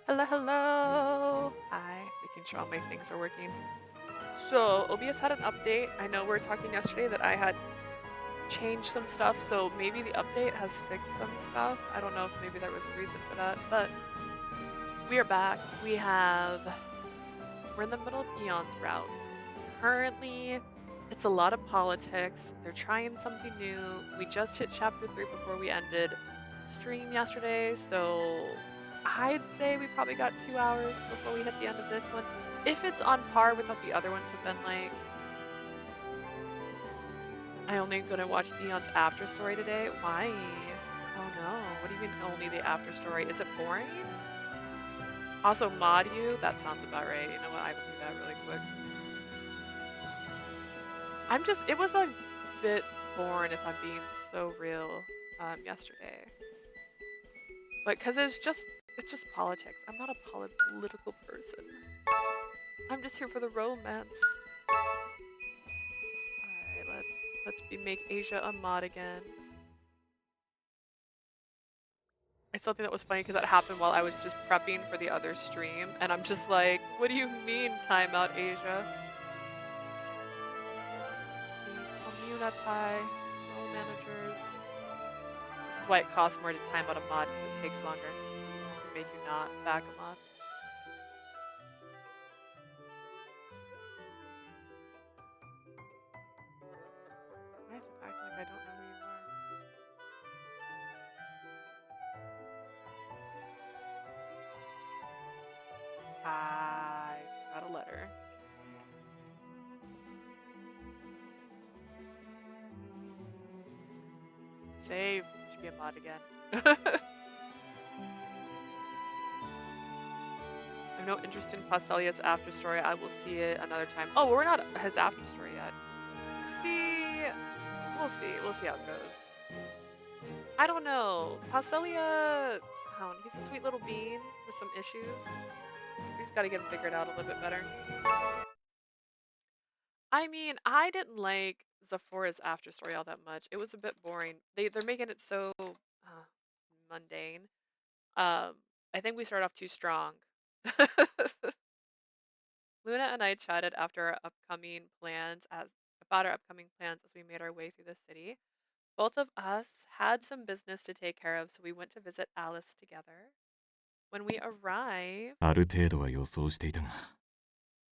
Hello, hello. Hi, making sure all my things are working. So, OBS had an update. I know we were talking yesterday that I had changed some stuff, so maybe the update has fixed some stuff. I don't know if maybe there was a reason for that, but we are back. We're in the middle of Eon's route. Currently, it's a lot of politics. They're trying something new. We just hit chapter 3 before we ended stream yesterday, so I'd say we probably got 2 hours before we hit the end of this one. If it's on par with what the other ones have been like. I only gonna watch Eon's after story today. Why? Oh no. What do you mean only the after story? Is it boring? Also mod you? That sounds about right. You know what? I will do that really quick. It was a bit boring if I'm being so real yesterday. But because it's just politics. I'm not a political person. I'm just here for the romance. Alright, let's make Asia a mod again. I still think that was funny because that happened while I was just prepping for the other stream, and I'm just like, what do you mean timeout Asia? Let's see, community, role managers. This is why it costs more to time out a mod because it takes longer. It can make you not back a mod. Why is it acting like I don't know who you are? I got a letter. Save. Should be a mod again. I have no interest in Paschalia's after story. I will see it another time. Oh, we're not his after story yet. See, we'll see. We'll see how it goes. I don't know. Paschalia, he's a sweet little bean with some issues. We just gotta get him figured out a little bit better. I mean, I didn't like Zephora's after story all that much. It was a bit boring. They're making it so mundane. I think we started off too strong. Luna and I chatted about our upcoming plans as we made our way through the city. Both of us had some business to take care of, so we went to visit Alice together. When we arrived, ある程度は予想していたが、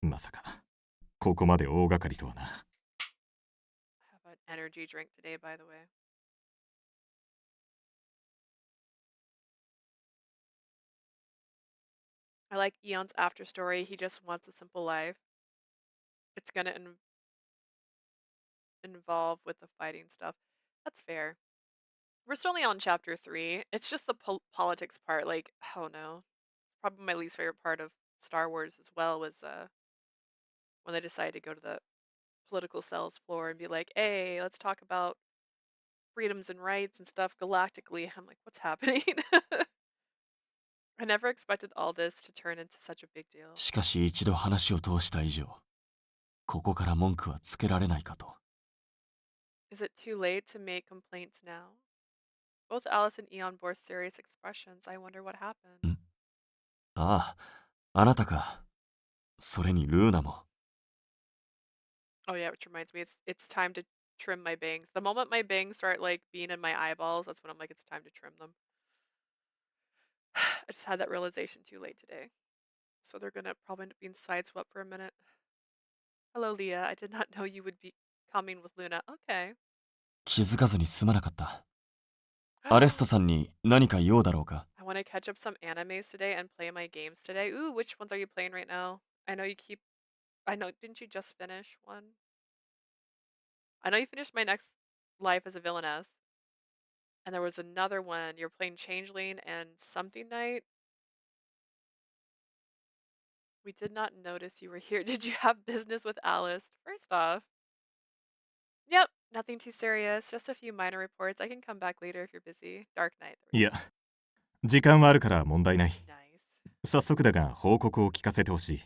まさかここまで大掛かりとはな。I have an energy drink today, by the way. I like Eon's after story. He just wants a simple life. It's gonna involve with the fighting stuff. That's fair. We're still only on chapter 3. It's just the politics part. Like, oh no. It's probably my least favorite part of Star Wars as well was when they decided to go to the political cells floor and be like, hey, let's talk about freedoms and rights and stuff galactically. I'm like, what's happening? I never expected all this to turn into such a big deal. しかし一度話を通した以上、ここから文句はつけられないかと。Is it too late to make complaints now? Both Alice and Eon bore serious expressions. I wonder what happened. ああ、あなたか。それにルーナも。Oh yeah, which reminds me, it's time to trim my bangs. The moment my bangs start like being in my eyeballs, that's when I'm like, it's time to trim them. I just had that realization too late today. So they're gonna probably end up being sideswept for a minute. Hello, Leah. I did not know you would be coming with Luna. Okay. 気づかずにすまなかった。アレストさんに何か用だろうか。I want to catch up some animes today and play my games today. Ooh, which ones are you playing right now? I know, didn't you just finish one? I know you finished My Next Life as a Villainess. And there was another one. You're playing Changeling and Something Night. We did not notice you were here. Did you have business with Alice? First off, yep, nothing too serious. Just a few minor reports. I can come back later if you're busy. Dark Knight. いや、時間はあるから問題ない。Nice. 早速だが報告を聞かせてほしい。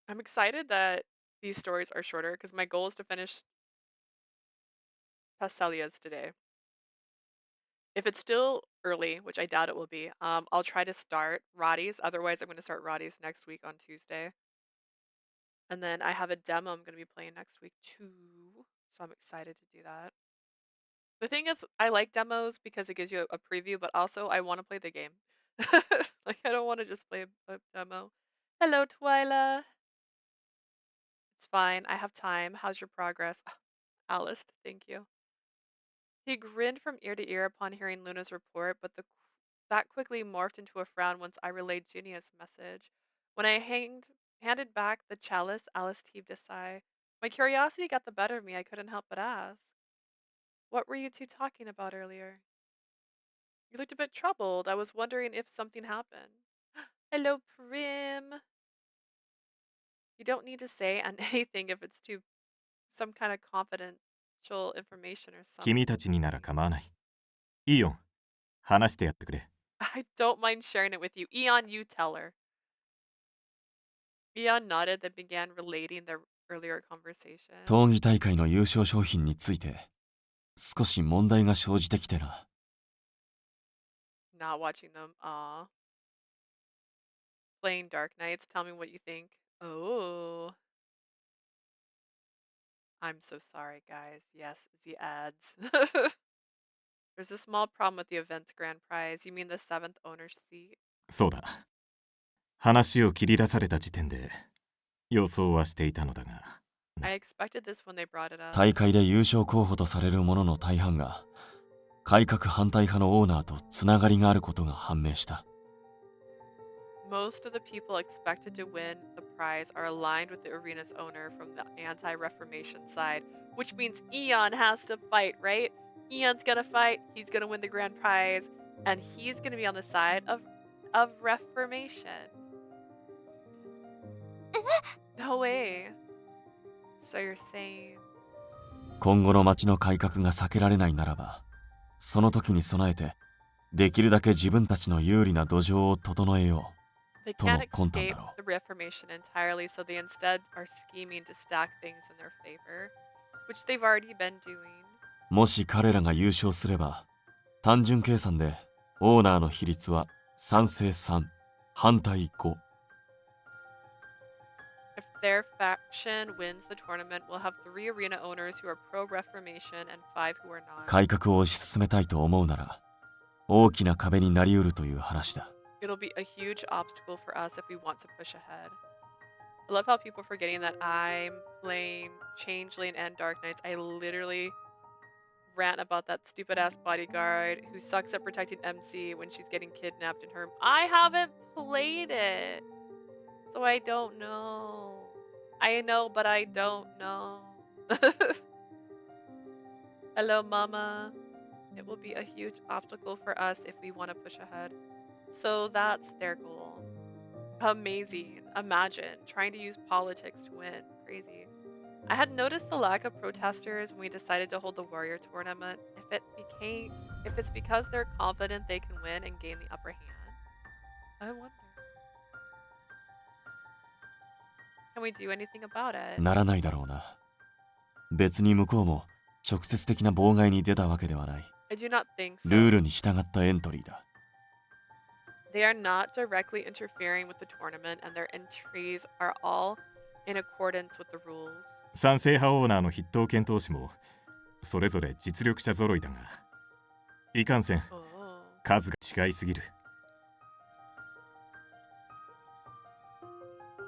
I'm excited that these stories are shorter because my goal is to finish Pastelias today. If it's still early, which I doubt it will be, I'll try to start Roddy's. Otherwise, I'm gonna start Roddy's next week on Tuesday. And then I have a demo I'm gonna be playing next week too. So I'm excited to do that. The thing is, I like demos because it gives you a preview, but also I want to play the game. Like I don't want to just play a demo. Hello, Twyla. It's fine. I have time. How's your progress? Alice, thank you. He grinned from ear to ear upon hearing Luna's report, but that quickly morphed into a frown once I relayed Genia's message. When I handed back the chalice, Alice heaved a sigh. My curiosity got the better of me. I couldn't help but ask. What were you two talking about earlier? You looked a bit troubled. I was wondering if something happened. Hello, Prim. You don't need to say anything if it's too some kind of confidential information or 君たちになら something. 構わない。いいよ。話してやってくれ。I don't mind sharing it with you. Eon, you tell her. Eon nodded, then began relating their earlier conversation. 闘技大会の優勝商品について少し問題が生じてきてな。Not watching them. Aw. Playing Dark Knights. Tell me what you think. Oh. I'm so sorry, guys. Yes, the ads. There's a small problem with the event's grand prize. You mean the seventh owner's seat? そうだ。話を切り出された時点で予想はしていたのだが。I expected this when they brought it up. 大会で優勝候補とされる者の大半が改革反対派のオーナーとつながりがあることが判明した。Most of the people expected to win the prize are aligned with the arena's owner from the anti-reformation side, which means Eon has to fight, right? Eon's gonna fight, he's gonna win the grand prize, and he's gonna be on the side of reformation. No way. So you're saying 今後の町の改革が避けられないならば、その時に備えてできるだけ自分たちの有利な土壌を整えよう。they との can't 魂胆 escape だろ the reformation entirely, so they instead are scheming to stack things in their favor, which they've already been doing. う。もし彼らが優勝すれば、単純計算でオーナーの比率は賛成3、反対5。If their faction wins the tournament, we'll have 3 arena owners who are pro-reformation and 5 who are not. 改革を推し進めたいと思うなら、大きな壁になりうるという話だ。It'll be a huge obstacle for us if we want to push ahead. I love how people forgetting that I'm playing Changeling and Dark Knights. I literally rant about that stupid ass bodyguard who sucks at protecting MC when she's getting kidnapped in her. I haven't played it, so I don't know. I know, but I don't know. Hello, Mama. It will be a huge obstacle for us if we want to push ahead. So that's their goal. Amazing. Imagine trying to use politics to win. Crazy. I had noticed the lack of protesters when we decided to hold the warrior tournament. If it's because they're confident they can win and gain the upper hand. I wonder. Can we do anything about it? ならないだろうな。別に向こうも直接的な妨害に出たわけではない。I do not think so. ルールに従ったエントリーだ。They are not directly interfering with the tournament, and their entries are all in accordance with the rules. 賛成派オーナーの筆頭検討士もそれぞれ実力者揃いだが、いかんせん Oh. 数が違いすぎる。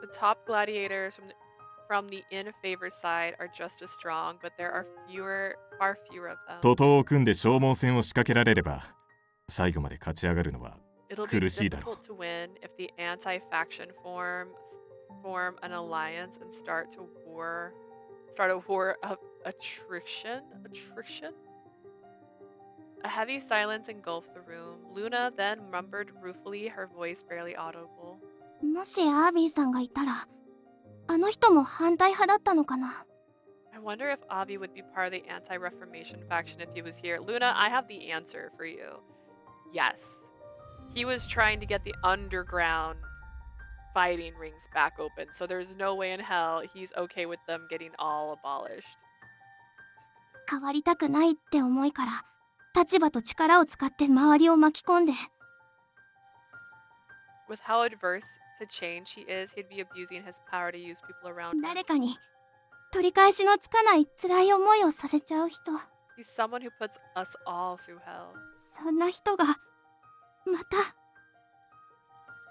The top gladiators from the in favor side are just as strong, but there are far fewer of them. 徒党を組んで消耗戦を仕掛けられれば、最後まで勝ち上がるのは It'll be 苦しいだろう。 difficult to win if the anti-faction form an alliance and start a war of attrition. A heavy silence engulfed the room. Luna then mumbled ruefully, her voice barely audible. もしアービーさんがいたら、あの人も反対派だったのかな。I wonder if Avi would be part of the anti-reformation faction if he was here. Luna, I have the answer for you. Yes. He was trying to get the underground fighting rings back open, so there's no way in hell he's okay with them getting all abolished. 変わりたくないって思いから、立場と力を使って周りを巻き込んで。With how adverse to change he is, he'd be abusing his power to use people around him. 誰かに取り返しのつかない辛い思いをさせちゃう人。 He's someone who puts us all through hell. そんな人がまた。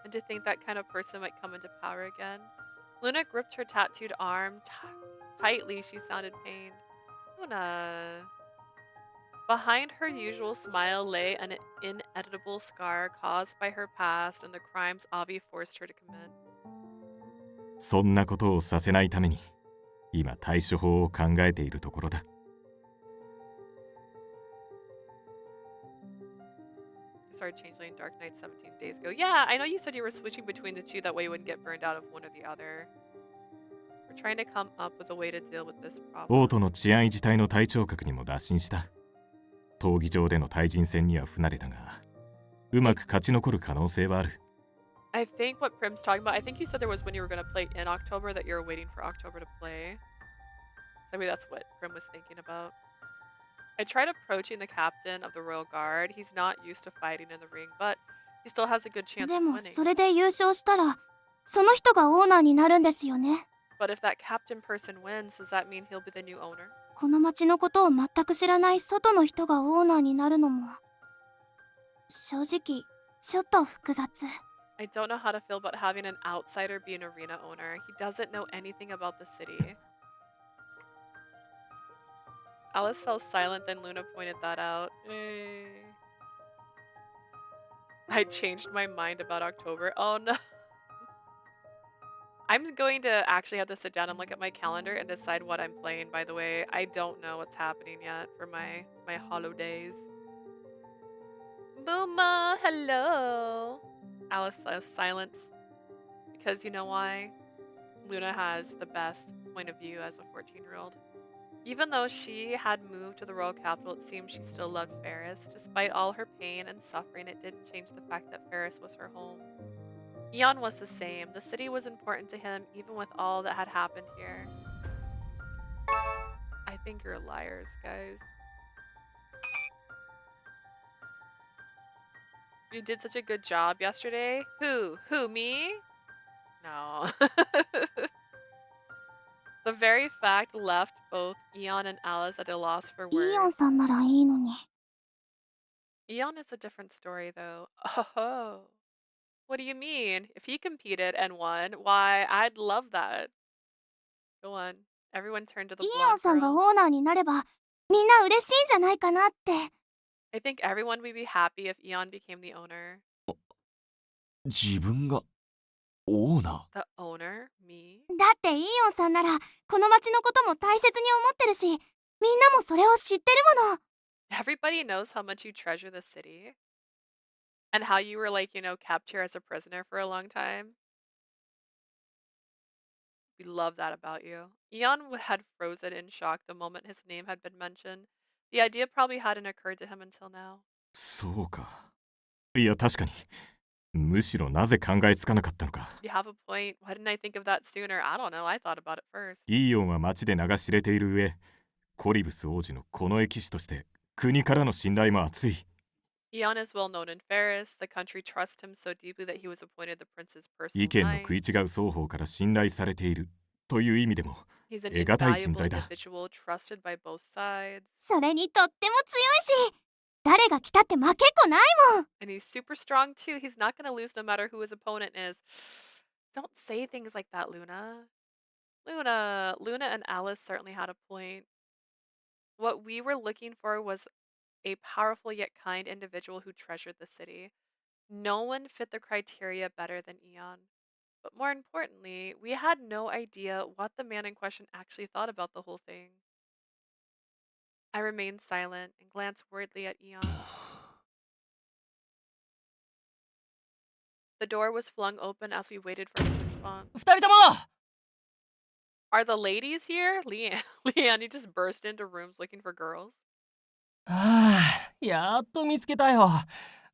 And to think that kind of person might come into power again. Luna gripped her tattooed arm tightly. She sounded pained. Luna. Behind her usual smile lay an inedible scar caused by her past and the crimes Avi forced her to commit. そんなことをさせないために今対処法を考えているところだ。Started Changeling Dark Knight 17 days ago. Yeah, I know you said you were switching between the two, that way you wouldn't get burned out of one or the other. We're trying to come up with a way to deal with this オー problem. トの治安維持隊の隊長格にも打診した。闘技場での対人戦には不慣れだが、うまく勝ち残る可能性はある。I think what Prim's talking about, I think you said there was when you were going to play in October that you were waiting for October to play. So maybe that's what Prim was thinking about. I tried approaching the captain of the Royal Guard. He's not used to fighting in the ring, but he still has a good chance で of も winning. それで優勝したらその人がオーナーになるんですよね。 But if that captain person wins, does that mean he'll be the new owner? この町のことを全く知らない外の人がオーナーになるのも正直ちょっと複雑。 I don't know how to feel about having an outsider be an arena owner. He doesn't know anything about the city. Alice fell silent, then Luna pointed that out. I changed my mind about October. Oh no. I'm going to actually have to sit down and look at my calendar and decide what I'm playing, by the way. I don't know what's happening yet for my holidays. Booma, hello. Alice silence. Because you know why? Luna has the best point of view as a 14-year-old. Even though she had moved to the royal capital, it seemed she still loved Ferris. Despite all her pain and suffering, it didn't change the fact that Ferris was her home. Eon was the same. The city was important to him, even with all that had happened here. I think you're liars, guys. You did such a good job yesterday. Who? Who, me? No. The very fact left both Eon and Alice at a loss for イーオン words. さんならいいのに。 Eon is a different story, though. Oh, what do you mean? If he competed and won, why, I'd love that. Go on. Everyone turned to イ the ーオン blonde さんが girl. オーナーになればみんな嬉しいんじゃないかなって。 I think everyone would be happy if Eon became the owner. 自分がオーナ The owner? Me? だってイーオンさんならこの町のことも大切に思ってるし、みんなもそれを知ってるもの。 Everybody knows how much you treasure the city. And how you were like, kept here as a prisoner for a long time. We love that about you. Eon had frozen in shock the moment his name had been mentioned. The idea probably hadn't occurred to him until now. そうか。いや確かに。むしろなぜ考えつかなかったのか。You have a point. Why didn't I think of that sooner? I don't know. I thought about it first. イーオンは町で名が知れている上、コリブス王子の近衛騎士として国からの信頼も厚い。Eon is well known in Ferris. The country trusts him so deeply that he was appointed the prince's 意 personal 見の knight. 食い違う双方から信頼されているという意味でも He's an 得難い人 invaluable 材だ。 individual trusted by both sides. それにとっても強いし、誰が来たって負けっこないもん。 And he's super strong too. He's not going to lose no matter who his opponent is. Don't say things like that, Luna. Luna and Alice certainly had a point. What we were looking for was a powerful yet kind individual who treasured the city. No one fit the criteria better than Eon. But more importantly, we had no idea what the man in question actually thought about the whole thing. I remained silent and glanced worriedly at Eon. The door was flung open as we waited for his response. 二人とも Are the ladies here? Leanne, you just burst into rooms looking for girls? ああ、やっと見つけたよ。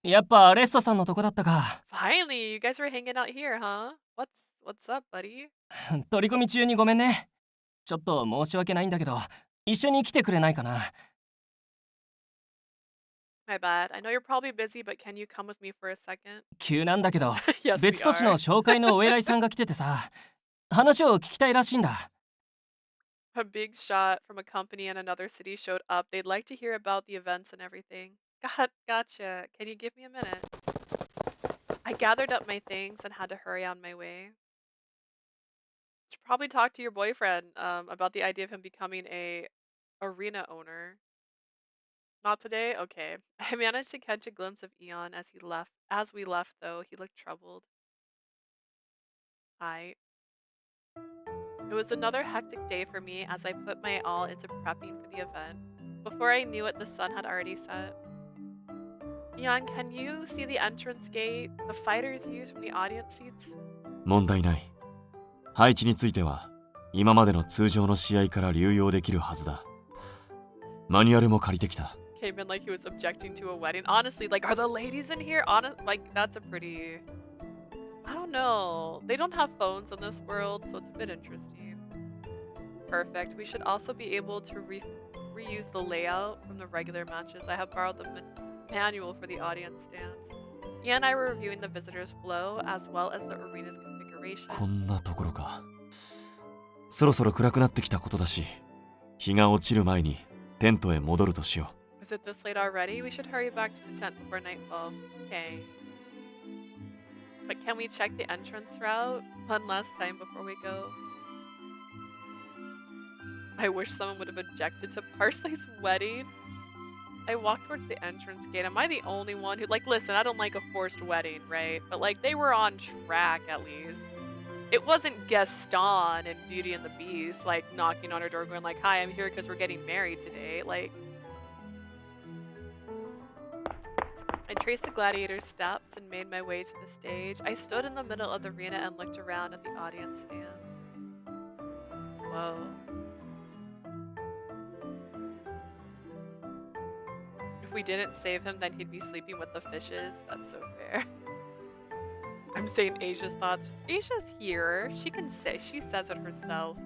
やっぱレストさんのとこだったか。 Finally, you guys were hanging out here, huh? What's up, buddy? 取り込み中にごめんね。ちょっと申し訳ないんだけど、一緒に来てくれないかな。My bad. I know you're probably busy, but can you come with me for a second? 急なんだけど、Yes, we 別都市の are. 紹介のお偉いさんが来ててさ、話を聞きたいらしいんだ。A big shot from a company in another city showed up. They'd like to hear about the events and everything. Gotcha. Can you give me a minute? I gathered up my things and had to hurry on my way. Should probably talk to your boyfriend about the idea of him becoming a arena owner. Not today? Okay. I managed to catch a glimpse of Eon as he left. As we left, though, he looked troubled. I. It was another hectic day for me as I put my all into prepping for the event. Before I knew it, the sun had already set. Eon, can you see the entrance gate the fighters use from the audience seats? 問題ない。配置については今までの通常の試合から流用できるはずだ。マニュアルも借りてきた。Came in like he was objecting to a wedding. Honestly, like, are the ladies in here? Like, that's a pretty... I don't know. They don't have phones in this world, so it's a bit interesting. Perfect. We should also be able to reuse the layout from the regular matches. I have borrowed the manual for the audience stands. Ian and I were reviewing the visitors' flow as well as the arena's configuration. こんなところか。そろそろ暗くなってきたことだし、日が落ちる前にテントへ戻るとしよう。Is it this late already? We should hurry back to the tent before nightfall. Okay. But can we check the entrance route one last time before we go? I wish someone would have objected to Parsley's wedding. I walked towards the entrance gate. Am I the only one who, like, listen, I don't like a forced wedding, right? But, like, they were on track at least. It wasn't Gaston and Beauty and the Beast, like, knocking on her door going like, hi, I'm here because we're getting married today. Like, I traced the gladiator's steps and made my way to the stage. I stood in the middle of the arena and looked around at the audience stands. Whoa. If we didn't save him, then he'd be sleeping with the fishes. That's so fair. I'm saying Asia's thoughts. Asia's here. She says it herself.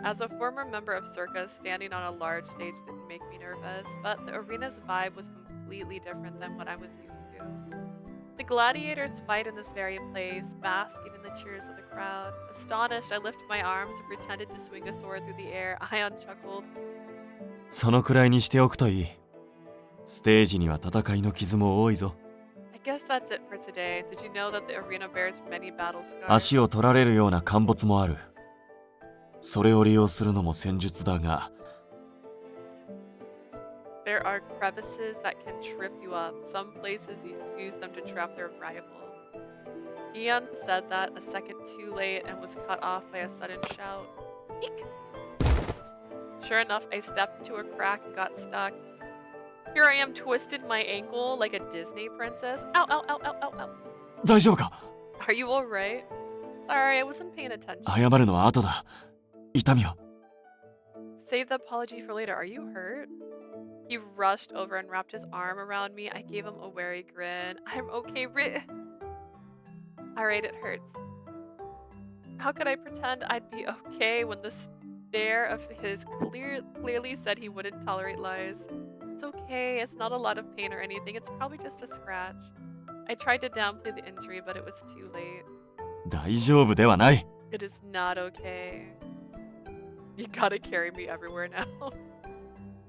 As a former member of Circus, standing on a large stage didn't make me nervous, but the arena's vibe was completely different than what I was used to. The gladiators fight in this very place, basking in the cheers of the crowd. Astonished, I lifted my arms and pretended to swing a sword through the air. Ion chuckled. そのくらいにしておくといい。ステージには戦いの傷も多いぞ。I guess that's it for today. Did you know that the arena bears many battle scars? 足を取られるような陥没もある。それを利用するのも戦術だが。There are crevices that can trip you up. Some places use them to trap their rival. Ian said that a second too late and was cut off by a sudden shout. Eek! Sure enough, I stepped into a crack and got stuck. Here I am, twisted my ankle like a Disney princess. Ow, ow, ow, ow, ow, ow. 大丈夫か？ Are you alright? Sorry, I wasn't paying attention. 謝るのは後だ。痛みは。Save the apology for later. Are you hurt? He rushed over and wrapped his arm around me. I gave him a wary grin. I'm okay, Alright, it hurts. How could I pretend I'd be okay when the stare of his clearly said he wouldn't tolerate lies? It's okay. It's not a lot of pain or anything. It's probably just a scratch. I tried to downplay the injury, but it was too late. 大丈夫ではない。It is not okay. You gotta carry me everywhere now.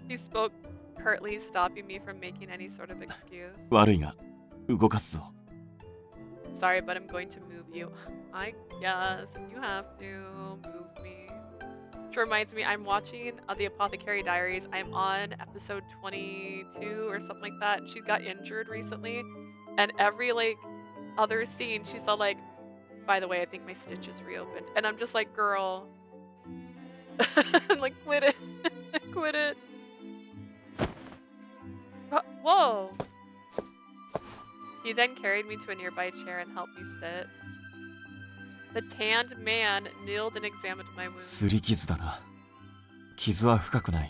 He spoke curtly, stopping me from making any sort of excuse. 悪いが、動かすぞ。Sorry, but I'm going to move you. I guess if you have to move me. Which reminds me, I'm watching the Apothecary Diaries. I'm on episode 22 or something like that. And she got injured recently. And every other scene, she's all like, by the way, I think my stitch is reopened. And I'm just like, girl. I'm like, quit it. Quit it. Whoa. He then carried me to a nearby chair and helped me sit. The tanned man kneeled and examined my wound. 擦り傷だな。傷は深くない。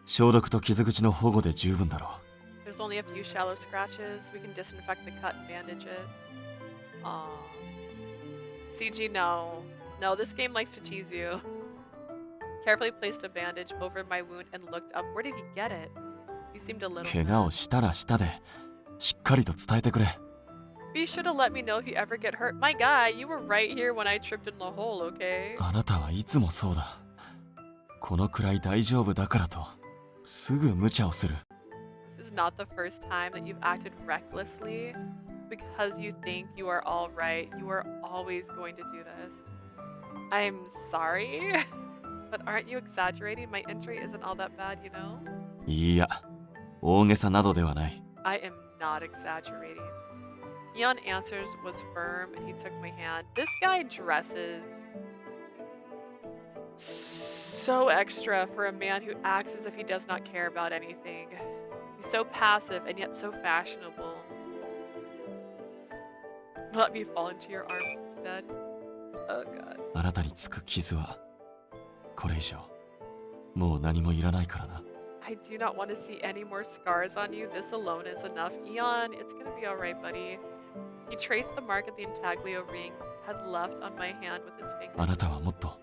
消毒と傷口の保護で十分だろう。There's only a few shallow scratches. We can disinfect the cut and bandage it. Aww. CG, no. No, this game likes to tease you. Carefully placed a bandage over my wound and looked up. Where did he get it? He seemed a little 怪我を mad. したらしたでしっかりと伝えてくれ。 Be sure to let me know if you ever get hurt. My guy, you were right here when I tripped in the hole, okay? あなたはいつもそうだ。このくらい大丈夫だからとすぐ無茶をする。 This is not the first time that you've acted recklessly. Because you think you are all right, you are always going to do this. I'm sorry, but aren't you exaggerating? My injury isn't all that bad, you know? いいや、大げさなどではない。 I am not exaggerating. Eon answers was firm and he took my hand. This guy dresses so extra for a man who acts as if he does not care about anything. He's so passive and yet so fashionable. Let me fall into your arms instead. Oh god. あなたにつく傷はこれ以上もう何もいらないからな。 I do not want to see any more scars on you. This alone is enough. Eon, it's gonna be alright, buddy. He traced the mark that the intaglio ring had left on my hand with his あ finger. なたはもっと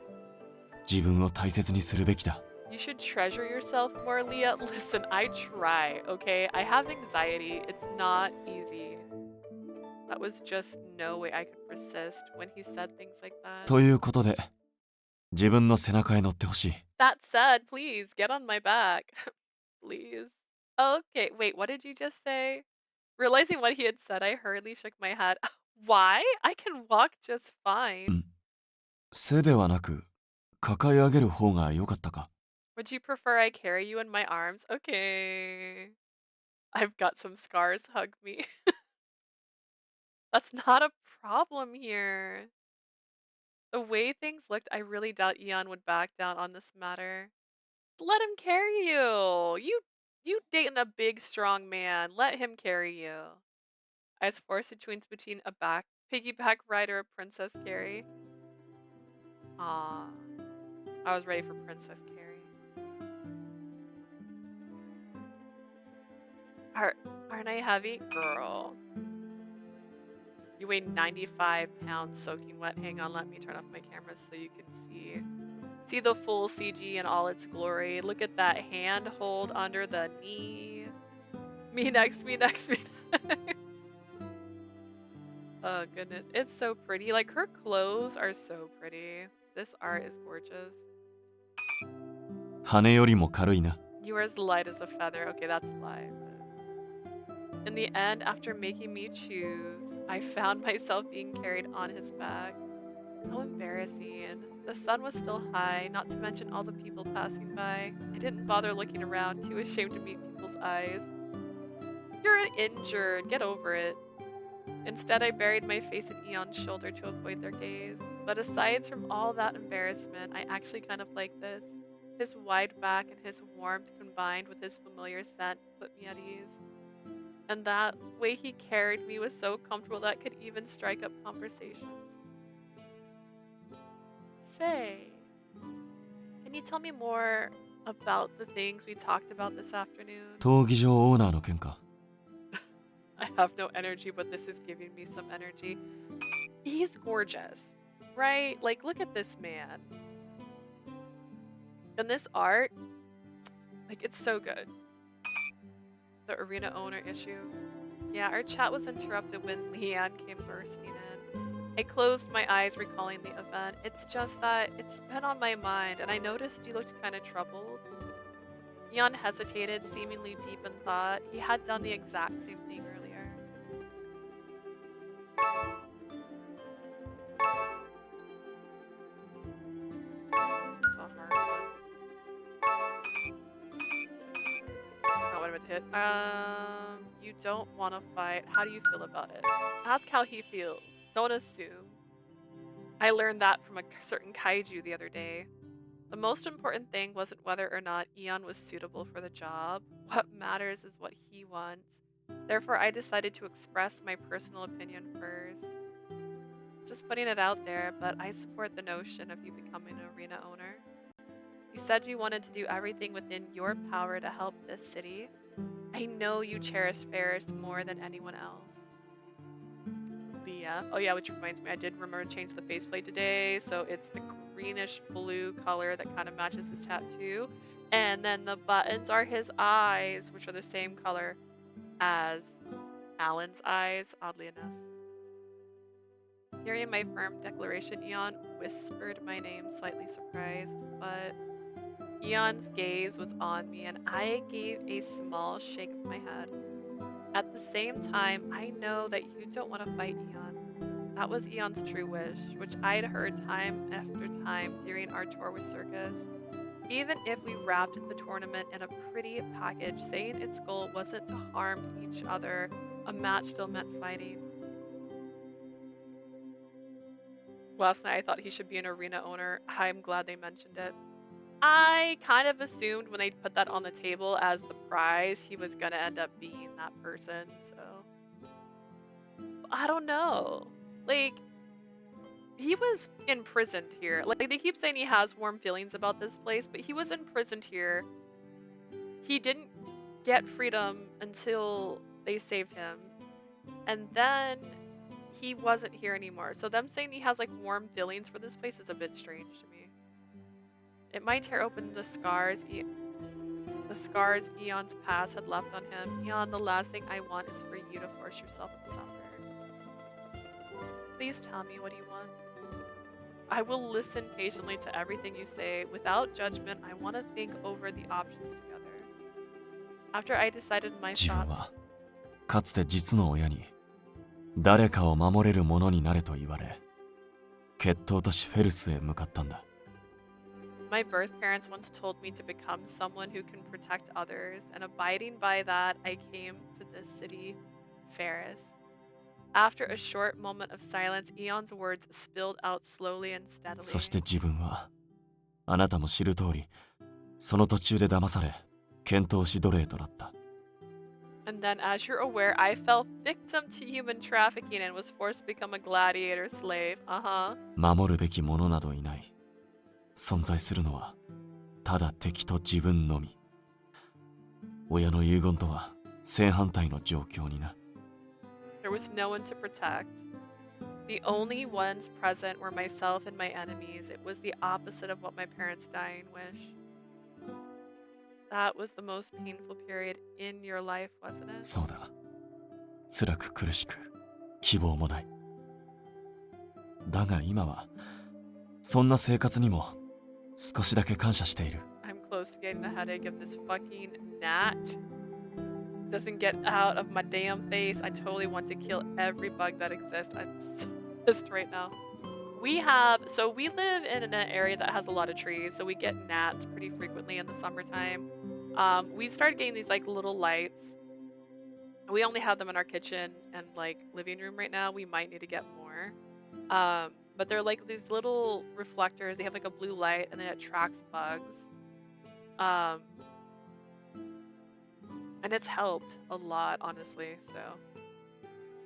自分を大切にするべきだ。 You should treasure yourself more, Leah. Listen, I try, okay? I have anxiety. It's not easy. That was just no way I could persist when he said things like that. ということで自分の背中へ乗ってほしい。 That said, please get on my back. Please. Okay, wait, what did you just say? Realizing what he had said, I hurriedly shook my head. Why? I can walk just fine. 背ではなく抱え上げる方が良かったか。 Would you prefer I carry you in my arms? Okay. I've got some scars. Hug me. That's not a problem here. The way things looked, I really doubt Eon would back down on this matter. Let him carry you. You dating a big, strong man. Let him carry you. I was forced to choose between a piggyback ride or a princess carry. Aw. I was ready for princess carry. Aren't I heavy? Girl. You weigh 95 pounds soaking wet. Hang on, let me turn off my camera so you can see the full CG in all its glory. Look at that hand hold under the knee. Me next, me next, me next. Oh goodness, it's so pretty. Like her clothes are so pretty. This art is gorgeous. 羽よりも軽いな。 You are as light as a feather. Okay, that's a lie. But in the end, after making me choose, I found myself being carried on his back. How embarrassing. The sun was still high, not to mention all the people passing by. I didn't bother looking around, too ashamed to meet people's eyes. You're injured. Get over it. Instead, I buried my face in Eon's shoulder to avoid their gaze. But aside from all that embarrassment, I actually kind of like this. His wide back and his warmth combined with his familiar scent put me at ease. And that way he carried me was so comfortable that could even strike up conversations. Say, can you tell me more about the things we talked about this afternoon? 闘技場オーナーの件か。 I have no energy, but this is giving me some energy. He's gorgeous, right? Like, look at this man. And this art, like, it's so good. The arena owner issue. Yeah, our chat was interrupted when Leanne came bursting in. I closed my eyes recalling the event. It's just that it's been on my mind, and I noticed you looked kind of troubled. Eon hesitated, seemingly deep in thought. He had done the exact same thing earlier. It's a hard one. Not what I meant to hit. You don't want to fight. How do you feel about it? Ask how he feels. Don't assume. I learned that from a certain kaiju the other day. The most important thing wasn't whether or not Eon was suitable for the job. What matters is what he wants. Therefore, I decided to express my personal opinion first. Just putting it out there, but I support the notion of you becoming an arena owner. You said you wanted to do everything within your power to help this city. I know you cherish Ferris more than anyone else. Yeah. Oh yeah, which reminds me, I did remember to change the faceplate today. So it's the greenish blue color that kind of matches his tattoo. And then the buttons are his eyes, which are the same color as Alan's eyes, oddly enough. Hearing my firm declaration, Eon whispered my name, slightly surprised, but Eon's gaze was on me and I gave a small shake of my head. At the same time, I know that you don't want to fight Eon. That was Eon's true wish, which I'd heard time after time during our tour with Circus. Even if we wrapped the tournament in a pretty package, saying its goal wasn't to harm each other, a match still meant fighting. Last night I thought he should be an arena owner. I'm glad they mentioned it. I kind of assumed when they put that on the table as the prize, he was gonna end up being that person, so I don't know. Like, he was imprisoned here. Like, they keep saying he has warm feelings about this place, but he was imprisoned here. He didn't get freedom until they saved him. And then he wasn't here anymore. So them saying he has like warm feelings for this place is a bit strange to me. It might tear open the scars Eon's past had left on him. Eon, the last thing I want is for you to force yourself to suffer. Please tell me what you want. I will listen patiently to everything you say. Without judgment, I want to think over the options together. After I decided my 自分 thoughts, はかつて実の親に誰かを守れる者になれと言われ、決闘都市フェルスへ向かったんだ。my birth parents once told me to become someone who can protect others, and abiding by that, I came to this city, Ferris. After a short moment of silence, Eon's words spilled out slowly and そし steadily. て自分はあなたも知る通り、その途中で騙され、剣闘士奴隷となった。And then, as you're aware, I fell victim to human trafficking and was forced to become a gladiator slave. Uh-huh. 守るべき者などいない。存在するのはただ敵と自分のみ。親の遺言とは正反対の状況にな。There was no one to protect. The only ones present were myself and my enemies. It was the opposite of what my parents' dying wish. That was the most painful period in your life, wasn't it? そうだ。辛く苦しく希望もない。だが今はそんな生活にも少しだけ感謝している。I'm close to getting a headache if this fucking gnat doesn't get out of my damn face. I totally want to kill every bug that exists. I'm so pissed right now. We live in an area that has a lot of trees, so we get gnats pretty frequently in the summertime. We started getting these like little lights. We only have them in our kitchen and like living room right now. We might need to get more. But they're like these little reflectors. They have like a blue light and then it attracts bugs. And it's helped a lot, honestly. So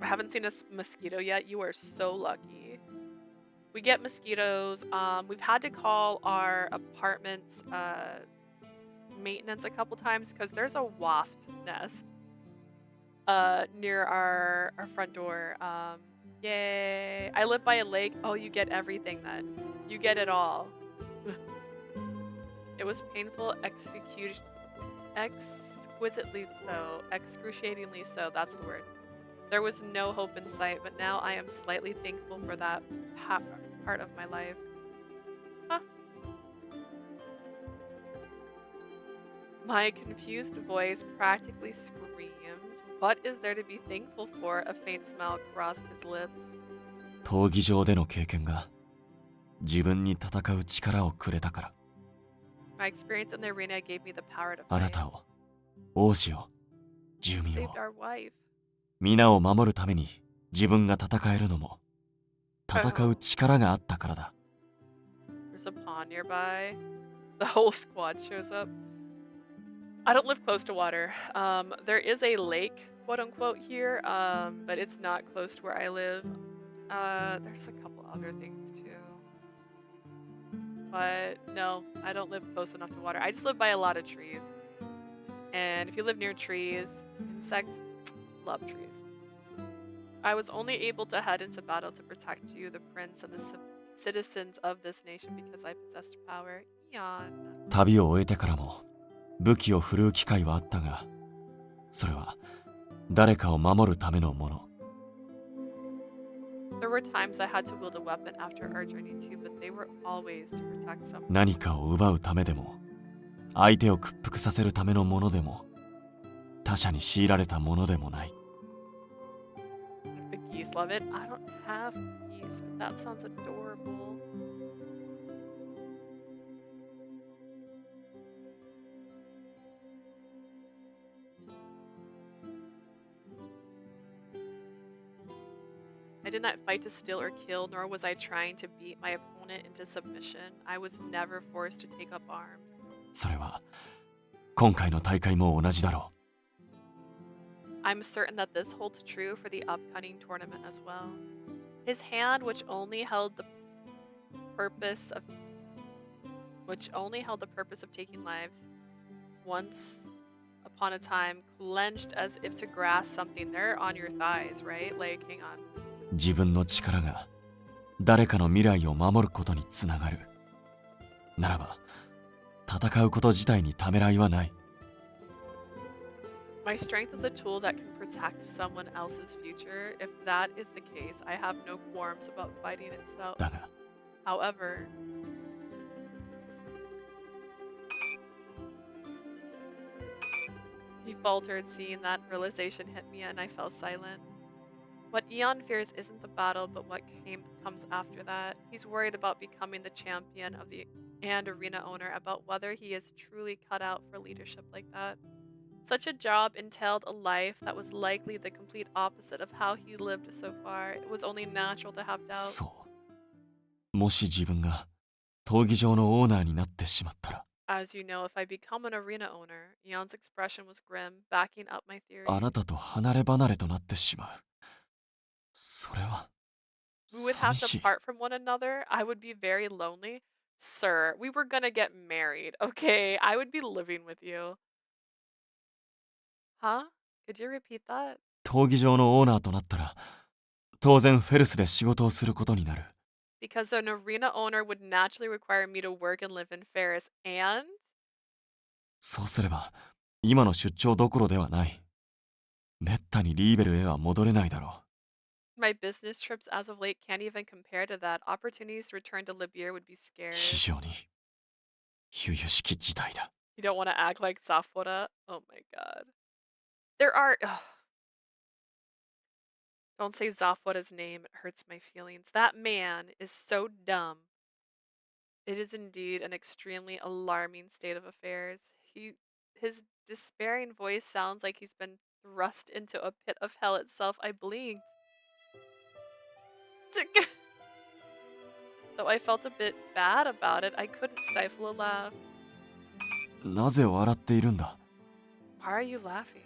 I haven't seen a mosquito yet. You are so lucky. We get mosquitoes. We've had to call our apartment's maintenance a couple times because there's a wasp nest near our front door. Yay. I live by a lake. Oh, you get everything then. You get it all. It was painful, exquisitely so. Excruciatingly so, that's the word. There was no hope in sight, but now I am slightly thankful for that part of my life. Huh. My confused voice practically screamed. What is there to be thankful for? A faint smile crossed his lips. 闘技場での経験が自分に戦う力をくれたから。My experience in the arena gave me the power to あな fight. たを、王子を、住民 Saved を、 our wife. 皆を守るために自分が戦えるのも戦う力があったからだ。There's a pond nearby. The whole squad shows up. I don't live close to water. There is a lake, quote unquote, here, but it's not close to where I live. There's a couple other things too. But no, I don't live close enough to water. I just live by a lot of trees. And if you live near trees, insects love trees. I was only able to head into battle to protect you, the prince, and the citizens of this nation because I possessed power. Eon. 旅を終えてからも武器を振るう機会はあったが、それは誰かを守るためのもの。There were times I had to wield a weapon after our journey too, but they were always to protect someone. 何かを奪うためでも、相手を屈服させるためのものでも、他者に強いられたものでもない。The geese love it. I don't have geese, but that sounds adorable. I did not fight to steal or kill, nor was I trying to beat my opponent into submission. I was never forced to take up arms. それは今回の大会も同じだろ I'm certain that this holds true for the upcoming tournament as well. His hand, which only held the purpose of taking lives, once upon a time clenched as if to grasp something. They're on your thighs, right? Like, hang on. う。自分の力が誰かの未来を守ることにつながる。ならば、戦うこと自体にためらいはない。My strength is a tool that can protect someone else's future. If that is the case, I have no qualms about fighting itself. だが、 However, he faltered, seeing that realization hit me, and I fell silent. What Eon fears isn't the battle, but what comes after that. He's worried about becoming the champion of and arena owner, about whether he is truly cut out for leadership like that. Such a job entailed a life that was likely the complete opposite of how he lived so far. It was only natural to have doubt. そう。もし自分が闘技場のオーナーになってしまったら、 As you know, if I become an arena owner, Eon's expression was grim, backing up my theory. あなたと離れ離れとなってしまう。それは We would have 寂 to しい。 part from one another. I would be very lonely. Sir, we were gonna get married, okay? I would be living with you. Huh? Could you repeat that? 闘技場のオーナーとなったら、当然フェルスで仕事をすることになる。Because an arena owner would naturally require me to work and live in Ferris, and そうすれば、今の出張どころではない。めったにリーベルへは戻れないだろ my business trips as of late can't even compare to that. Opportunities to return to Libir would be う。 scarce. 非常に由々しき事態だ。 You don't want to act like Zafora? Oh my god. There are. Don't say Zafora's name, it hurts my feelings. That man is so dumb. It is indeed an extremely alarming state of affairs. His despairing voice sounds like he's been thrust into a pit of hell itself. I blinked. Though I felt a bit bad about it, I couldn't stifle a laugh. なぜ笑っているんだ Why are you laughing?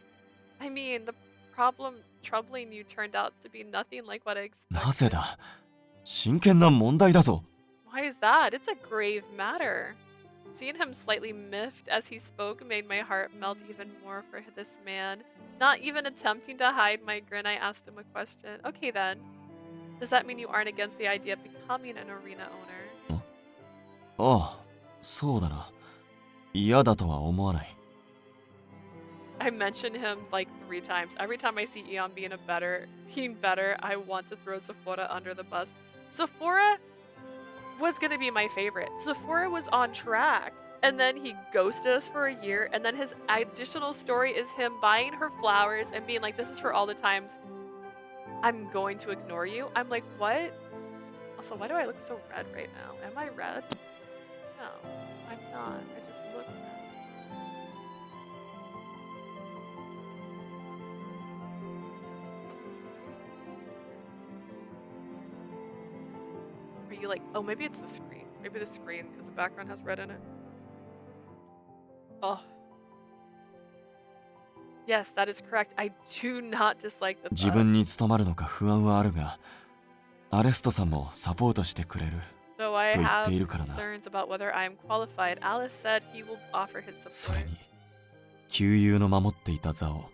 I mean, the problem troubling you turned out to be nothing like what I なぜ expected. だ真剣な問題だぞ Why is that? It's a grave matter. Seeing him slightly miffed as he spoke made my heart melt even more for this man. Not even attempting to hide my grin, I asked him a question. Okay then. Does that mean you aren't against the idea of becoming an arena owner? ああ、そうだな。嫌だとは思わない。 I mentioned him like 3 times. Every time I see Eon being better, I want to throw Sephora under the bus. Sephora was gonna be my favorite. Sephora was on track, and then he ghosted us for a year, and then his additional story is him buying her flowers and being like, "This is for all the times I'm going to ignore you." I'm like, what? Also, why do I look so red right now? Am I red? No, I'm not. I just look red. Are you like, oh, maybe it's the screen. Maybe the screen, because the background has red in it. Oh. Yes, that is correct. I do not dislike the 自 bug. 分に務まるのか不安はあるが、アレストさんもサポートしてくれる。 Though I と言っ have ているからな。 concerns about whether I am qualified, Alice said he will offer his それ support. に、旧友の守っていた座を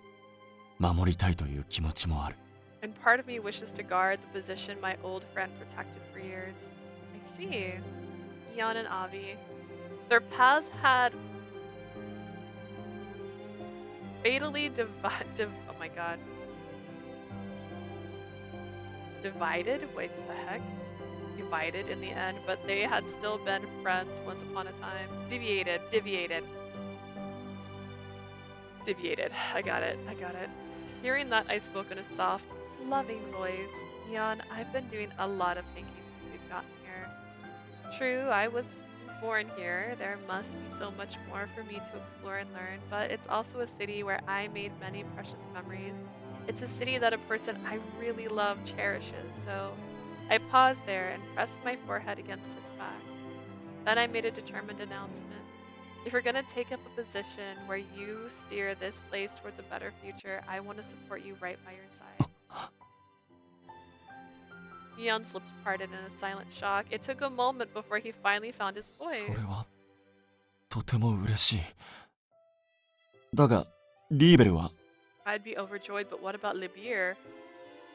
守りたいという気持ちもある。And part of me wishes to guard the position my old friend protected for years. I see. Eon and Avi. Their paths had fatally oh my god. Divided? Wait, the heck? Divided in the end, but they had still been friends once upon a time. Deviated. I got it. Hearing that, I spoke in a soft, loving voice. Eon, I've been doing a lot of thinking since we've gotten here. True, I was born here. There must be so much more for me to explore and learn, but it's also a city where I made many precious memories. It's a city that a person I really love cherishes, so I paused there and pressed my forehead against his back. Then I made a determined announcement. If you're gonna take up a position where you steer this place towards a better future, I want to support you right by your side. Eon's lips parted in a silent shock. It took a moment before he finally found his そ voice. れはとても嬉しい。だが、リーベルは I'd be overjoyed, but what about Libir?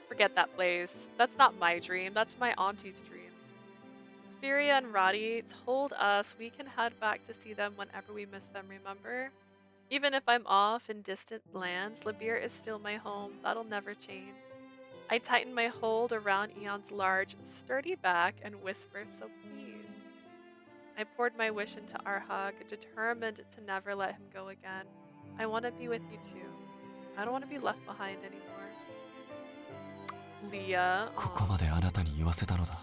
Forget that place. That's not my dream. That's my auntie's dream. Spiria and Roddy told us we can head back to see them whenever we miss them, remember? Even if I'm off in distant lands, Libir is still my home. That'll never change. I tightened my hold around Eon's large, sturdy back and whispered, so please. I poured my wish into our hug, determined to never let him go again. I want to be with you too. I don't want to be left behind anymore. Leah. ここまであなたに言わせたのだ。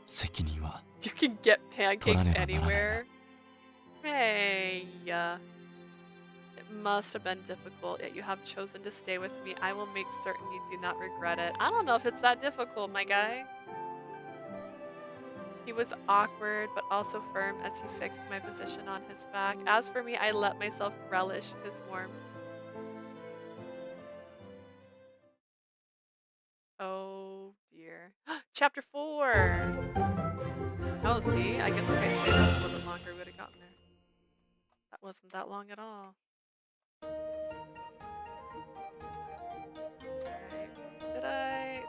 責任は You can get pancakes 取らねばならないな。 anywhere. Hey. It must have been difficult, yet you have chosen to stay with me. I will make certain you do not regret it. I don't know if it's that difficult, my guy. He was awkward, but also firm as he fixed my position on his back. As for me, I let myself relish his warmth. Oh dear. Chapter 4! Oh, see? I guess if I stayed up a little bit longer, we would have gotten there. That wasn't that long at all. Alright. Did I?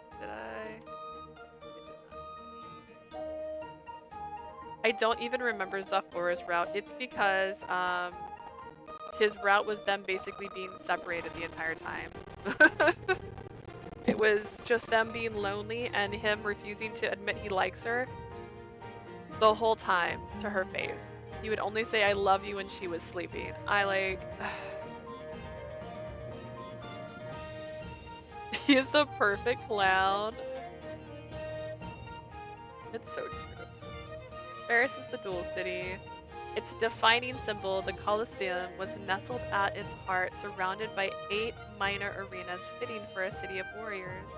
I don't even remember Zafura's route. It's because his route was them basically being separated the entire time. It was just them being lonely and him refusing to admit he likes her the whole time to her face. He would only say I love you when she was sleeping. He is the perfect clown. It's so true. Paris is the dual city. Its defining symbol, the Colosseum, was nestled at its heart, surrounded by 8 minor arenas fitting for a city of warriors.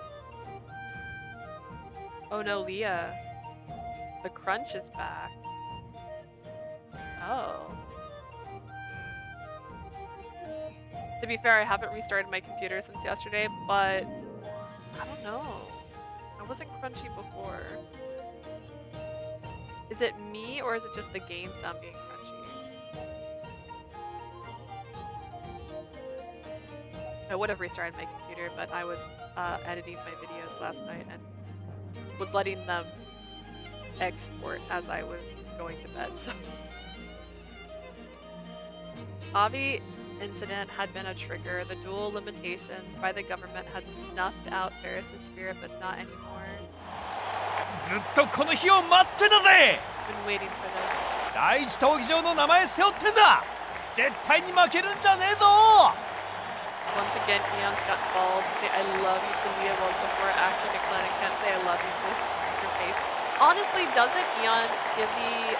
Oh no, Leah. The crunch is back. Oh. To be fair, I haven't restarted my computer since yesterday, but I don't know. I wasn't crunchy before. Is it me or is it just the game sound being crunchy? I would have restarted my computer, but I was editing my videos last night and was letting them export as I was going to bed, so. Avi's incident had been a trigger. The dual limitations by the government had snuffed out Ferris's spirit, but not anymore. ずっとこの日を待ってたぜ。 Been waiting for this. 第一闘技場の名前背負ってんだ。絶対に負けるんじゃねえぞ。 Once again, Eon's got balls to say I love you to Leah while Sephora acts like a clown and can't say I love you to your face. Honestly, doesn't Eon give the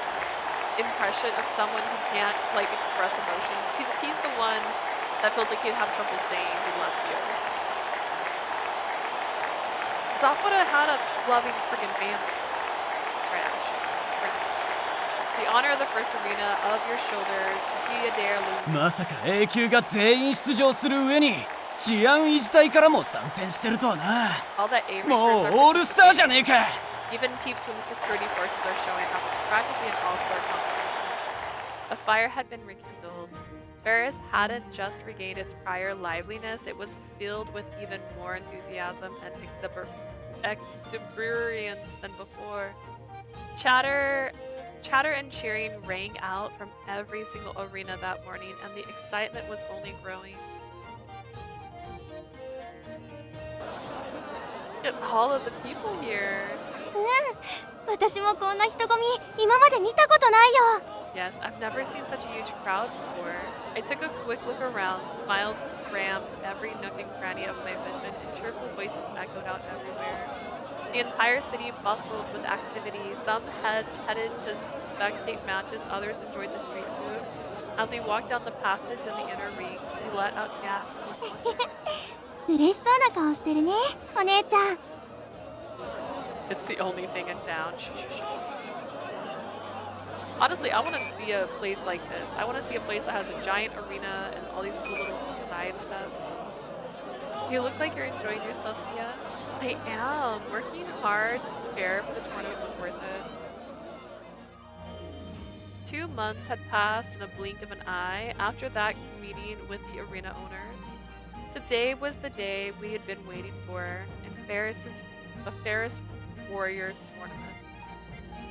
impression of someone who can't like express emotions? He's the one that feels like he'd have trouble saying he loves you. Sephora had a loving friggin' family. Trash. The honor of the first arena of your shoulders, Gia dare lose. まさか A 級が全員出場する上に治安維持隊からも参戦してるとはな。 All that A もう are オールスターじゃねえか。 Even peeps when the security forces are showing up. It's practically an all-star competition. A fire had been rekindled. Ferris hadn't just regained its prior liveliness, it was filled with even more enthusiasm and exuberance than before. Chatter and cheering rang out from every single arena that morning, and the excitement was only growing. Look at all of the people here. 私もこんな人混み今まで見たことないよ。 Yes, I've never seen such a huge crowd before. I took a quick look around, smiles crammed every nook and cranny of my vision, and cheerful voices echoed out everywhere. The entire city bustled with activity. Some headed to spectate matches, others enjoyed the street food. As we walked down the passage in the inner rings, we let out gasps of wonder. 嬉しそうな顔してるね、お姉ちゃん。 It's the only thing in town. Shh, shh, shh, shh, shh, shh. Honestly, I want to see a place like this. I want to see a place that has a giant arena and all these cool little side stuff. You look like you're enjoying yourself, Mia. I am. Working hard to prepare for the tournament was worth it. 2 months had passed in a blink of an eye after that meeting with the arena owners. Today was the day we had been waiting for, and a Ferris Warriors tournament.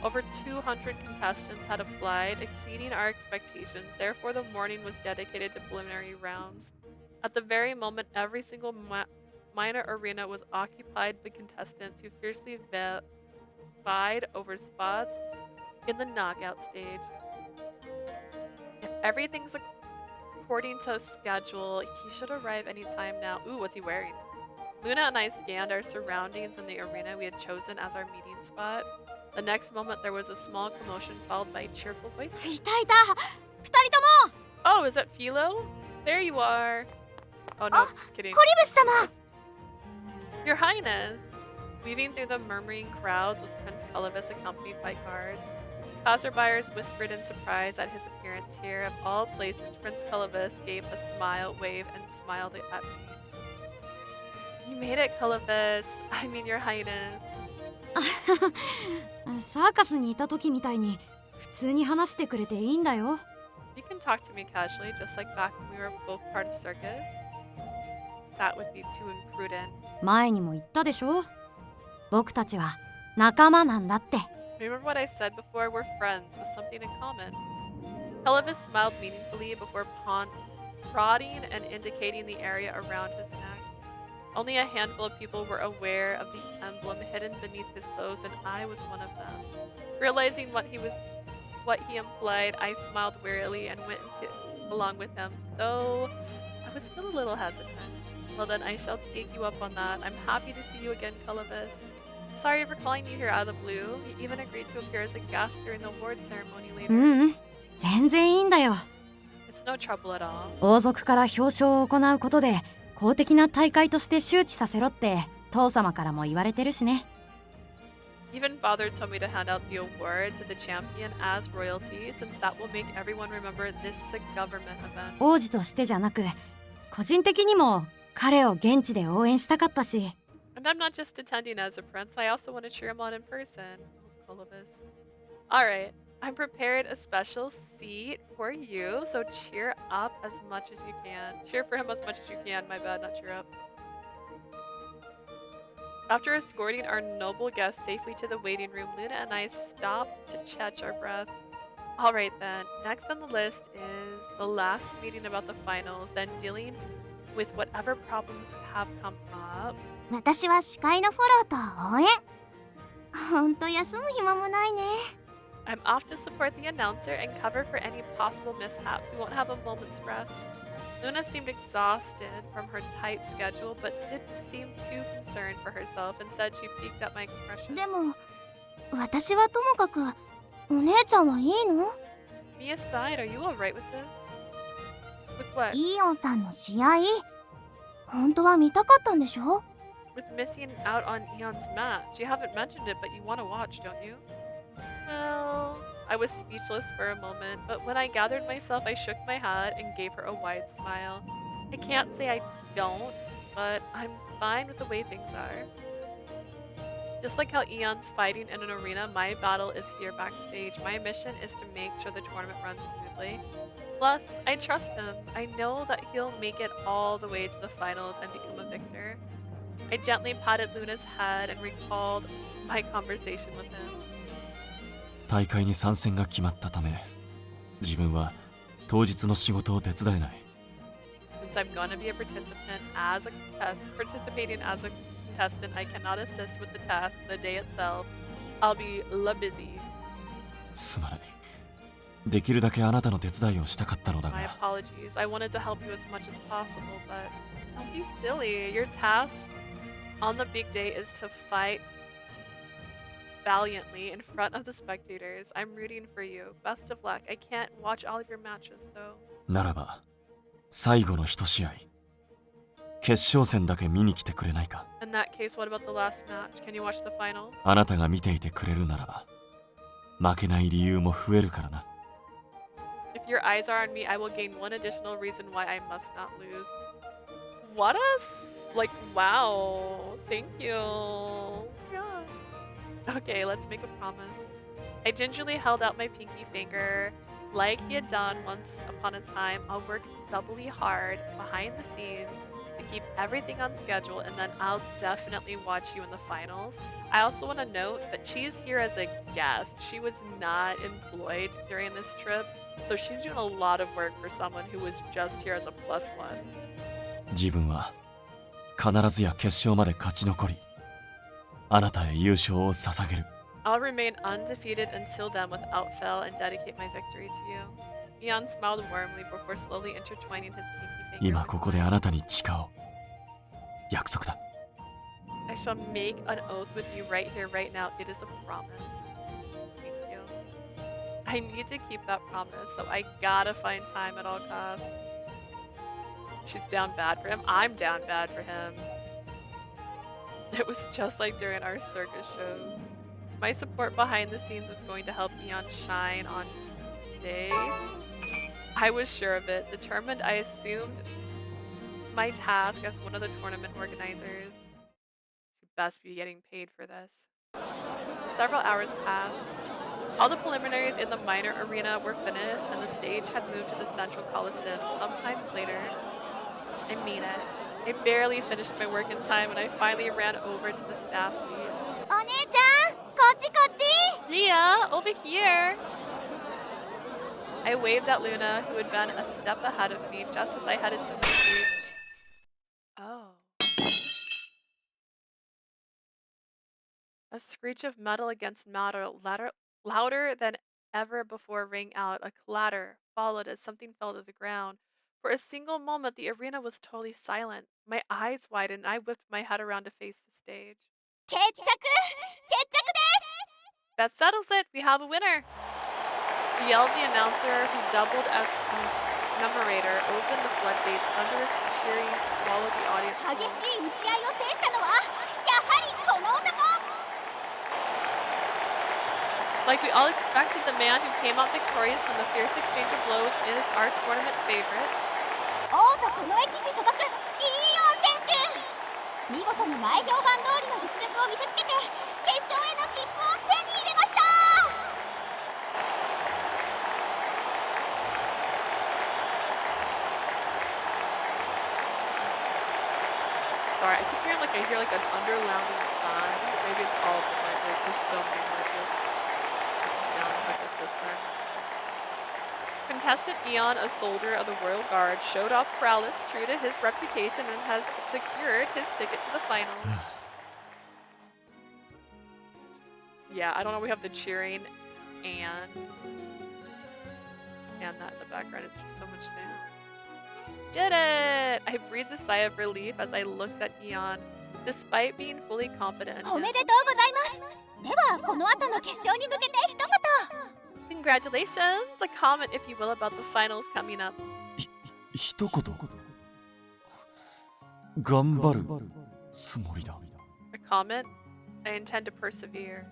Over 200 contestants had applied, exceeding our expectations. Therefore, the morning was dedicated to preliminary rounds. At the very moment, every single minor arena was occupied by contestants who fiercely vied over spots in the knockout stage. If everything's according to schedule, he should arrive anytime now. Ooh, what's he wearing? Luna and I scanned our surroundings in the arena we had chosen as our meeting spot. The next moment, there was a small commotion followed by cheerful voices. いたいた、二人とも。 Oh, is that Philo? There you are. Oh no, just kidding. コリブス様。 Your Highness! Weaving through the murmuring crowds was Prince Clovis accompanied by guards. Passerbyers whispered in surprise at his appearance here. Of all places, Prince Clovis gave a smile, wave, and smiled at me. You made it, Clovis. I mean, Your Highness. サーカスにいた時みたいに普通に話してくれていいんだよ。 You can talk to me casually, just like back when we were both part of circus. That would be too imprudent. 前にも言ったでしょ。僕たちは仲間なんだって。 Remember what I said before? We're friends with something in common. Clovis smiled meaningfully before prodding and indicating the area around his neck. Only a handful of people were aware of the emblem hidden beneath his clothes, and I was one of them. Realizing what he implied, I smiled wearily and went along with him, though I was still a little hesitant. Well then, I shall take you up on that. I'm happy to see you again, Clovis. Sorry for calling you here out of the blue. He even agreed to appear as a guest during the award ceremony later. 全然いいんだよ。 It's no trouble at all. 王族から表彰を行うことで公的な大会として周知させろって父様からも言われてるしね。 Even father told me to hand out the award to the champion as royalty, since that will make everyone remember this is a government event. 王子としてじゃなく個人的にも彼を現地で応援したかったし。 And I'm not just attending as a prince, I also want to cheer him on in person. Clovis. Alright, I'm prepared a special seat for you, so cheer up as much as you can. Cheer for him as much as you can, my bad, not cheer up. After escorting our noble guest safely to the waiting room, Luna and I stopped to catch our breath. Alright then, next on the list is the last meeting about the finals, then dealing with whatever problems have come up. 私は司会のフォローと応援。ほんと休む暇もないね。 I'm off to support the announcer and cover for any possible mishaps. We won't have a moment's rest. Luna seemed exhausted from her tight schedule, but didn't seem too concerned for herself. Instead, she peeked at my expression. でも、私はともかく、お姉ちゃんはいいの？ Me aside, are you alright with this? With what? イオンさんの試合、本当は見たかったんでしょ？ With missing out on Eon's match. You haven't mentioned it, but you want to watch, don't you? Well, I was speechless for a moment, but when I gathered myself, I shook my head and gave her a wide smile. I can't say I don't, but I'm fine with the way things are. Just like how Eon's fighting in an arena, my battle is here backstage. My mission is to make sure the tournament runs smoothly. Plus, I trust him. I know that he'll make it all the way to the finals and become a victor. I gently patted Luna's head and recalled my conversation with him. 大会に参戦が決まったため、自分は当日の仕事を手伝えない。Since I'm gonna be a participating as a contestant, I cannot assist with the task the day itself. I'll be busy. すまない。できるだけあなたの手伝いをしたかったのだ My が。apologies. I wanted to help you as much as possible, but don't be silly. Your task on the big day is to fight valiantly in front of the spectators. I'm rooting for you. Best of luck. I can't watch all of your matches, though. ならば、最後の一試合、決勝戦だけ見に来てくれないか。In that case, what about the last match? Can you watch the finals? あなたが見ていてくれるならば、負けない理由も増えるからな。If your eyes are on me, I will gain one additional reason why I must not lose. What like, wow. Thank you. Yeah. Okay, let's make a promise. I gingerly held out my pinky finger. Like he had done once upon a time, I'll work doubly hard behind the scenes to keep everything on schedule, and then I'll definitely watch you in the finals. I also want to note that she's here as a guest. She was not employed during this trip, so she's doing a lot of work for someone who was just here as a +1. 自分は必ずや決勝まで勝ち残り、あなたへ優勝を捧げる。I'll remain undefeated until then without fail and dedicate my victory to you. Eon smiled warmly before slowly intertwining his pinky finger. 今ここであなたに誓おう。約束だ。I shall make an oath with you right here, right now. It is a promise. Thank you. I need to keep that promise, so I gotta find time at all costs. She's down bad for him. I'm down bad for him. It was just like during our circus shows. My support behind the scenes was going to help Eon shine on stage. I was sure of it. Determined, I assumed my task as one of the tournament organizers. Should best be getting paid for this. Several hours passed. All the preliminaries in the minor arena were finished, and the stage had moved to the central coliseum sometimes later. I mean it. I barely finished my work in time when I finally ran over to the staff seat. お姉ちゃん、こっちこっち。 Leah, over here! I waved at Luna, who had been a step ahead of me just as I headed to my seat. Oh. A screech of metal against metal, louder than ever before, rang out. A clatter followed as something fell to the ground. For a single moment, the arena was totally silent. My eyes widened, and I whipped my head around to face the stage. 決着です。 That settles it. We have a winner. Yelled the announcer, who doubled as commemorator, opened the floodgates. Thunderous cheering swallowed the audience. 激しい打ち合いを制したのはやはりこの男。 Like we all expected, the man who came out victorious from the fierce exchange of blows is our tournament favorite. 王都この駅所属イーオン選手。見事に前評判通りの実力を見せつけて決勝への切符を手に入れました。 Sorry, I keep hearing I hear an underlining sound. Maybe it's all of the noises. There's so many noises. Contestant Eon, a soldier of the Royal Guard, showed off prowess true to his reputation and has secured his ticket to the finals. Yeah, I don't know. We have the cheering and that in the background. It's just so much sound. Did it! I breathed a sigh of relief as I looked at Eon, despite being fully confident in お him. めでとうございます。ではこの後の決勝に向けて一言。 Congratulations! A comment, if you will, about the finals coming up. 一言。頑張るつもりだ。 A comment? I intend to persevere.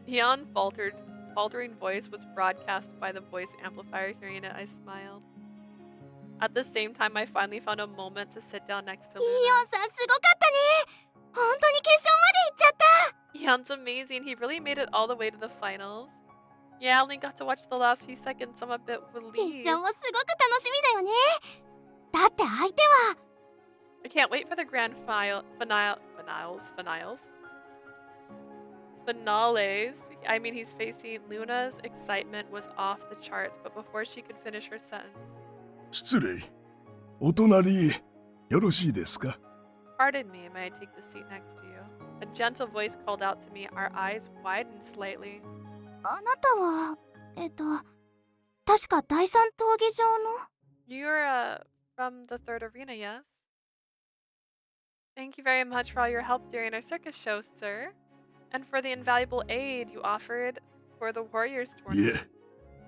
Eon's faltering voice was broadcast by the voice amplifier. Hearing it, I smiled. At the same time, I finally found a moment to sit down next to イー Luna. オンさんすごかったね。本当に決勝まで行っちゃった。Eon's amazing. He really made it all the way to the finals. Yeah, I only got to watch the last few seconds. I'm a bit 決 relieved. 勝もすごく楽しみだよね。だって相手は I can't wait for the grand finales. I mean, he's facing Luna's excitement was off the charts, but before she could finish her sentence. 失礼。お隣へよろしいですか？ Pardon me, may I take the seat next to you? A gentle voice called out to me, our eyes widened slightly. あなたは確か第三闘技場の You're, from the third arena, yes? Thank you very much for all your help during our circus show, sir. And for the invaluable aid you offered for the Warriors い tournament. え、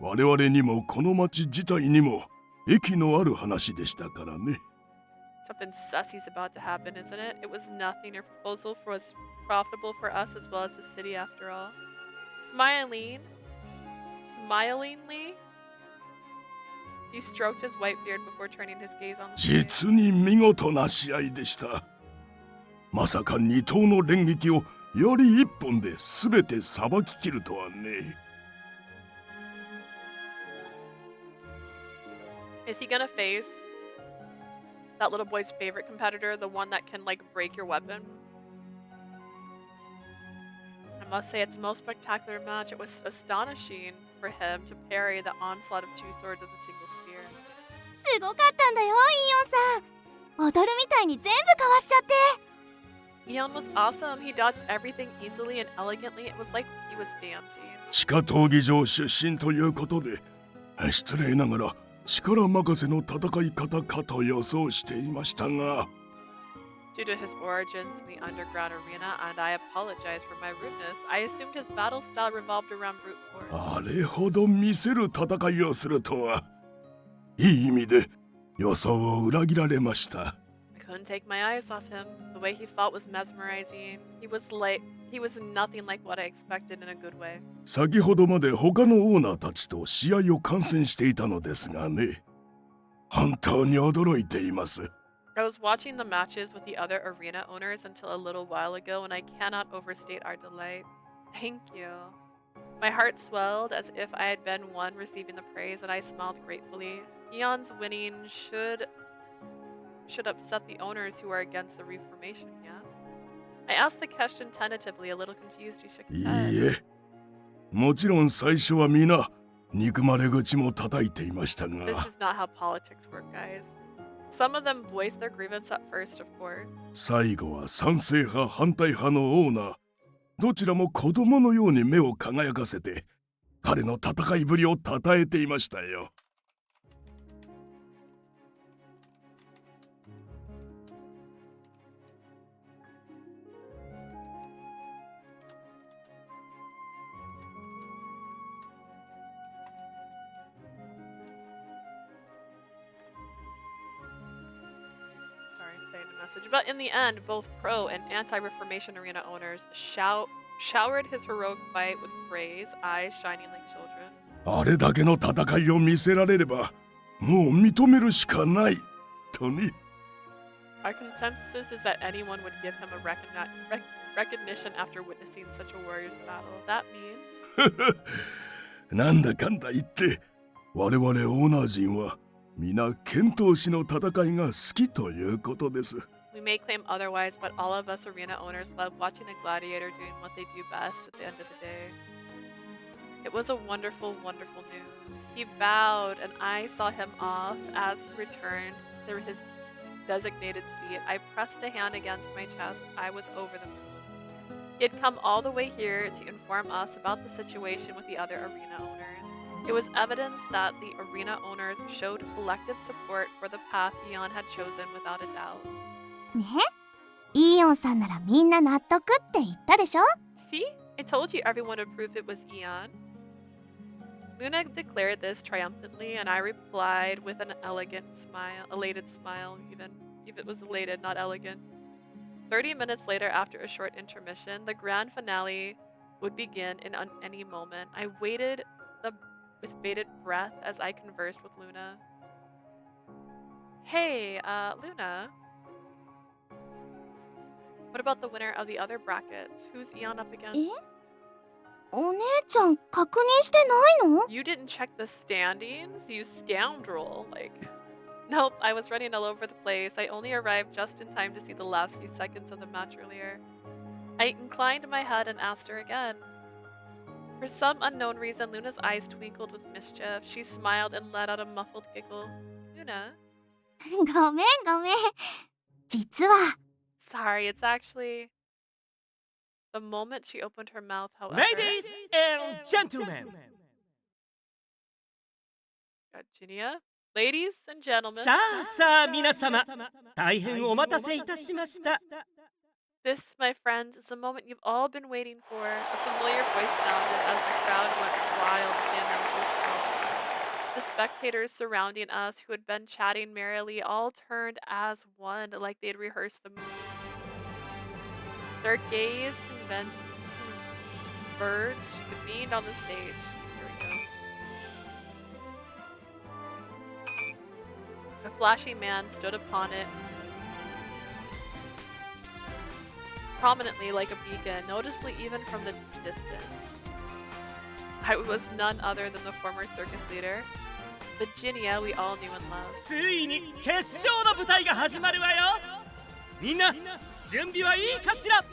我々にもこの町自体にも益のある話でしたからね。 Something sussy's about to happen, isn't it? It was nothing. Your proposal was profitable for us as well as the city after all. Smilingly, he stroked his white beard before turning his gaze on the stage. 実に見事な試合でした。まさか二頭の連撃を槍一本で全てさばききるとはね。 Is he gonna face that little boy's favorite competitor, the one that can, like, break your weapon? I must say, it's the most spectacular match. It was astonishing for him to parry the onslaught of two swords with a single spear. すごかったんだよ、イオンさん。踊るみたいに全部かわしちゃって。 Eon was awesome. He dodged everything easily and elegantly. It was like he was dancing. 地下闘技場出身ということで、失礼ながら力任せの戦い方かと予想していましたが。 Due to his origins in the underground arena, and I apologize for my rudeness, I assumed his battle style revolved around brute force. あれほど見せる戦いをするとは、いい意味で予想を裏切られました。 I couldn't take my eyes off him. The way he fought was mesmerizing. He was nothing like what I expected in a good way. 先ほどまで他のオーナーたちと試合を観戦していたのですがね。本当に驚いています。 I was watching the matches with the other arena owners until a little while ago, and I cannot overstate our delight. Thank you. My heart swelled as if I had been one receiving the praise, and I smiled gratefully. Eon's winning should upset the owners who are against the reformation, yes? I asked the question tentatively, a little confused. He shook い his head. いえ、もちろん最初は皆憎まれ口も叩いていました This が、 is not how politics work, guys. Some of them voiced their grievance at first, of course. 最後は賛成派反対派のオーナー、どちらも子供のように目を輝かせて、彼の戦いぶりを称えていましたよ。 Sorry, saying a message. But in the end, both pro and anti-reformation arena owners showered his heroic fight with praise, eyes shining like children. あれだけの戦いを見せられれば、もう認めるしかないとね。 Our consensus is that anyone would give him a recognition after witnessing such a warrior's battle. That means なんだかんだ言って、我々オーナー陣は皆剣闘士の戦いが好きということです。 we may claim otherwise, but all of us arena owners love watching a gladiator doing what they do best at the end of the day. It was a wonderful, wonderful news. He bowed, and I saw him off as he returned to his designated seat. I pressed a hand against my chest. I was over the moon. He had come all the way here to inform us about the situation with the other arena owners. It was evidence that the arena owners showed collective support for the path Eon had chosen without a doubt. ね、イオンさんならみんな納得って言ったでしょ。 See? I told you everyone would prove it was Eon. Luna declared this triumphantly, and I replied with an elated smile, even if it was elated, not elegant. 30 minutes later, after a short intermission, the grand finale would begin in any moment. I waited with bated breath as I conversed with Luna. Hey, Luna. What about the winner of the other brackets? Who's Eon up against? え、お姉ちゃん確認してないの？ You didn't check the standings, you scoundrel. Like, nope, I was running all over the place. I only arrived just in time to see the last few seconds of the match earlier. I inclined my head and asked her again. For some unknown reason, Luna's eyes twinkled with mischief. She smiled and let out a muffled giggle. Luna? ごめんごめん。実は Sorry, it's actually... The moment she opened her mouth, however... Ladies and gentlemen! Got Ginia? Ladies and gentlemen. さあさあ皆様、大変お待たせいたしました。 This, my friends, is the moment you've all been waiting for. A familiar voice sounded as the crowd went wild with the announcer's call. The spectators surrounding us, who had been chatting merrily, all turned as one, like they had rehearsed the movie. Their gaze convened on the stage. Here we go. A flashy man stood upon it, prominently like a beacon, noticeably even from the distance. I was none other than the former circus leader, the Ginia we all knew and loved. ついに決勝の舞台が始まるわよ。みんな準備はいいかしら。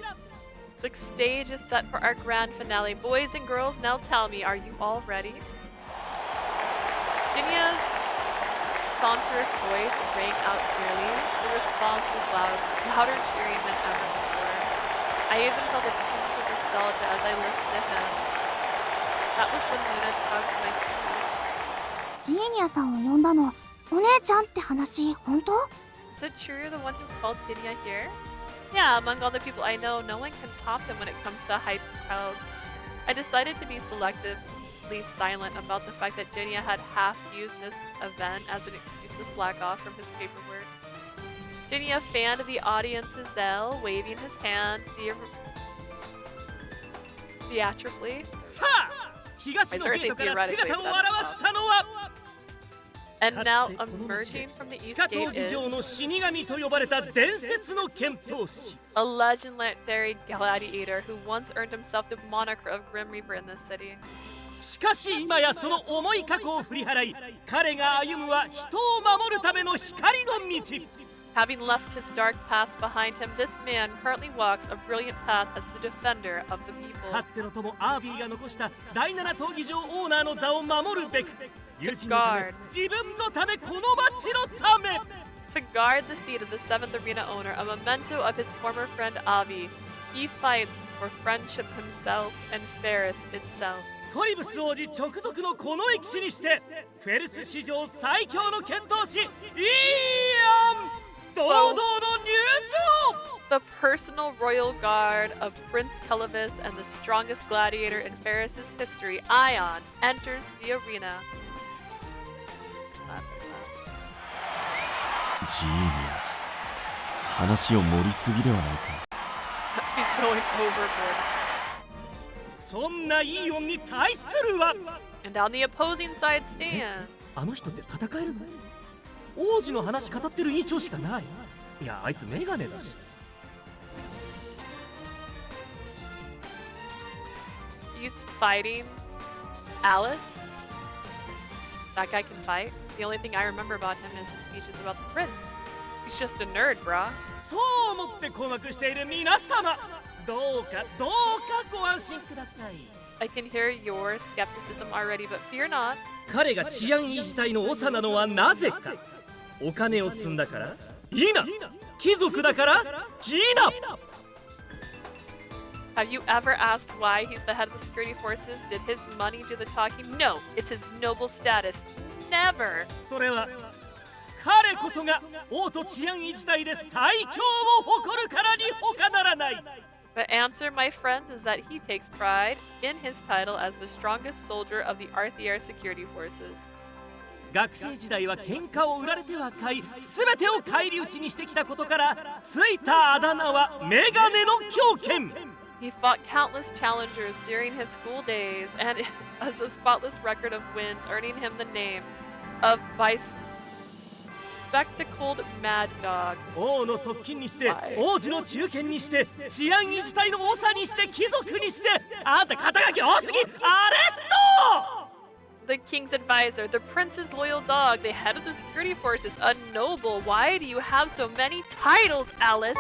The stage is set for our grand finale. Boys and girls, now tell me, are you all ready? Ginia's sonsorous voice rang out clearly. The response was loud, louder cheering than ever before. I even felt a tinge of nostalgia as I listened to him. That was when Luna tugged my sleeve. ジーニアさんを呼んだのお姉ちゃんって話本当？ Is it true you're the one who called Ginia here? Yeah, among all the people I know, no one can top him when it comes to hype crowds. I decided to be selectively silent about the fact that Ginia had half used this event as an excuse to slack off from his paperwork. Ginia fanned the audience's zeal, waving his hand theatrically. さあ、東のゲートから姿を現したのは And now emerging from the east gate is の死神と呼ばれた伝説の剣闘士 a legendary gladiator who once earned himself the moniker of Grim Reaper in this city. しかし今やその重い過去を振り払い彼が歩むは人を守るための光の道 Having left his dark past behind him, this man currently walks a brilliant path as the defender of the people. かつての友アービーが残した第7闘技場オーナーの座を守るべく友人のため自分のためこの町のため To guard the seat of the 7th Arena owner, a memento of his former friend Avi, he fights for friendship himself and Ferris itself. コリブス王子直属のこの歴史にしてフェルス史上最強の剣闘士イーアン堂々の入場 The personal royal guard of Prince Kellevis and the strongest gladiator in Ferris's history, Ion, enters the arena. ジーニア、話を盛りすぎではないか。He's going overboard. そんなイーオンに対するは And on the opposing side stand. あの人って戦えるの王子の話語ってる印象しかないいやあいつメガネだし He's fighting Alice. That guy can fight. The only thing I remember about him is his speeches about the prince. He's just a nerd, brah. そう思って困惑している皆様どうかご安心ください I can hear your skepticism already, but fear not. 彼が治安維持隊の長なのはなぜかお金を積んだからいいな貴族だからいいな Have you ever asked why he's the head of the security forces? Did his money do the talking? No, it's his noble status. Never. それは彼こそが王都治安維持隊で最強を誇るからに他ならない The answer, my friends, is that he takes pride in his title as the strongest soldier of the Arthier security forces. 学生時代は喧嘩を売られては買い全てを返り討ちにしてきたことからついたあだ名はメガネの狂犬 He fought countless challengers during his school days and has a spotless record of wins, earning him the name of spectacled mad dog. 王の側近にして、 Why? 王子の中堅にして、治安維持隊の長にして、貴族にして、あんた肩書き多すぎ、アレスト The king's advisor, the prince's loyal dog, the head of the security forces, a noble. Why do you have so many titles, Alice?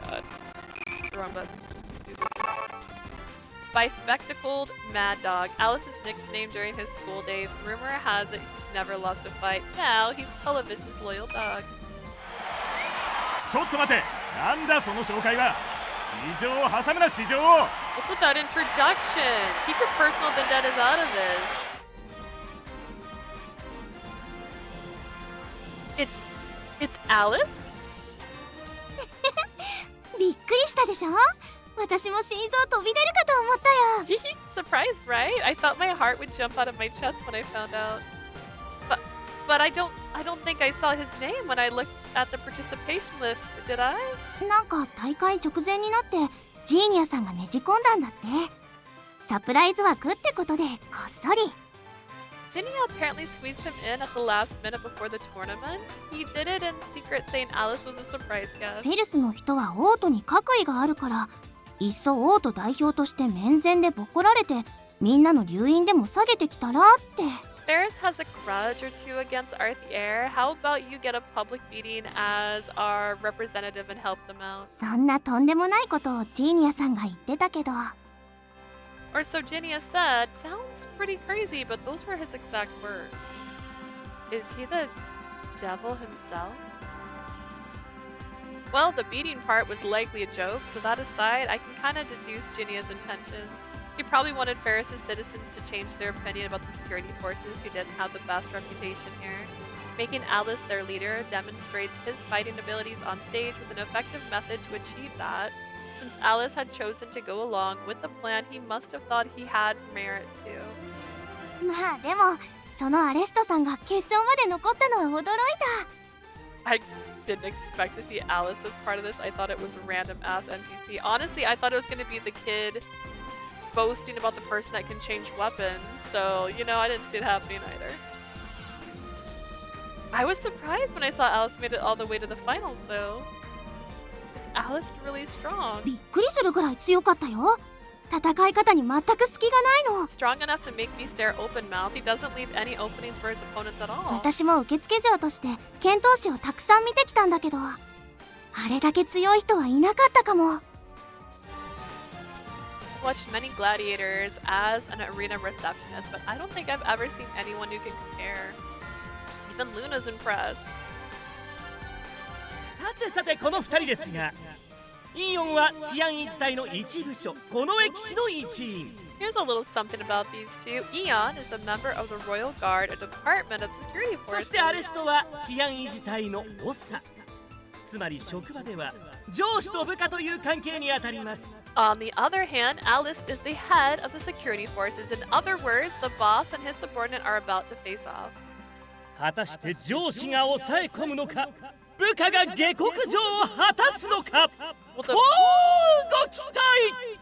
God. Wrong button. Do this one. By spectacled mad dog, Alice's nickname during his school days. Rumor has it he's never lost a fight. Now he's Clovis's loyal dog. ちょっと待て、なんだその紹介は。市場を挟むな、市場を。 What's with that introduction? Keep your personal vendettas out of this. It's Alice? びっくりしたでしょ。私も心臓飛び出るかと思ったよ。Surprised, right? I thought my heart would jump out of my chest when I found out. But I don't think I saw his name when I looked at the participation list, did I? なんか大会直前になってジーニアさんがねじ込んだんだって。サプライズ枠ってことでこっそり。Ginny apparently squeezed him in at the last minute before the tournament. He did it in secret, saying Alice was a surprise guest. フェルスの人は王都に各位があるから、いっそ王都代表として面前でボコられて、みんなの留飲でも下げてきたらって。Ferris has a grudge or two against Arthier. How about you get a public meeting as our representative and help them out? そんなとんでもないことをジーニアさんが言ってたけど。Or so Ginia said. Sounds pretty crazy, but those were his exact words. Is he the devil himself? Well, the beating part was likely a joke, so that aside, I can kind of deduce Ginia's intentions. He probably wanted Ferris's citizens to change their opinion about the security forces who didn't have the best reputation here. Making Alice their leader demonstrates his fighting abilities on stage with an effective method to achieve that. Since Alice had chosen to go along with the plan, he must have thought he had merit too. まあでもそのアレストさんが決勝まで残ったのは驚いた。 I didn't expect to see Alice as part of this. I thought it was a random ass NPC. Honestly, I thought it was going to be the kid boasting about the person that can change weapons. So, you know, I didn't see it happening either. I was surprised when I saw Alice made it all the way to the finals, though. Is Alice really strong? びっくりするぐらい強かったよ。戦い方に全く隙がないの。 Strong enough to make me stare open-mouthed. He doesn't leave any openings for his opponents at all. 私も受付嬢として剣闘士をたくさん見てきたんだけど、あれだけ強い人はいなかったかも。 I've watched many gladiators as an arena receptionist, but I don't think I've ever seen anyone who can compare. Even Luna's impressed. さてさてこの2人ですが、イーオンは治安維持隊の一部署、近衛騎士の一員。 Here's a little something about these two. Eon is a member of the Royal Guard, a department of security そ forces. してアレストは治安維持隊の長。つまり職場では上司と部下という関係にあたります。 On the other hand, Alice is the head of the security forces. In other words, the boss and his subordinate are about to face off. 果たして上司が抑え込むのか、部下が下克上を果たすのか、Will と the, ご期待。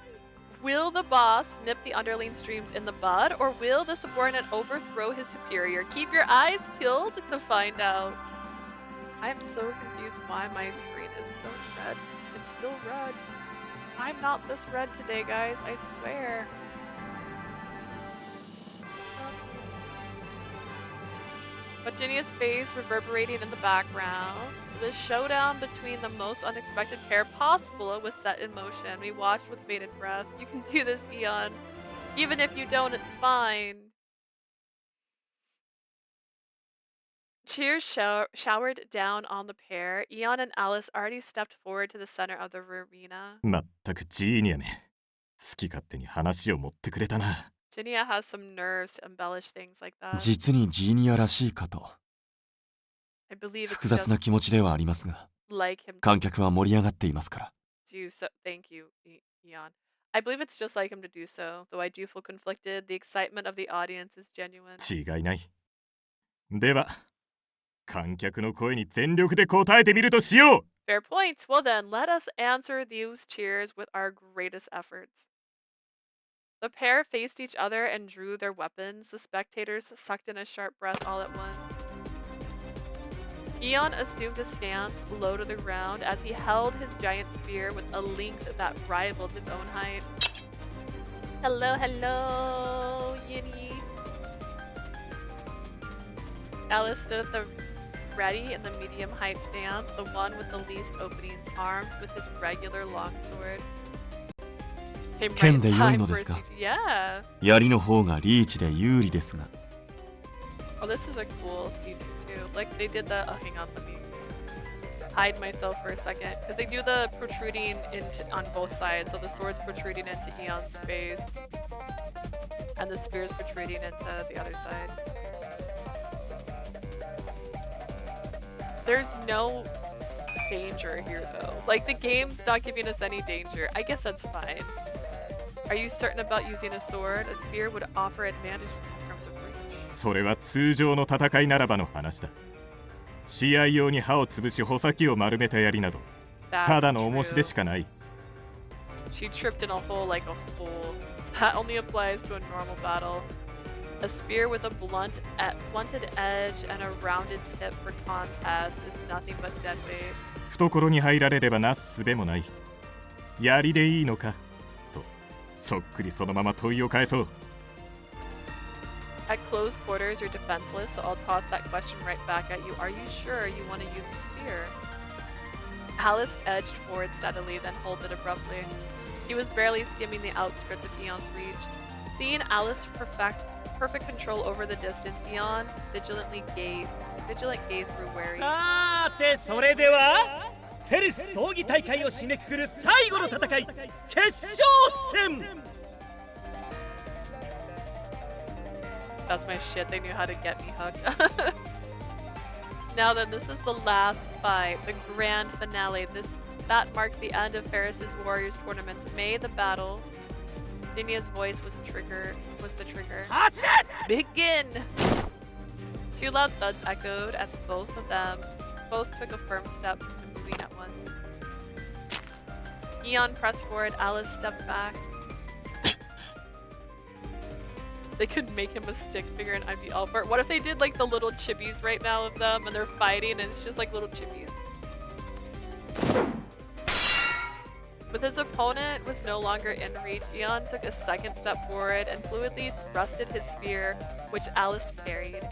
will the boss nip the underling's dreams in the bud, or will the subordinate overthrow his superior? Keep your eyes peeled to find out. I am so confused why my screen is so red. It's still red. I'm not this red today, guys. I swear. Virginia's face reverberating in the background. The showdown between the most unexpected pair possible was set in motion. We watched with bated breath. You can do this, Eon. Even if you don't, it's fine. Cheers showered down on the pair. Eon and Alice already stepped forward to the center of the arena. まったくジーニアめ、好き勝手に話を持ってくれたな。 Ginia has some nerves to embellish things like that. 実にジーニアらしいかと I believe it's 複雑 just な気持ちではありますが、 like him 観客は盛り上がっていますから。 to do so. Thank you, Eon. I believe it's just like him to do so, though I do feel conflicted. The excitement of the audience is genuine. 違いない。では、観客の声に全力で応えてみるとしよう。 Fair point. Well then, let us answer these cheers with our greatest efforts. The pair faced each other and drew their weapons. The spectators sucked in a sharp breath all at once. Eon assumed a stance low to the ground as he held his giant spear with a length that rivaled his own height. Hello, hello, Yinny. Alice stood at the ready in the medium height stance, the one with the least openings, armed with his regular longsword. Came right 剣で in 良い time の for です a か？ siege. Yeah. 槍の方がリーチで有利ですが。 Oh, this is a cool siege too. Like they did the. Oh, hang on, let me hide myself for a second because they do the protruding into on both sides. So the sword's protruding into Eon's space, and the spear's protruding into the other side. There's no danger here though. Like the game's not giving us any danger. I guess that's fine. Are you certain about using a sword? A spear would offer advantages in terms of reach. それは通常の戦いならばの話だ。試合用に刃を潰し穂先を丸めた槍など、ただの重しでしかない。She tripped in a hole like a fool. That only applies to a normal battle. A spear with a blunted edge and a rounded tip for contest is nothing but dead weight. 懐に入られればなすすべもない。槍でいいのかと、そっくりそのまま問いを返そう。At close quarters, you're defenseless, so I'll toss that question right back at you. Are you sure you want to use the spear? Alice edged forward steadily, then halted abruptly. He was barely skimming the outskirts of Eon's reach. Seeing Alice perfect control over the distance, Eon vigilant gaze grew wary. さてそれではフェルス闘技大会を締めくくる最後の戦い決勝戦 That's my shit, they knew how to get me hooked. Now then, this is the last fight, the grand finale. That marks the end of Ferris's Warriors tournaments. May the battle. Dinia's voice was the trigger. Begin! Two loud thuds echoed as both took a firm step to moving at once. Eon pressed forward, Alice stepped back. They could make him a stick figure and I'd be all for it. What if they did like the little chibis right now of them and they're fighting and it's just like little chibis? With his opponent was no longer in reach, Eon took a second step forward and fluidly thrusted his spear, which Alice parried.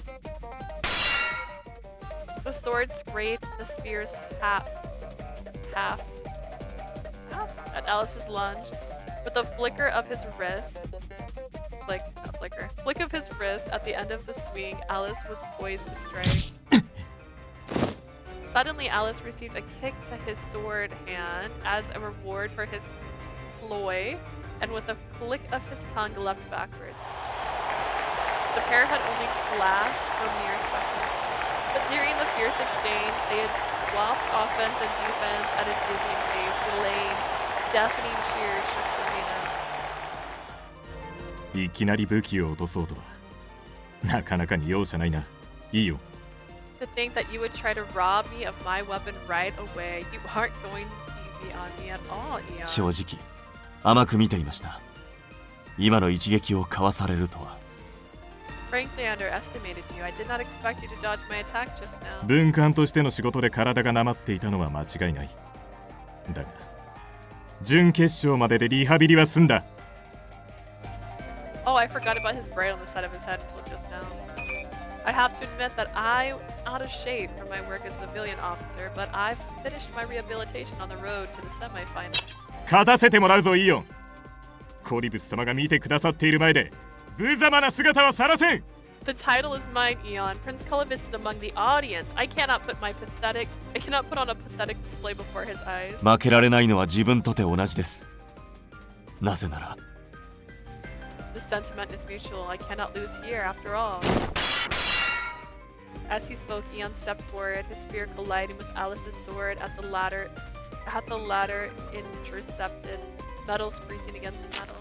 The sword scraped the spear's half at Alice's lunge. With a flicker of his wrist, flick of his wrist at the end of the swing, Alice was poised to strike. Suddenly, Alice received a kick to his sword hand as a reward for his ploy, and with a click of his tongue, leapt backwards. The pair had only clashed for mere seconds, but during the fierce exchange, they had swapped offense and defense at a dizzying pace, delaying deafening cheers shook the arena. いきなり武器を落とそうとはなかなかに容赦ないな。いいよ。To think that you would try to rob me of my weapon right away. You aren't going easy on me at all, Eon. 正直甘く見ていました。今の一撃をかわされるとは。 Frankly, I underestimated you. I did not expect you to dodge my attack just now. 文官としての仕事で体がなまっていたのは間違いない。だが準決勝まででリハビリは済んだ。 Oh, I forgot about his braid on the side of his head until just now. I have to admit that I'm out of shape for my work as a civilian officer, but I've finished my rehabilitation on the road to the semifinals. 勝たせてもらうぞイオン。コリブス様が見てくださっている前で無様な姿はさらせん。 The title is mine, Eon. Prince Colovis is among the audience. I cannot put on a pathetic display before his eyes. 負けられないのは自分とて同じです。なぜなら The sentiment is mutual. I cannot lose here after all. As he spoke, Eon stepped forward, his spear colliding with Alice's sword at the latter intercepted, metal screeching against metal.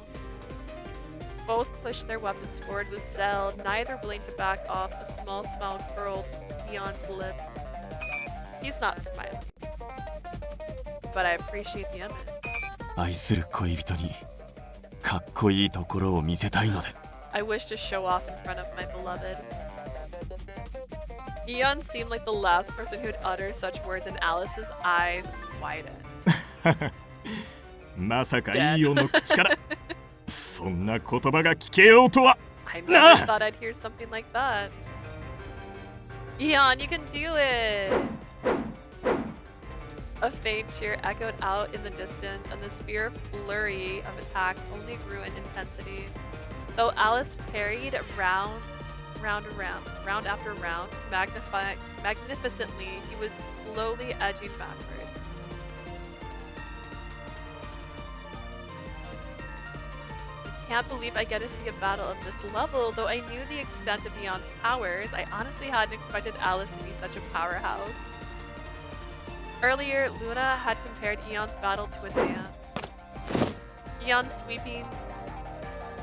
Both pushed their weapons forward with zeal, neither willing to back off. A small smile curled Eon's lips. He's not smiling, but I appreciate the image. 愛する恋人にかっこいいところを見せたいので。 I wish to show off in front of my beloved. Eon seemed like the last person who'd utter such words, and Alice's eyes widened. まさか Dead. イオンの口からそんな言葉が聞けようとは I never thought I'd hear something like that. Eon, you can do it! A faint cheer echoed out in the distance, and the spear flurry of attacks only grew in intensity. Though Alice parried round after round, magnificently, he was slowly edging backward. I can't believe I get to see a battle of this level. Though I knew the extent of Eon's powers, I honestly hadn't expected Alice to be such a powerhouse. Earlier, Luna had compared Eon's battle to a dance. Eon's sweeping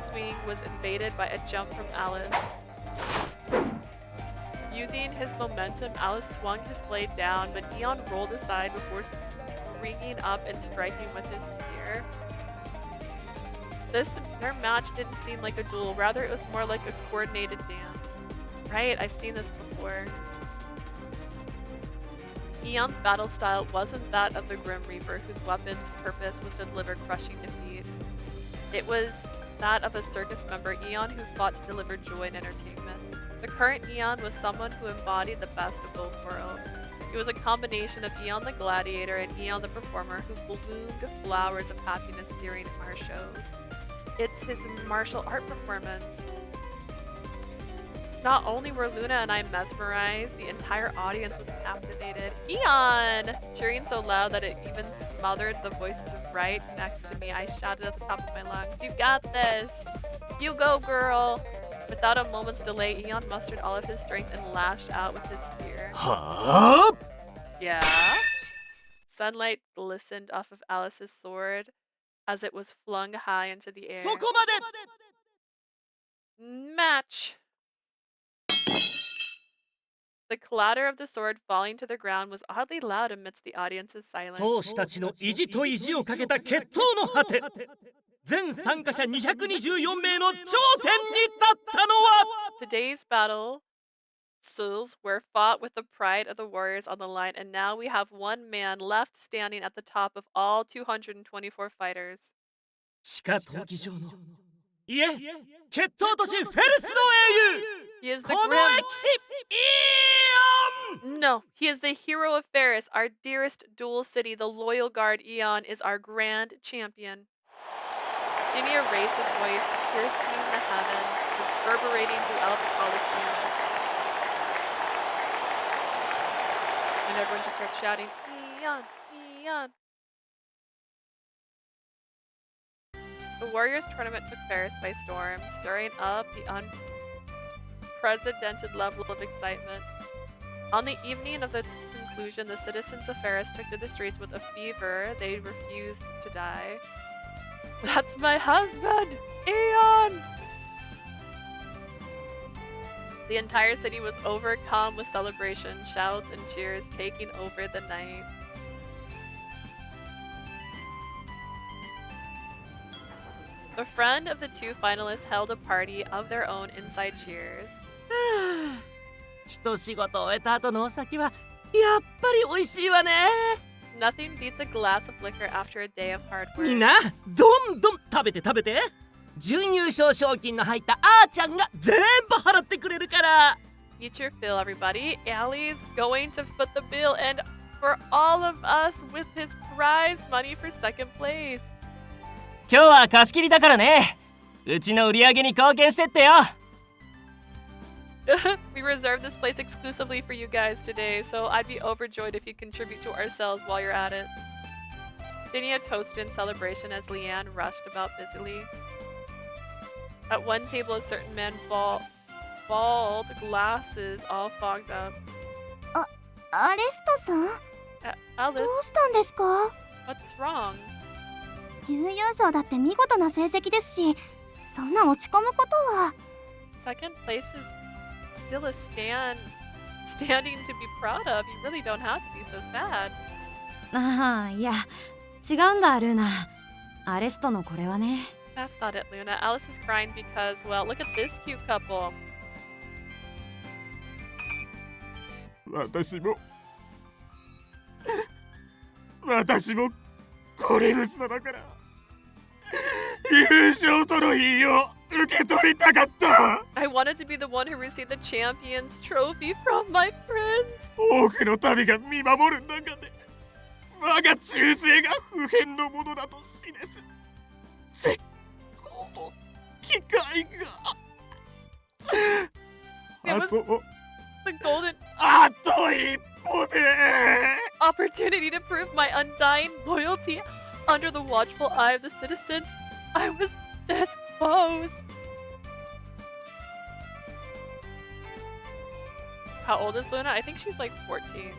swing was invaded by a jump from Alice. Using his momentum, Alice swung his blade down, but Eon rolled aside before springing up and striking with his spear. Their match didn't seem like a duel, rather it was more like a coordinated dance. Right, I've seen this before. Eon's battle style wasn't that of the Grim Reaper, whose weapon's purpose was to deliver crushing defeat. It was that of a circus member, Eon, who fought to deliver joy and entertainment. The current Eon was someone who embodied the best of both worlds. It was a combination of Eon the gladiator and Eon the performer who bloomed flowers of happiness during our shows. It's his martial art performance. Not only were Luna and I mesmerized, the entire audience was captivated. Eon! Cheering so loud that it even smothered the voices right next to me, I shouted at the top of my lungs, "You got this! You go, girl!" Without a moment's delay, Eon mustered all of his strength and lashed out with his spear. Huh? Yeah? Sunlight glistened off of Alice's sword as it was flung high into the air. そこまで Match! The clatter of the sword falling to the ground was oddly loud amidst the audience's silence. 闘士たちの意地と意地をかけた決闘の果て全参加者224名の頂点に立ったのは Today's battle were fought with the pride of the warriors on the line, and now we have one man left standing at the top of all 224 fighters. 地下闘技場のいえ決闘都市フェルスの英雄 He is the この grim. 歴史イオン No, he is the hero of Ferris, our dearest dual city. The loyal guard Eon is our grand champion. Ginia raised his voice, piercing the heavens, reverberating throughout the Colosseum. And everyone just starts shouting, Eon! Eon! The Warriors tournament took Ferris by storm, stirring up the unprecedented level of excitement. On the evening of the conclusion, the citizens of Ferris took to the streets with a fever they refused to die. That's my husband! Eon! The entire city was overcome with celebration, shouts, and cheers taking over the night. The friend of the two finalists held a party of their own inside cheers. 一仕事終えた後のお酒はやっぱり美味しいわね Nothing beats a glass of liquor after a day of hard み work. んなどんどん食べて食べて準優勝賞金の入ったあーちゃんが全部払ってくれるから Eat your fill, everybody. Ali's going to foot the bill, and for all of us with his prize money for second place. 今日は貸し切りだからね。うちの売り上げに貢献してってよ。We reserved this place exclusively for you guys today, so I'd be overjoyed if you contribute to our sales while you're at it. Ginia toasted in celebration as Leanne rushed about busily. At one table, a certain man bawled, glasses all fogged up. アレストさん Alice, どうしたんですか what's wrong? 準優勝だって見事な成績ですしそんな落ち込むことは Second place is still a standing to be proud of. You really don't have to be so sad. ああ、いや、違うんだ、ルーナ。アレストのこれはね。That's not it, Luna. Alice is crying because, well, look at this cute couple. 私もコリブス様から優勝トロフィーを受け取りたかった。 I wanted to be the one who received the champion's trophy from my prince. 多くの民が見守る中で我が忠誠が不変のものだと示す絶好の機会が It was the golden あと一歩で opportunity to prove my undying loyalty under the watchful eye of the citizens. I was this close. How old is Luna? I think she's like 14.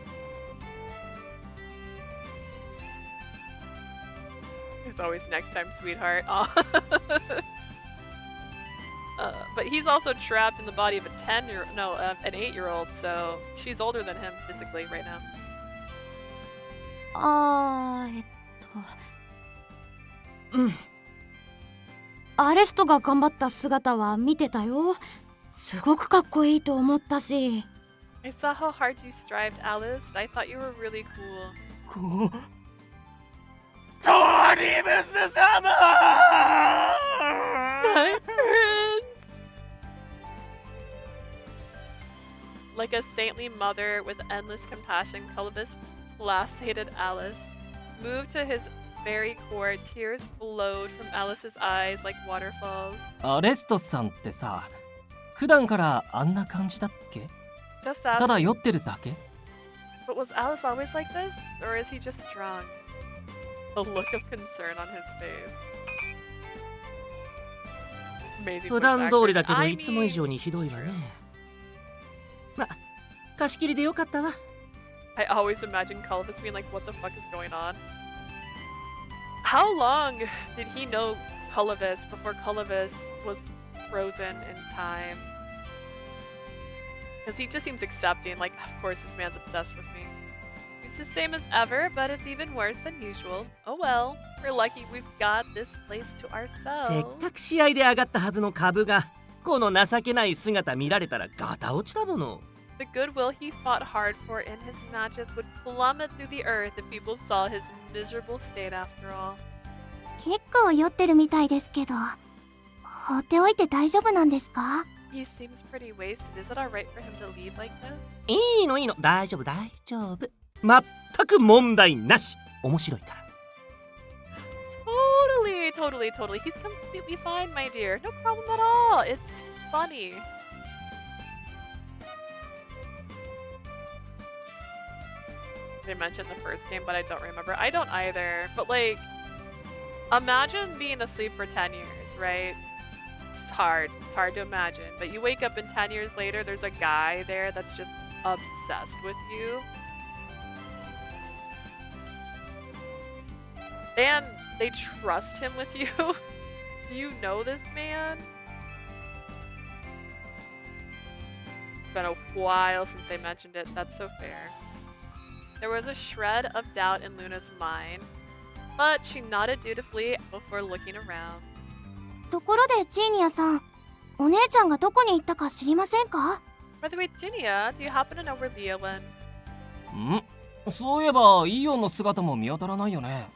There's always next time, sweetheart. Aw. But he's also trapped in the body of an 8-year-old, so she's older than him physically right now. アレストが頑張った姿は見てたよ。すごくかっこいいと思ったし。I saw how hard you strived, Alice. I thought you were really cool. コリブス様 My prince! Like a saintly mother with endless compassion, Culibus placated Alice. Moved to his very core, tears flowed from Alice's eyes like waterfalls. アレストさんってさ、普段からあんな感じだっけ？ Just た ask, だ酔ってるだけ？ but was Alice always like this? Or is he just drunk? The look of concern on his face. Amazing 普 voice 段通り actors. だけど I いつも以 mean, 上にひどいわ true. ね。ま、貸し切りでよかったわ。 I always imagine Culibus being like, what the fuck is going on? How long did he know Culibus before Culibus was frozen in time? Because he just seems accepting, like, of course this man's obsessed with me. He's the same as ever, but it's even worse than usual. Oh well, we're lucky we've got this place to せっ ourselves. かく試合で上がったはずの株がこの情けない姿見られたらガタ落ちだもの。 The goodwill he fought hard for in his matches would plummet through the earth if people saw his miserable state after all. 結構酔ってるみたいですけど、放っておいて大丈夫なんですか？ He seems pretty wasted. Is it alright for him to leave like this? いいの大丈夫全く問題なし。面白いから。 Totally. He's completely fine, my dear. No problem at all. It's funny. They mentioned the first game, but I don't remember. I don't either. But like, imagine being asleep for 10 years, right? It's hard. It's hard to imagine. But you wake up and 10 years later, there's a guy there that's just obsessed with you. And they trust him with you. Do you know this man? It's been a while since they mentioned it. That's so fair. There was a shred of doubt in Luna's mind, but she nodded dutifully before looking around. ところでジーニアさん、お姉ちゃんがどこに行ったか知りませんか？ By the way, Ginia, do you happen to know where Leah went? そういえばイオンの姿も見当たらないよね。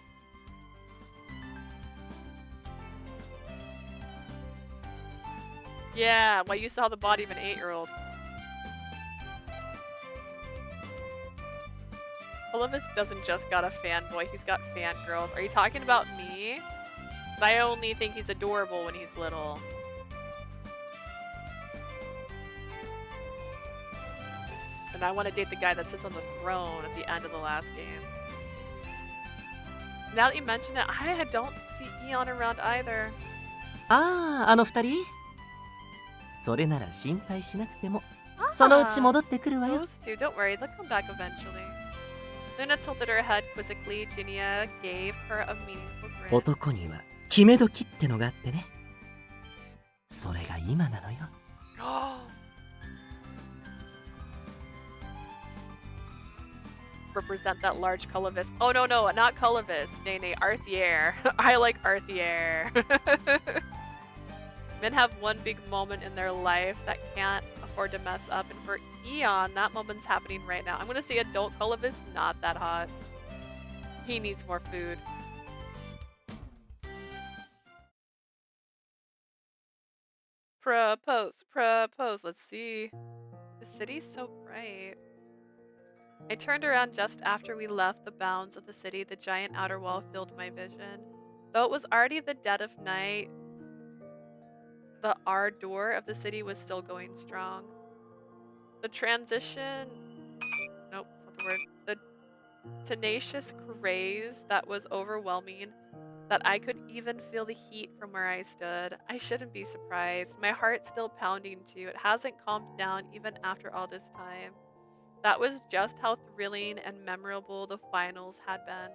Yeah, well, you saw the body of an 8-year-old. Olivis doesn't just got a fanboy, he's got fangirls. Are you talking about me? 'Cause I only think he's adorable when he's little. And I want to date the guy that sits on the throne at the end of the last game. Now that you mention it, I don't see Eon around either. あの二人それなら心配しなくてもそのうち戻ってくるわよ。 Those two, don't worry, they'll come back eventually. Luna tilted her head quizzically. Ginia gave her a meaningful grin. 男には決め時ってのがあってね。それが今なのよ。Represent that large Cullivis. Oh no, not Cullivis. Nay, Arthier. I like Arthier. Men have one big moment in their life that can't afford to mess up, and for Eon, that moment's happening right now. I'm gonna say adult Kolob is not that hot. He needs more food. Propose, propose. Let's see. The city's so bright. I turned around just after we left the bounds of the city. The giant outer wall filled my vision. Though it was already the dead of night, the ardor of the city was still going strong. The transition... Nope, that's not the word. The tenacious craze that was overwhelming, that I could even feel the heat from where I stood. I shouldn't be surprised. My heart's still pounding too. It hasn't calmed down even after all this time. That was just how thrilling and memorable the finals had been.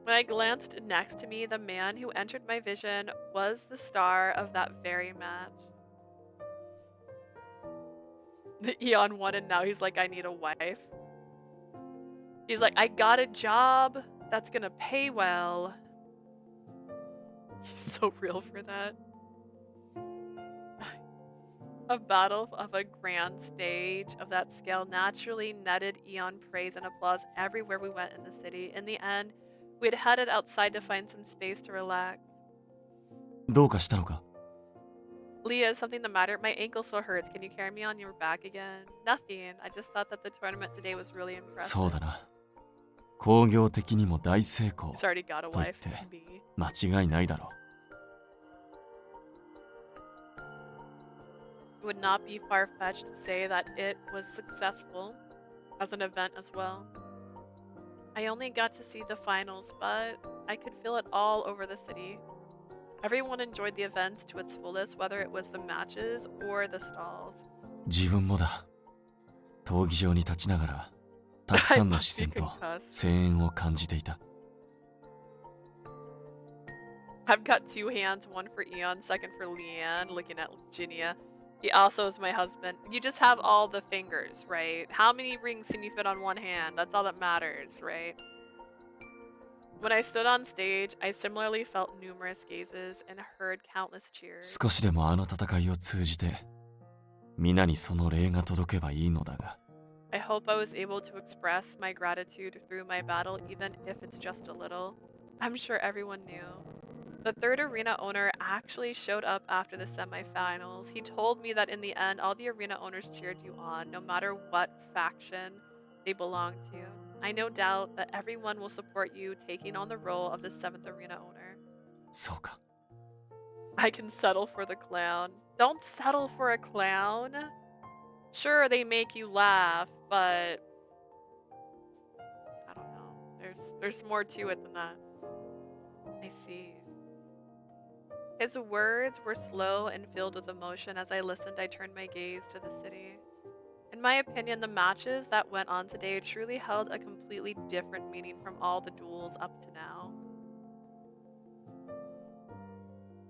When I glanced next to me, the man who entered my vision was the star of that very match. The Eon won and now he's like, I need a wife. He's like, I got a job that's gonna pay well. He's so real for that. A battle of a grand stage of that scale naturally netted Eon praise and applause everywhere we went in the city. In the end, we had headed outside to find some space to relax. どうかしたのか？ Leah, is something the matter? My ankle still hurts. Can you carry me on your back again? Nothing. I just thought that the tournament today was really impressive. そうだな。工業的にも大成功 He's already got a と言っ wife. て It's me. 間違いないだろう。 It would not be far-fetched to say that it was successful as an event as well. I only got to see the finals, but I could feel it all over the city. Everyone enjoyed the events to its fullest, whether it was the matches or the stalls. 自分もだ。闘技場に立ちながら、たくさんの視線と声援を感じていた。I've got two hands, one for Eon, second for Leanne, looking at Ginia. He also is my husband. You just have all the fingers, right? How many rings can you fit on one hand? That's all that matters, right? When I stood on stage, I similarly felt numerous gazes and heard countless cheers. 少しでもあの戦いを通じて、皆にその礼が届けばいいのだが。I hope I was able to express my gratitude through my battle, even if it's just a little. I'm sure everyone knew. The third arena owner actually showed up after the semifinals. He told me that in the end, all the arena owners cheered you on, no matter what faction they belonged to. I no doubt that everyone will support you taking on the role of the 7th arena owner. そうか。 I can settle for the clown. Don't settle for a clown. Sure, they make you laugh, but I don't know. There's more to it than that. I see. His words were slow and filled with emotion. As I listened, I turned my gaze to the city. In my opinion, the matches that went on today truly held a completely different meaning from all the duels up to now.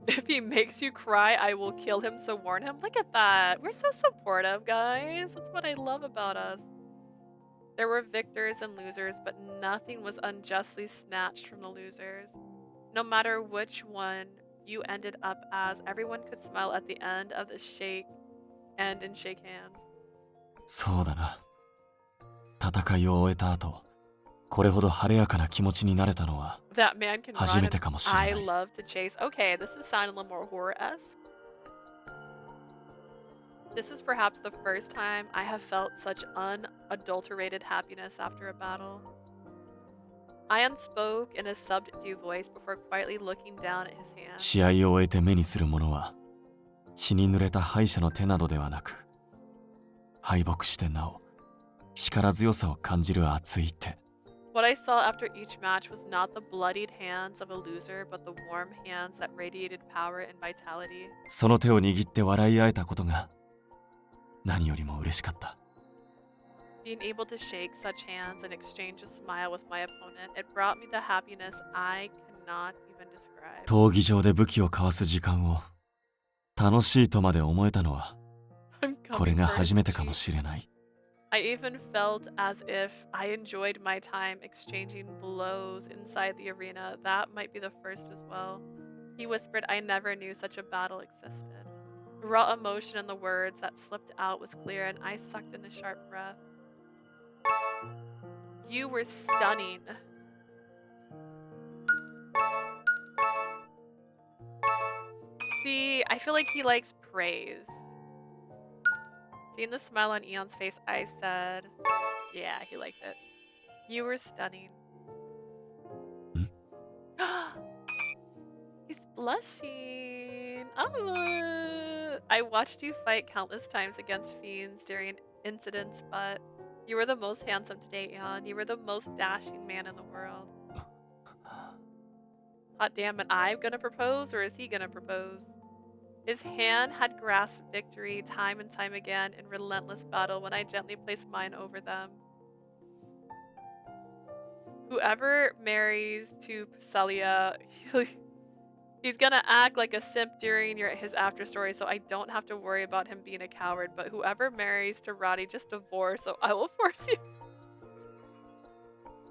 If he makes you cry, I will kill him, so warn him. Look at that. We're so supportive, guys. That's what I love about us. There were victors and losers, but nothing was unjustly snatched from the losers. No matter which one you ended up as, everyone could smile at the end of the shake and shake hands. そうだな。戦いを終えた後、これほど晴れやかな気持ちになれたのは That man can 初 run めて and かもしれな I い。 love to chase. Okay, this is sounding a little more horror-esque. This is perhaps the first time I have felt such unadulterated happiness after a battle. Ion spoke in a subdued voice before quietly looking down at his hand. 試合を終えて目にするものは、血に濡れた敗者の手などではなく、敗北してなお、力強さを感じる熱い手。What I saw after each match was not the bloodied hands of a loser, but the warm hands that radiated power and vitality. その手を握って笑い合えたことが、何よりも嬉しかった。Being able to shake such hands and exchange a smile with my opponent, it brought me the happiness I cannot even describe. 闘技場で武器を交わす時間を楽しいとまで思えたのは、これが初めてかもしれない。I even felt as if I enjoyed my time exchanging blows inside the arena. That might be the first as well. He whispered, I never knew such a battle existed. The raw emotion in the words that slipped out was clear, and I sucked in a sharp breath. You were stunning. See, I feel like he likes praise. Seeing the smile on Eon's face, I said, yeah, he liked it. You were stunning. He's blushing. Oh. I watched you fight countless times against fiends during incidents, but you were the most handsome today, Eon. You were the most dashing man in the world. Hot damn, am I gonna propose, or is he gonna propose? His hand had grasped victory time and time again in relentless battle when I gently placed mine over them. Whoever marries to Paschalia, he's gonna act like a simp during his after story, so I don't have to worry about him being a coward. But whoever marries to Roddy, just divorce, so I will force you.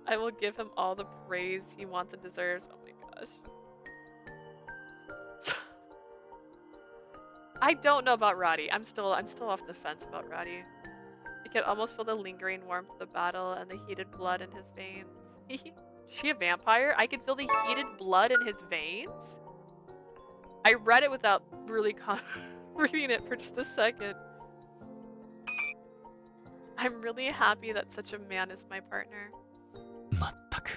I will give him all the praise he wants and deserves. Oh my gosh. I don't know about Roddy. I'm still off the fence about Roddy. I could almost feel the lingering warmth of the battle and the heated blood in his veins. Is she a vampire? I could feel the heated blood in his veins? I read it without really reading it for just a second. I'm really happy that such a man is my partner. まったく。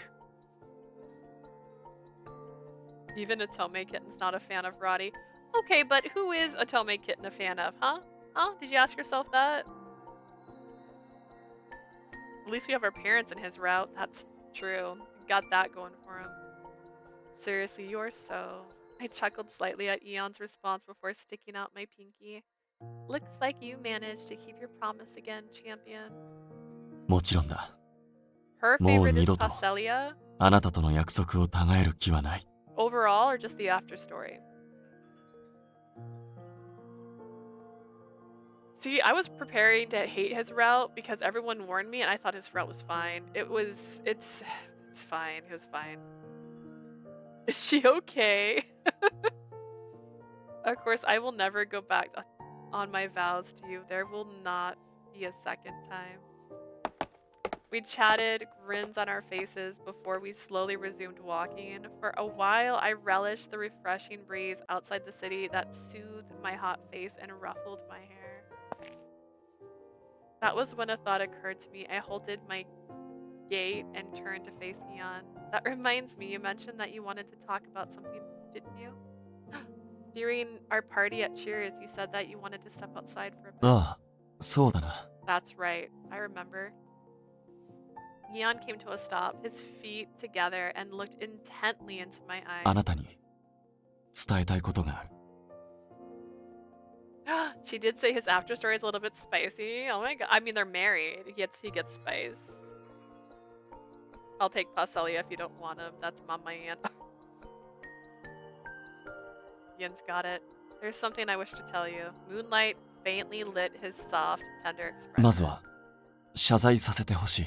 Even Otome Kitten's not a fan of Roddy. Okay, but who is Otome Kitten a fan of, huh? Huh? Did you ask yourself that? At least we have our parents in his route. That's true. Got that going for him. Seriously, you're so... I chuckled slightly at Eon's response before sticking out my pinky. Looks like you managed to keep your promise again, champion. もちろんだ。 Her もう favorite 二 is 度と Paschalia? あなたとの約束を違える気はない。 Overall, or just the after story? See, I was preparing to hate his route because everyone warned me and I thought his route was fine. It's fine. It was fine. Is she okay? Of course, I will never go back on my vows to you. There will not be a second time. We chatted, grins on our faces before we slowly resumed walking. For a while, I relished the refreshing breeze outside the city that soothed my hot face and ruffled my hair. That was when a thought occurred to me. I halted my gait and turned to face Eon. That reminds me, you mentioned that you wanted to talk about something, didn't you? During our party at Cheers, you said that you wanted to step outside for a bit. ああ、そうだな。 That's right. I remember. Eon came to a stop, his feet together, and looked intently into my eyes. あなたに伝えたいことがある。 She did say his after story is a little bit spicy. Oh my god. I mean, they're married. He gets spice. I'll take Paschalia if you don't want him. That's Mama Ian. Ian's got it. There's something I wish to tell you. Moonlight faintly lit his soft, tender expression. まずは謝罪させてほしい。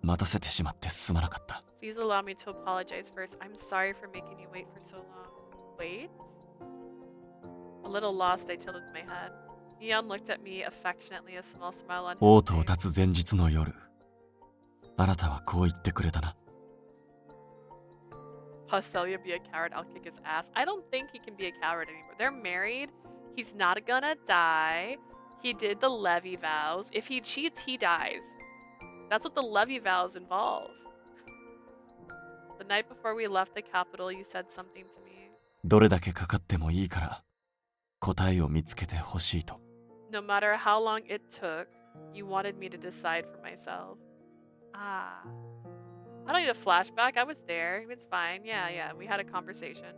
待たせてしまってすまなかった。 Please allow me to apologize first. I'm sorry for making you wait for so long. Wait? A little lost, I tilted my head. Eon looked at me affectionately, a small smile on his 王都を face. 立つ前日の夜、あなたはこう言ってくれたな。 Paschalia be a coward, I'll kick his ass. I don't think he can be a coward anymore. They're married. He's not gonna die. He did the levy vows. If he cheats, he dies. That's what the levy vows involve. The night before we left the capital, you said something to me. どれだけかかってもいいから答えを見つけてほしいと。 No matter how long it took, you wanted me to decide for myself. Ah. I don't need a flashback. I was there. It's fine. Yeah. We had a conversation.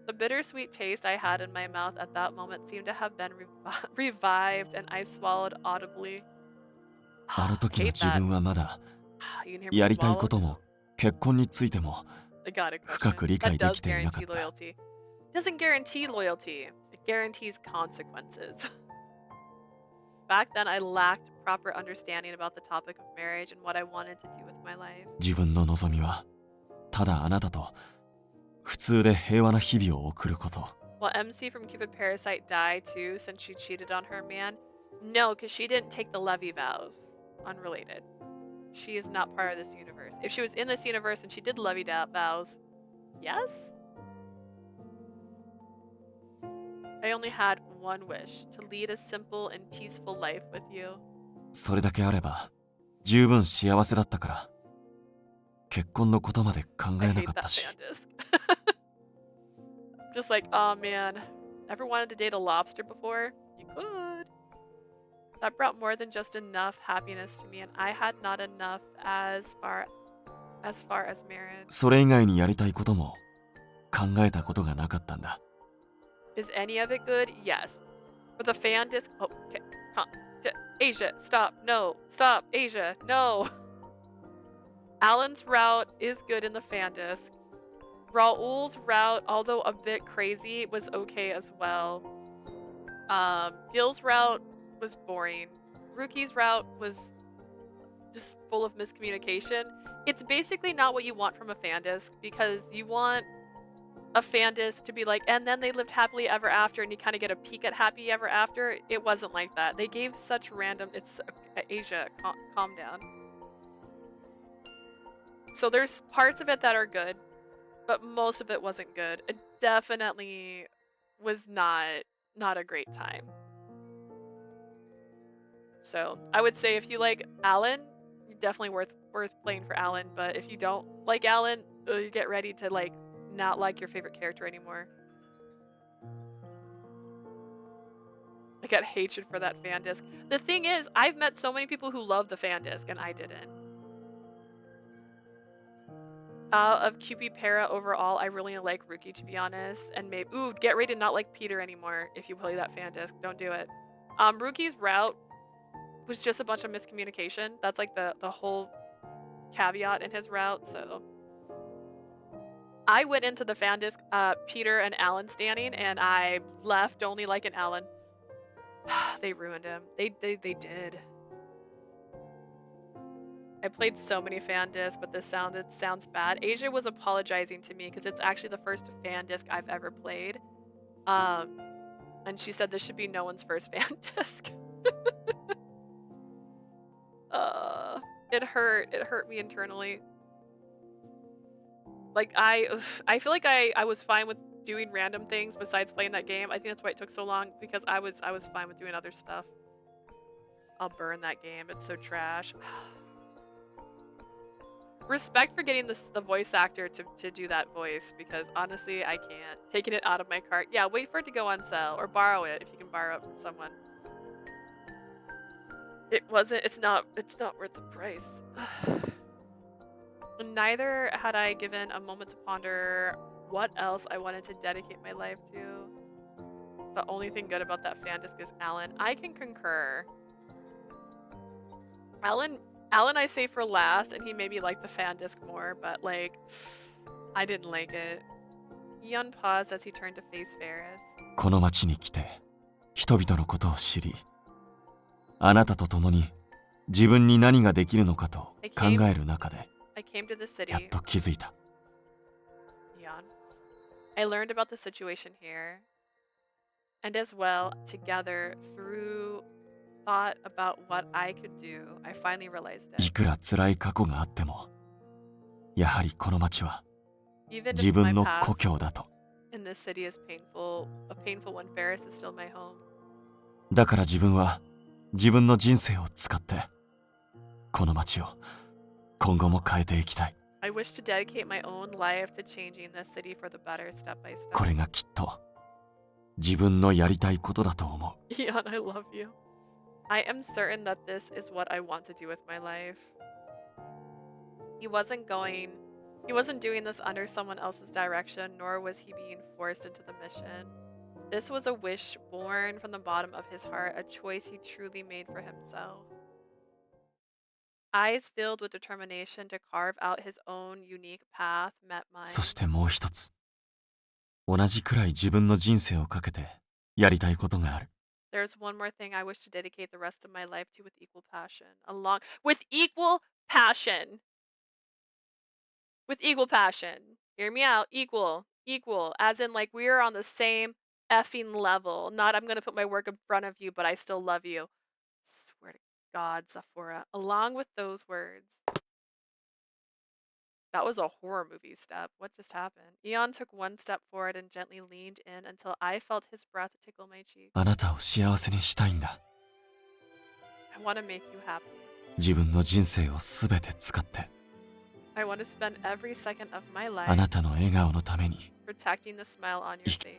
The bittersweet taste I had in my mouth at that moment seemed to have been revived, and I swallowed audibly. あの時の Hate 自 that. 分はまだ You can hear me やりたい swallow? ことも結婚についても I got a 深く question. 理解 That で does きていなかっ guarantee た。 loyalty. Doesn't guarantee loyalty. It guarantees consequences. Back then, I lacked proper understanding about the topic of marriage and what I wanted to do with my life. 自分の望みはただあなたと普通で平和な日々を送ること。 Will MC from Cupid Parasite die too since she cheated on her man? No, because she didn't take the Levy vows. Unrelated. She is not part of this universe. If she was in this universe and she did Levy vows, yes? I only had one wish, to lead a simple and peaceful life with you. それだけあれば十分幸せだったから、結婚のことまで考 I えな hate かった that し。 fan disc. Just like, oh man, ever wanted to date a lobster before? You could. That brought more than just enough happiness to me, and I had not enough as far as marriage. それ以外にやりたいことも考えたことがなかったんだ。 Is any of it good? Yes. But the fan disc. Oh, okay. Asia, stop. No. Stop. Asia, no. Alan's route is good in the fan disc. Raul's route, although a bit crazy, was okay as well. Gil's route was boring. Ruki's route was just full of miscommunication. It's basically not what you want from a fan disc, because you want a fan disc to be like, and then they lived happily ever after, and you kind of get a peek at happy ever after. It wasn't like that. They gave such random. It's Asia, calm down. So there's parts of it that are good, but most of it wasn't good. It definitely was not a great time. So I would say if you like Alan, definitely worth playing for Alan. But if you don't like Alan, you get ready to like not like your favorite character anymore. I got hatred for that fan disc. The thing is, I've met so many people who love the fan disc, and I didn't. Of QP Para overall, I really like Rookie, to be honest. And maybe, ooh, get ready to not like Peter anymore if you play that fan disc. Don't do it. Rookie's route was just a bunch of miscommunication. That's like the whole caveat in his route, so. I went into the fan disc, Peter and Alan standing, and I left only like an Alan. They ruined him. They did. I played so many fan discs, but it sounds bad. Asia was apologizing to me because it's actually the first fan disc I've ever played. And she said this should be no one's first fan disc. It hurt. It hurt me internally. Like I feel like I was fine with doing random things besides playing that game. I think that's why it took so long, because I was fine with doing other stuff. I'll burn that game. It's so trash. Respect for getting the voice actor to do that voice, because honestly I can't. Taking it out of my cart. Yeah, wait for it to go on sale or borrow it if you can borrow it from someone. It's not worth the price. Neither had I given a moment to ponder what else I wanted to dedicate my life to. The only thing good about that fan disc is Alan. I can concur. Alan I say for last, and he maybe liked the fan disc more, but like, I didn't like it. Eon paused as he turned to face Ferris. この町に来て人々のことを知り、あなたと共に自分に何ができるのかと考える中で I came to the city. やっと気づいた。 Eon. I learned about the situation here. And as well, together, through thought about what I could do, I finally realized い it. くら辛い過去があっても、やはりこの町は Even 自 if my 分の past 故郷だと。 in this city is painful, a painful one, Ferris is still my home. だから自分は自分の人生を使ってこの町を今後も変えていきたい。 I wish to dedicate my own life to changing this city for the better, step by これ step. がきっと自分のやりたいことだと思う。 Eon, I love you. I am certain that this is what I want to do with my life. He wasn't doing this under someone else's direction, nor was he being forced into the mission. This was a wish born from the bottom of his heart, a choice he truly made for himself. Eyes filled with determination to carve out his own unique path met mine. そしてもう一つ、同じくらい自分の人生をかけてやりたいことがある。 There's one more thing I wish to dedicate the rest of my life to with equal passion. With equal passion. With equal passion. Hear me out. Equal. Equal, as in, like, we're on the same effing level. Not I'm gonna put my work in front of you, but I still love you. Swear to God, Sephora. Along with those words. That was a horror movie step. What just happened? Eon took one step forward and gently leaned in until I felt his breath tickle my cheeks. あなたを幸せにしたいんだ。 I want to make you happy. 自分の人生をすべて使って、 I want to spend every second of my あな life たの笑顔のために。 protecting the smile on your face.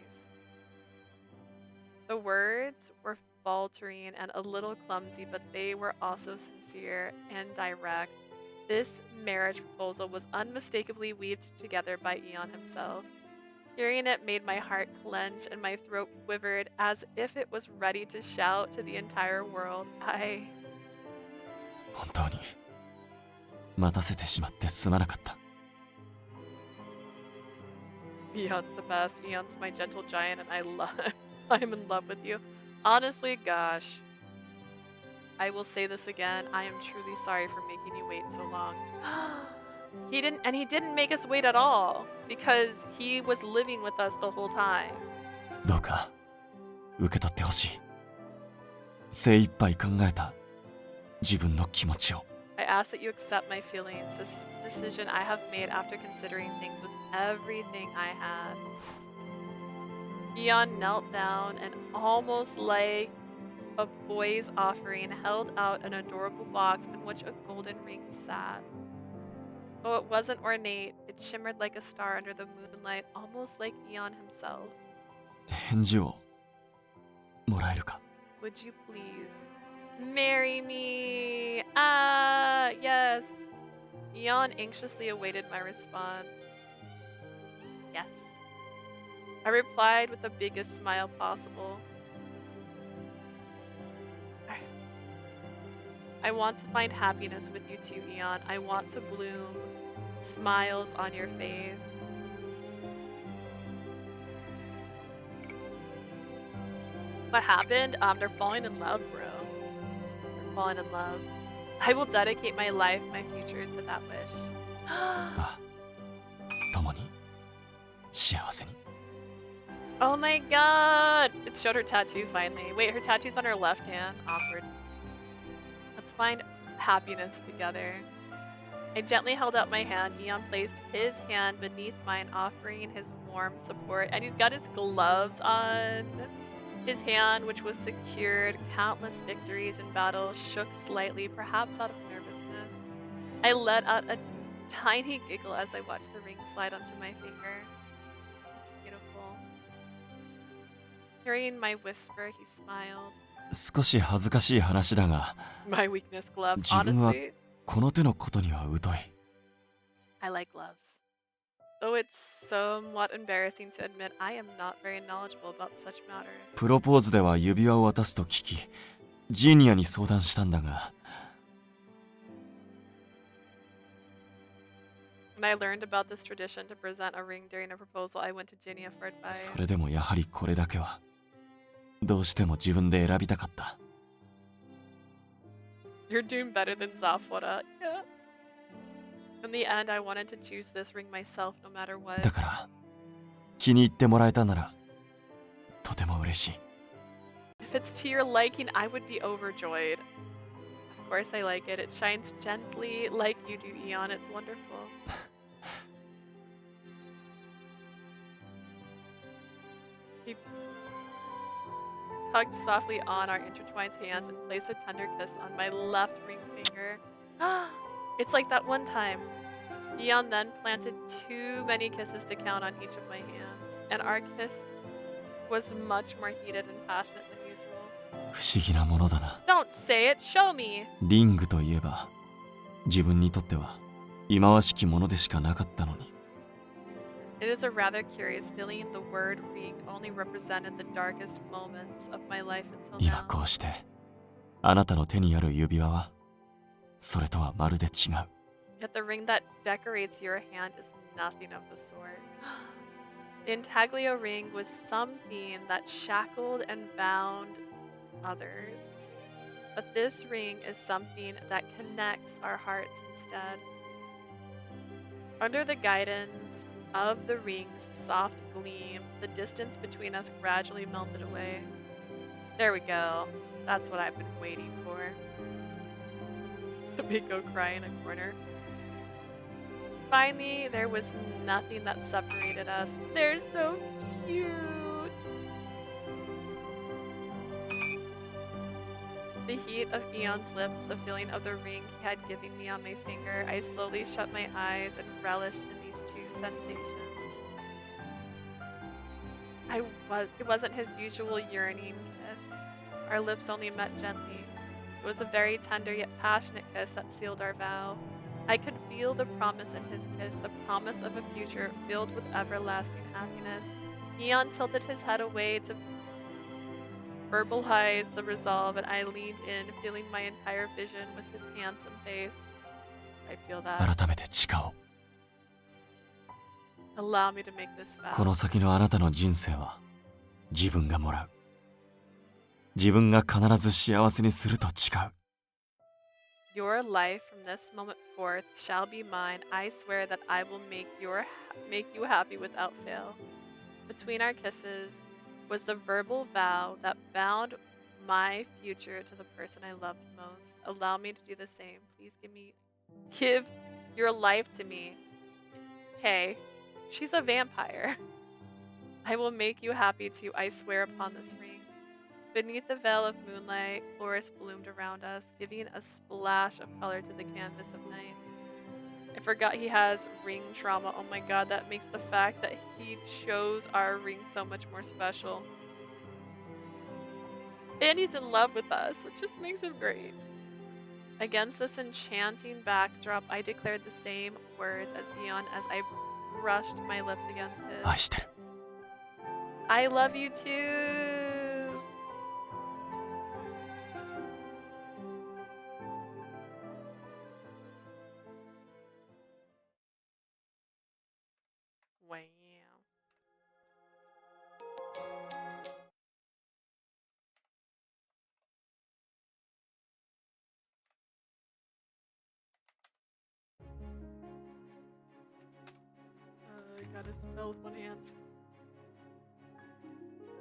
The words were faltering and a little clumsy, but they were also sincere and direct. This marriage proposal was unmistakably weaved together by Eon himself. Hearing it made my heart clench and my throat quivered as if it was ready to shout to the entire world. 本当に待たせてしまってすまなかった。 Eon's the best. Eon's my gentle giant and I'm in love with you. Honestly, gosh. I will say this again. I am truly sorry for making you wait so long. He didn't make us wait at all because he was living with us the whole time. どうか受け取ってほしい。精一杯考えた自分の気持ちを。 I ask that you accept my feelings. This is the decision I have made after considering things with everything I had. Eon knelt down and almost like a boy's offering held out an adorable box in which a golden ring sat. Though it wasn't ornate, it shimmered like a star under the moonlight, almost like Eon himself. 返事をもらえるか。 Would you please marry me? Ah, yes. Eon anxiously awaited my response. Yes. I replied with the biggest smile possible. I want to find happiness with you too, Eon. I want to bloom smiles on your face. What happened? They're falling in love, bro. They're falling in love. I will dedicate my life, my future to that wish. あ、共に幸せに。 Oh my god! It showed her tattoo finally. Wait, her tattoo's on her left hand. Awkward. Let's find happiness together. I gently held out my hand. Eon placed his hand beneath mine, offering his warm support. And he's got his gloves on. His hand, which was secured countless victories in battle, shook slightly, perhaps out of nervousness. I let out a tiny giggle as I watched the ring slide onto my finger. It's beautiful. Hearing my whisper, he smiled. 少し恥ずかしい話だが、 My weakness gloves. 自分は Honestly, この手のことには疎い。 I like gloves. Though it's somewhat embarrassing to admit, I am not very knowledgeable about such matters. プロポーズでは指輪を渡すと聞き、ジーニアに相談したんだが、 When I learned about this tradition to present a ring during a proposal, I went to Ginia for advice. それでもやはりこれだけはどうしても自分で選びたかった。 You're doing better than Zafora. Yeah. In the end, I wanted to choose this ring myself no matter what. だから気に入ってもらえたならとても嬉しい。 If it's to your liking, I would be overjoyed. Of course I like it. It shines gently like you do, Eon. It's wonderful. He tugged softly on our intertwined hands and placed a tender kiss on my left ring finger. It's like that one time. Eon then planted too many kisses to count on each of my hands, and our kiss was much more heated and passionate than usual. 不思議なものだな。 Don't say it, show me! リングといえば自分にとっては忌まわしきものでしかなかったのに。 It is a rather curious feeling. The word ring only represented the darkest moments of my life until 今 now. こうしてあなたの手にある指輪はそれとはまるで違う。 Yet the ring that decorates your hand is nothing of the sort. The intaglio ring was something that shackled and bound others. But this ring is something that connects our hearts instead. Under the guidance of the ring's soft gleam, the distance between us gradually melted away. There we go. That's what I've been waiting for. Miko cry in a corner. Finally, there was nothing that separated us. They're so cute. The heat of Eon's lips, the feeling of the ring he had given me on my finger, I slowly shut my eyes and relished in these two sensations. It wasn't his usual yearning kiss. Our lips only met gently. It was a very tender yet passionate kiss that sealed our vow. I could feel the promise in his kiss, the promise of a future filled with everlasting happiness. Eon tilted his head away to verbalize the resolve, and I leaned in, feeling my entire vision with his handsome face. I feel that. 改めて誓おう。 Allow me to make this vow. この先のあなたの人生は自分がもらう。自分が必ず幸せにすると誓う。 Your life from this moment forth shall be mine. I swear that I will make you happy without fail. Between our kisses was the verbal vow that bound my future to the person I loved most. Allow me to do the same. Please give your life to me. Okay, she's a vampire. I will make you happy too, I swear upon this ring. Beneath the veil of moonlight, chorus bloomed around us, giving a splash of color to the canvas of night. I forgot he has ring trauma. Oh my god, that makes the fact that he chose our ring so much more special. And he's in love with us, which just makes him great. Against this enchanting backdrop, I declared the same words as Eon as I brushed my lips against his. 愛してる。 I love you too! Wow. I gotta spell with one hand.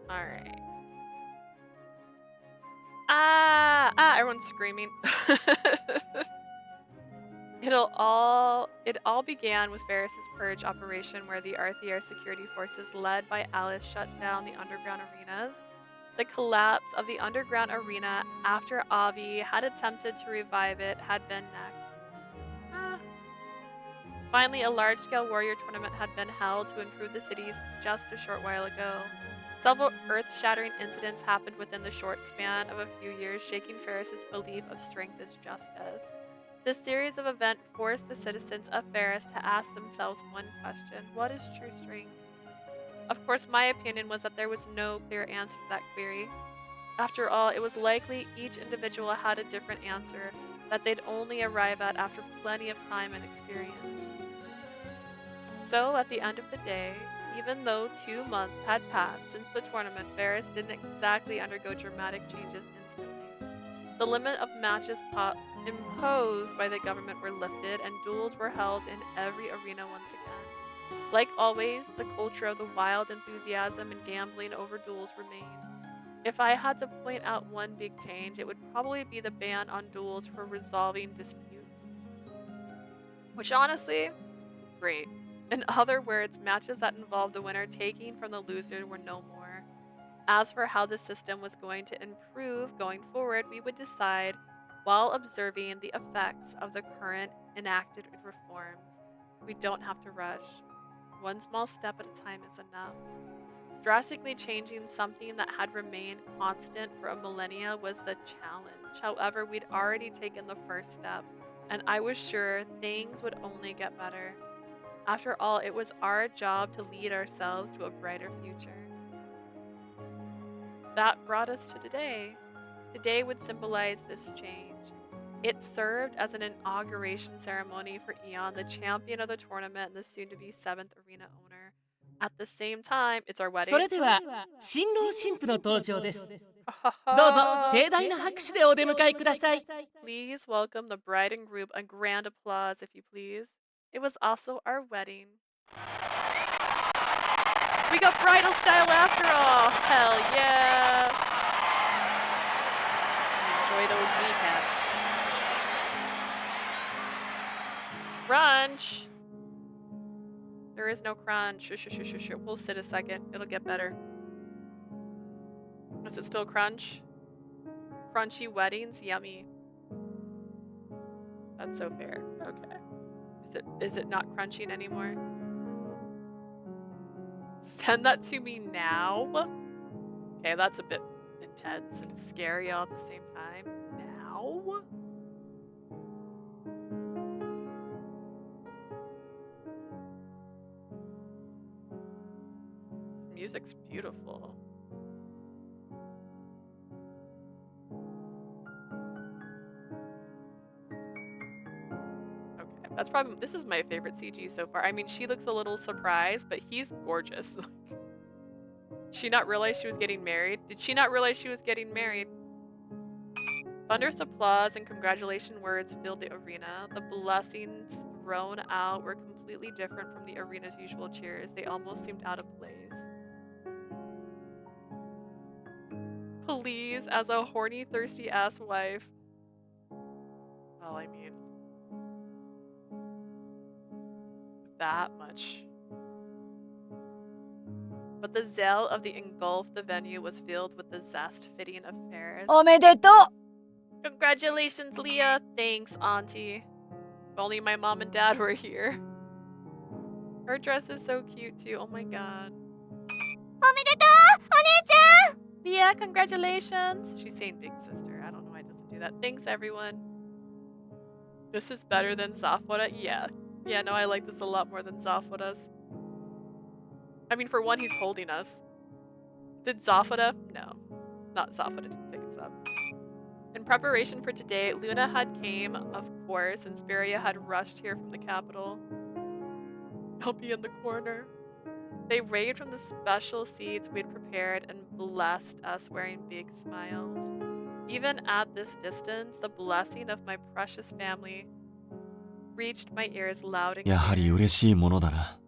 Alright. Everyone's screaming. It all began with Varys' purge operation, where the Arthier security forces led by Alice shut down the underground arenas. The collapse of the underground arena after Avi had attempted to revive it had been next. Finally, a large-scale warrior tournament had been held to improve the cities just a short while ago. Several earth-shattering incidents happened within the short span of a few years, shaking Ferris's belief of strength as justice. This series of events forced the citizens of Ferris to ask themselves one question: what is true strength? Of course, my opinion was that there was no clear answer to that query. After all, it was likely each individual had a different answer that they'd only arrive at after plenty of time and experience. So, at the end of the day, even though 2 months had passed since the tournament, Varys didn't exactly undergo dramatic changes instantly. The limit of matches imposed by the government were lifted, and duels were held in every arena once again. Like always, the culture of the wild enthusiasm and gambling over duels remained. If I had to point out one big change, it would probably be the ban on duels for resolving disputes. Which honestly, great. In other words, matches that involved the winner taking from the loser were no more. As for how the system was going to improve going forward, we would decide while observing the effects of the current enacted reforms. We don't have to rush. One small step at a time is enough. Drastically changing something that had remained constant for a millennia was the challenge. However, we'd already taken the first step, and I was sure things would only get better. After all, it was our job to lead ourselves to a brighter future. That brought us to today. Today would symbolize this change. It served as an inauguration ceremony for Eon, the champion of the tournament and the soon-to-be 7th arena owner. At the same time, it's our wedding. それでは新郎新婦の登場です。どうぞ盛大な拍手でお出迎えください。 Please welcome the bride and groom. A grand applause, if you please. It was also our wedding. We got bridal style after all. Hell yeah. Enjoy those kneecaps. Crunch. There is no crunch. We'll sit a second. It'll get better. Is it still crunch? Crunchy weddings? Yummy. That's so fair. Okay. Is it not crunching anymore? Send that to me now? Okay, that's a bit intense and scary all at the same time. Now? This music's beautiful. That's probably, this is my favorite CG so far. I mean, she looks a little surprised, but he's gorgeous. She not realize she was getting married? Did she not realize she was getting married? Thunderous applause and congratulation words filled the arena. The blessings thrown out were completely different from the arena's usual cheers. They almost seemed out of place. Please, as a horny, thirsty ass wife. Well, I mean, that much. But the zeal of the engulfed the venue was filled with the zest fitting affairs. おめでとう Congratulations, Leah. Thanks, Auntie. If only my mom and dad were here. Her dress is so cute too. Oh my god. おめでとうお姉ちゃん Leah, congratulations. She's saying big sister. I don't know why it doesn't do that. Thanks, everyone. This is better than Zafora? Yeah. Yeah, no, I like this a lot more than Zafora's. I mean, for one, he's holding us. Did Zafora? No. Not Zafora didn't pick us up. In preparation for today, Luna had came, of course, and Spiria had rushed here from the capital. I'll be in the corner. They raved from the special seats we'd prepared and blessed us wearing big smiles. Even at this distance, the blessing of my precious family reached my ears loud and やはり clear. 嬉しいものだな。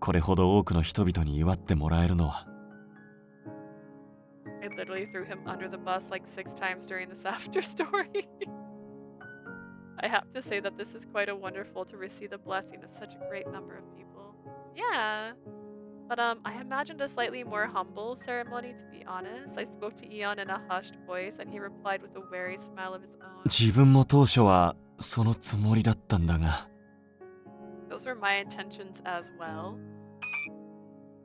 これほど多くの人々に祝ってもらえるのは。I literally threw him under the bus like 6 times during this after story. I have to say that this is quite a wonderful to receive the blessing of such a great number of people. Yeah. But I imagined a slightly more humble ceremony, to be honest. I spoke to Eon in a hushed voice, and he replied with a wary smile of his own. 自分も当初はそのつもりだったんだが。Those were my intentions as well.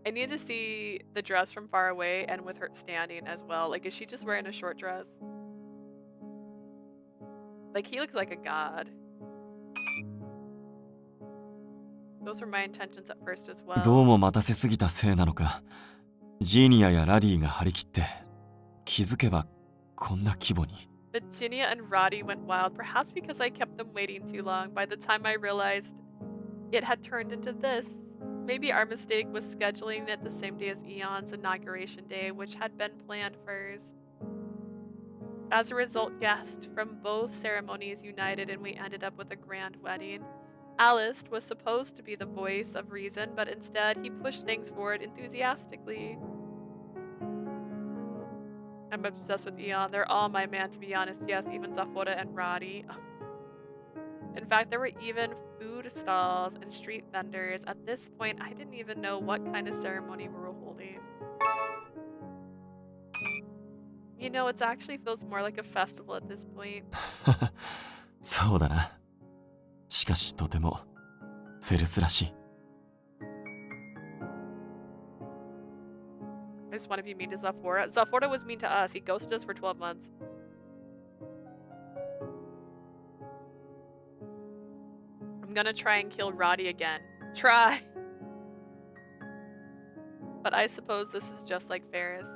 I need to see the dress from far away and with her standing as well. Like, is she just wearing a short dress? Like, he looks like a god. Those were my intentions at first as well. どうも待たせすぎたせいなのか、ジーニアやラディが張り切って、気づけばこんな規模に。But Jinia and Roddy went wild, perhaps because I kept them waiting too long. By the time I realized it had turned into this. Maybe our mistake was scheduling it the same day as Eon's inauguration day, which had been planned first. As a result, guests from both ceremonies united and we ended up with a grand wedding. Alice was supposed to be the voice of reason, but instead he pushed things forward enthusiastically. I'm obsessed with Eon. They're all my man, to be honest. Yes, even Zafora and Roddy. In fact, there were even food stalls and street vendors. At this point, I didn't even know what kind of ceremony we were holding. You know, it actually feels more like a festival at this point. そうだな。しかしとてもフェルスらしい。I just want to be mean to Zafora. Zafora was mean to us. He ghosted us for 12 months. I'm gonna try and kill Roddy again. Try! But I suppose this is just like Ferris.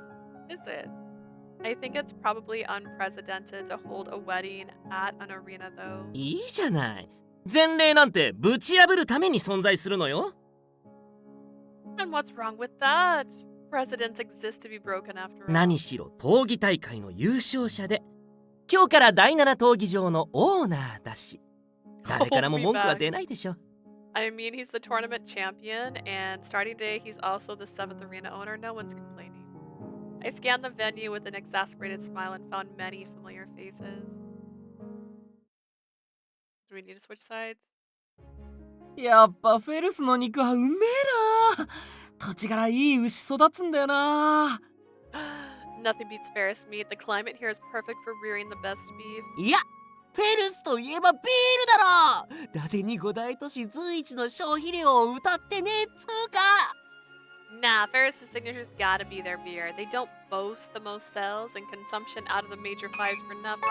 Is it? I think it's probably unprecedented to hold a wedding at an arena though. いいじゃない。前例なんてぶち破るために存在するのよ。And what's wrong with that? Precedents exist to be broken after all. 何しろ闘技大会の優勝者で、今日から第7闘技場のオーナーだし、誰からも文句は出ないでしょ。I mean, he's the tournament champion, and starting day, he's also the 7th arena owner. No one's complaining. I scanned the venue with an exasperated smile and found many familiar faces. Do we need to switch sides? やっぱフェルスの肉はうめえな。土地柄いい牛育つんだよな。Nothing beats Ferris meat. The climate here is perfect for rearing the best beef. いや、フェルスといえばビールだろ。伊達に五大都市随一の消費量を歌ってねっつうか。Nah, Ferris's signature's gotta be their beer. They don't boast the most sales and consumption out of the major fives for nothing.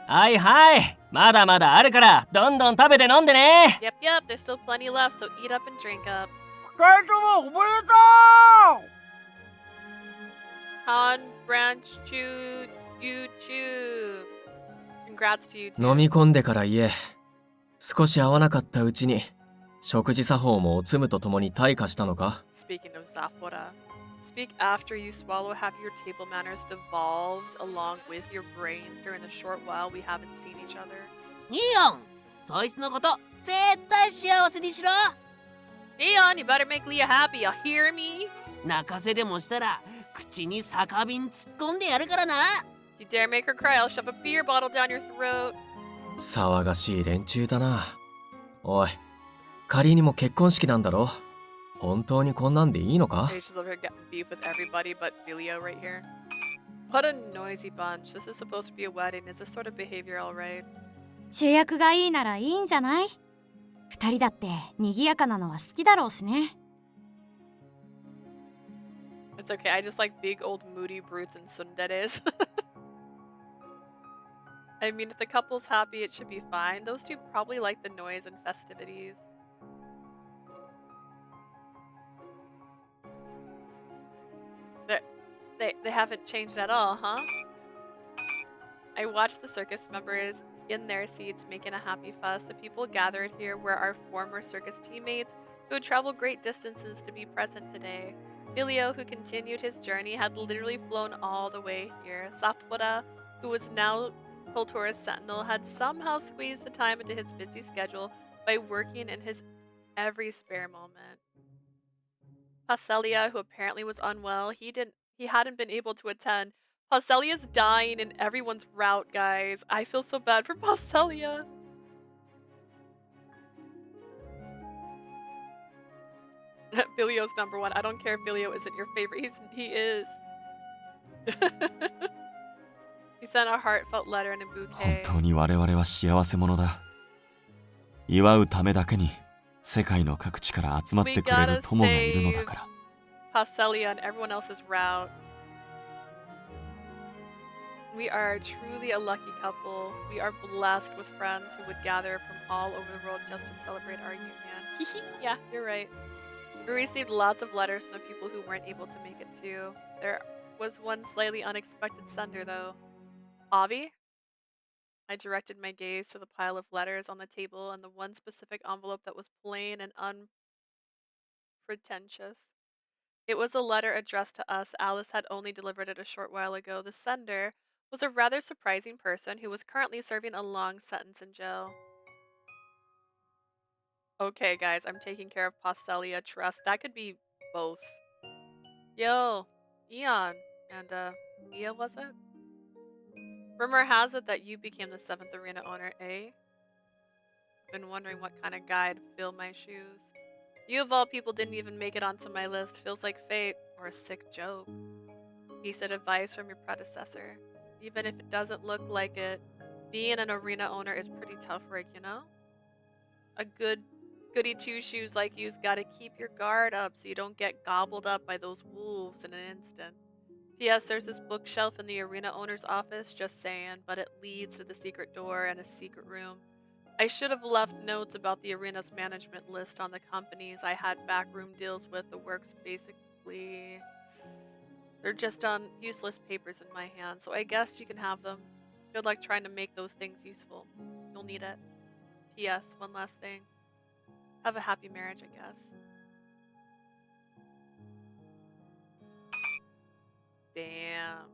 はいはい、まだまだあるからどんどん食べて飲んでね。 Yep, yep, there's still plenty left, so eat up and drink up. 二人ともおめでとう。 Han, Branch, Chew, you chew. Congrats to you too. 飲み込んでから言え。少し合わなかったうちに食事作法もおつむとともに退化したのか。 Speaking of Zafora, speak after you swallow. Have your table manners devolved along with your brains during the short while we haven't seen each other? いいよん、そいつのこと絶対幸せにしろ。 Leon, you better make Leah happy, you hear me? 泣かせでもしたら口に酒瓶突っ込んでやるからな。 You dare make her cry, I'll shove a beer bottle down your throat. 騒がしい連中だな。おい、仮にも結婚式なんだろ。本当にこんなんでいいのか？ Hey, she's over here getting beef with everybody but Vilio right here. What a noisy bunch. This is supposed to be a wedding. Is this sort of behavior alright? 主役がいいならいいんじゃない？二人だって賑やかなのは好きだろうしね。 It's okay, I just like big old moody brutes and tsunderes. I mean, if the couple's happy, it should be fine. Those two probably like the noise and festivities. They haven't changed at all, huh? I watched the circus members in their seats making a happy fuss. The people gathered here were our former circus teammates who had traveled great distances to be present today. Filio, who continued his journey, had literally flown all the way here. Sapura, who was now Kultura's sentinel, had somehow squeezed the time into his busy schedule by working in his every spare moment. Paschalia, who apparently was unwell, he hadn't been able to attend. Pauselia's dying in everyone's route, guys. I feel so bad for Paschalia. Filio's number one. I don't care if Filio isn't your favorite. He is. He sent a heartfelt letter and a 本 bouquet. 当に我々は幸せ者だ。祝うためだけに世界の各地から集まってくれる友がいるのだから。Paschalia and everyone else's route. We are truly a lucky couple. We are blessed with friends who would gather from all over the world just to celebrate our union. Yeah, you're right. We received lots of letters from the people who weren't able to make it too. There was one slightly unexpected sender though. Avi? I directed my gaze to the pile of letters on the table and the one specific envelope that was plain and unpretentious. It was a letter addressed to us. Alice had only delivered it a short while ago. The sender was a rather surprising person who was currently serving a long sentence in jail. Okay, guys, I'm taking care of Paschalia. Trust. That could be both. Yo, Eon. And, Mia, was it? Rumor has it that you became the 7th arena owner, eh? Been wondering what kind of guy to fill my shoes. You of all people didn't even make it onto my list. Feels like fate or a sick joke. Piece of advice from your predecessor. Even if it doesn't look like it, being an arena owner is pretty tough work, you know? A goody two-shoes like you's gotta keep your guard up so you don't get gobbled up by those wolves in an instant. P.S. There's this bookshelf in the arena owner's office, just saying, but it leads to the secret door and a secret room. I should have left notes about the arena's management list on the companies I had backroom deals with. The works basically... They're just useless papers in my hand, so I guess you can have them. Good luck trying to make those things useful. You'll need it. P.S. One last thing. Have a happy marriage, I guess. Damn.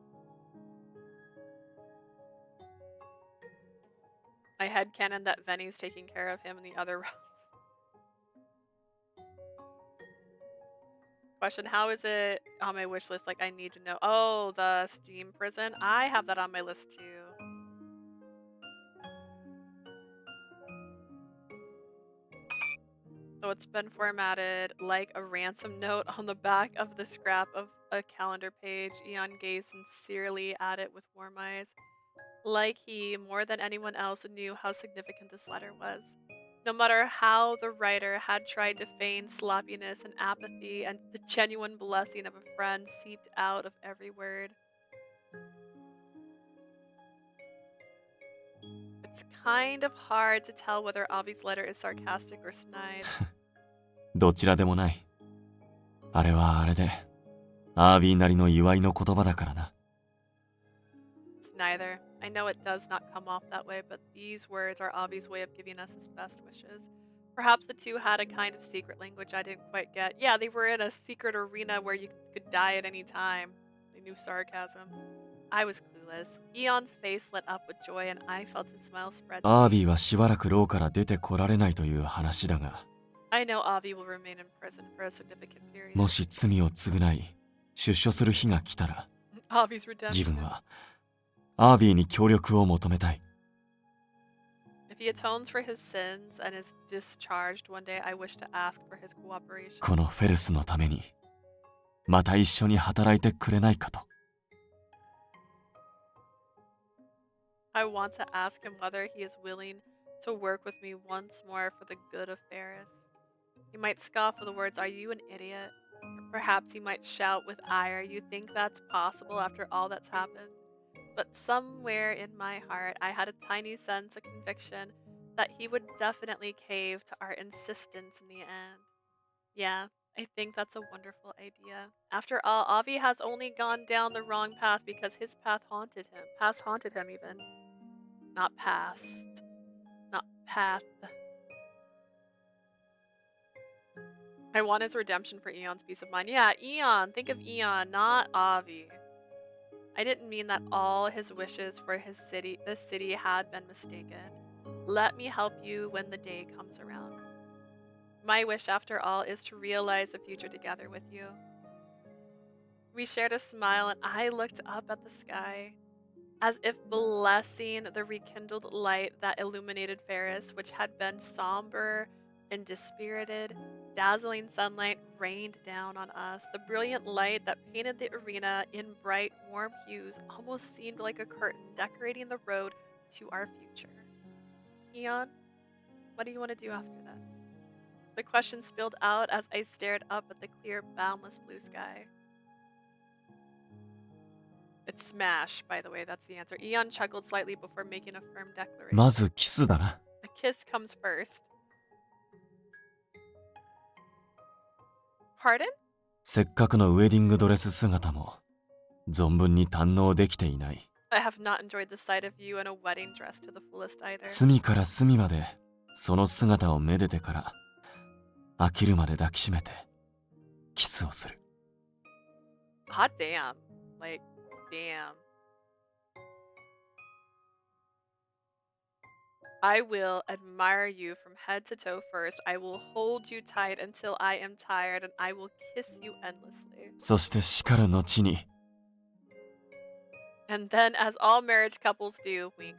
I headcanon that Venny's taking care of him in the other routes. Question, how is it on my wish list? Like, I need to know. Oh, the Steam prison. I have that on my list too. So it's been formatted like a ransom note on the back of the scrap of a calendar page. Eon gazed sincerely at it with warm eyes, like he, more than anyone else, knew how significant this letter was. No matter how the writer had tried to feign sloppiness and apathy, and the genuine blessing of a friend seeped out of every word. It's kind of hard to tell whether Avi's letter is sarcastic or snide. どちらでもない。あれはあれで、アービーなりの祝いの言葉だからな。It's neither. I know it does not come off that way, but these words are Avi's way of giving us his best wishes. Perhaps the two had a kind of secret language I didn't quite get. Yeah, they were in a secret arena where you could die at any time. They knew sarcasm. I was clueless. Eon's face lit up with joy and I felt his smile spread. アービーはしばらく牢から出てこられないという話だが、I know Avi will remain in prison for a significant period. もし罪を償い、出所する日が来たら、 Avi's 自 redemption. 分はアービーに協力を求めたい。If he atones for his sins and is discharged one day, I wish to ask for his cooperation. このフェルスのために、また一緒に働いてくれないかと。I want to ask him whether he is willing to work with me once more for the good of Ferris. He might scoff with the words, "Are you an idiot?" Or perhaps he might shout with ire, "You think that's possible after all that's happened?" But somewhere in my heart, I had a tiny sense of conviction that he would definitely cave to our insistence in the end. Yeah, I think that's a wonderful idea. After all, Avi has only gone down the wrong path because his path haunted him. Past haunted him even. Not past. Not path. I want his redemption for Eon's peace of mind. Yeah, Eon. Think of Eon, not Avi. I didn't mean that all his wishes for this city had been mistaken. Let me help you when the day comes around. My wish, after all, is to realize the future together with you. We shared a smile and I looked up at the sky, as if blessing the rekindled light that illuminated Ferris, which had been somber and dispirited. Dazzling sunlight rained down on us. The brilliant light that painted the arena in bright, warm hues almost seemed like a curtain decorating the road to our future. Eon, what do you want to do after this? The question spilled out as I stared up at the clear, boundless blue sky. It's smash, by the way, that's the answer. Eon chuckled slightly before making a firm declaration. まずキスだな。 A kiss comes first. Pardon? せっかくのウェディングドレス姿も存分に堪能できていない。 I have not enjoyed the sight of you in a wedding dress to the fullest either. 隅から隅までその姿をめでてから飽きるまで抱きしめてキスをする。 Hot damn. Like, damn. I will admire you from head to toe first. I will hold you tight until I am tired, and I will kiss you endlessly. そしてしかる後に And then, as all marriage couples do, wink.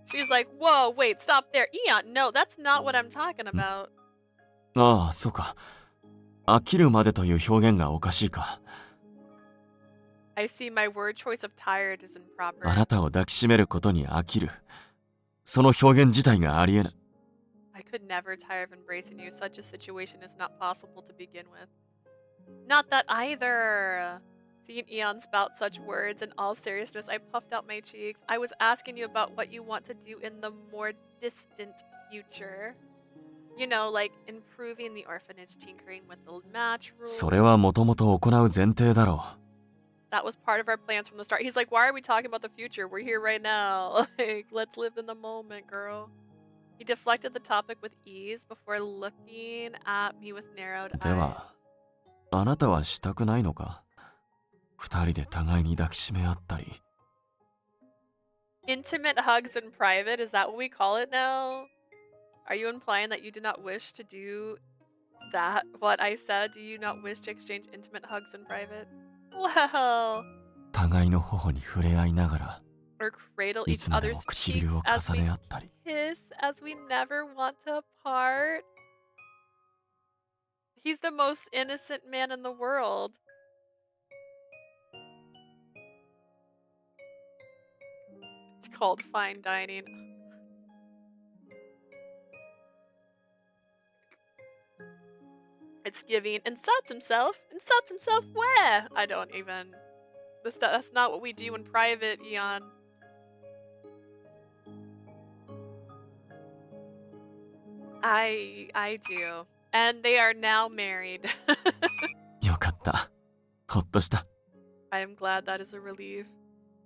She's like, whoa, wait, stop there. Eon, no, that's not what I'm talking about. ああ、そうか。飽きるまでという表現がおかしいか。 I see my word choice of tired is improper. あなたを抱きしめることに飽きる。その表現自体がありえない。 I could never tire of embracing you. Such a situation is not possible to begin with. Not that either. Seeing Eon spout such words in all seriousness, I puffed out my cheeks. I was asking you about what you want to do in the more distant future. You know, like improving the orphanage, tinkering with the match rules. それはもともと行う前提だろう。 That was part of our plans from the start. He's like, why are we talking about the future? We're here right now. Like, let's live in the moment, girl. He deflected the topic with ease before looking at me with narrowed で eyes. は、あなたはしたくないのか？二人で互いに抱きしめ合ったり。 Intimate hugs in private, is that what we call it now? Are you implying that you do not wish to do That what I said? Do you not wish to exchange intimate hugs in private? Well, 互いの頬に触れ合いながら or cradle い each つまでも other's 唇 cheeks を as 重 we ね合ったり kiss as we never want to part. He's the most innocent man in the world. It's called fine dining. It's giving insults himself. Insults himself where? I don't even. That's not what we do in private, Eon. I do. And they are now married. よかったほっとした I am glad that is a relief.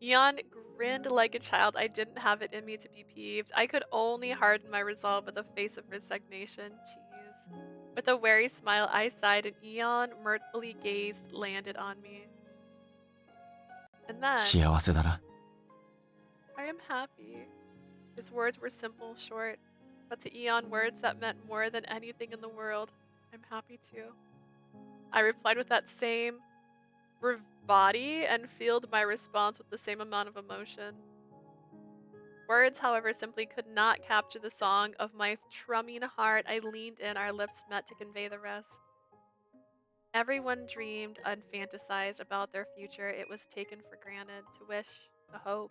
Eon grinned like a child. I didn't have it in me to be peeved. I could only harden my resolve with a face of resignation. Jeez. With a wary smile, I sighed, and Eon mirthfully gazed landed on me. And then 幸せだな I am happy. His words were simple, short, but to Eon, words that meant more than anything in the world. I'm happy too. I replied with that same bravado and filled my response with the same amount of emotion. Words, however, simply could not capture the song of my thrumming heart. I leaned in, our lips met to convey the rest. Everyone dreamed and fantasized about their future. It was taken for granted to wish, to hope.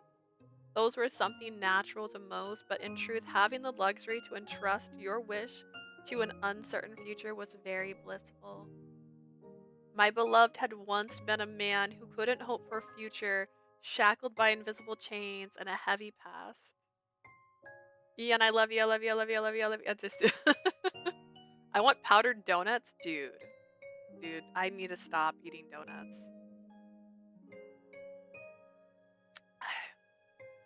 Those were something natural to most, but in truth, having the luxury to entrust your wish to an uncertain future was very blissful. My beloved had once been a man who couldn't hope for a future, shackled by invisible chains and a heavy past. Ian, I love you, I love you, I love you, I love you, I love you. I just I want powdered donuts, dude. Dude, I need to stop eating donuts.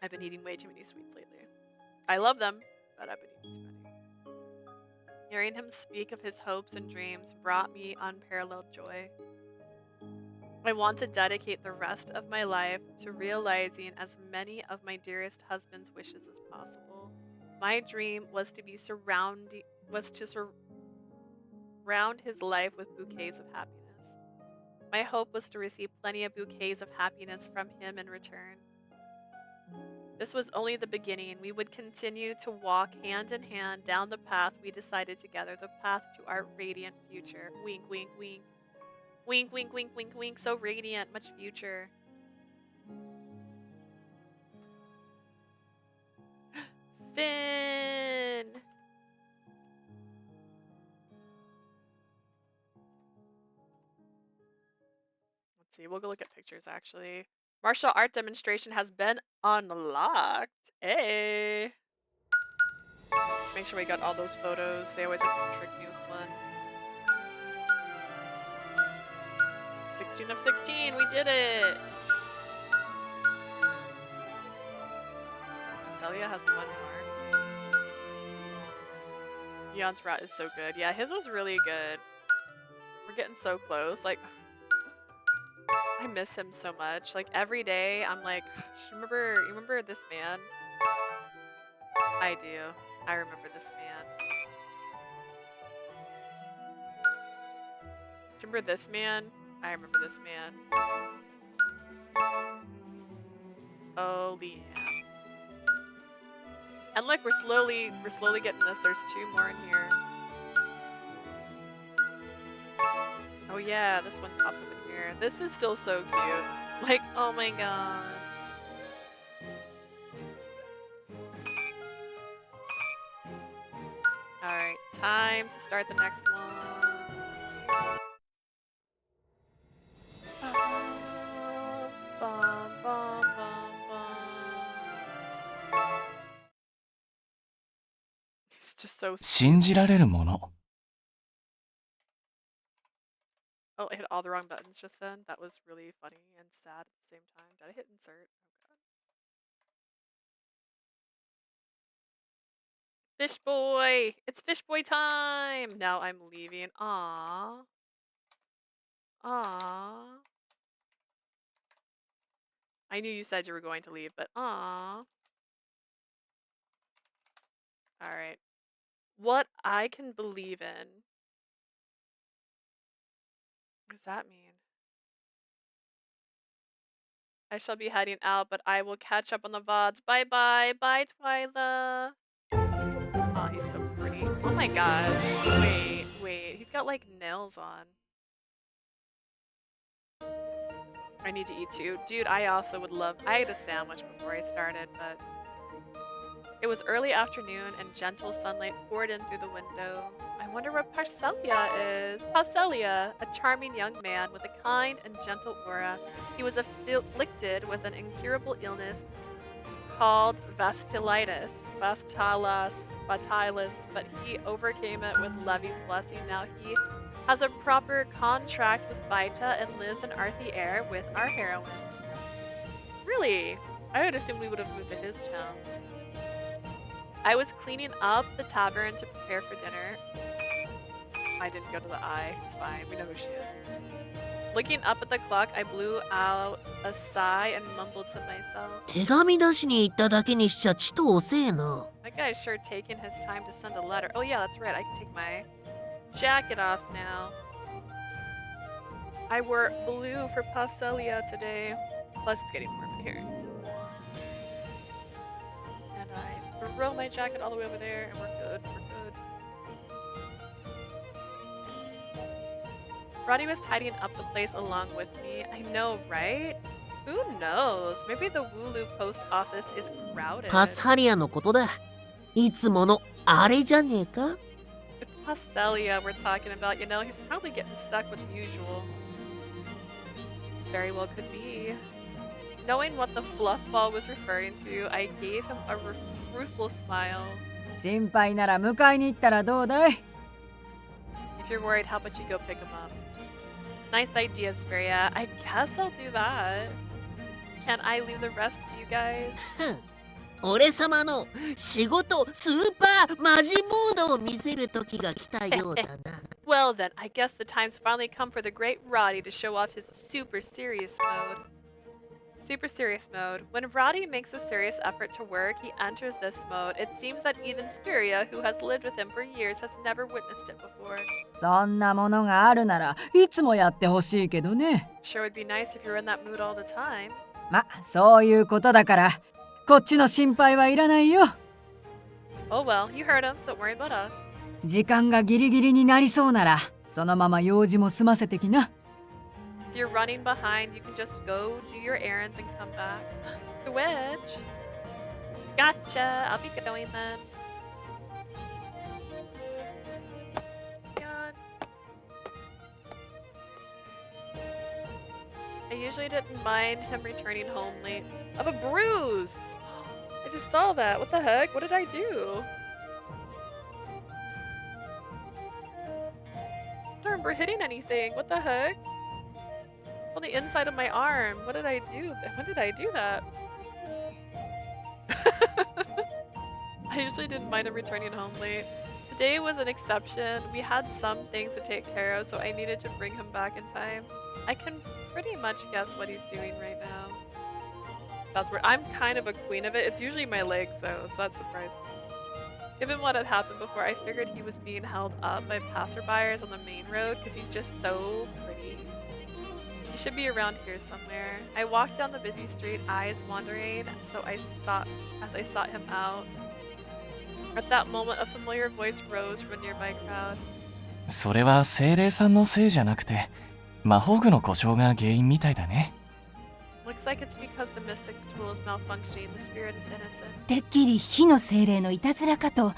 I've been eating way too many sweets lately. I love them, but I've been eating too many. Hearing him speak of his hopes and dreams brought me unparalleled joy. I want to dedicate the rest of my life to realizing as many of my dearest husband's wishes as possible. My dream was to surround his life with bouquets of happiness. My hope was to receive plenty of bouquets of happiness from him in return. This was only the beginning. We would continue to walk hand in hand down the path we decided together, the path to our radiant future. Wink, wink, wink. Wink, wink, wink, wink, wink. So radiant, much future. Finn! Let's see, we'll go look at pictures actually. Martial art demonstration has been unlocked. Hey! Make sure we got all those photos. They always have this trick me with one. 16 of 16, we did it! Celia has one more. Eon's rat is so good. Yeah, his was really good. We're getting so close. Like, I miss him so much. Like, every day, I'm like, you remember this man? I do. I remember this man. Do you remember this man? I remember this man. Oh, Leanne. And look, we're slowly getting this. There's 2 more in here. Oh yeah, this one pops up in here. This is still so cute. Like, oh my god. Alright, time to start the next one. Bum, bum, bum, bum. It's just so 信じられるもの Oh, I hit all the wrong buttons just then. That was really funny and sad at the same time. Did I hit insert? Oh god. Fish boy! It's fish boy time! Now I'm leaving. Aww. Aww. I knew you said you were going to leave, but aww. Alright. What I can believe in What does that mean? I shall be heading out, but I will catch up on the VODs. Bye bye. Bye, Twyla. Oh, he's so pretty. Oh my gosh. Wait. He's got like nails on. I need to eat too. Dude, I also would love. I ate a sandwich before I started, but it was early afternoon and gentle sunlight poured in through the window. I wonder where Paschalia is. Paschalia, a charming young man with a kind and gentle aura. He was afflicted with an incurable illness called vastilis, but he overcame it with Levy's blessing. Now he has a proper contract with Vita and lives in Arthi Air with our heroine. Really? I would assume we would have moved to his town. I was cleaning up the tavern to prepare for dinner. I didn't go to the eye. It's fine. We know who she is. Looking up at the clock, I blew out a sigh and mumbled to myself. 手紙出しに行っただけにしちゃちと遅えな。 That guy's sure taking his time to send a letter. Oh yeah, that's right. I can take my jacket off now. I wore blue for Paschalia today. Plus it's getting warm in here. And I throw my jacket all the way over there and we're good. Roddy was tidying up the place along with me. I know, right? Who knows? Maybe the Wooloo post office is crowded. パスハリアのことだ。いつものあれじゃねえか？ It's Paschalia we're talking about, you know? He's probably getting stuck with the usual. Very well could be. Knowing what the fluffball was referring to, I gave him a rueful smile. 心配なら迎えに行ったらどうだい？ If you're worried, how about you go pick him up? Nice idea, Speria. I guess I'll do that. Can I leave the rest to you guys? 俺様の仕事スーパーマジモードを見せる時が来たようだな。Well then, I guess the time's finally come for the great Roddy to show off his super serious mode. Super serious mode. When Roddy makes a serious effort to work, he enters this mode. It seems that even Speria, who has lived with him for years, has never witnessed it before. そんなものがあるならいつもやってほしいけどね。 Sure would be nice if you were in that mood all the time. ま、そういうことだからこっちの心配はいらないよ。 Oh well, you heard him. Don't worry about us. 時間がギリギリになりそうならそのまま用事も済ませてきな。 If you're running behind, you can just go do your errands and come back. The wedge. Gotcha. I'll be going then. God. I usually didn't mind him returning home late. I have a bruise! I just saw that. What the heck? What did I do? I don't remember hitting anything. What the heck? On the inside of my arm. What did I do? When did I do that? I usually didn't mind him returning home late. Today was an exception. We had some things to take care of, so I needed to bring him back in time. I can pretty much guess what he's doing right now. That's weird. I'm kind of a queen of it. It's usually my legs though, so that surprised me. Given what had happened before, I figured he was being held up by passerbyers on the main road because he's just so pretty. He should be around here somewhere. I walked down the busy street, eyes wandering, as I sought him out. At that moment, a familiar voice rose from a nearby crowd. それは精霊さんのせいじゃなくて魔法具の故障が原因みたいだね。 Looks like it's because the mystic's tool is malfunctioning. The spirit is innocent. てっきり火の精霊のいたずらかと。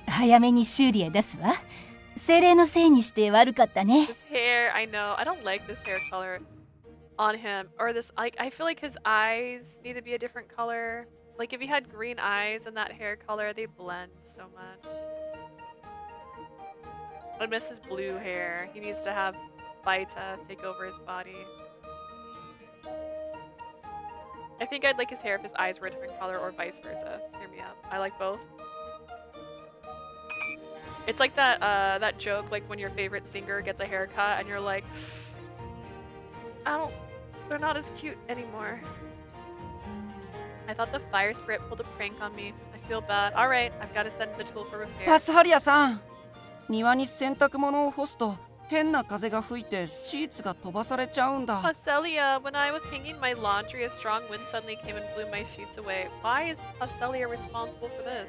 早めに修理へ出すわ。精霊のせいにして悪かったね。 His hair, I know. I don't like this hair color on him. Or this, like, I feel like his eyes need to be a different color. Like, if he had green eyes and that hair color, they blend so much. I miss his blue hair. He needs to have Vita take over his body. I think I'd like his hair if his eyes were a different color or vice versa. Hear me out. I like both. It's like that that joke, like when your favorite singer gets a haircut and you're like, they're not as cute anymore. I thought the fire spirit pulled a prank on me. I feel bad. Alright, I've got to send the tool for repair. パスハリアさん、庭に洗濯物を干すと変な風が吹いてシーツが飛ばされちゃうんだ。 Paschalia, when I was hanging my laundry, a strong wind suddenly came and blew my sheets away. Why is Paschalia responsible for this?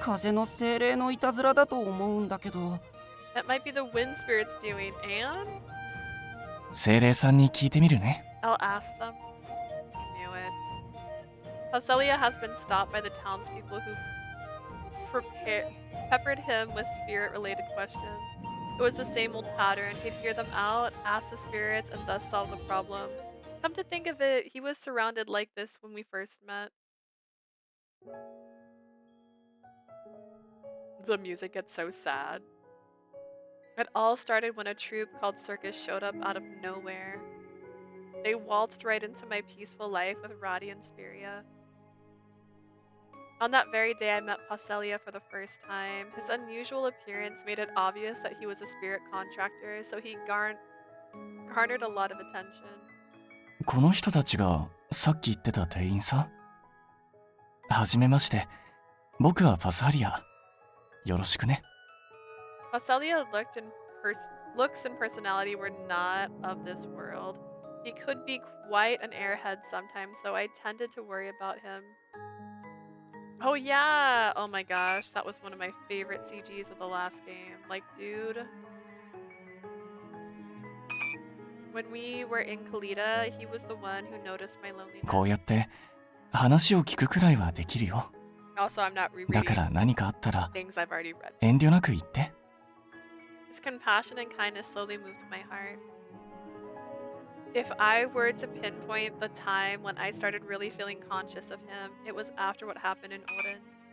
風の精霊のいたずらだと思うんだけど。 That might be the wind spirits doing, and 精霊さんに聞いてみるね。 I'll ask them. I knew it. Paschalia has been stopped by the townspeople who peppered him with spirit-related questions. It was the same old pattern. He'd hear them out, ask the spirits, and thus solve the problem. Come to think of it, he was surrounded like this when we first met. The music gets so sad. It all started when a troupe called Circus showed up out of nowhere. They waltzed right into my peaceful life with Roddy and Spiria. On that very day I met Paschalia for the first time. His unusual appearance made it obvious that he was a spirit contractor, so he garnered a lot of attention. この人たちがさっき言ってた店員さん？はじめまして。僕はパスハリア。よろしくね。Paschalia looks and personality were not of this world. He could be quite an airhead sometimes, so I tended to worry about him. Oh yeah! Oh my gosh, that was one of my favorite CGs of the last game. Like, dude. When we were in Kalita, he was the one who noticed my loneliness. こうやって話を聞くくらいはできるよ。 Also, I'm not だから rereading 何かあったら things I've already read. 遠慮なく言って。 His compassion and kindness slowly moved my heart. If I were to pinpoint the time when I started really feeling conscious of him, it was after what happened in Oden's.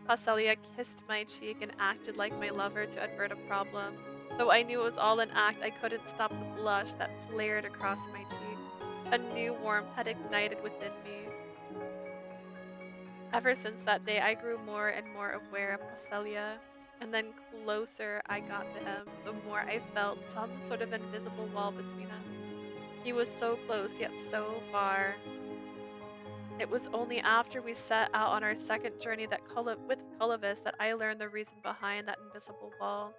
Paschalia kissed my cheek and acted like my lover to avert a problem. Though I knew it was all an act, I couldn't stop the blush that flared across my cheeks. A new warmth had ignited within me. Ever since that day, I grew more and more aware of Paschalia. And then closer I got to him, the more I felt some sort of invisible wall between us. He was so close, yet so far. It was only after we set out on our second journey with Kulavis that I learned the reason behind that invisible wall.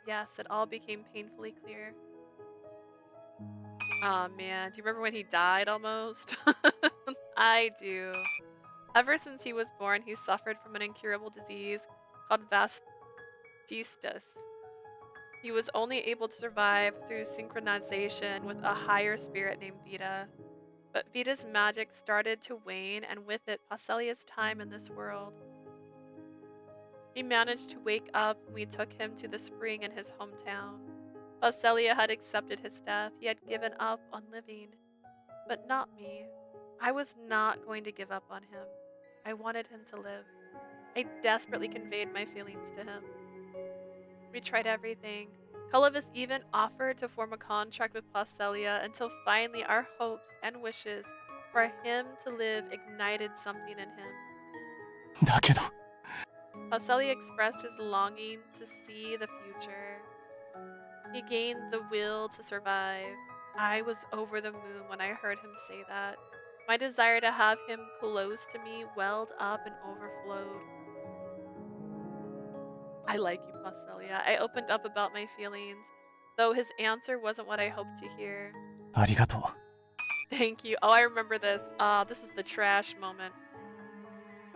Yes, it all became painfully clear. Aw, man, do you remember when he died almost? I do. Ever since he was born, he suffered from an incurable disease called vastistus. He was only able to survive through synchronization with a higher spirit named Vita. But Vita's magic started to wane, and with it, Paschalia's time in this world. He managed to wake up when we took him to the spring in his hometown. Paschalia had accepted his death. He had given up on living. But not me. I was not going to give up on him. I wanted him to live. I desperately conveyed my feelings to him. We tried everything. Kulavis even offered to form a contract with Paschalia until finally our hopes and wishes for him to live ignited something in him. だけど Paschalia expressed his longing to see the future. He gained the will to survive. I was over the moon when I heard him say that. My desire to have him close to me welled up and overflowed. I like you, Paschalia. I opened up about my feelings, though his answer wasn't what I hoped to hear. ありがとう。 Thank you. Oh, I remember this. This was the trash moment.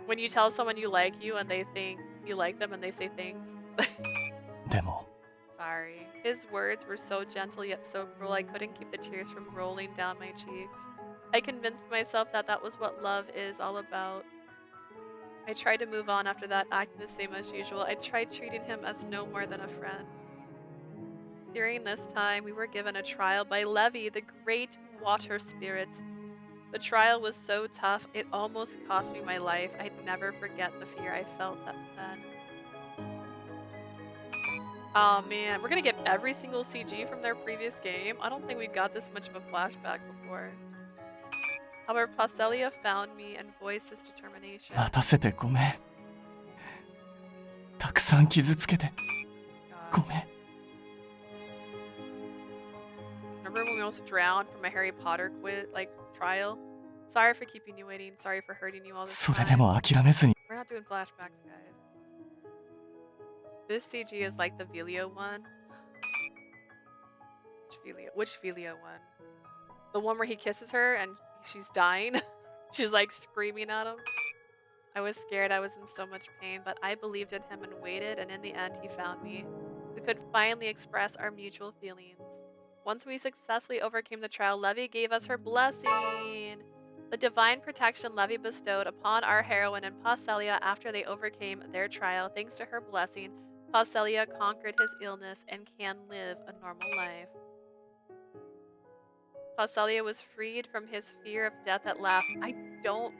When you tell someone you like you and they think you like them and they say thanks. でも Sorry. His words were so gentle yet so cruel I couldn't keep the tears from rolling down my cheeks. I convinced myself that that was what love is all about. I tried to move on after that, acting the same as usual. I tried treating him as no more than a friend. During this time, we were given a trial by Levi, the great water spirit. The trial was so tough, it almost cost me my life. I'd never forget the fear I felt then. Oh man, we're gonna get every single CG from their previous game. I don't think we got this much of a flashback before. However, Paschalia found me and voiced his determination. 待たせてごめん。たくさん傷つけてごめん。 Remember when we almost drowned from a Harry Potter trial? Sorry for keeping you waiting. Sorry for hurting you all this それで time. も諦めずに We're not doing flashbacks, guys. This CG is like the Velio one. Which Velio one? The one where he kisses her and she's dying? She's like screaming at him. I was scared, I was in so much pain, but I believed in him and waited, and in the end he found me. We could finally express our mutual feelings. Once we successfully overcame the trial, Levi gave us her blessing. The divine protection Levi bestowed upon our heroine and Paschalia after they overcame their trial. Thanks to her blessing, Paschalia conquered his illness and can live a normal life. Paschalia was freed from his fear of death at last. I don't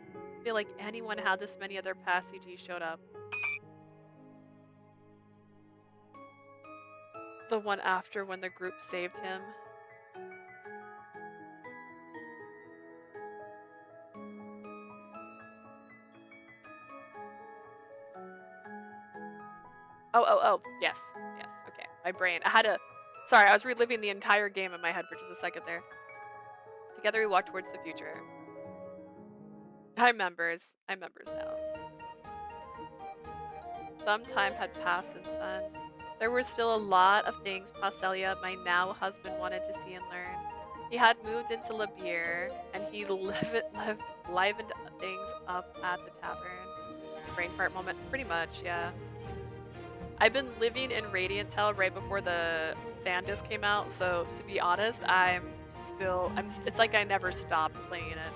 feel like anyone had this many other past CGs showed up. The one after when the group saved him. Oh, yes, okay. My brain. Sorry, I was reliving the entire game in my head for just a second there. Together we walk towards the future. I'm members now. Some time had passed since then. There were still a lot of things Paschalia, my now husband, wanted to see and learn. He had moved into Labir, and he livened things up at the tavern. Brain fart moment, pretty much, yeah. I've been living in Radiantel right before the fan disc came out, so to be honest, it's like I never stopped playing it.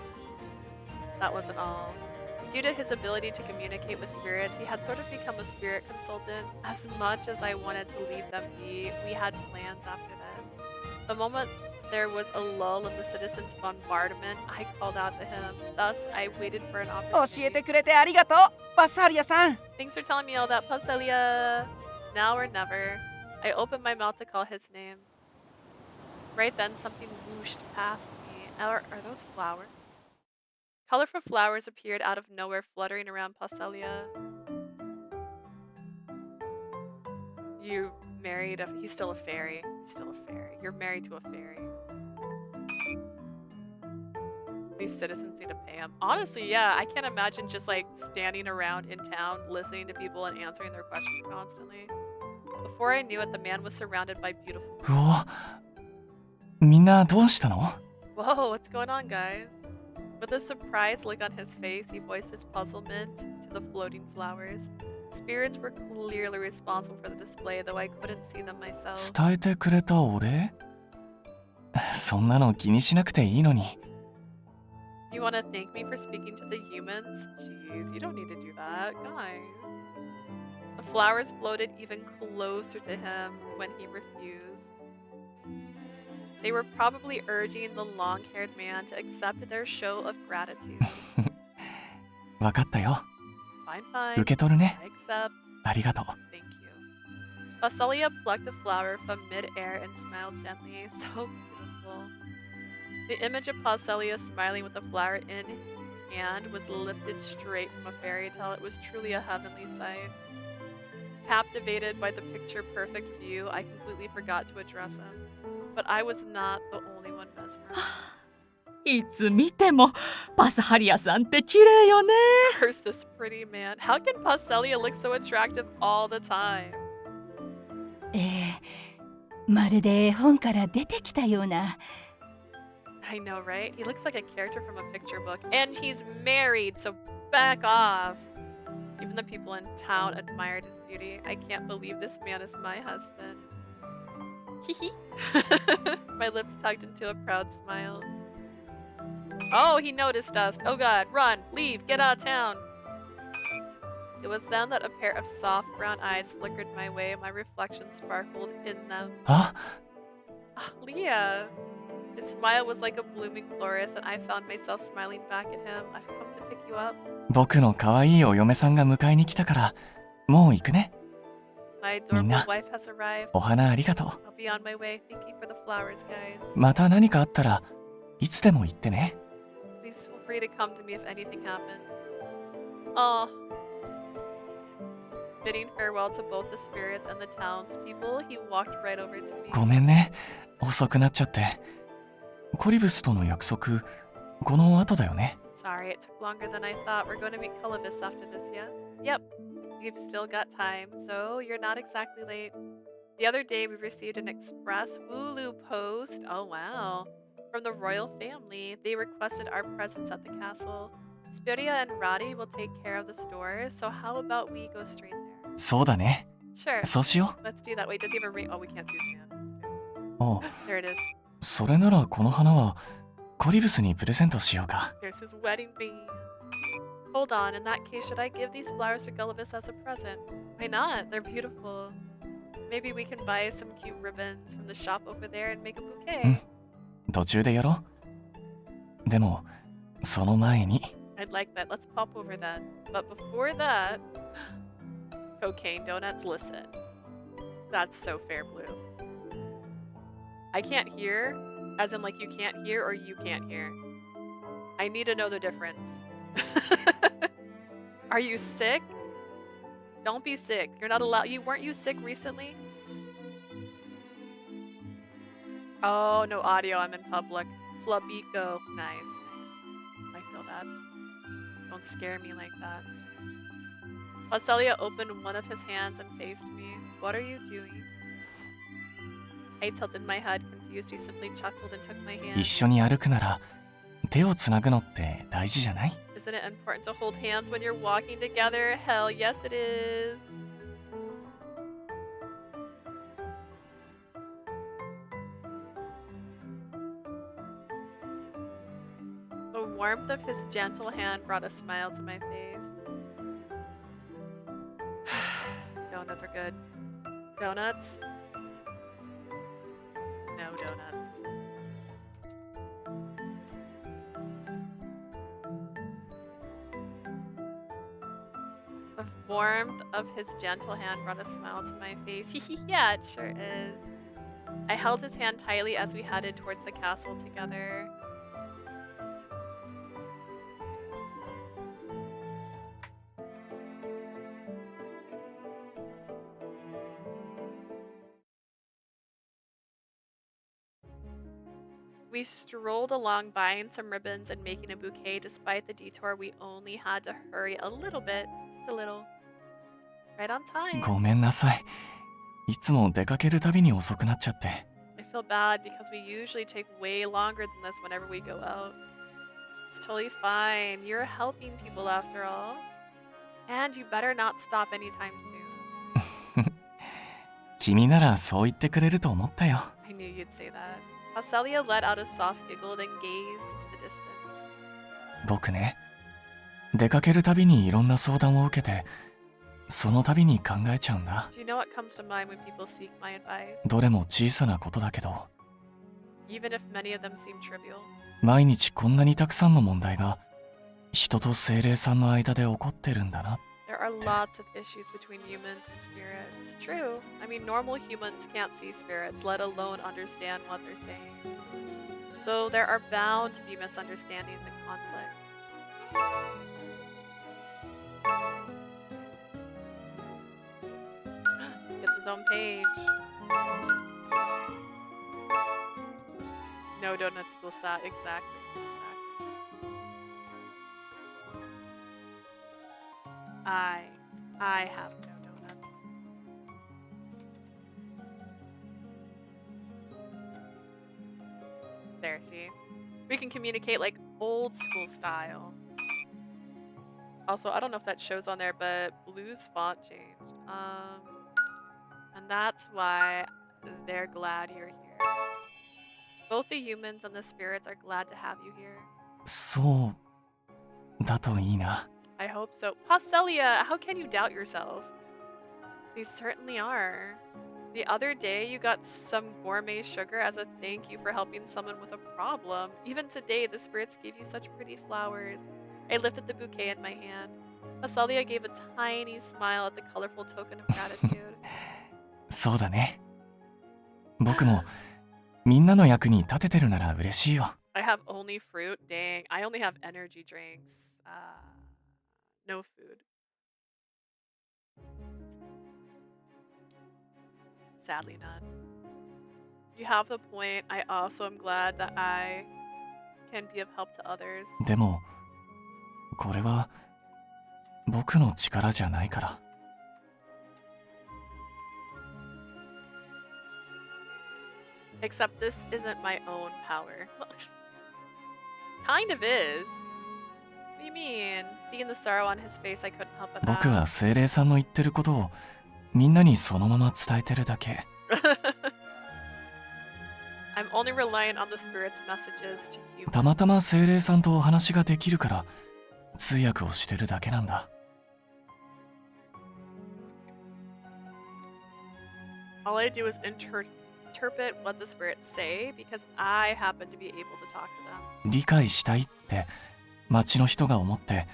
That wasn't all. Due to his ability to communicate with spirits, he had sort of become a spirit consultant. As much as I wanted to leave them be, we had plans after this. The moment there was a lull in the citizens' bombardment, I called out to him. Thus, I waited for an opportunity. 教えてくれてありがとう、パサリアさん。 Thanks for telling me all that, Paschalia. It's now or never. I opened my mouth to call his name. Right then, something whooshed past me. Are those flowers? Colorful flowers appeared out of nowhere, fluttering around Paschalia. You married he's still a fairy. He's still a fairy. You're married to a fairy. These citizens need to pay him. Honestly, yeah, I can't imagine just like standing around in town, listening to people and answering their questions constantly. Before I knew it, the man was surrounded by beautiful. うお、みんなどうしたの？ Whoa, what's going on, guys? With a surprised look on his face, he voiced his puzzlement to the floating flowers. Spirits were clearly responsible for the display, though I couldn't see them myself. 伝えてくれたお礼？そんなの気にしなくていいのに。You want to thank me for speaking to the humans? Jeez, you don't need to do that, guys. The flowers floated even closer to him when he refused. They were probably urging the long-haired man to accept their show of gratitude. わかったよ。Fine, fine. 受け取るね。 I accept. ありがとう。 Thank you. Paschalia plucked a flower from mid-air and smiled gently. So beautiful. The image of Paschalia smiling with the flower in hand was lifted straight from a fairy tale. It was truly a heavenly sight. Captivated by the picture-perfect view, I completely forgot to address him. But I was not the only one mesmerized. いつ見てもパスハリアさんって綺麗よね。 Curse this pretty man. How can Paschalia look so attractive all the time? まるで絵本から出てきたような。 I know, right? He looks like a character from a picture book. And he's married, so back off. Even the people in town admired his beauty. I can't believe this man is my husband. Hee My lips tugged into a proud smile. Oh, he noticed us. Oh god, run, leave, get out of town. It was then that a pair of soft brown eyes flickered my way. My reflection sparkled in them. Ah? Leah. His smile was like a blooming chloris, and I found myself smiling back at him. I've come to pick you up. 僕の可愛いお嫁さんが迎えに来たから、もう行くね。 My みん adorable な、 wife has arrived. お花ありがとう。 I'll be on my way. Thank you for the flowers, guys. また何かあったらいつでも言ってね。 Please feel free to come to me if anything happens. Oh. Bidding farewell to both the spirits and the townspeople, he walked right over to me. ごめんね、遅くなっちゃって。コリブスとの約束、この後だよね。 Sorry, it took longer than I thought. We're going to meet Colovis after this, yes? Yep. We've still got time, so you're not exactly late. The other day, we received an express Wooloo post. Oh, wow. From the royal family. They requested our presence at the castle. Spiria and Roddy will take care of the stores, so how about we go straight there? そうだね。 Sure. そうしよ Let's do that. Wait, does he have a ring? Oh, we can't see his hand. う。おう、 There it is. それならこの花はコリブスにプレゼントしようか。 There's his wedding band. Hold on, in that case, should I give these flowers to Gullivus as a present? Why not? They're beautiful. Maybe we can buy some cute ribbons from the shop over there and make a bouquet. 途中でやろう。でも、その前に。 I'd like that. Let's pop over that. But before that, cocaine donuts, listen. That's so fair, Blue. I can't hear, as in like you can't hear or you can't hear. I need to know the difference. Are you sick? Don't be sick. You're not allowed. Weren't you sick recently? Oh, no audio. I'm in public. Flabico. Nice, nice. I feel that. Don't scare me like that. Paschalia opened one of his hands and faced me. What are you doing? I tilted my head, confused. He simply chuckled and took my 一 hand. 緒に歩くなら手をつなぐのって大事じゃない？ Isn't it important to hold hands when you're walking together? Hell yes it is. The warmth of his gentle hand brought a smile to my face. Donuts are good. Donuts? No donuts. The warmth of his gentle hand brought a smile to my face. Yeah, it sure is. I held his hand tightly as we headed towards the castle together. We strolled along buying some ribbons and making a bouquet. Despite the detour, we only had to hurry a little bit. Just a little. Right on time. ごめんなさい。いつも出かけるたびに遅くなっちゃって。 I feel bad because we usually take way longer than this whenever we go out. It's totally fine. You're helping people after all. And you better not stop anytime soon. 君ならそう言ってくれると思ったよ。 I knew you'd say that. Paschalia let out a soft giggle, then gazed into the distance. 僕ね、出かけるたびにいろんな相談を受けて、そのたびに考えちゃうんだ。 Do you know what comes to mind when people seek my advice? どれも小さなことだけど、 Even if many of them seem trivial. 毎日こんなにたくさんの問題が人と精霊さんの間で起こってるんだな。 There are lots of issues between humans and spirits. True. I mean, normal humans can't see spirits, let alone understand what they're saying. So there are bound to be misunderstandings and conflicts. It's his own page. No donuts equals sad. Exactly. I have no donuts. There, see? We can communicate like old school style. Also, I don't know if that shows on there, but Blue's font changed. And that's why they're glad you're here. Both the humans and the spirits are glad to have you here. そうだといいな。 I hope so. Paschalia, how can you doubt yourself? They certainly are. The other day, you got some gourmet sugar as a thank you for helping someone with a problem. Even today, the spirits gave you such pretty flowers. I lifted the bouquet in my hand. Paschalia gave a tiny smile at the colorful token of gratitude. そうだね。僕もみんなの役に立ててるなら嬉しいよ。 I have only fruit? Dang, I only have energy drinks. No food. Sadly none. You have the point. I also am glad that I can be of help to others. でも、これは僕の力じゃないから。Except this isn't my own power. Well, kind of is. What do you mean? Seeing the sorrow on his face, I couldn't help but 僕は ask. 精霊さんの言ってることをみんなにそのまま伝えてるだけ。I'm only reliant on the spirit's messages to humans. たまたま精霊さんとお話ができるから通訳をしてるだけなんだ。All I do is interpret what the spirits say because I happen to be able to talk to them. 理解したいって町の人が思って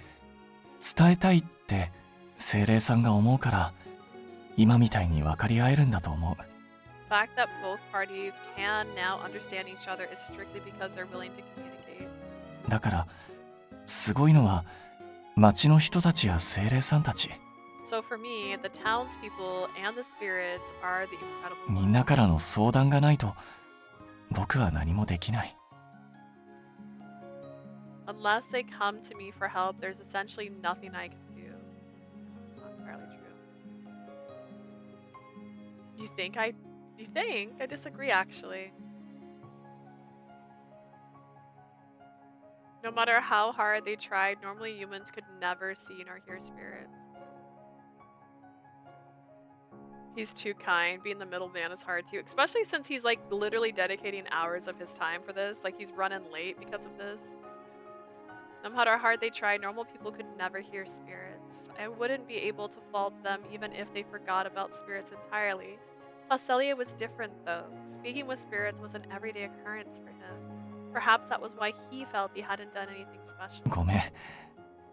伝えたいって精霊さんが思うから今みたいに分かり合えるんだと思う。 The fact that both parties can now understand each other is strictly because they're willing to communicate. だからすごいのは町の人たちや精霊さんたち So for me, the townspeople and the spirits are the incredible みんなからの相談がないと僕は何もできない。 Unless they come to me for help, there's essentially nothing I can do. It's not entirely true. You think? I disagree, actually. No matter how hard they tried, normally humans could never see nor hear spirits. He's too kind. Being the middleman is hard too, especially since he's like literally dedicating hours of his time for this. Like he's running late because of this. No matter how hard they tried, normal people could never hear spirits. I wouldn't be able to fault them even if they forgot about spirits entirely. Paschalia was different though. Speaking with spirits was an everyday occurrence for him. Perhaps that was why he felt he hadn't done anything special. ごめん。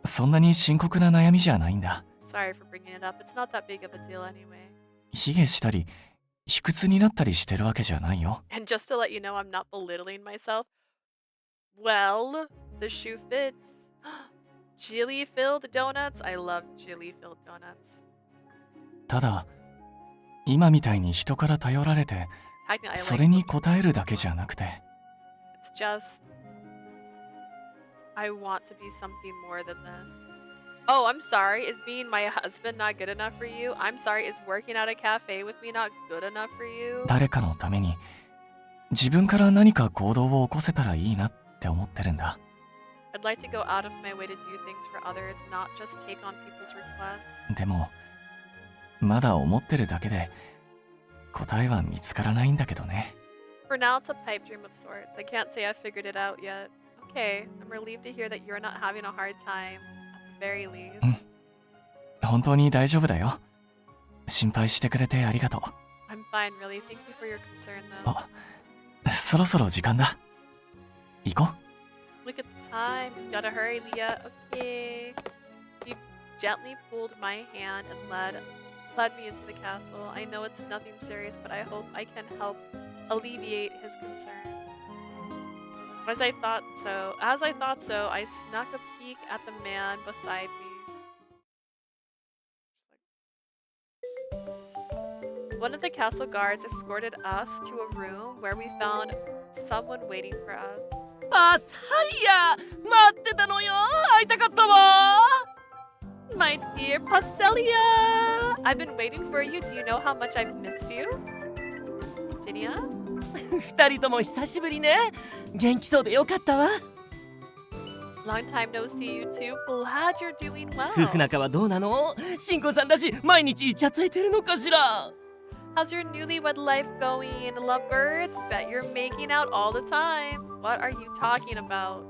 そんなに深刻な悩みじゃないんだ。 Sorry for bringing it up. It's not that big of a deal anyway. 卑下したり卑屈になったりしてるわけじゃないよ。 And just to let you know, I'm not belittling myself. Well, the shoe fits. Jelly-filled donuts? I love jelly-filled donuts. ただ今みたいに人から頼られて Technically, I そ like れに応えるだけじゃなくて It's just I want to be something more than this. Oh, I'm sorry. Is being my husband not good enough for you? I'm sorry. Is working at a cafe with me not good enough for you? 誰かのために自分から何か行動を起こせたらいいなって思ってるんだ。 I'd like to go out of my way to do things for others, not just take on people's requests. でもまだ思ってるだけで答えは見つからないんだけどね。 For now, it's a pipe dream of sorts. I can't say I've figured it out yet. Okay, I'm relieved to hear that you're not having a hard time, at the very least. 本当に大丈夫だよ。心配してくれてありがとう。 I'm fine, really. Thank you for your concern, though. あ、そろそろ時間だ。行こう。 Look at the time. We've gotta hurry, Leah. Okay. He gently pulled my hand and led me into the castle. I know it's nothing serious, but I hope I can help alleviate his concerns. As I thought so, I snuck a peek at the man beside me. One of the castle guards escorted us to a room where we found someone waiting for us. パスハリア待ってたのよ会いたかったわ My dear Paschalia! I've been waiting for you. Do you know how much I've missed you? Jinia? 二人とも久しぶりね元気そうでよかったわ Long time no see, you two. Glad you're doing well. 夫婦仲はどうなの新婚さんだし毎日イチャついてるのかしら How's your newlywed life going, lovebirds? Bet you're making out all the time. What are you talking about?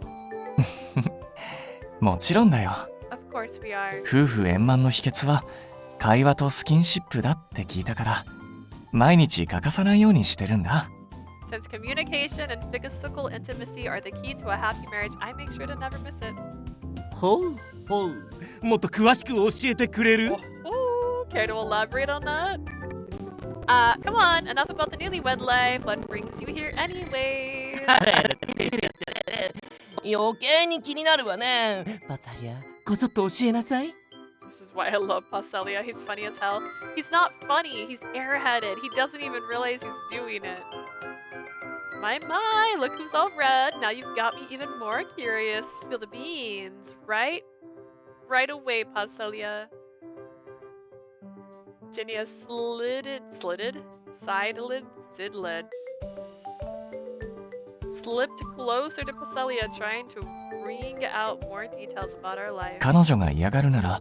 もちろんだよ。 Of course we are. 夫婦円満の秘訣は会話とスキンシップだって聞いたから毎日欠かさないようにしてるんだ。 Since communication and physical intimacy are the key to a happy marriage, I make sure to never miss it. ほうほうもっと詳しく教えてくれる Oh, care to elaborate on that? Come on, enough about the newlywed life. What brings you here anyways? 余計に気になるわねパサリアこそっと教えなさい This is why I love Paschalia. He's funny as hell. He's not funny. He's airheaded. He doesn't even realize he's doing it. My, look who's all red. Now you've got me even more curious. Spill the beans, right? Right away, Paschalia. Jinia sidled. slipped closer to Paschalia, trying to bring out more details about our life. 彼女が嫌がるなら、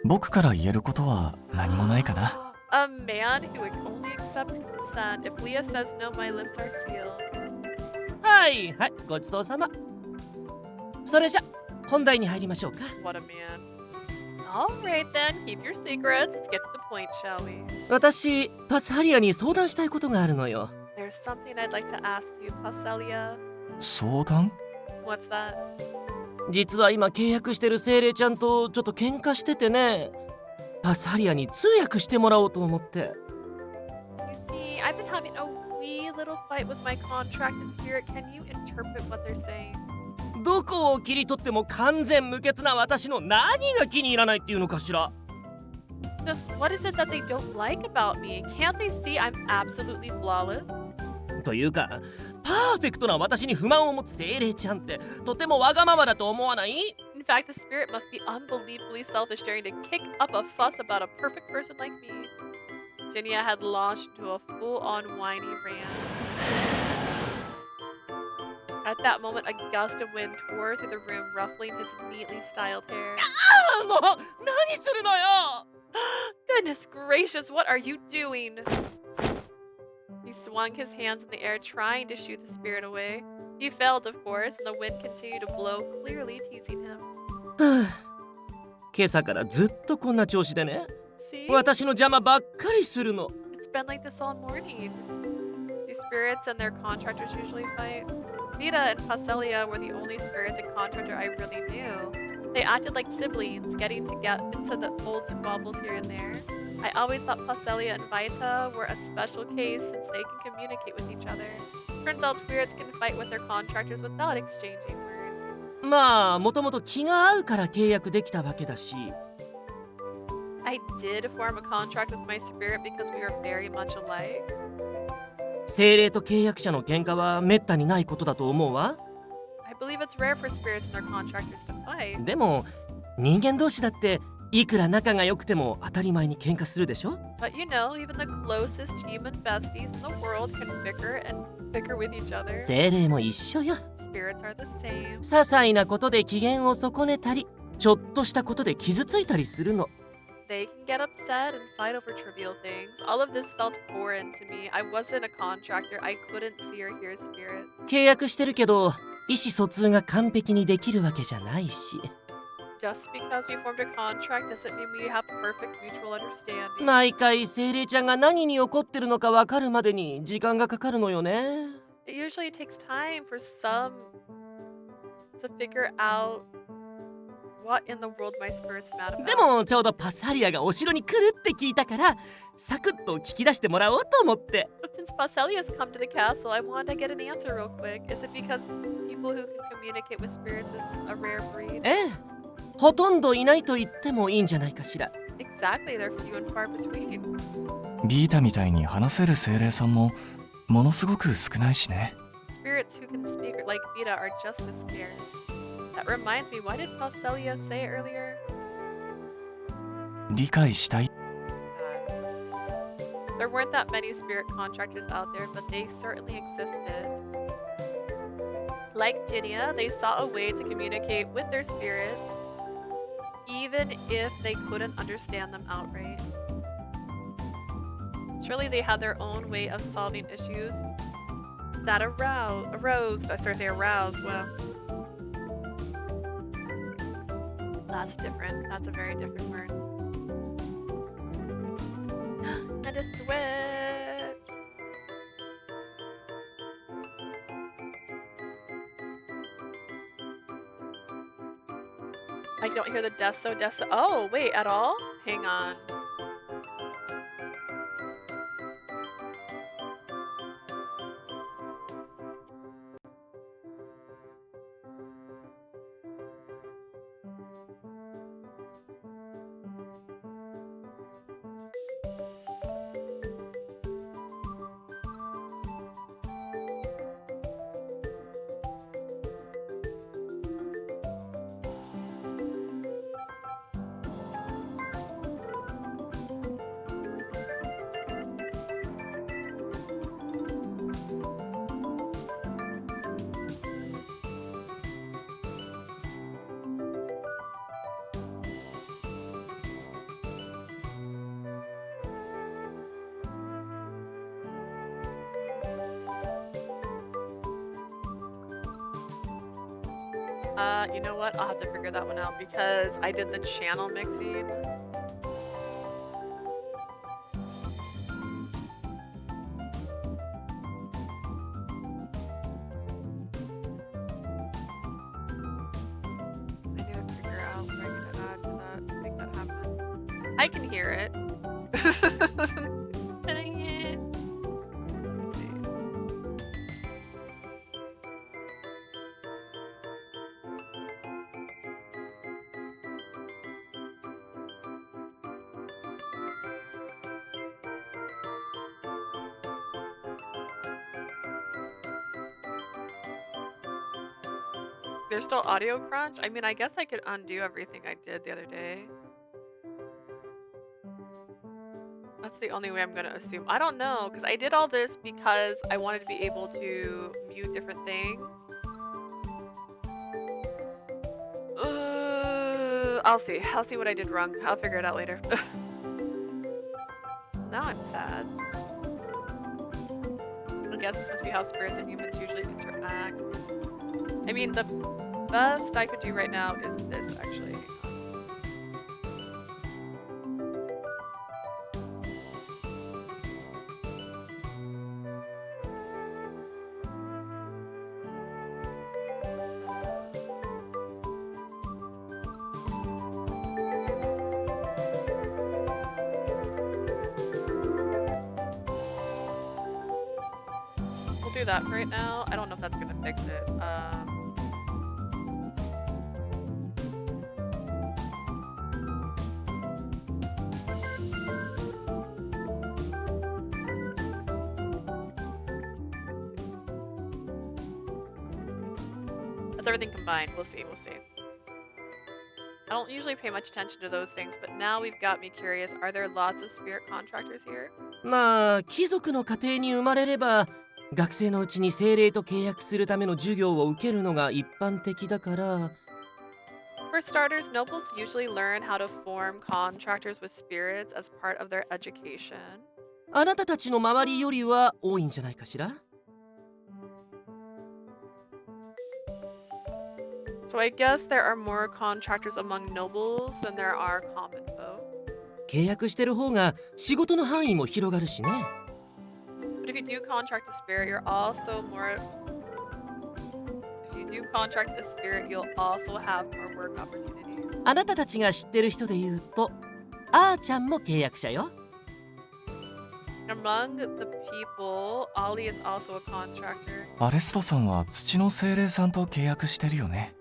僕から言えることは何もないかな。A man who only accepts consent. If Leah says no, my lips are sealed. はいはい、ごちそうさま。それじゃ本題に入りましょうか。 What a man. Alright then, keep your secrets. Let's get to the point, shall we? 私、パスハリアに相談したいことがあるのよ。 There's something I'd like to ask you, Paschalia. 相談？ What's that? 実は今契約してる精霊ちゃんとちょっと喧嘩しててね。パスハリアに通訳してもらおうと思って。 You see, I've been having a wee little fight with my contracted spirit. Can you interpret what they're saying? どこを切り取っても完全無欠な私の何が気に入らないっていうのかしら。 Just what is it that they don't like about me? Can't they see I'm absolutely flawless? というか、パーフェクトな私に不満を持つ精霊ちゃんってとてもわがままだと思わない？ In fact, the spirit must be unbelievably selfish, daring to kick up a fuss about a perfect person like me. Jinya had launched into a full-on whiny rant. At that moment, a gust of wind tore through the room, ruffling his neatly styled hair. もう何するのよ！ Goodness gracious, what are you doing? He swung his hands in the air, trying to shoo the spirit away. He failed, of course, and the wind continued to blow, clearly teasing him. 今朝からずっとこんな調子でね。 See? 私の邪魔ばっかりするの。 It's been like this all morning. Do spirits and their contractors usually fight? Vita and Paschalia were the only spirits and contractor I really knew. They acted like siblings, getting to get into the old squabbles here and there. I always thought Paschalia and Vita were a special case since they can communicate with each other. Turns out spirits can fight with their contractors without exchanging words. まあもともと気が合うから契約できたわけだし。 I did form a contract with my spirit because we are very much alike. 精霊と契約者の喧嘩はめったにないことだと思うわ。 I believe it's rare for spirits and their contractors to fight. でも人間同士だっていくら仲が良くても当たり前に喧嘩するでしょ？ But you know, even the closest human besties in the world can bicker and bicker with each other. 精霊も一緒よ。 Spirits are the same. 些細なことで機嫌を損ねたり、ちょっとしたことで傷ついたりするの。 They can get upset and fight over trivial things. All of this felt foreign to me. I wasn't a contractor. I couldn't see or hear spirit. 契約してるけど、意思疎通が完璧にできるわけじゃないし。 Just because we formed a contract doesn't mean we have perfect mutual understanding. 毎回精霊ちゃんが何に怒ってるのか分かるまでに時間がかかるのよね。 It usually takes time for some to figure out what in the world my spirit's mad about. でもちょうどパスハリアがお城に来るって聞いたからサクッと聞き出してもらおうと思って。 But since Paschalia's come to the castle, I wanted to get an answer real quick. Is it because people who can communicate with spirits is a rare breed? ええ、ほとんどいないと言ってもいいんじゃないかしら。 Exactly, they're few and far between. ビータみたいに話せる精霊さんもものすごく少ないしね。 Spirits who can speak like Vita are just as scarce. That reminds me, what did Paschalia say earlier? 理解したい。 There weren't that many spirit contractors out there, but they certainly existed. Like Jinya, they saw a way to communicate with their spirits, even if they couldn't understand them outright. Surely they had their own way of solving issues that aroused. Well, that's different. That's a very different word. And it's wet. I don't hear the deso. Oh, wait, at all? Hang on. You know what? I'll have to figure that one out because I did the channel mixing. I need to figure out what I need to add to that to make that happen. I can hear it. Dang it. Let's see. There's still audio crunch? I mean, I guess I could undo everything I did the other day. That's the only way I'm gonna assume. I don't know, because I did all this because I wanted to be able to mute different things. I'll see. I'll see what I did wrong. I'll figure it out later. Now I'm sad. I guess this must be how spirits and humans usually interact. I mean, the best I could do right now is this, actually. We'll do that for right now. I don't know if that's gonna fix it. That's everything combined. We'll see, we'll see. I don't usually pay much attention to those things, but now we've got me curious. Are there lots of spirit contractors here? まあ貴族の家庭に生まれれば学生のうちに精霊と契約するための授業を受けるのが一般的だから。 For starters, nobles usually learn how to form contractors with spirits as part of their education. あなたたちの周りよりは多いんじゃないかしら。 So I guess there are more contractors among nobles than there are common folk. 契約してる方が仕事の範囲も広がるしね。 But if you do contract a spirit, you're also more... If you do contract a spirit, you'll also have more work opportunities. あなたたちが知ってる人で言うと、あーちゃんも契約者よ。 Among the people, Ollie is also a contractor. アレストさんは土の精霊さんと契約してるよね。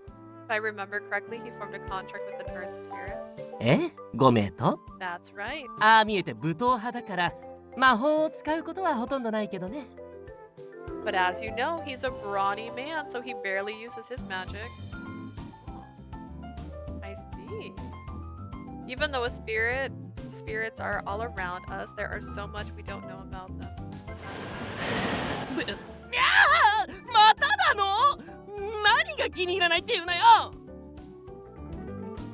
If I remember correctly, he formed a contract with an earth spirit. え？ご名と？ That's right. ああ見えて武闘派だから魔法を使うことはほとんどないけどね。 But as you know, he's a brawny man, so he barely uses his magic. I see. Even though spirits are all around us, there are so much we don't know about them. またなの？何が気に入らないって言うのよ。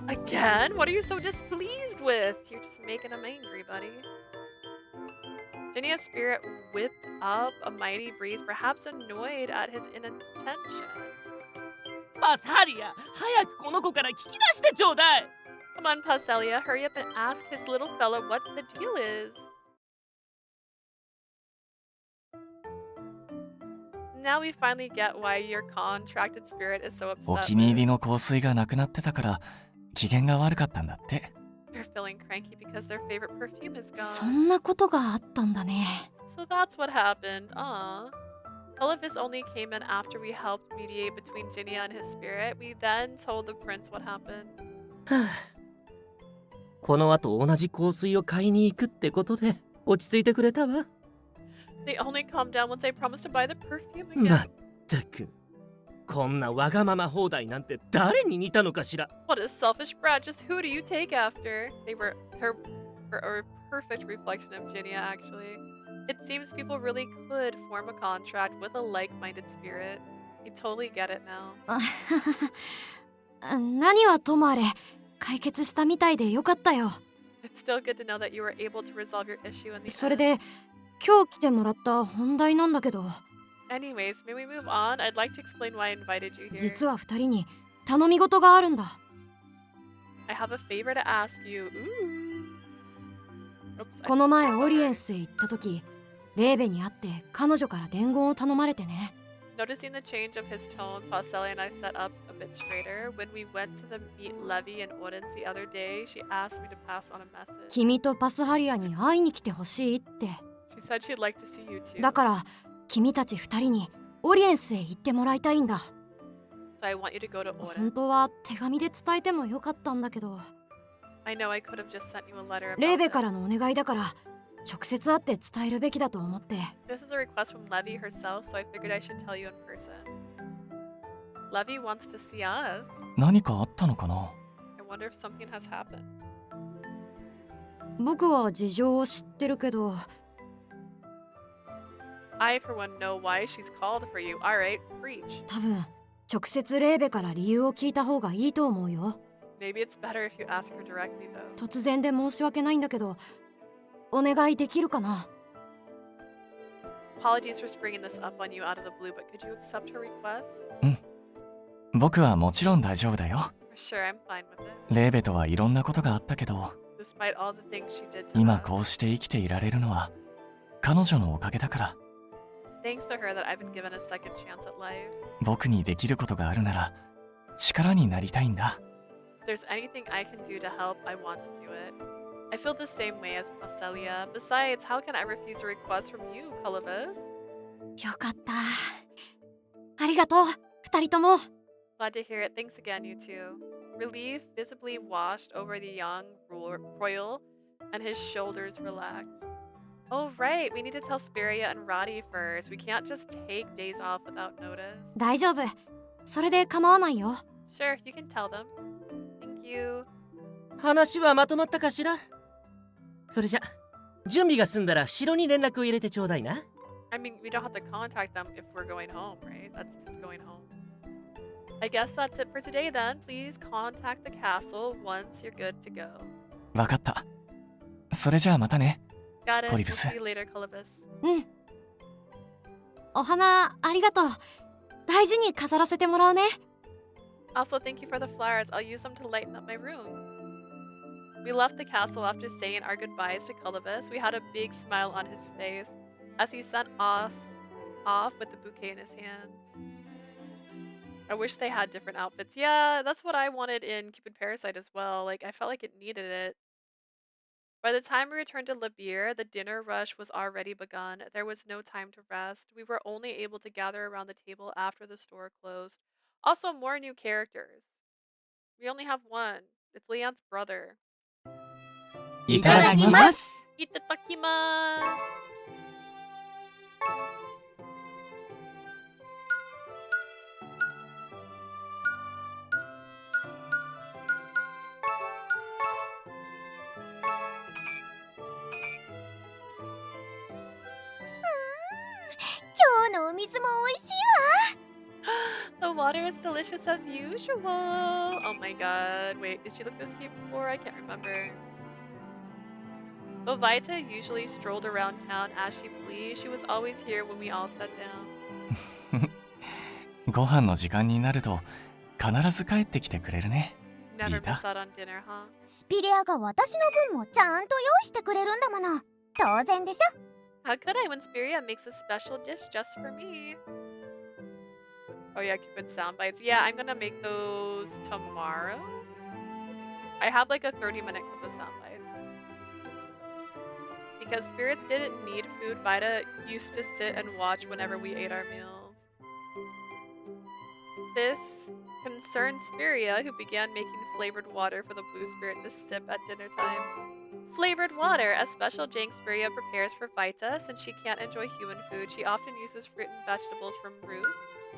Again? What are you so displeased with? You're just making him angry, buddy. Jinia's spirit whipped up a mighty breeze, perhaps annoyed at his inattention. パスハリア、早くこの子から聞き出してちょうだい。 Come on, Paschalia, hurry up and ask his little fella what the deal is. Now we finally get why your contracted spirit is so お upset. 気に入りの香水がなくなってたから機嫌が悪かったんだって。 They're feeling cranky because their favorite perfume is そ gone. んなことがあったんだね。 So that's what happened. All of this only came in after we helped mediate between Jinia and his spirit. We then told the prince what happened. この後同じ香水を買いに行くってことで落ち着いてくれたわ。 They only calmed down once I promised to buy the perfume ま again. ったくこんなわがまま放題なんて誰に似たのかしら。 What a selfish brat. Just who do you take after? They were a perfect reflection of Jinia, actually. It seems people really could form a contract with a like-minded spirit. I totally get it now. 何はともあれ解決したみたいでよかったよ。 It's still good to know that you were able to resolve your issue in the それ end. で今日来てもらった本題なんだけど、 Anyways, may we move on? I'd like to explain why I invited you here. 実は2人に頼み事があるんだ。 I have a favor to ask you. Ooh. Oops, I この just 前 said オリエ that. ンスへ行った時、レーベに会って彼女から伝言を頼まれてね。 Noticing the change of his tone, Paschalia and I sat up a bit straighter. When we went to the meet Levi and Oden's the other day, she asked me to pass on a message. 君とパスハリアに会いに来てほしいって。 She said she'd like to see you too. だから君たち二人にオリエンスへ行ってもらいたいんだ。 So I want you to go to 本 Oden. 当は手紙で伝えてもよかったんだけど、 I know I could have just sent you a letter レー about ベか it. らのお願いだから直接会って伝えるべきだと思って。 This is a request from Levi herself, so I figured I should tell you in person. Levi wants to see us. 何かあったのかな。 I wonder if something has happened. 僕は事情を知ってるけど、 I, for one, know why she's called for you. Alright, preach. 多分直接レーベから理由を聞いた方がいいと思うよ。 Maybe it's better if you ask her directly, though. 突然で申し訳ないんだけど、お願いできるかな。 Apologies for springing this up on you out of the blue, but could you accept her request? 僕はもちろん大丈夫だよ。 For sure, I'm fine with it. レーベとはいろんなことがあったけど、 Despite all the things she did to 今 us. こうして生きていられるのは彼女のおかげだから。 Thanks to her that I've been given a second chance at life. 僕にできることがあるなら力になりたいんだ。 If there's anything I can do to help, I want to do it. I feel the same way as Paschalia. Besides, how can I refuse a request from you, Columbus? よかった。ありがとう、二人とも。 Glad to hear it. Thanks again, you two. Relief visibly washed over the young royal, and his shoulders relaxed. Oh, right. We need to tell Spiria and Roddy first. We can't just take days off without notice. 大丈夫。それで構わないよ。 Sure, you can tell them. Thank you. 話はまとまったかしら。それじゃ準備が済んだら城に連絡を入れてちょうだいな。 I mean, we don't have to contact them if we're going home, right? That's just going home. I guess that's it for today then. Please contact the castle once you're good to go. わかった。それじゃあまたね。 Got it. We'll Colibus. see you later, Colibus. うん。お花ありがとう。大事に飾らせてもらうね。 Also, thank you for the flowers. I'll use them to lighten up my room. We left the castle after saying our goodbyes to Colibus. We had a big smile on his face as he sent us off with the bouquet in his hands. I wish they had different outfits. Yeah, that's what I wanted in Cupid Parasite as well. Like, I felt like it needed it. By the time we returned to Labir, the dinner rush was already begun. There was no time to rest. We were only able to gather around the table after the store closed. Also, more new characters. We only have one. It's Leon's brother. いただきます。 Itadakimasu! The water is delicious as usual. Oh my god. Wait, did she look this cute before? I can't remember. Though Vita usually strolled around town as she pleased, she was always here when we all sat down. ご飯の時間になると必ず帰ってきてくれるね。 Never Vita. miss out on dinner, huh? スピレアが私の分もちゃんと用意してくれるんだもの。当然でしょ。 How could I when Spiria makes a special dish just for me? Oh yeah, Cupid sound bites. Yeah, I'm gonna make those tomorrow. I have like a 30-minute clip of sound bites. Because spirits didn't need food, Vita used to sit and watch whenever we ate our meals. This concerned Spiria, who began making flavored water for the blue spirit to sip at dinner time. Flavored water, a special drink Spiria prepares for Vita. Since she can't enjoy human food, she often uses fruit and vegetables from Ruth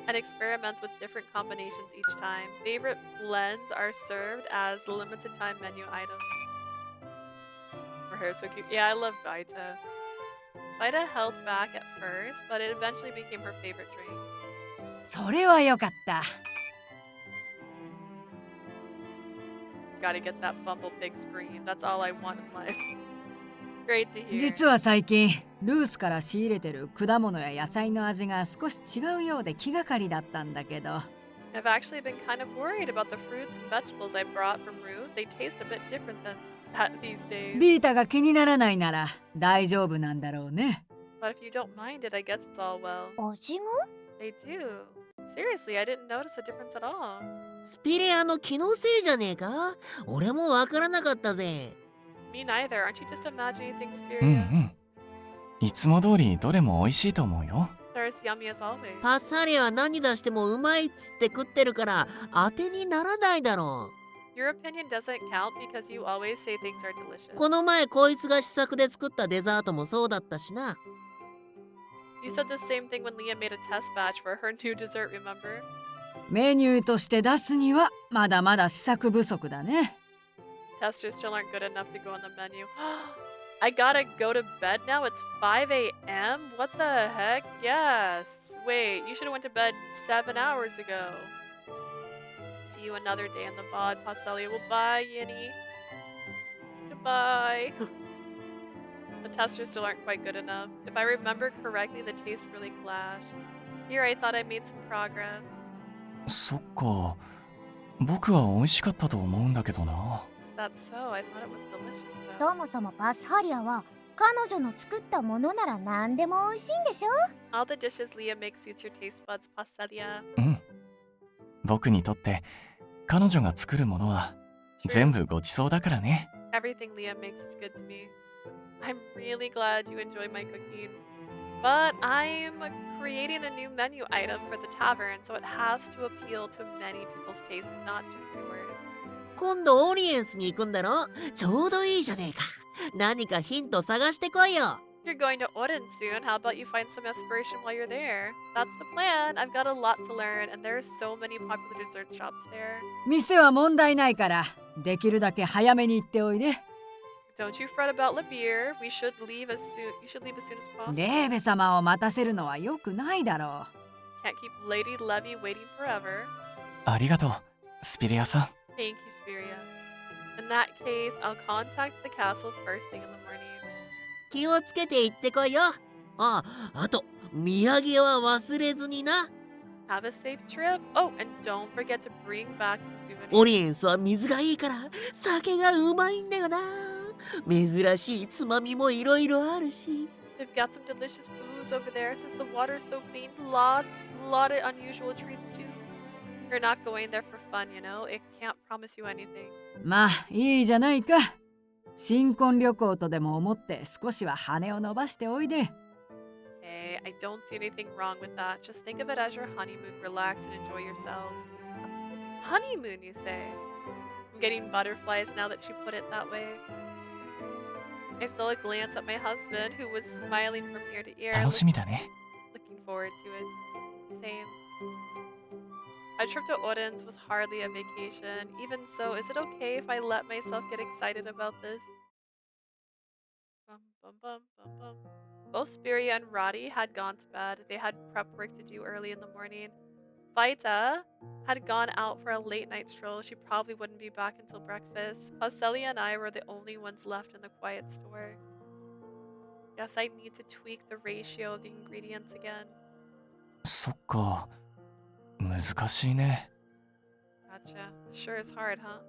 and experiments with different combinations each time. Favorite blends are served as limited time menu items. Her hair is so cute. Yeah, I love Vita. Vita held back at first, but it eventually became her favorite drink. それはよかった。 Gotta get that Bumble Pig screen. That's all I want in life. Great to hear. 実は最近ルースから仕入れてる果物や野菜の味が少し違うようで気がかりだったんだけど。I've actually been kind of worried about the fruits and vegetables I brought from Ruth. They taste a bit different than that these days. ビータが気にならないなら大丈夫なんだろうね。 But if you don't mind it, I guess it's all well. 味が They do. Seriously, I didn't notice a difference at all. スピレアの気のせいじゃねえか？俺もわからなかったぜ。Me neither. Aren't you just imagining things, うんう Spiria? ん。いつも通りどれも美味しいと思うよ。They're as yummy as always. パッサリは何出してもうまいっつって食ってるから当てにならないだろ Your opinion doesn't count because you always say things are う。 delicious. この前こいつが試作で作ったデザートもそうだったしな。 You said the same thing when Leah made a test batch for her new dessert, remember? メニューとして出すにはまだまだ試作不足だね。 Testers still aren't good enough to go on the menu. I gotta go to bed now? It's 5 a.m.? What the heck? Yes. Wait, you should have went to bed 7 hours ago. See you another day in the VOD, Paschalia. Well, bye, Yinny. Goodbye. The testers still aren't quite good enough. If I remember correctly, the taste really clashed. Here, I thought I made some progress. そっか。僕は美味しかったと思うんだけどな。Is that so? I thought it was delicious, though. そもそもパスハリアは彼女の作ったものなら何でも美味しいんでしょ？ All the dishes Leah makes suits your taste buds, Paschalia. うん。僕にとって彼女が作るものは全部ごちそうだからね。Everything Leah makes is good to me. I'm really glad you enjoy my cooking. But I'm creating a new menu item for the tavern, so it has to appeal to many people's tastes, not just yours. 今度オリエンスに行くんだろ？ちょうどいいじゃねえか。何かヒント探してこいよ。 You're going to Odin soon. How about you find some inspiration while you're there? That's the plan. I've got a lot to learn, and there are so many popular dessert shops there. 店は問題ないからできるだけ早めに行っておいで。 Don't you fret about Labir. We should leave as soon. You should leave as soon as possible. レーベ様を待たせるのは良くないだろ Can't keep Lady Levy waiting forever. ありがとう、スピレアさん。Thank you, Spiria. In that case, I'll contact the castle first thing in the morning. 気をつけて行ってこいよ。あと土産は忘れずにな。 Have a safe trip. Oh, and don't forget to bring back some オ souvenirs. リエンスは水がいいから酒がうまいんだよな。珍しいつまみもいろいろあるし。 They've got some delicious booze over there since the water's so clean. Lot of unusual treats too. You're not going there for fun, you know? It can't promise you anything. う。まあいいじゃないか。新婚旅行とでも思って少しは羽を伸ばしておいで。 Hey, I don't see anything wrong with that. Just think of it as your honeymoon. Relax and enjoy yourselves. Honeymoon, you say? I'm getting butterflies now that she put it that way. I stole a glance at my husband, who was smiling from ear to ear. 楽しみだね。Looking forward to it. Same. A trip to Odin's was hardly a vacation. Even so, is it okay if I let myself get excited about this? Bum, bum, bum, bum, bum. Both Spiria and Roddy had gone to bed. They had prep work to do early in the morning. Vita had gone out for a late night stroll. She probably wouldn't be back until breakfast. Paschalia and I were the only ones left in the quiet store. Guess I need to tweak the ratio of the ingredients again. そっか。難しいね。 Gotcha. Sure is hard, huh?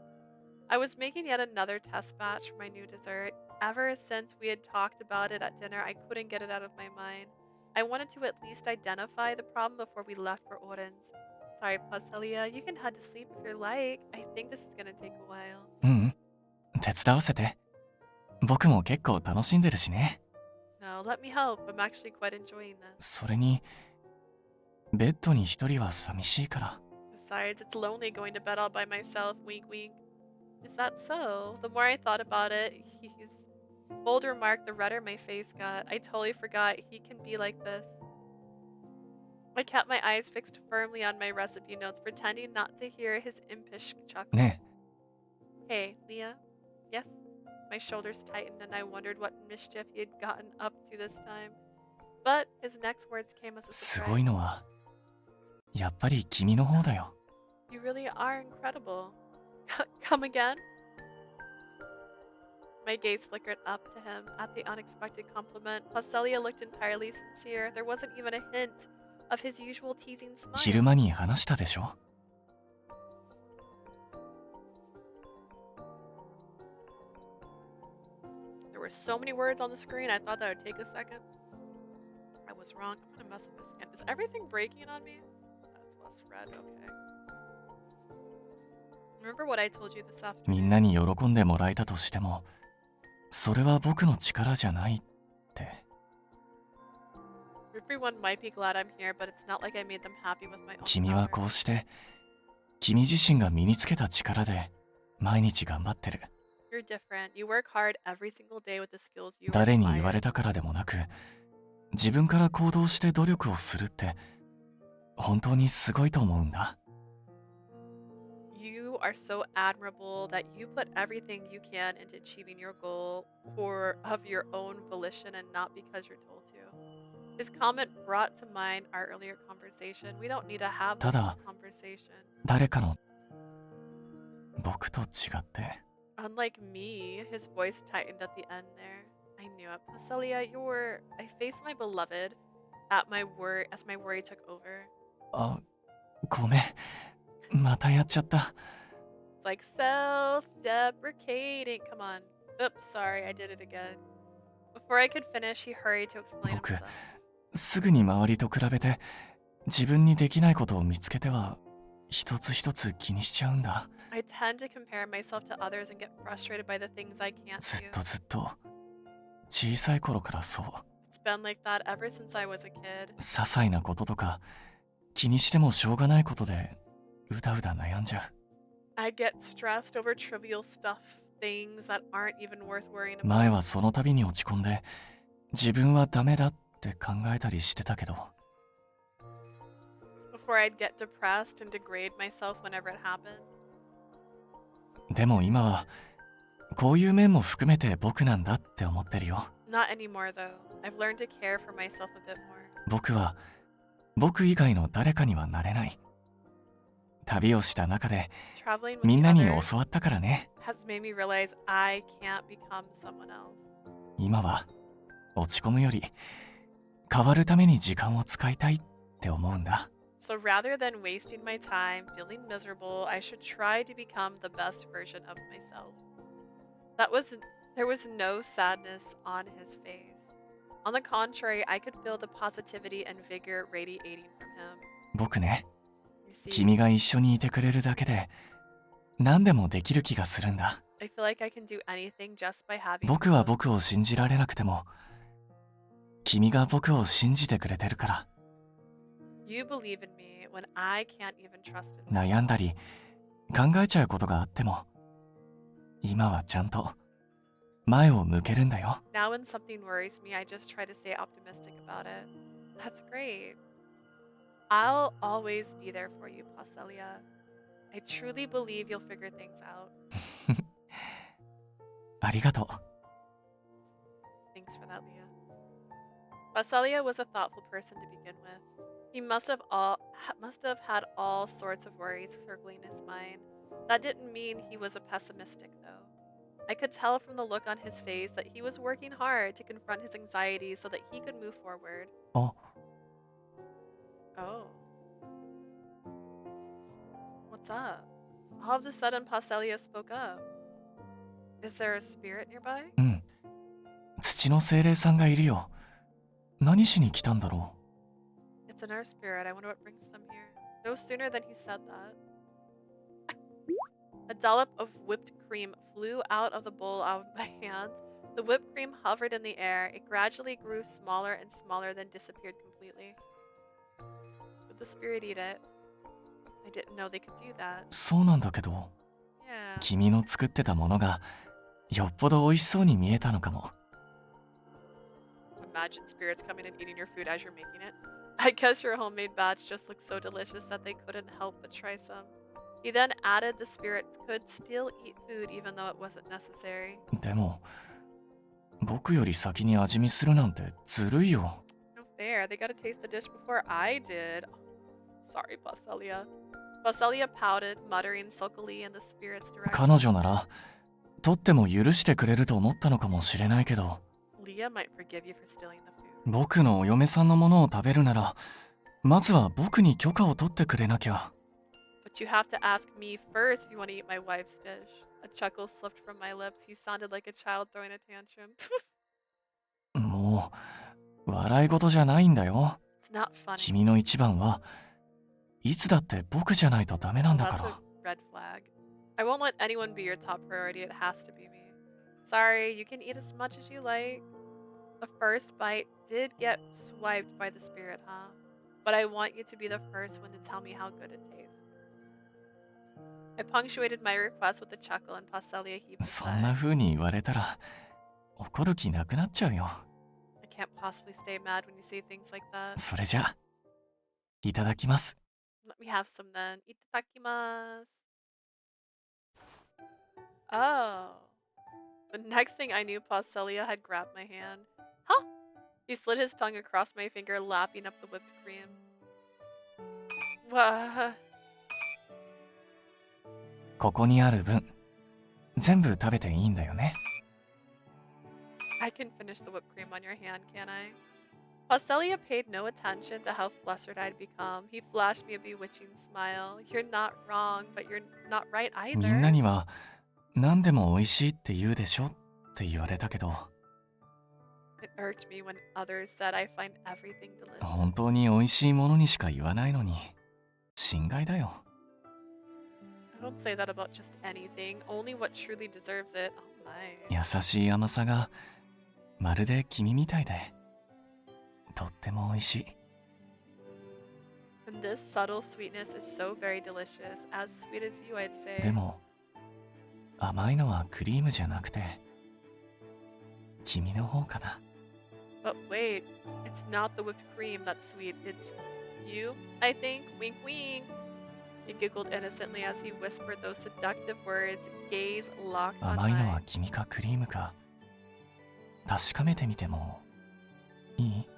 I was making yet another test batch for my new dessert. Ever since we had talked about it at dinner, I couldn't get it out of my mind. I wanted to at least identify the problem before we left for Odin's. Sorry, Paschalia, you can head to sleep if you're like. I think this is gonna take a while. うん。手伝わせて。僕も結構楽しんでるしね。No, let me help. I'm actually quite enjoying this. それに、ベッドに一人は寂しいから。Besides, it's lonely going to bed all by myself. Wink, wink. Is that so? The more I thought about it, he's bold remark, the redder my face got. I totally forgot he can be like this. I kept my eyes fixed firmly on my recipe notes, pretending not to hear his impish chuckle. ね Hey, Leah? Yes? My shoulders tightened and I wondered what mischief he had gotten up to this time. But his next words came as a え、す surprise. ごいのは、やっぱり君の方だよ。You really are incredible. Come again? My gaze flickered up to him at the unexpected compliment. Paschalia looked entirely sincere. There wasn't even a hint of his usual teasing 昼 smile. 間に話したでしょ。were so many words on the screen. I thought that would take a second. I was wrong. I'm gonna mess with this again. Is everything breaking on me? That's less red. Okay. Remember what I told you this み afternoon? んなに喜んでもらえたとしても、それは僕の力じゃないって。Everyone might be glad I'm here, but it's not like I made them happy with my own 君は power. こうして、君自身が身につけた力で毎日頑張ってる。You're different. You work hard every single day with the skills you 誰に言わ acquired. れたからでもなく、自分から行動して努力をするって本当にすごいと思うんだ。You are so admirable that you put everything you can into achieving your goal or of your own volition and not because you're told to. His comment brought to mind our earlier conversation. We don't need to have this ただ、 conversation. 誰かの僕と違って。Unlike me, his voice tightened at the end there. I knew it. Paschalia, I faced my beloved as my worry took over. あ、ごめん。またやっちゃった。It's like self-deprecating. Come on. Oops, sorry, I did it again. Before I could finish, he hurried to explain 僕、 himself. すぐに周りと比べて自分にできないことを見つけては一つ一つ気にしちゃうんだ。I tend to compare myself to others and get frustrated by the things I can't ずっ do. とずっと小さい頃からそう。It's been like that ever since I was a kid. 些細なこととか気にしてもしょうがないことでうだうだ悩んじゃう。I get stressed over trivial stuff, things that aren't even worth worrying about. 前はその度に落ち込んで自分はダメだって考えたりしてたけど。Before I'd get depressed and degrade myself whenever it happened. でも今はこういう面も含めて僕なんだって思ってるよ。Not anymore though. I've learned to care for myself a bit more. 僕は僕以外の誰かにはなれない。旅をした中で Traveling with みん the なに others 教わったからね。 has made me realize I can't become someone else. 今は落ち込むより変わるために時間を使いたいって思うんだ。So rather than wasting my time feeling miserable, I should try to become the best version of myself. There was no sadness on his face. On the contrary, I could feel the positivity and vigor radiating from him. 僕ね、 You see, 君が一緒にいてくれるだけで何でもできる気がするんだ。 I feel like I can do anything just by having 僕は you. 僕を信じられなくても君が僕を信じてくれてるから。 You believe in me when I can't even trust in myself. 悩んだり考えちゃうことがあっても今はちゃんと前を向けるんだよ。 Now when something worries me, I just try to stay optimistic about it. That's great. I'll always be there for you, Paschalia. I truly believe you'll figure things out. ありがとう。 Thanks for that, Leah. Paschalia was a thoughtful person to begin with. He must have had all sorts of worries circling his mind. That didn't mean he was a pessimistic, though. I could tell from the look on his face that he was working hard to confront his anxieties so that he could move forward. あ、 Oh. What's up? All of a sudden, Paschalia spoke up. Is there a spirit nearby? うん。土の精霊さんがいるよ。何しに来たんだろ It's an earth spirit. I wonder what brings them here. No sooner than he said that. A dollop of whipped cream flew out of the bowl out of my hands. The whipped cream hovered in the air. It gradually grew smaller and smaller, then disappeared completely. Would the spirit eat it? I didn't know they could do that. う。そうなんだけど、 Yeah. 君の作ってたものがよっぽど美味しそうに見えたのかも。 Imagine spirits coming and eating your food as you're making it. I guess your homemade batch just looked so delicious that they couldn't help but try some. He then added the spirits could still eat food even though it wasn't necessary. でも、僕より先に味見するなんてずるいよ。 No fair. They gotta taste the dish before I did. Sorry, Paschalia. Paschalia pouted, muttering sulkily in the spirit's direction. 彼女なら、とっても許してくれると思ったのかもしれないけど、 Leah might forgive you for stealing the food. 僕のお嫁さんのものを食べるなら、まずは僕に許可を取ってくれなきゃ。 But you have to ask me first if you want to eat my wife's dish. A chuckle slipped from my lips. He sounded like a child throwing a tantrum. もう笑い事じゃないんだよ。 It's not funny. 君の一番はいつだって僕じゃないとダメなん Oh, だか that's ら。 a red flag. I won't let anyone be your top priority. It has to be me. Sorry, you can eat as much as you like. The first bite did get swiped by the spirit, huh? But I want you to be the first one to tell me how good it tastes. I punctuated my request with a chuckle and Paschalia heaved a そんな sigh. 風に言われたら怒る気なくなっちゃうよ。 I can't possibly stay mad when you say things like that. それじゃいただきます。 Let me have some then. Itadakimasu. Oh. The next thing I knew, Paschalia had grabbed my hand. Huh? He slid his tongue across my finger, lapping up the whipped cream. Wah. ここにある分全部食べていいんだよね。 I can finish the whipped cream on your hand, can I? Paschalia paid no attention to how flustered I'd become. He flashed me a bewitching smile. You're not wrong, but you're not right みんな either. には何でも美味しいって言うでしょって言われたけど、 It irked me when others said I find everything delicious. 本当に美味しいものにしか言わないのに心外だよ。 I don't say that about just anything, only what truly deserves it. Oh my. 優しい甘さがまるで君みたいでとっても美味しい。 And this subtle sweetness is so very delicious, as sweet as you, I'd say. でも甘いのはクリームじゃなくて君の方かな。 But wait, it's not the whipped cream that's sweet, it's you, I think. Wink wink. He giggled innocently as he whispered those seductive words, gaze locked on 甘いのは mine. 君かクリームか確かめてみてもいい？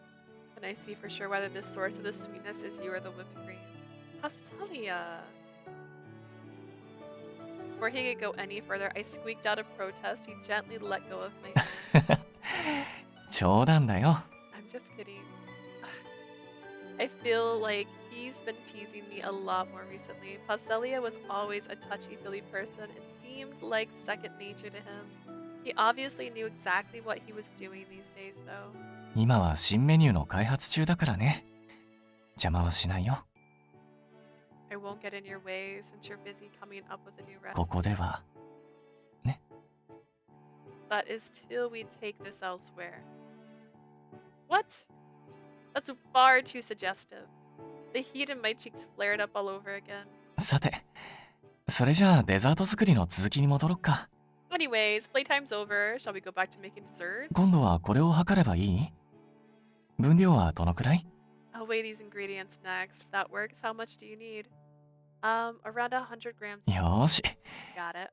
Can I see for sure whether the source of the sweetness is you or the whipped cream? Paschalia. Before he could go any further, I squeaked out a protest. He gently let go of my hand. 冗談だよ。 I'm just kidding. I feel like he's been teasing me a lot more recently. Paschalia was always a touchy-feely person. It seemed like second nature to him. He obviously knew exactly what he was doing these days, though. 今は新メニューの開発中だからね。邪魔はしないよ。 I won't get in your way since you're busy coming up with a new こ recipe. こでは That is till we take this elsewhere. What? That's far too suggestive. The heat in my cheeks flared up all over again. さて、それじゃあデザート作りの続きに戻ろっか。 Anyways, playtime's over. Shall we go back to making dessert? 今度はこれを測ればいい？分量はどのくらい？ I'll weigh these ingredients next. If that works, how much do you need? Around 100 grams. よーし。 Got it.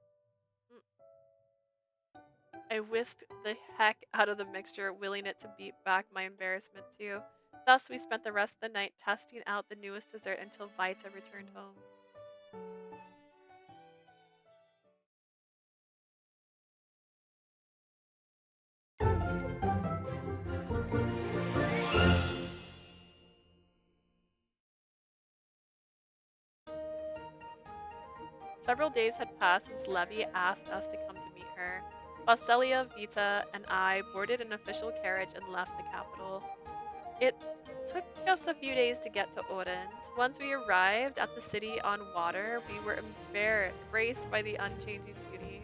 I whisked the heck out of the mixture, willing it to beat back my embarrassment too. Thus, we spent the rest of the night testing out the newest dessert until Vita returned home. Several days had passed since Levi asked us to come to meet her. Paschalia, Vita, and I boarded an official carriage and left the capital. It took us a few days to get to Odense. Once we arrived at the city on water, we were embraced by the unchanging beauty.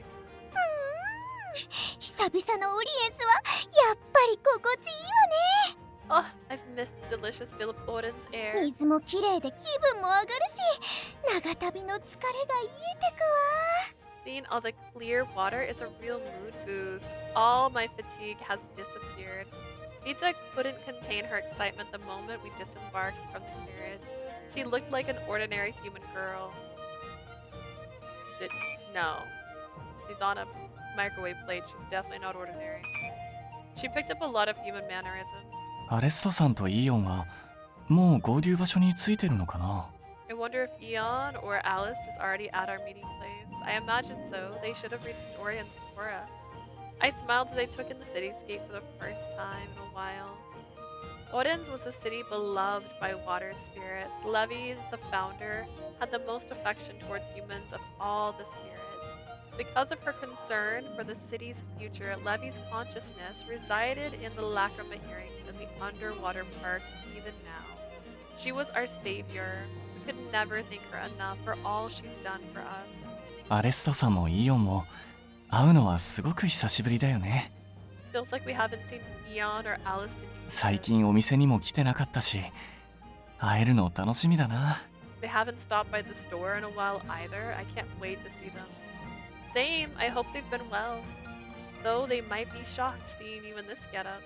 久々のオリエンスはやっぱり心地いいわね。 Oh, I've missed the delicious feel of Odense air. 水もきれいで気分も上がるし、長旅の疲れが癒えてくわ。 Seeing all the clear water is a real mood boost. All my fatigue has disappeared. Vita couldn't contain her excitement the moment we disembarked from the carriage. She looked like an ordinary human girl. No. She's on a microwave plate. She's definitely not ordinary. She picked up a lot of human mannerisms. アレストさんとイオンはもう合流場所に着いてるのかな？ I wonder if Eon or Alice is already at our meeting place. I imagine so. They should have reached Orions before us. I smiled as I took in the cityscape for the first time in a while. Odense was a city beloved by water spirits. Levi, the founder, had the most affection towards humans of all the spirits. Because of her concern for the city's future, Levy's consciousness resided in the lacrima earrings in the underwater park even now. She was our savior. We could never thank her enough for all she's done for us. アレストさんもイオンも会うのはすごく久しぶりだよね。Feels like we haven't seen Eon or Alice in years. 最近お店にも来てなかったし、会えるの楽しみだな。They haven't stopped by the store in a while either. I can't wait to see them. Same, I hope they've been well. Though they might be shocked seeing you in this getup.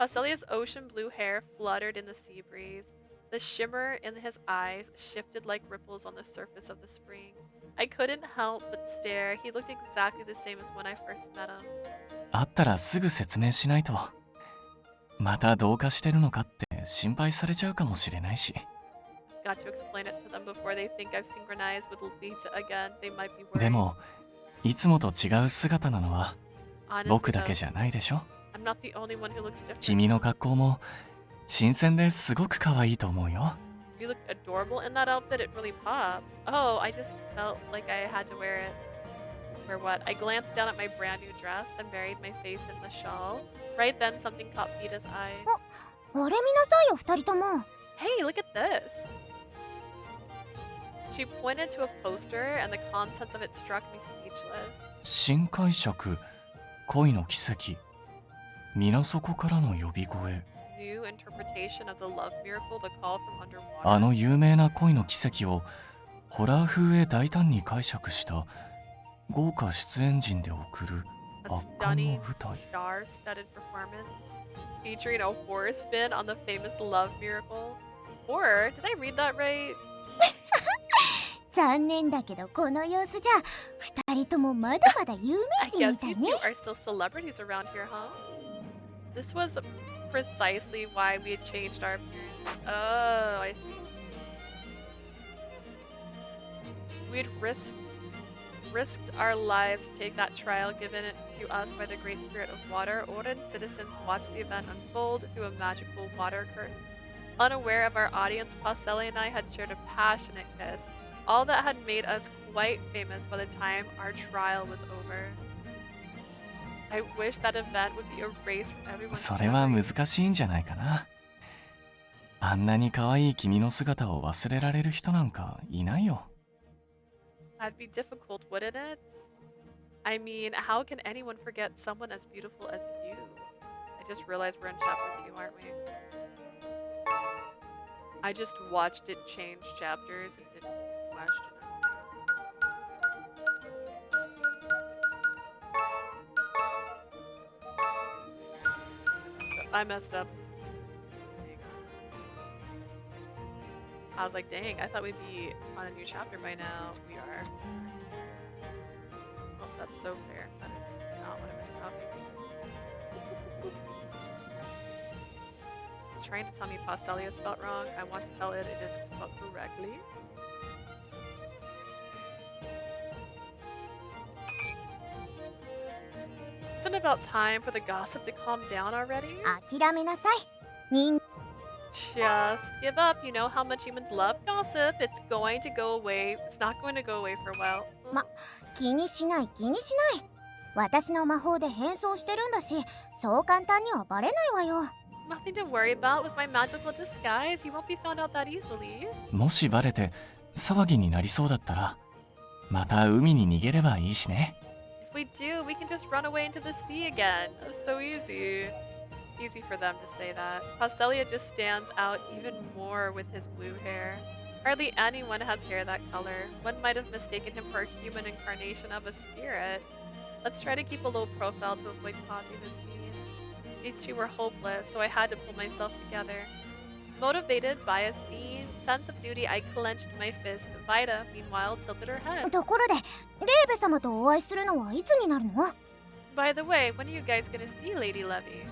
Pauselia's ocean blue hair fluttered in the sea breeze. The shimmer in his eyes shifted like ripples on the surface of the spring. I couldn't help but stare. He looked exactly the same as when I first met him. 会ったらすぐ説明しないと。またどうかしてるのかって心配されちゃうかもしれないし。Got to explain it to them before they think I've synchronized with Lita again. They might be worried. でも、いつもと違う姿なのは Honestly, 僕だけじゃないでしょ。I'm not the only one who looks different. 君の格好も新鮮ですごく可愛いと思うよ。You look adorable in that outfit. It really pops. Oh, I just felt like I had to wear it. Wear what? I glanced down at my brand new dress, then buried my face in the shawl. Right then, something caught Vita's eye. あれ見なさいよ二人とも。 Hey, look at this! She pointed to a poster, and the contents of it struck me speechless. 新解釈、恋の奇跡、水底からの呼び声。New interpretation of the love miracle, the call from underwater. あの有名な恋の奇跡をホラー風へ大胆に解釈した豪華出演陣で送る A 圧巻の stunning, 舞台。star-studded performance featuring a horror spin on the famous love miracle. Horror? Did I read that right? 残念だけどこの様子じゃ二人ともまだまだ有 I 名人み guess た you いね。 two are still celebrities around here, huh? This was precisely why we had changed our appearance. Oh, I see. We had risked our lives to take that trial given it to us by the great spirit of water. Oren citizens watched the event unfold through a magical water curtain. Unaware of our audience, Paschalia and I had shared a passionate kiss, all that had made us quite famous by the time our trial was over. I wish that event would be erased from everyone's それは memory. 難しいんじゃないかな。あんなに可愛い君の姿を忘れられる人なんかいないよ。That'd be difficult, wouldn't it? I mean, how can anyone forget someone as beautiful as you? I just realized we're in chapter 2, aren't we? I just watched it change chapters and didn't question it. I messed up. Hang on. I was like, dang, I thought we'd be on a new chapter by now. We are. Oh, that's so fair. That is not what I meant to copy. It's trying to tell me Paschalia spelled wrong. I want to tell it it is spelled correctly. Isn't it about time for the gossip to calm down already? 諦めなさい。人 Just give up. You know how much humans love gossip. It's going to go away. It's not going to go away for a while. 気にしない気にしない。私の魔法で変装してるんだし、そう簡単にはバレないわよ。Nothing to worry about with my magical disguise. You won't be found out that easily. もしバレて騒ぎになりそうだったら、また海に逃げればいいしね。If we do, we can just run away into the sea again. It's so easy. Easy for them to say that. Paschalia just stands out even more with his blue hair. Hardly anyone has hair that color. One might have mistaken him for a human incarnation of a spirit. Let's try to keep a low profile to avoid causing the scene. These two were hopeless, so I had to pull myself together. Motivated by a sense of duty, I clenched my fist. Vida, meanwhile, tilted her head. ところで、レーベ様とお会いするのはいつになるの？ By the way, when are you guys gonna see Lady Levy?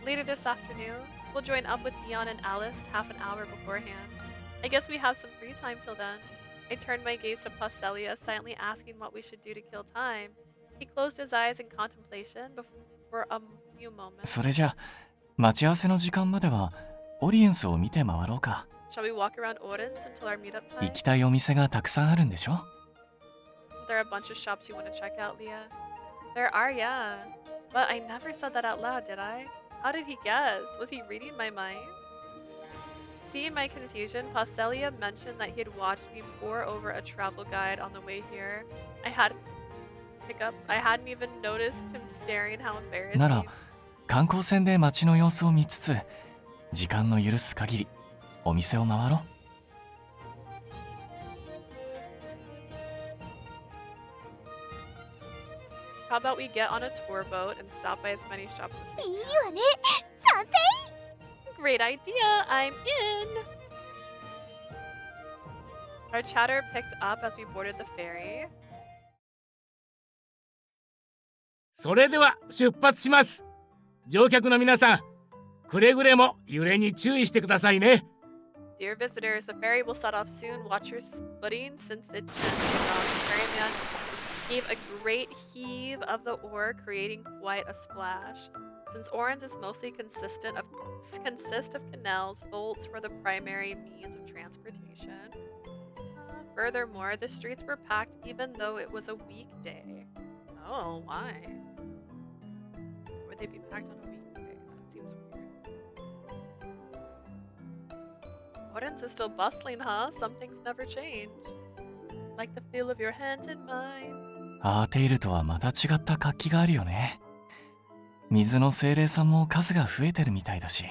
Later this afternoon, we'll join up with Eon and Alice half an hour beforehand. I guess we have some free time till then. I turned my gaze to Paschalia, silently asking what we should do to kill time. He closed his eyes in contemplation for a few moments. それじゃ待ち合わせの時間まではオリエンスを見て回ろうか。Shall we walk around Oden's until our meetup time? 行きたいお店がたくさんあるんでしょ？ there a bunch of shops you want to check out, Leah? There are, yeah. But I never said that out loud, did I? How did he guess? Was he reading my mind? Seeing my confusion, Paschalia mentioned that he had watched me pore over a travel guide on the way here. I had hiccups. I hadn't even noticed him staring. How なら embarrassing. 観光船で街の様子を見つつ時間の許す限りお店を回ろう。How about we get on a tour boat and stop by as many shops as we いい can? わね。賛成。 Great idea! I'm in! Our chatter picked up as we boarded the ferry. それでは出発します。乗客の皆さん、くれぐれも揺れに注意してくださいね。 Dear visitors, the ferry will set off soon. Watch your footing since it gently rocks. The ferryman gave a great heave of the oar, creating quite a splash. Since Orange is mostly consist of canals, boats were the primary means of transportation. Furthermore, the streets were packed even though it was a weekday. Oh, why? Would they be packed on a weekday? That seems weird. Orange is still bustling, huh? Some things never change. Like the feel of your hand in mine. アーテイルとはまた違った活気があるよね。水の精霊さんも数が増えてるみたいだし。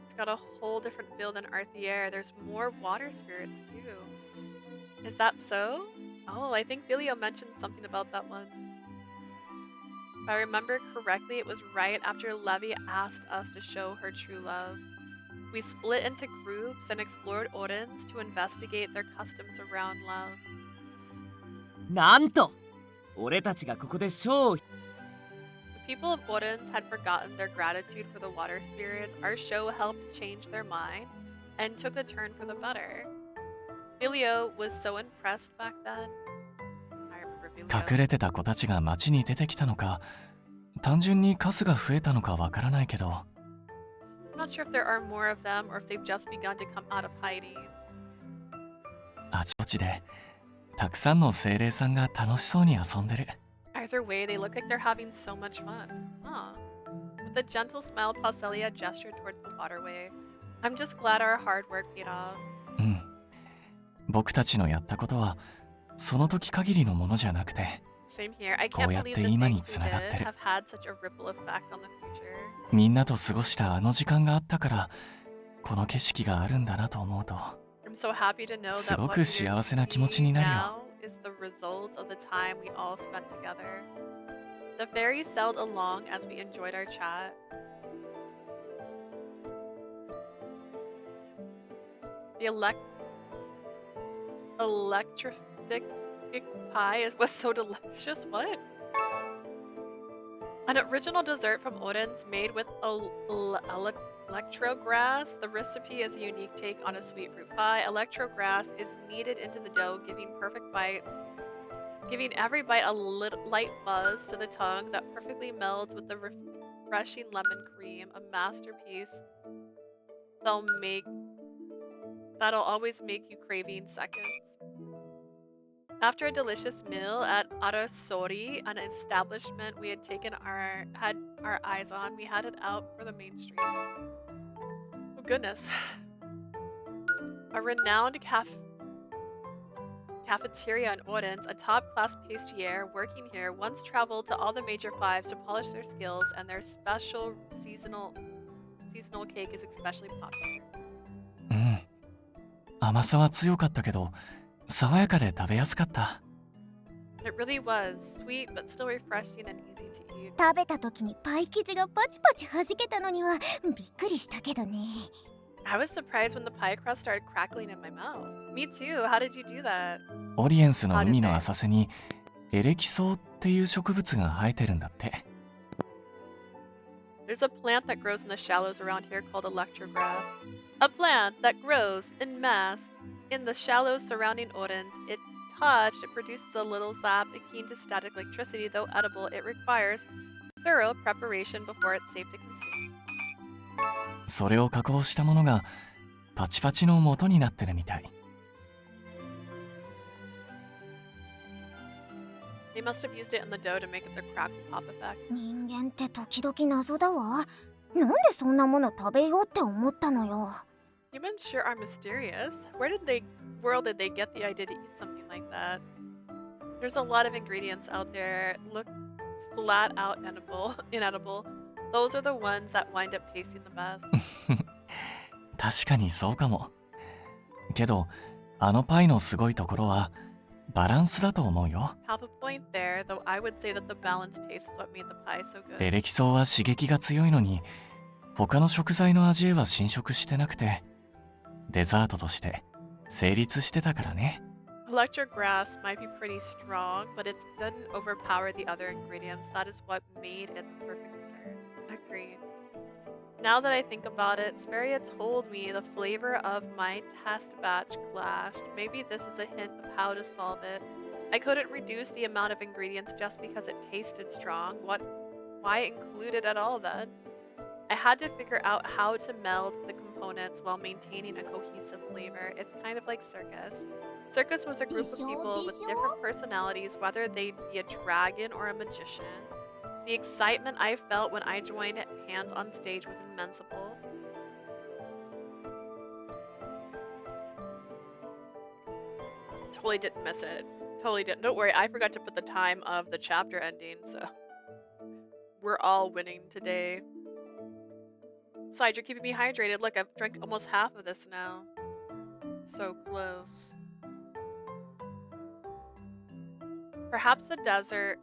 It's got a whole different feel than Arthier. There's more water spirits too. Is that so? Oh, I think Vilio mentioned something about that one. If I remember correctly, it was right after Levi asked us to show her true love. We split into groups and explored Odins to investigate their customs around love. なんと俺たちがここでショーを The people of Odins had forgotten their gratitude for the water spirits. Our show helped change their mind and took a turn for the better. Vilio was so impressed back then. I remember 隠 Vilio. れてた子たちが街に出てきたのか、単純に数が増えたのかわからないけど。I'm not sure if there are more of them or if they've just begun to come out of hiding. あちこちでたくさんの精霊さんが楽しそうに遊んでる。Either way, they look like they're having so much fun. Huh. With a gentle smile, Paschalia gestured towards the waterway. I'm just glad our hard work paid off. うん。僕たちのやったことはその時限りのものじゃなくて、 Same here. I こ can't うやっ believe て the 今に things つ we ながって did る。 have had such a ripple effect on the future. みんなと過ごしたあの時間があったからこの景色があるんだなと思うと、 I'm so happy to know す that ご what く we're 幸せな気持ちに seeing なるよ。 now is the result of the time we all spent together. The ferry sailed along as we enjoyed our chat. The electric pie was so delicious. What? An original dessert from Odin's made with electro grass. The recipe is a unique take on a sweet fruit pie. Electro grass is kneaded into the dough, giving perfect bites, giving every bite a light buzz to the tongue that perfectly melds with the refreshing lemon cream. A masterpiece that'll always make you craving seconds. After a delicious meal at Arasori, an establishment we had taken our eyes on, we headed out for the main street. Oh goodness. A renowned cafeteria in Odense, a top-class pastelier working here, once traveled to all the major fives to polish their skills, and their special seasonal cake is especially popular. うん。甘さは強かったけど、爽やかで食べやすかった。It really was sweet but still refreshing and easy to eat. 食べた時にパイ生地がパチパチ弾けたのにはびっくりしたけどね。I was surprised when the pie crust started crackling in my mouth. Me too. How did you do that? オリエンスの海の浅瀬にエレキソウっていう植物が生えてるんだって。There's a plant that grows in the shallows around here called electrograss. A plant that grows in mass in the shallows surrounding Odense. It touched, it produces a little sap akin to static electricity. Though edible, it requires thorough preparation before it's safe to consume. それを加工したものがパチパチの元になってるみたい。They must have used it in the dough to make it the crackle pop effect. 人間って時々謎だわ。なんでそんなもの食べようって思ったのよ。Humans sure are mysterious. World did they get the idea to eat something like that? There's a lot of ingredients out there. Look flat out inedible. Those are the ones that wind up tasting the best. 確かにそうかも。けど、あのパイのすごいところはバランスだと思うよ。Have a point there, though I would say that the balanced taste is what made the pie so good. エレキソウは刺激が強いのに、他の食材の味へは侵食してなくて、デザートとして成立してたからね。Electric grass might be pretty strong, but it didn't overpower the other ingredients. That is what made it the perfect dessert. Agreed. Now that I think about it, Speria told me the flavor of my test batch clashed. Maybe this is a hint of how to solve it. I couldn't reduce the amount of ingredients just because it tasted strong. Why include it at all then? I had to figure out how to meld the components while maintaining a cohesive flavor. It's kind of like circus. Circus was a group of people with different personalities, whether they'd be a dragon or a magician. The excitement I felt when I joined hands on stage was immense. Totally didn't miss it. Totally didn't. Don't worry, I forgot to put the time of the chapter ending, so we're all winning today. Besides, you're keeping me hydrated. Look, I've drank almost half of this now. So close. Perhaps the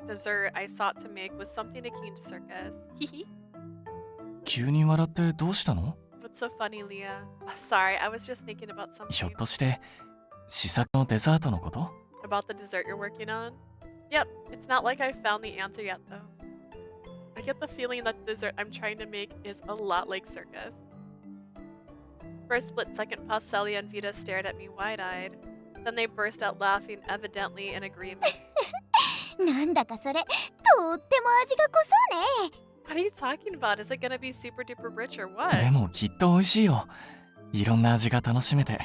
dessert I sought to make was something akin to circus. Hehe. 急に笑ってどうしたの？ What's so funny, Leah? Sorry, I was just thinking about ひょっ something. として試作のデザートのこと？ About the dessert you're working on? Yep, it's not like I found the answer yet, though. I get the feeling that the dessert I'm trying to make is a lot like circus. For a split second, Paschalia and Vita stared at me wide-eyed. Then they burst out laughing, evidently in agreement. なんだかそれ、とっても味が濃そうね。What are you talking about? Is it gonna be super duper rich or what? でもきっと美味しいよ。いろんな味が楽しめて。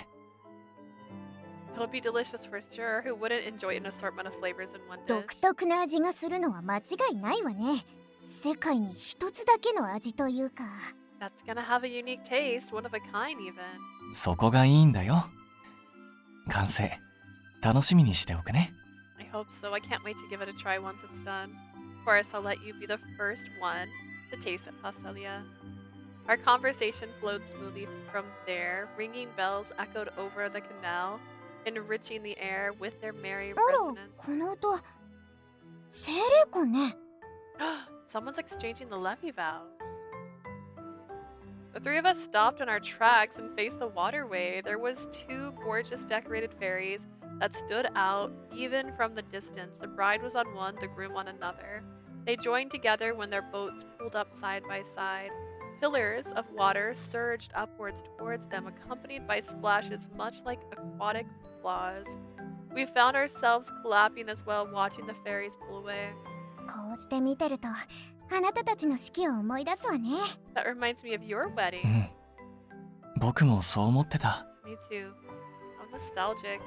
It'll be delicious for sure. Who wouldn't enjoy an assortment of flavors in one dish? 独特な味がするのは間違いないわね。世界に一つだけの味というか。That's gonna have a unique taste, one of a kind even. そこがいいんだよ。完成。楽しみにしておくね。I hope so. I can't wait to give it a try once it's done. Of course, I'll let you be the first one to taste it, Paschalia. Our conversation flowed smoothly from there. Ringing bells echoed over the canal, enriching the air with their merry あら、 resonance. この音、精霊魂ね。Someone's exchanging the levy vows. The three of us stopped in our tracks and faced the waterway. There was two gorgeous decorated ferries that stood out even from the distance. The bride was on one, the groom on another. They joined together when their boats pulled up side by side. Pillars of water surged upwards towards them, accompanied by splashes much like aquatic applause. We found ourselves clapping as well, watching the ferries pull away. こうして見てると、あなたたちの式を思い出すわね。That reminds me of your う wedding. ん。僕もそう思ってた。 Me too. How nostalgic.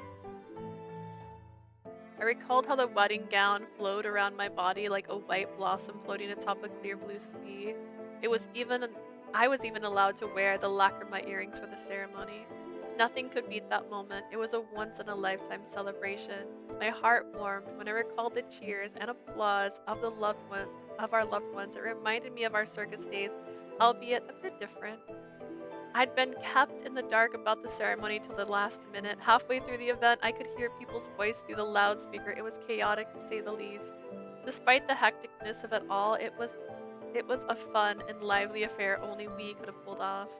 I recalled how the wedding gown flowed around my body like a white blossom floating atop a clear blue sea. I was even allowed to wear the lacrima earrings for the ceremony. Nothing could beat that moment. It was a once-in-a-lifetime celebration. My heart warmed when I recalled the cheers and applause of our loved ones. It reminded me of our circus days, albeit a bit different. I'd been kept in the dark about the ceremony till the last minute. Halfway through the event, I could hear people's voice through the loudspeaker. It was chaotic, to say the least. Despite the hecticness of it all, it was a fun and lively affair only we could have pulled off.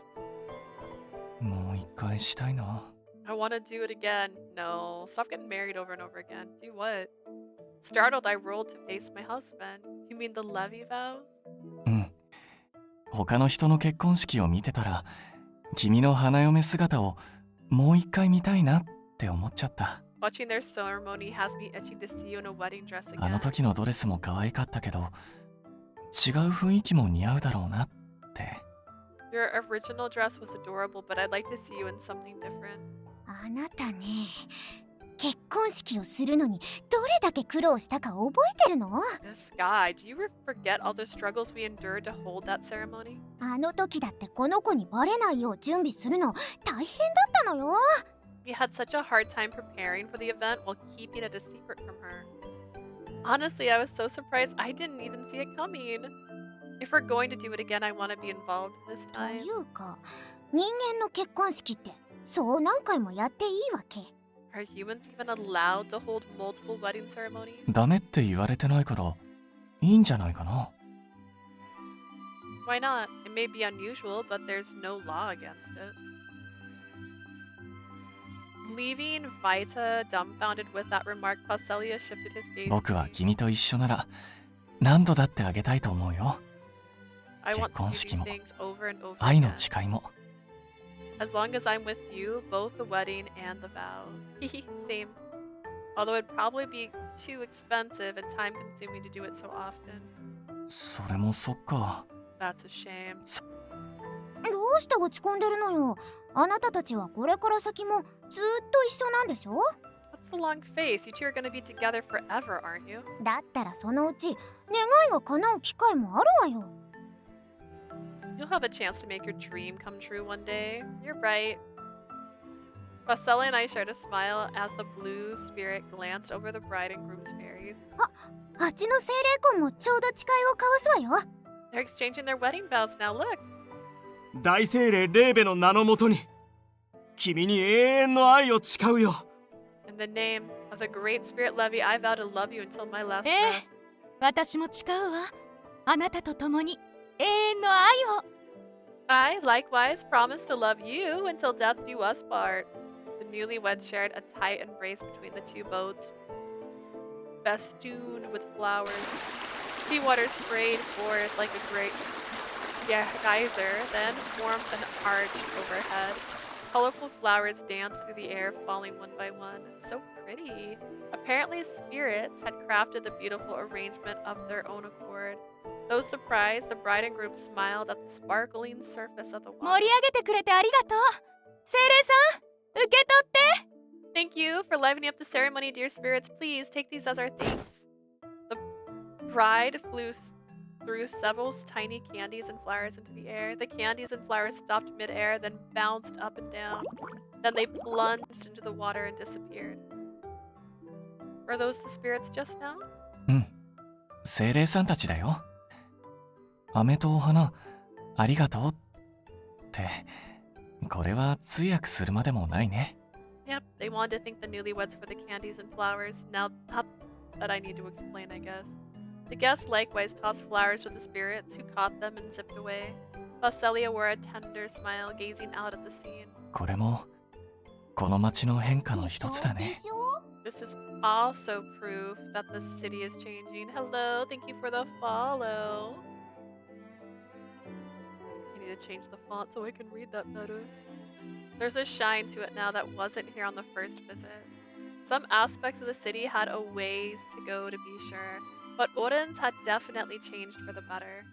もう一回したいな。I want to do it again. No, stop getting married over and over again. Do what? Startled, I rolled to face my husband. You mean the levy vows? うん。他の人の結婚式を見てたら、君の花嫁姿をもう一回見たいなって思っちゃった。Watching their ceremony has me itching to see you in a wedding dress あの again. 時のドレスも可愛かったけど、違う雰囲気も似合うだろうなって。Your original dress was adorable, but I'd like to see you in something different. あなたね、結婚式をするのにどれだけ苦労したか覚えてるの？ This guy, do you forget all the struggles we endured to hold that ceremony? あの時だってこの子にバレないよう準備するの大変だったのよ。We had such a hard time preparing for the event while keeping it a secret from her. Honestly, I was so surprised I didn't even see it coming. If we're going to do it again, I want to be involved this と time. いうか人間の結婚式ってそう何回もやっていいわけ？ Are humans even allowed to hold multiple wedding ceremonies? ダメって言われてないからいいんじゃないかな。 Why not? It may be unusual, but there's no law against it. Leaving Vita dumbfounded with that remark, Paschalia shifted his gaze. 僕は君と一緒なら何度だってあげたいと思うよ。 I want to do 結婚式 these も things over and over 愛の again. 誓いも。 As long as I'm with you, both the wedding and the vows. Same. Although it'd probably be too expensive and time consuming to do it so often. それもそっか。 That's a shame. どうして落ち込んでるのよ？あなたたちはこれから先もずっと一緒なんでしょ？ What's the long face? You two are gonna be together forever, aren't you? だったらそのうち願いが叶う機会もあるわよ。 You'll have a chance to make your dream come true one day. You're right. Paschalia and I shared a smile as the blue spirit glanced over the bride and groom's fairies. あっちの精霊婚もちょうど誓いを交わすわよ。 They're exchanging their wedding vows now. Look. 大精霊レーベの名のもとに君に永遠の愛を誓うよ。 In the name of the great spirit Levi, I vow to love you until my last breath. 私も誓うわ。あなたと共に永遠の愛を。 I likewise promise to love you until death do us part. The newlyweds shared a tight embrace between the two boats, festooned with flowers. Seawater sprayed forth like a great geyser, then formed an arch overhead. Colorful flowers danced through the air, falling one by one. So pretty. Apparently, spirits had crafted the beautiful arrangement of their own accord. Though surprised, the bride and groom smiled at the sparkling surface of the 盛 water. り上げてくれてありがとう。精霊さん、受け取って。 Thank you for livening up the ceremony, dear spirits. Please take these as our thanks. The bride threw several tiny candies and flowers into the air. The candies and flowers stopped midair, then bounced up and down. Then they plunged into the water and disappeared. Were those the spirits just now? うん。精霊さんたちだよ。飴とお花、ありがとうって、これは通訳するまでもないね。Yep, they wanted to thank the newlyweds for the candies and flowers. Now, not that I need to explain, I guess. The guests likewise tossed flowers to the spirits, who caught them and zipped away. Paschalia wore a tender smile, gazing out at the scene. これも、この街の変化の一つだね。This is also proof that the city is changing. Hello, thank you for the follow. I need to change the font so I can read that better. There's a shine to it now that wasn't here on the first visit. Some aspects of the city had a ways to go to be sure, but Oden's had definitely changed for the better.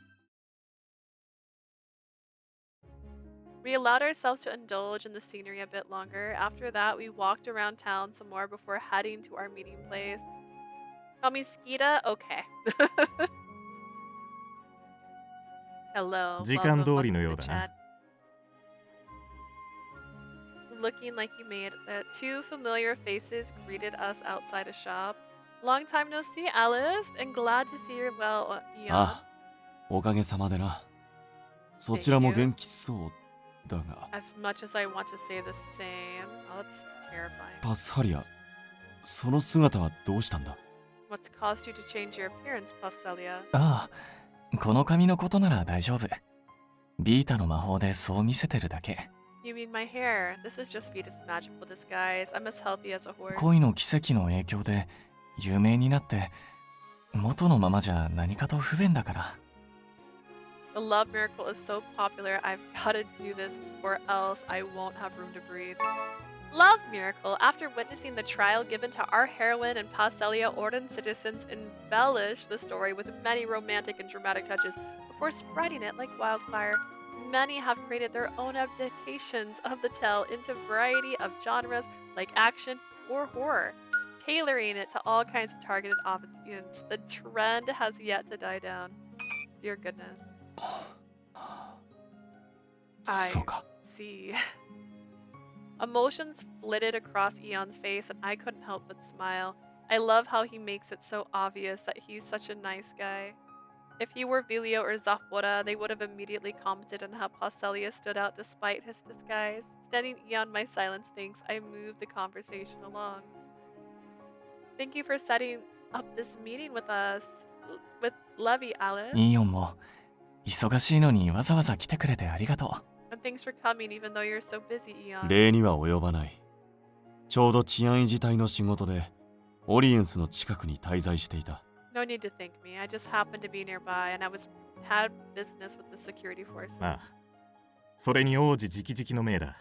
We allowed ourselves to indulge in the scenery a bit longer. After that, we walked around town some more before heading to our meeting place. Call me Skeeta? Okay. Hello. 時間 welcome, 通りの welcome よ to う the だな。 chat. Looking like you made it. Two familiar faces greeted us outside a shop. Long time no see, Alice, and glad to see you're well, Eon. ああ、おかげさまでな。そちらも元気そうだが。As much as I want to say the same, oh, that's terrifying. パスハリア、その姿はどうしたんだ？ What's caused you to change your appearance, Paschalia? ああ、この髪のことなら大丈夫。ビータの魔法でそう見せてるだけ。You mean my hair? This is just Vita's magical disguise. I'm as healthy as a horse. 恋の奇跡の影響で有名になって元のままじゃ何かと不便だから。 The love miracle is so popular, I've gotta do this or else I won't have room to breathe. Love miracle! After witnessing the trial given to our heroine and Paschalia, Orden citizens embellished the story with many romantic and dramatic touches before spreading it like wildfire. Many have created their own adaptations of the tale into a variety of genres like action or horror, tailoring it to all kinds of targeted audience. The trend has yet to die down. Dear goodness. I そうか。 see. Emotions flitted across Eon's face, and I couldn't help but smile. I love how he makes it so obvious that he's such a nice guy. If he were Vilio or Zafora, they would have immediately commented on how Paschalia stood out despite his disguise. Standing Eon my silence thinks I moved the conversation along. Thank you for setting up this meeting with us, with Levy, Alice. イオンも忙しいのにわざわざ来てくれてありがとう。 And thanks for coming even though you're so busy, Eon. 礼には及ばない。ちょうど治安維持隊の仕事でオリエンスの近くに滞在していた。 No need to thank me. I just happened to be nearby and I had business with the security force. ああ、それに王子直々の命だ。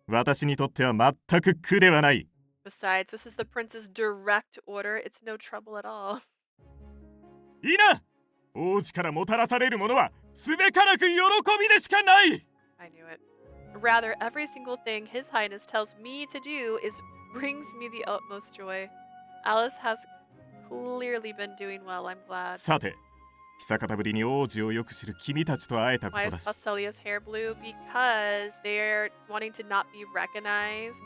私にとっては全く苦ではない。 Besides, this is the prince's direct order. It's no trouble at all. いいな！王子からもたらされるものはすべからく喜びでしかない。 I knew it. Rather, every single thing His Highness tells me to do brings me the utmost joy. Alice has clearly been doing well, I'm glad. さて、久方ぶりに王子をよく知る君たちと会えたこ Why と is だし。 Paschalia's hair blue? Because they're wanting to not be recognized,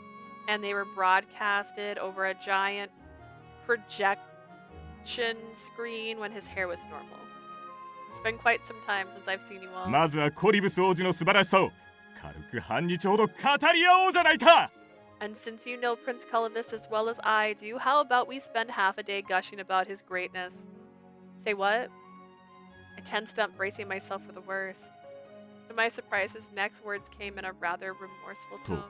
and they were broadcasted over a giant projection screen when his hair was normal. It's been quite some time since I've seen you all. まずはコリブス王子の素晴らしさを軽く半日ほど語り合おうじゃないか。 And since you know Prince Calavis as well as I do, how about we spend half a day gushing about his greatness? Say what? I tensed up, bracing myself for the worst. To my surprise, his next words came in a rather remorseful tone.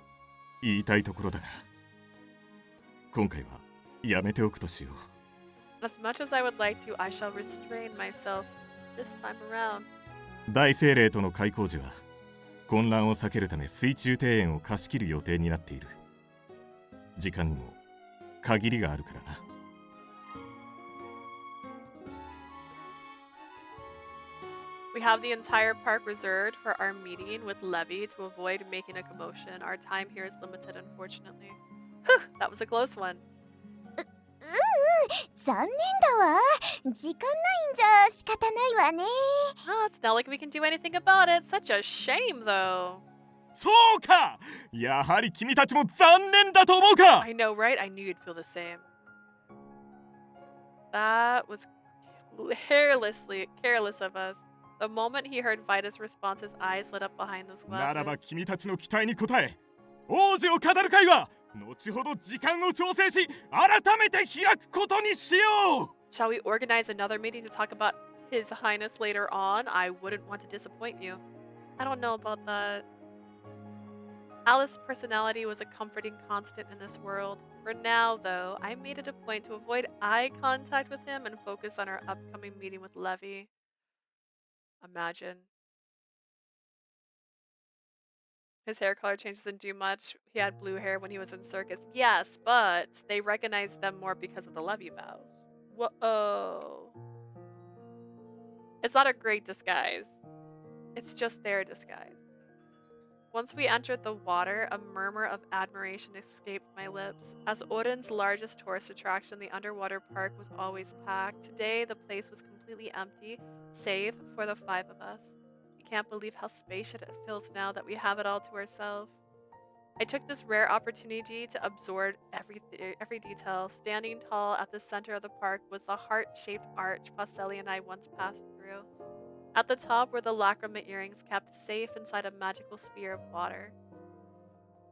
言いたいところだが、今回はやめておくとしよう。 As much as I would like to, I shall restrain myself this time around. 大精霊との開口時は混乱を避けるため水中庭園を貸し切る予定になっている。時間にも限りがあるからな。 We have the entire park reserved for our meeting with Levy to avoid making a commotion. Our time here is limited, unfortunately. Whew, that was a close one. 残念だわ。時間ないんじゃ仕方ないわね。 Ah, it's not like we can do anything about it. Such a shame, though. そうか！やはり君たちも残念だと思うか！ I know, right? I knew you'd feel the same. That was careless of us. The moment he heard Vida's response, his eyes lit up behind those ならば glasses. 君たちの期待に応え、王子を語る会は後ほど時間を調整し、改めて開くことにしよう！ Shall we organize another meeting to talk about His Highness later on? I wouldn't want to disappoint you. I don't know about that. Alice's personality was a comforting constant in this world. For now, though, I made it a point to avoid eye contact with him and focus on our upcoming meeting with Levy. Imagine. His hair color change doesn't do much. He had blue hair when he was in circus. Yes, but they recognized them more because of the Levy vows. Whoa. It's not a great disguise. It's just their disguise. Once we entered the water, a murmur of admiration escaped my lips. As Odin's largest tourist attraction, the underwater park was always packed. Today, the place was completely empty, save for the 5 of us. I can't believe how spacious it feels now that we have it all to ourselves. I took this rare opportunity to absorb every detail. Standing tall at the center of the park was the heart-shaped arch Paschalia and I once passed through. At the top were the lacrima earrings kept safe inside a magical sphere of water.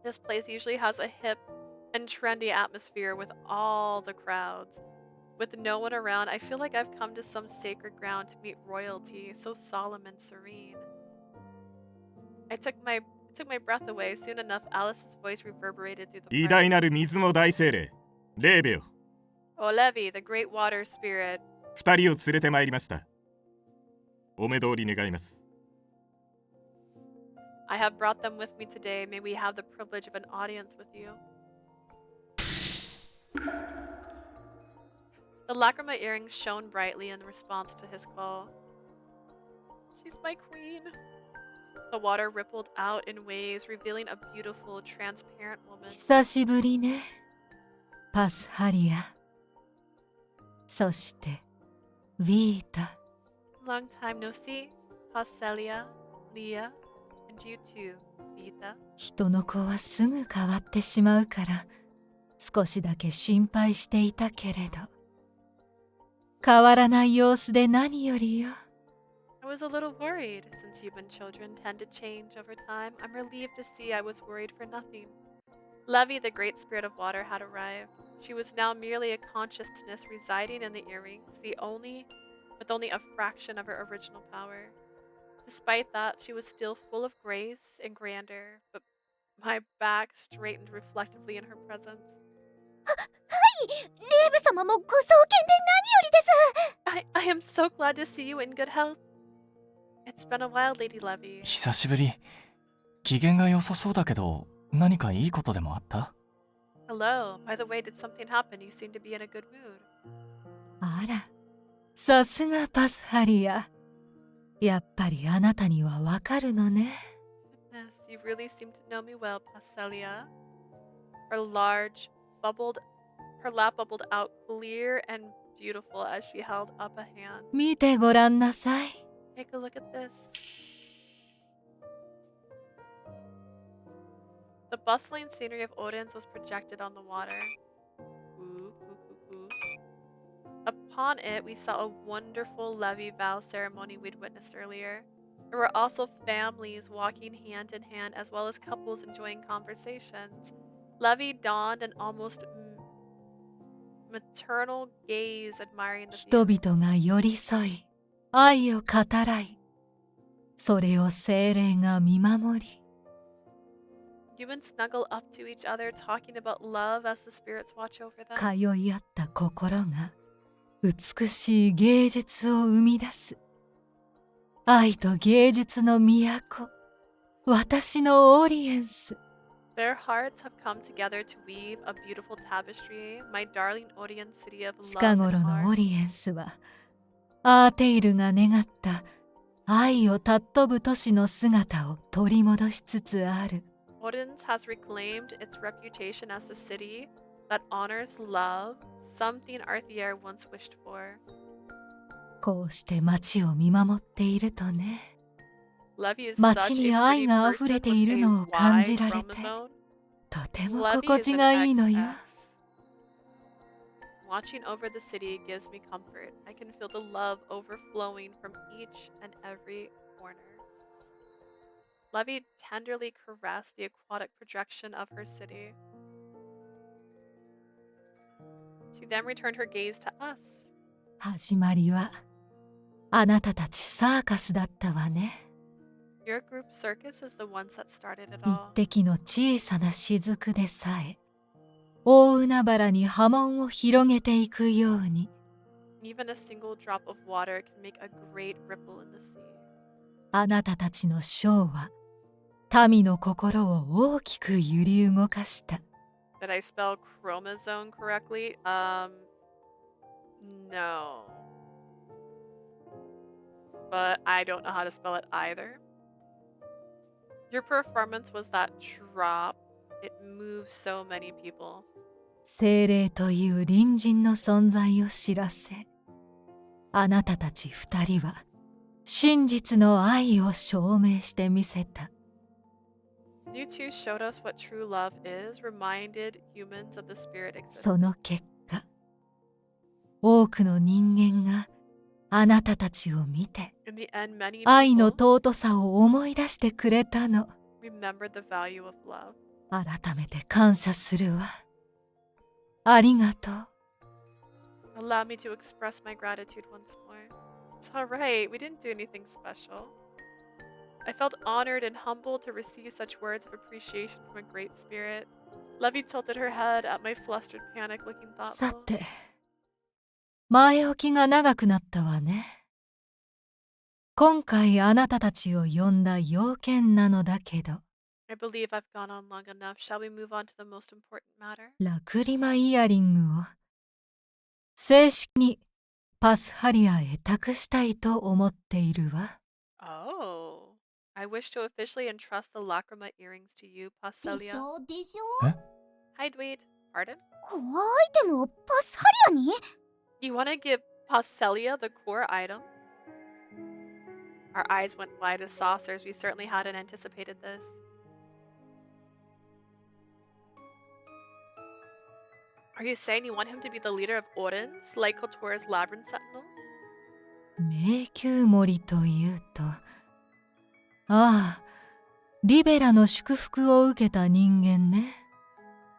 This place usually has a hip and trendy atmosphere with all the crowds. With no one around, I feel like I've come to some sacred ground to meet royalty, so solemn and serene. I took my breath away. Soon enough, Alice's voice reverberated through the 偉 park. 大なる水の大精霊、レーベよ。 Oh, Levy, the great water spirit. 2人を連れてまいりました。お目通り願います。 I have brought them with me today. May we have the privilege of an audience with you. The lacrima earrings shone brightly in response to his call. She's my queen. The water rippled out in waves, revealing a beautiful, transparent woman. 久しぶりね、パスハリア。そして、ヴィータ。Long time no see, Paschalia, Leah, and you too, Vita. 人の子はすぐ変わってしまうから、少しだけ心配していたけれど、変わらない様子で何よりよ。I was a little worried. Since human children tend to change over time, I'm relieved to see I was worried for nothing. Levi, the great spirit of water, had arrived. She was now merely a consciousness residing in the earrings, with only a fraction of her original power. Despite that, she was still full of grace and grandeur, but my back straightened reflectively in her presence. はい、レイブ様もご創建で何よりです。I am so glad to see you in good health. It's been a while, Lady Levi. 久しぶり。機嫌が良さそうだけど、何かいいことでもあった？ Hello. By the way, did something happen? You seem to be in a good mood. あら、さすがパスハリア。やっぱりあなたにはわかるのね。Goodness, you really seem to know me well, Paschalia. Her lap bubbled out clear and beautiful as she held up a hand. 見てごらんなさい。Take a look at this. The bustling scenery of Odense was projected on the water. Ooh, ooh, ooh, ooh. Upon it, we saw a wonderful levee vow ceremony we'd witnessed earlier. There were also families walking hand in hand, as well as couples enjoying conversations. Levee donned an almost maternal gaze, admiring the 人 view. 々が寄り添い、愛を語らい、それを精霊が見守り、 Humans snuggle up to each other, talking about love as the spirits watch over them. 通い合った心が美しい芸術を生み出す。愛と芸術の都、私のオリエンス。 Their hearts have come together to weave a beautiful tapestry, my darling Odeon city of 近 love 頃 and のオ art. リエンスは、アーテイルが願った愛を尊ぶ都市の姿を取り戻しつつある。 Odense has reclaimed its reputation as the city that honors love, something Arthier once wished for. こうして街を見守っているとね、 Levy is 街 such に a 愛 pretty が溢れ person てい with る a のを感 wide じられて、 chromosome. とても Levy 心 is 地 an がいいのよ。 XX. Watching over the city gives me comfort. I can feel the love overflowing from each and every corner. Levy tenderly caressed the aquatic projection of her city. She then returned her gaze to us. 始まりは、あなたたちサーカスだったわね。 Your group circus is the ones that started it 一 all. 滴の小さな雫でさえ、大海原に波紋を広げていくように、 Even a single drop of water can make a great ripple in the sea. あなたたちのショーは、民の心を大きく揺り動かした。 Did I spell chromosome correctly? No. But I don't know how to spell it either. Your performance was that drop. It moved so many people. 精霊という隣人の存在を知らせ、あなたたち二人は真実の愛を証明してみせた。 You two showed us what true love is, reminded humans of the spirit そ existence. の結果、多くの人間があなたたちを見て、 In the end, many 愛の people 尊さを思い出してくれたの。 remembered the value of love. 改めて感謝するわ。ありがとう。 Allow me to express my gratitude once more. It's alright, we didn't do anything special. I felt honored and humbled to receive such words of appreciation from a great spirit. Levy tilted her head at my flustered panic, looking さ thoughtful. て、前置きが長くなったわね。今回あなたたちを呼んだ要件なのだけど、 I believe I've gone on long enough. Shall we move on to the most important matter? ラクリマイヤリングを正式にパスハリアへ託したいと思っているわ。Oh, I wish to officially entrust the Lacrima earrings to you, でし Paschalia. ょでしょ Hi, Dweet. Pardon? コアアイテムをパスハリアに You want to give Paschalia the core item? Our eyes went wide as saucers. We certainly hadn't anticipated this. Are you saying you want him to be the leader of Odin's, like Kotor's Labyrinth Sentinel? 迷宮森というと、ああ、リベラの祝福を受けた人間ね。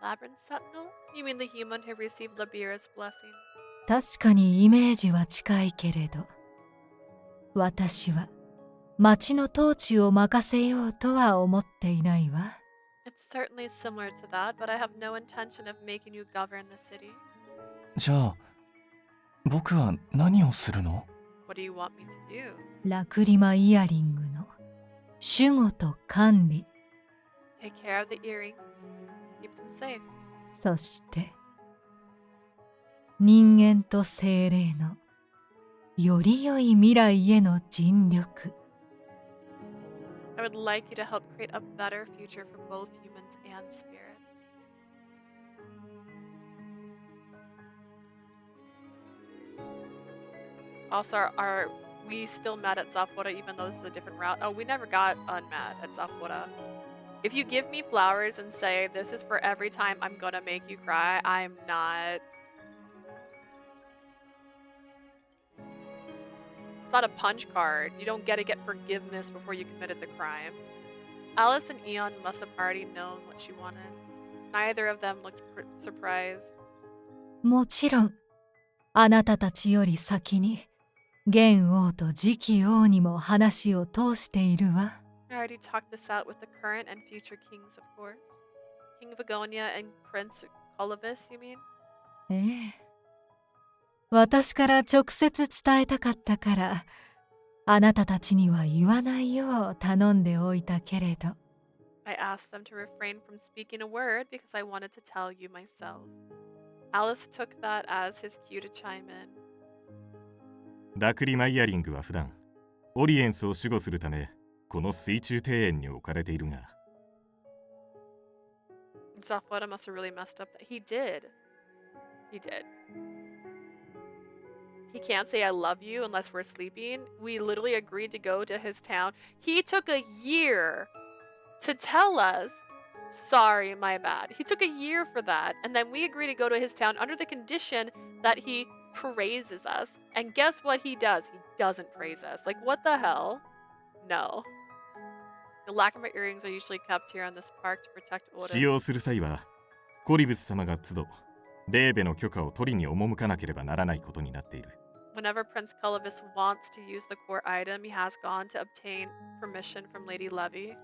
Labyrinth Sentinel? You mean the human who received Labira's blessing? 確かにイメージは近いけれど、私は町の統治を任せようとは思っていないわ。It's certainly similar to that, but I have no intention of making you govern the city. じゃあ僕は何をするの？ What do you want me to do? ラクリマイヤリングの守護と管理、 Take care of the earrings. Keep them safe. そして人間と精霊のより良い未来への尽力。I would like you to help create a better future for both humans and spirits. Also, are we still mad at Zapora even though this is a different route? Oh, we never got unmad at Zapora. If you give me flowers and say, this is for every time I'm gonna make you cry, I'm not... It's not a punch card. You don't get to get forgiveness before you committed the crime. Alice and Eon must have already known what she wanted. Neither of them looked surprised. もちろん、あなたたちより先に現王と次期王にも話を通しているわ。I already talked this out with the current and future kings, of course. King of Agonia and Prince Colovis, you mean? ええ。私から直接伝えたかったから、あなたたちには言わないよう頼んでおいたけれど。I asked them to refrain from speaking a word because I wanted to tell you myself. Alice took that as his cue to chime in. ラクリマイヤリングは普段オリエンスを守護するためこの水中庭園に置かれているが Zafwada must have really messed up that he did. He did. He can't say I love you unless we're sleeping. We literally agreed to go to his town. He took a year to tell us, sorry, my bad. He took a year for that. And then we agreed to go to his town under the condition that he praises us. And guess what he does? He doesn't praise us. Like, what the hell? No. The Lacrima earrings are usually kept here in this park to protect 使 Odin. 用する際はコリブス様が都度レーベの許可を取りに赴かなければならないことになっている Whenever Prince Colovis wants to use the core item, he has gone to obtain permission from Lady Levy.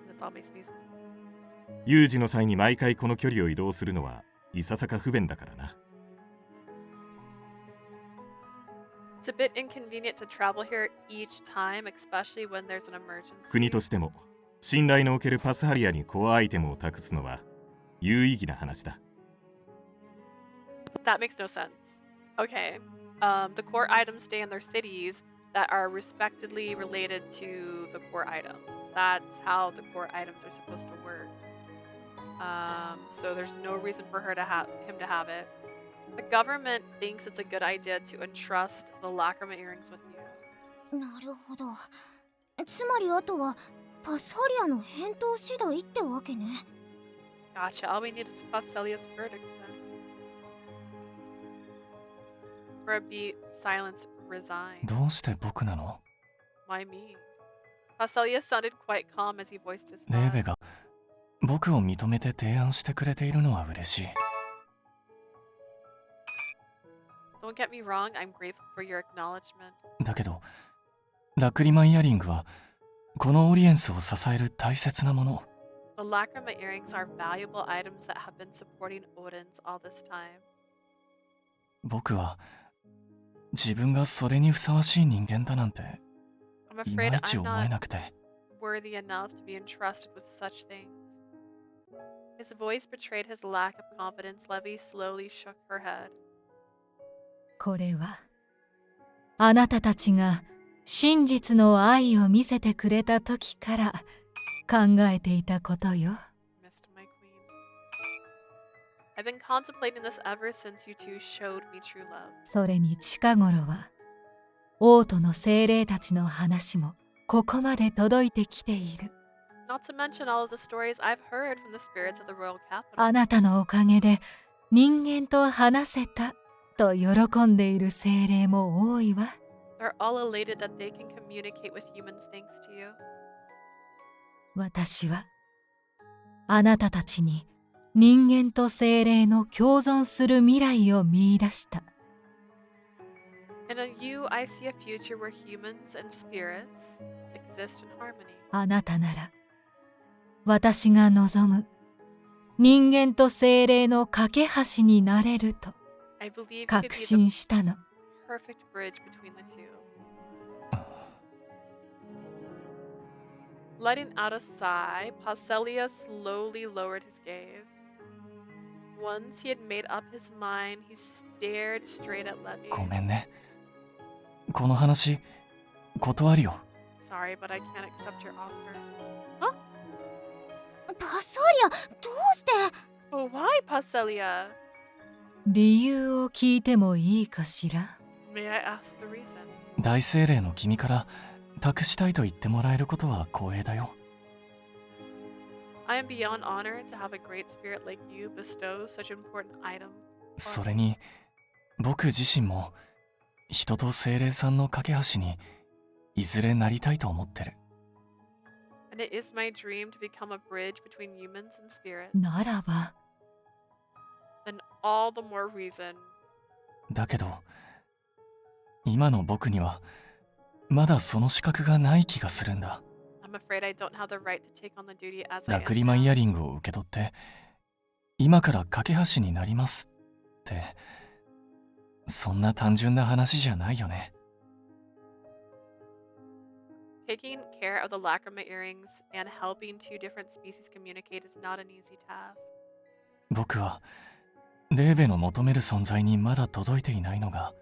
That's all my sneezes. 有事の際に毎回この距離を移動するのはいささか不便だからな It's a bit inconvenient to travel here each time, especially when there's an emergency. 国としても信頼のおけるパスハリアにコアアイテムを託すのは有意義な話だ That makes no sense. Okay. The core items stay in their cities that are respectively related to the core item. That's how the core items are supposed to work. So there's no reason for him to have it. The government thinks it's a good idea to entrust the Lacrima earrings with you. なるほど。つまりあとはパスハリアの返答次第ってわけね。Gotcha. All we need is Paschalia's verdict then. For a beat, silence resigned. どうして僕なの？ Why me? Paschalia sounded quite calm as he voiced his レーベ thoughts. が僕を認めて提案してくれているのは嬉しい。 Don't get me wrong, I'm grateful for your acknowledgement. だけど、ラクリマイヤリングはこのオリエンスを支える大切なもの。 The Lacrima earrings are valuable items that have been supporting Odin's all this time. 僕は自分がそれにふさわしい人間だなんて I'm いま afraid いち I'm 思え not なくて。 worthy enough to be entrusted with such things. His voice betrayed his lack of confidence. Levy slowly shook her head. これはあなたたちが真実の愛を見せてくれた時から考えていたことよ。Missed my queen. I've been contemplating this ever since you two showed me true love. それに近頃は王都の精霊たちの話もここまで届いてきている。Not to mention all of the stories I've heard from the spirits of the royal capital. あなたのおかげで人間と話せたと喜んでいる精霊も多いわ。They're all elated that they can communicate with humans thanks to you. 私はあなたたちに人間と精霊の共存する未来を見出した。And in you, I see a future where humans and spirits exist in harmony. あなたなら私が望む人間と精霊の架け橋になれると I believe you could 確 be the 信したの。 perfect bridge between the two. Letting out a sigh, Paschalia slowly lowered his gaze. Once he had made up his mind, he stared straight at Levy. ごめんね。この話、断るよ。Sorry, but I can't accept your offer. Huh? パサリア、どうして？ Oh, why, Paschalia? 理由を聞いてもいいかしら。 May I ask the reason? 大精霊の君から託したいと言ってもらえることは光栄だよ。I am beyond honored to have a great spirit like you bestow such an important item. それに、僕自身も人と精霊さんの架け橋にいずれなりたいと思ってる。And it is my dream to become a bridge between humans and spirits. ならば、 Then all the more reason. だけど、今の僕にはまだその資格がない気がするんだ。I'm afraid I don't have the right to take on the duty as I ラ am クリマイ now. ヤリングを受け取って、今から架け橋になりますって、そんな単純な話じゃないよね。Taking care of the lacrima earrings and helping two different species communicate is not an easy task. 僕はレーベの求める存在にまだ届いていないのが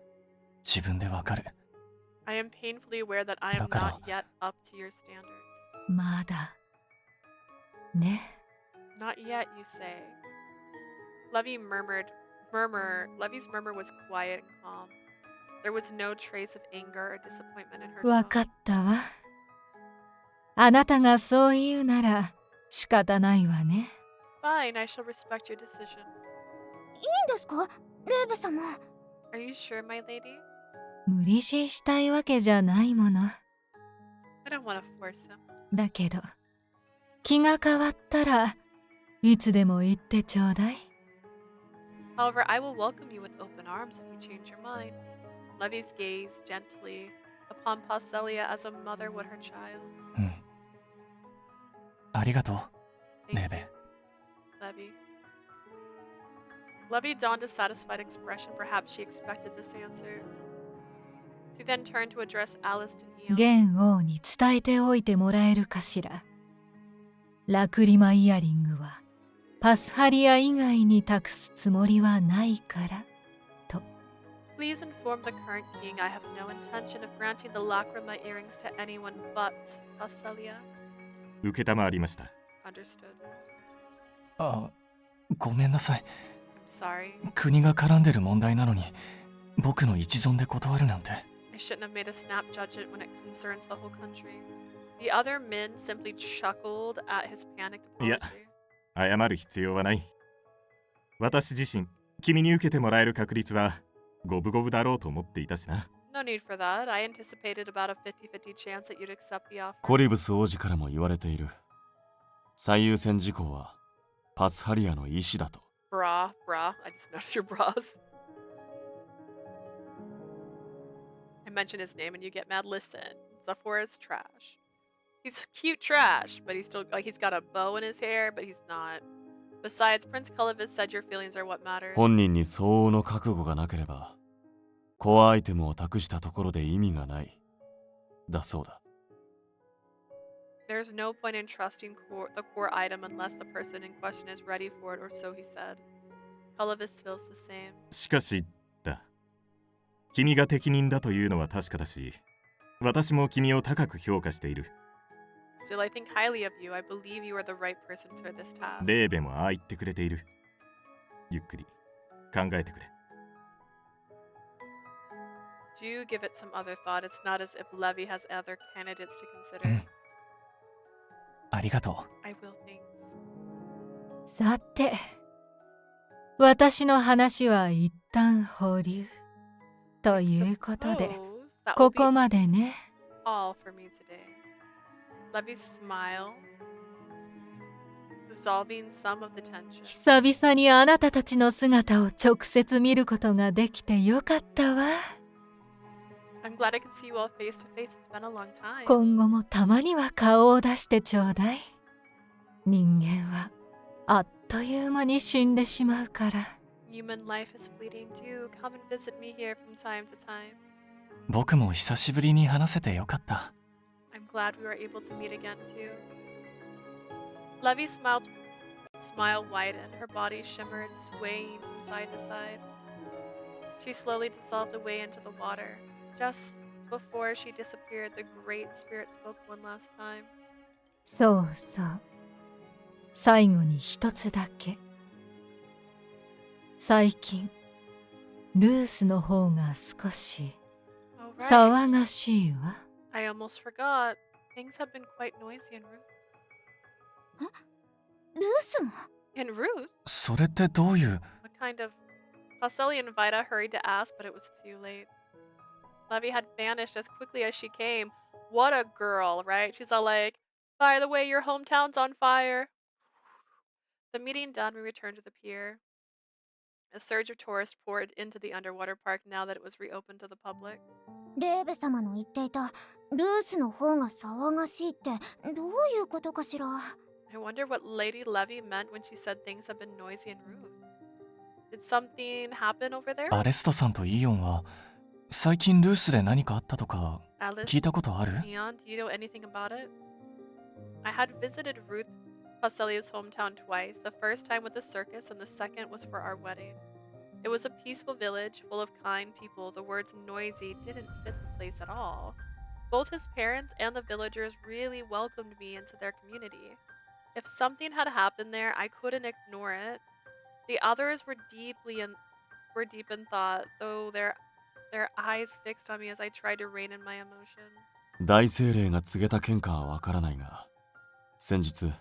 自分でわかる。I am painfully aware that I am だから not yet up to your standards. まだね。 Not yet, you say. Levy's murmur was quiet and calm. There was no trace of anger or disappointment in her わ tone. かったわ。あなたがそう言うなら仕方ないわね。 Fine, I shall respect your decision. いいんですか、レーベ様。 Are you sure, my lady? 無理強いしたいわけじゃないもの。 I don't want to force him. だけど気が変わったらいつでも言ってちょうだい。 However, I will welcome you with open arms if you change your mind. Levy's gazed gently upon Paschalia as a mother would her child. うん。ありがとう、 Thank レ you, ーベ。 Levy. Levy donned a satisfied expression. Perhaps she expected this answer. She then turned to address Alice to Neon. 現王に伝えておいてもらえるかしら。ラクリマイヤリングはパスハリア以外に託すつもりはないからと。 Please inform the current king I have no intention of granting the lacrima earrings to anyone but Paschalia. 承りました。 Understood. あ、ごめんなさい。 I'm sorry. 国が絡んでる問題なのに僕の一存で断るなんて。 I shouldn't have made a snap judgment when it concerns the whole country. The other men simply chuckled at his panicked いや、 apology. 謝る必要はない。私自身、君に受けてもらえる確率は五分五分だろうと思っていたしな。No need for that. I anticipated about a 50-50 chance that you'd accept the offer. コリブス王子からも言われている。最優先事項はパスハリアの意思だと。Bra. I just noticed your bras. I mention his name and you get mad. Listen, Zephyr is trash. He's cute trash, but he's still like he's got a bow in his hair, but he's not. Besides, Prince Culavis said your feelings are what matters. 本人に相応の覚悟がなければコアアイテムを託したところで意味がない。だそうだ。There's no point in trusting the core item unless the person in question is ready for it, or so he said. Culavis feels the same. しかしだ。君が適任だというのは確かだし、私も君を高く評価している。Still, I think highly of you. I believe you are the right person for this task. レーベもああ言ってくれている。ゆっくり考えてくれ。Do give it some other thought. It's not as if Levy has other candidates to う consider. ん。ありがと I will, thanks. さて、私の話は一旦保留。ということで、 Suppose that will こ be こまでね。 all for me today. Levy's smile, dissolving some of the tension. 久々にあなたたちの姿を直接見ることができてよかったわ。I'm glad I could see you all face to face. It's been a long time. 今後もたまには顔を出してちょうだい。人間はあっという間に死んでしまうから。Human life is fleeting too. Come and visit me here from time to time. う。僕も久しぶりに話せてよかった。I'm glad we were able to meet again too. Levy's smile widened, her body shimmered, swaying from side to side. She slowly dissolved away into the water. Just before she disappeared, the Great Spirit spoke one last time. そうそう。最後に一つだけ。最近、ルースの方が少し Oh, right. 騒がしいわ。I almost forgot. Things have been quite noisy en route. ルースも En route? それってどういう。 What kind of... Paschalia and Vida hurried to ask, but it was too late. Levy had vanished as quickly as she came. What a girl, right? She's all like, by the way, your hometown's on fire. The meeting done, we returned to the pier. A surge of tourists poured into the underwater park now that it was reopened to the public. レーベ様の言っていたルースの方が騒がしいってどういうことかしら。 I wonder what Lady Levy meant when she said things have been noisy and rude. Did something happen over there? アレストさんとイオンは最近ルースで何かあったとか Alice, 聞いたことある？ Leon, do you know anything about it? I had visited Ruth Paschalia's hometown twice, the first time with the circus and the second was for our wedding. It was a peaceful village full of kind people. The words noisy didn't fit the place at all. Both his parents and the villagers really welcomed me into their community. If something had happened there, I couldn't ignore it. The others were deep in thought, though their eyes fixed on me as I tried to rein in my emotions. 大精霊が告げた件かはわからないが、先日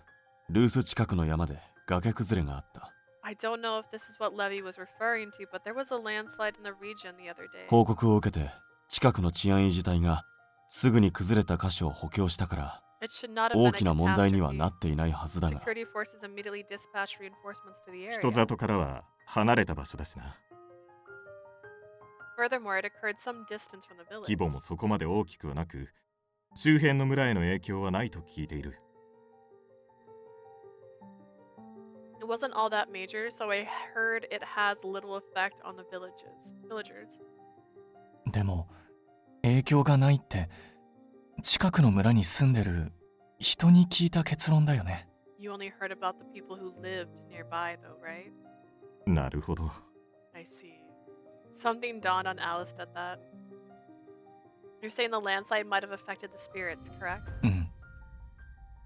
ルース近くの山で崖崩れがあった。I don't know if this is what Levy was referring to, but there was a landslide in the region the other day. 報告を受けて近くの治安維持隊がすぐに崩れた箇所を補強したから It should not have 大 been きな a 問題には catastrophe. なっていないはずだが、 Security forces immediately dispatched reinforcements to the 人 area. 里からは離れた場所だしな。 Furthermore, it occurred some distance from the 規 village. 模もそこまで大きくはなく、周辺の村への影響はないと聞いている。It wasn't all that major, so I heard it has little effect on the villagers. でも影響がないって近くの村に住んでる人に聞いた結論だよね。 You only heard about the people who lived nearby, though, right? なるほど。 I see. Something dawned on Alice at that. You're saying the landslide might have affected the spirits, correct? うん。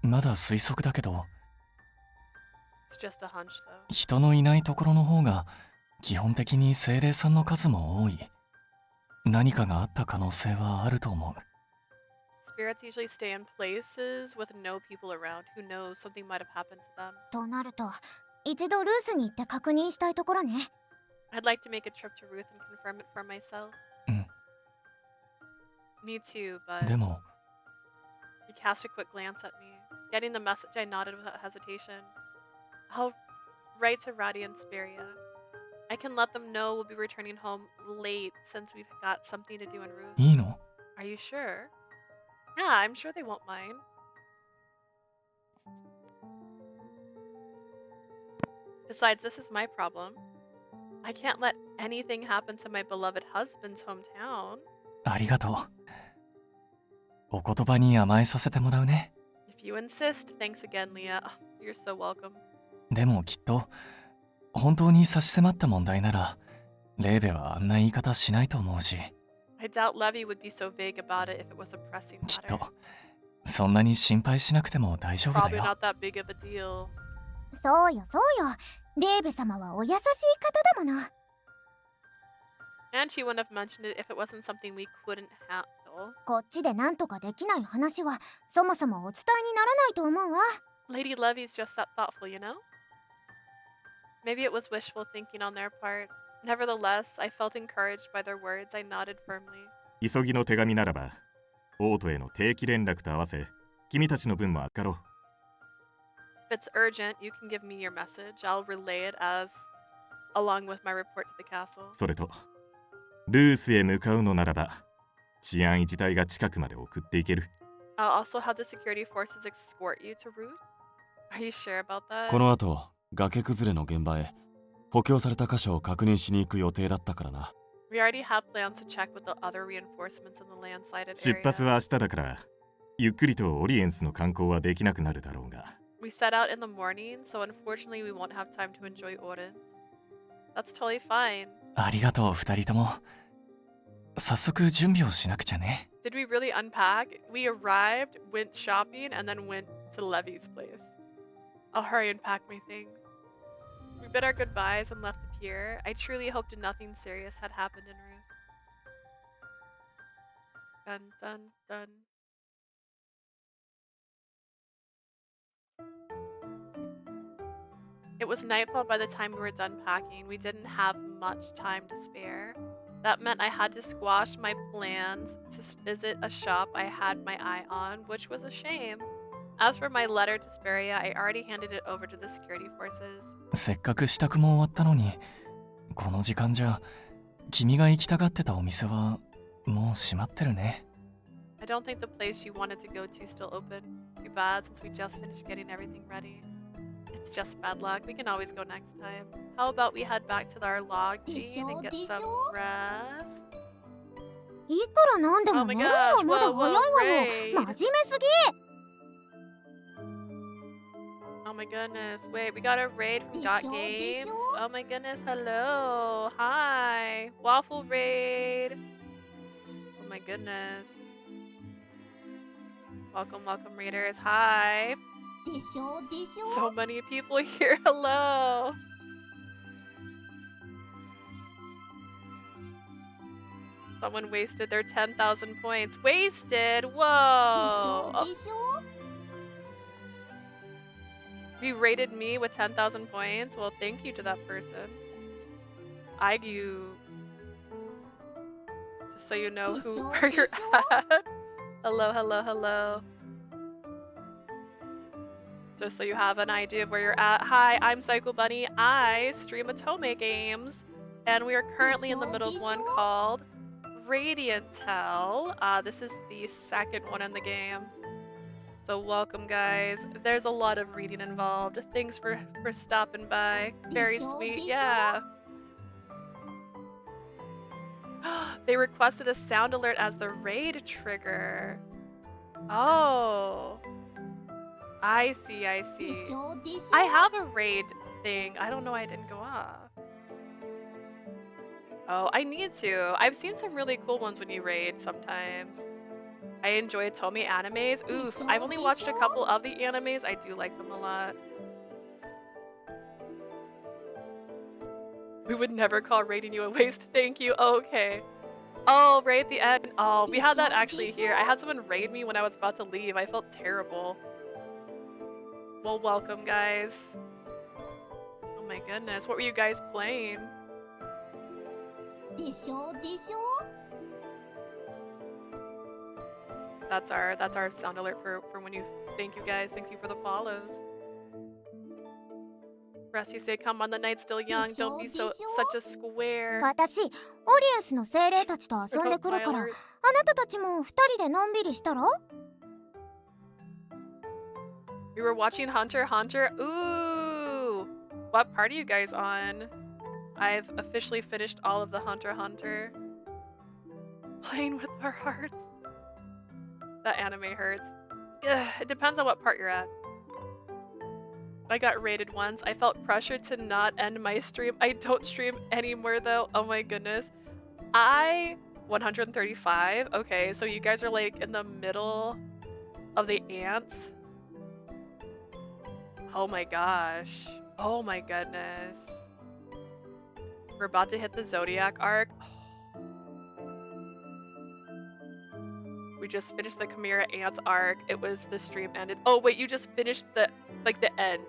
まだ推測だけど、 It's just a hunch, though. 人のいないところの方が基本的に精霊さんの数も多い。何かがあった可能性はあると思う。 Spirits usually stay in places with no people around. Who knows, something might have happened to them. となると一度ルースに行って確認したいところね。 I'd like to make a trip to Ruth and confirm it for myself. うん。 Me too, but でも he cast a quick glance at me. Getting the message, I nodded without hesitation. I'll write to Roddy and Speria. I can let them know we'll be returning home late since we've got something to do en route. いいの？ Are you sure? Yeah, I'm sure they won't mind. Besides, this is my problem. I can't let anything happen to my beloved husband's hometown. ありがとう。お言葉に甘えさせてもらうね。 If you insist, thanks again, Leah. You're so welcome. でもきっと本当に差し迫った問題ならレーベはあんな言い方しないと思うし。I doubt Levy would be so vague about it if it was a pressing きっ matter. とそんなに心配しなくても大丈夫だ Probably よ。 not that big of a deal. そうよそうよ、レーベ様はお優しい方だもの。 And she wouldn't have mentioned it if it wasn't something we couldn't handle. こっちでなんとかできない話はそもそもお伝えにならないと思うわ。 Lady Levy's just that thoughtful, you know? Maybe it was wishful thinking on their part. Nevertheless, I felt encouraged by their words. I nodded firmly. 急ぎの手紙ならば王都への定期連絡と合わせ君たちの分も預かろう。 If it's urgent, you can give me your message. I'll relay it as along with my report to the castle. それとルースへ向かうのならば治安維持隊が近くまで送っていける。 I'll also have the security forces escort you to route. Are you sure about that? この後崖崩れの現場へ補強された箇所を確認しに行く予定だったからな。 We already have plans to check with the other reinforcements in the landslided 出発は area. 明日だからゆっくりとオリエンスの観光はできなくなるだろうが。 We set out in the morning, so unfortunately we won't have time to enjoy Oden's. That's totally fine. ありがとう2人とも。早速準備をしなくちゃね。 Did we really unpack? We arrived, went shopping, and then went to Levy's place. I'll hurry and pack my things. We bid our goodbyes and left the pier. I truly hoped nothing serious had happened in Ruth. Dun dun dun. It was nightfall by the time we were done packing. We didn't have much time to spare. That meant I had to squash my plans to visit a shop I had my eye on, which was a shame. As for my letter to Speria, I already handed it over to the security forces. せっかく支度も終わったのに、この時間じゃ君が行きたがってたお店はもう閉まってるね。 I don't think the place you wanted to go to is still open. Too bad since we just finished getting everything ready. It's just bad luck. We can always go next time. How about we head back to our log, Jean, and get some rest? いくらなんでも Oh 乗 my るのは gosh, まだ whoa, 早い whoa, わよ。 Ray. 真面目すぎ。 Oh my goodness. Wait, we got a raid from Dot Games. Oh my goodness. Hello. Hi. Waffle raid. Oh my goodness. Welcome, welcome, raiders. Hi. でしょでしょ。 So many people here. Hello. Someone wasted their 10,000 points. Wasted? Whoa. でしょでしょ。 You rated me with 10,000 points? Well, thank you to that person. Just so you know where you're at. Hello, hello, hello. Just so you have an idea of where you're at. Hi, I'm Psycho Bunny. I stream Atome games. And we are currently in the middle of one called Radiant Tell. This is the second one in the game. So welcome, guys. There's a lot of reading involved. Thanks for stopping by. Very sweet, yeah. They requested a sound alert as the raid trigger. Oh. I see, I see. I have a raid thing. I don't know why it didn't go off. Oh, I need to. I've seen some really cool ones when you raid sometimes. I enjoy Tomy animes. Oof, I've only watched a couple of the animes. I do like them a lot. We would never call raiding you a waste. Thank you. Okay. Oh, raid the end. Oh, we had that actually here. I had someone raid me when I was about to leave. I felt terrible. Well, welcome, guys. Oh my goodness. What were you guys playing? でしょでしょ。 That's our sound alert for when you thank you guys. Thank you for the follows. Rest, you say come on, the night's still young. Don't be such a square. 私、オリエンスの精霊たちと遊んでくるから、あなたたちも二人でのんびりしたら？ We were watching Hunter x Hunter. Ooh! What part are you guys on? I've officially finished all of the Hunter x Hunter. Playing with our hearts. That anime hurts. Ugh, it depends on what part you're at. I got raided once. I felt pressured to not end my stream. I don't stream anymore though. Oh my goodness. I 135? Okay, so you guys are like in the middle of the ants. Oh my gosh. Oh my goodness. We're about to hit the Zodiac arc. We just finished the Chimera Ants arc. It was the stream ended. Oh wait, you just finished the end.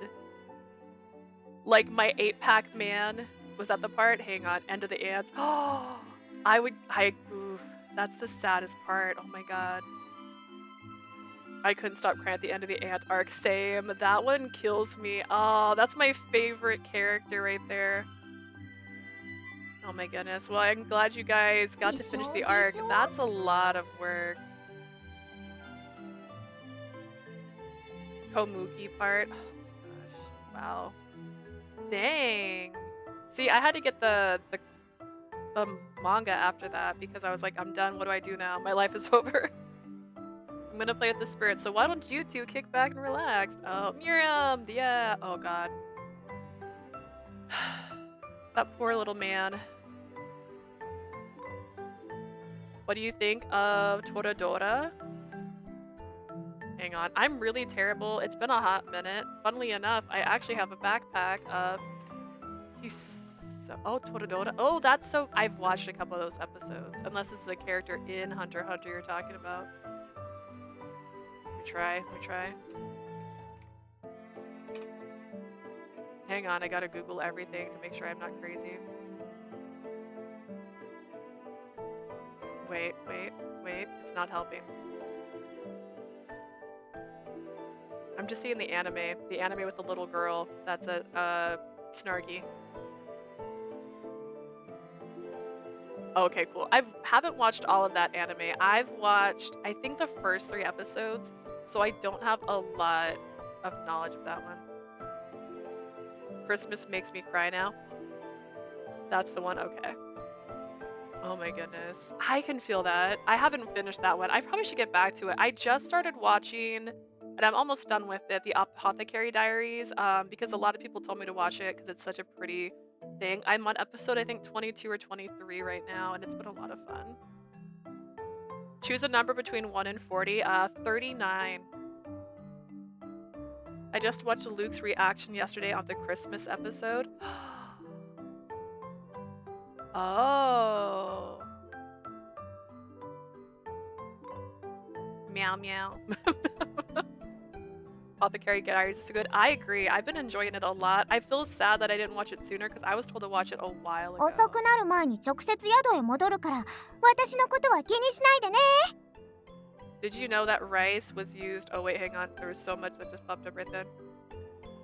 Like my 8-pack man. Was that the part? Hang on. End of the ants. Oh, oof, that's the saddest part. Oh my god. I couldn't stop crying at the end of the ant arc. Same. That one kills me. Oh, that's my favorite character right there. Oh my goodness. Well, I'm glad you guys got to finish the arc. That's a lot of work. Komuki part. Oh my gosh. Wow. Dang. See, I had to get the manga after that because I was like, I'm done. What do I do now? My life is over. I'm gonna play with the spirit. So why don't you two kick back and relax? Oh, Miriam. Yeah. Oh god. That poor little man. What do you think of Toradora? Hang on, I'm really terrible. It's been a hot minute. Funnily enough, I actually have a backpack of... Oh, Toradora. Oh, that's so... I've watched a couple of those episodes. Unless this is a character in Hunter x Hunter you're talking about. Let me try. Hang on, I gotta Google everything to make sure I'm not crazy. Wait. It's not helping. I'm just seeing the anime with the little girl. That's a snarky. Okay, cool. I haven't watched all of that anime. I've watched, I think, the first 3 episodes, so I don't have a lot of knowledge of that one. Christmas makes me cry now. That's the one, okay. Oh my goodness. I can feel that. I haven't finished that one. I probably should get back to it. I just started watching, and I'm almost done with it, the Apothecary Diaries, because a lot of people told me to watch it because it's such a pretty thing. I'm on episode, I think, 22 or 23 right now, and it's been a lot of fun. Choose a number between 1 and 40. 39. I just watched Luke's reaction yesterday on the Christmas episode. Oh. Meow meow. Apothecary Diaries is so good. I agree. I've been enjoying it a lot. I feel sad that I didn't watch it sooner because I was told to watch it a while ago. 遅くなる前に直接宿へ戻るから私のことは気にしないでね Did you know that rice was used? Oh wait, hang on. There was so much that just popped up right then.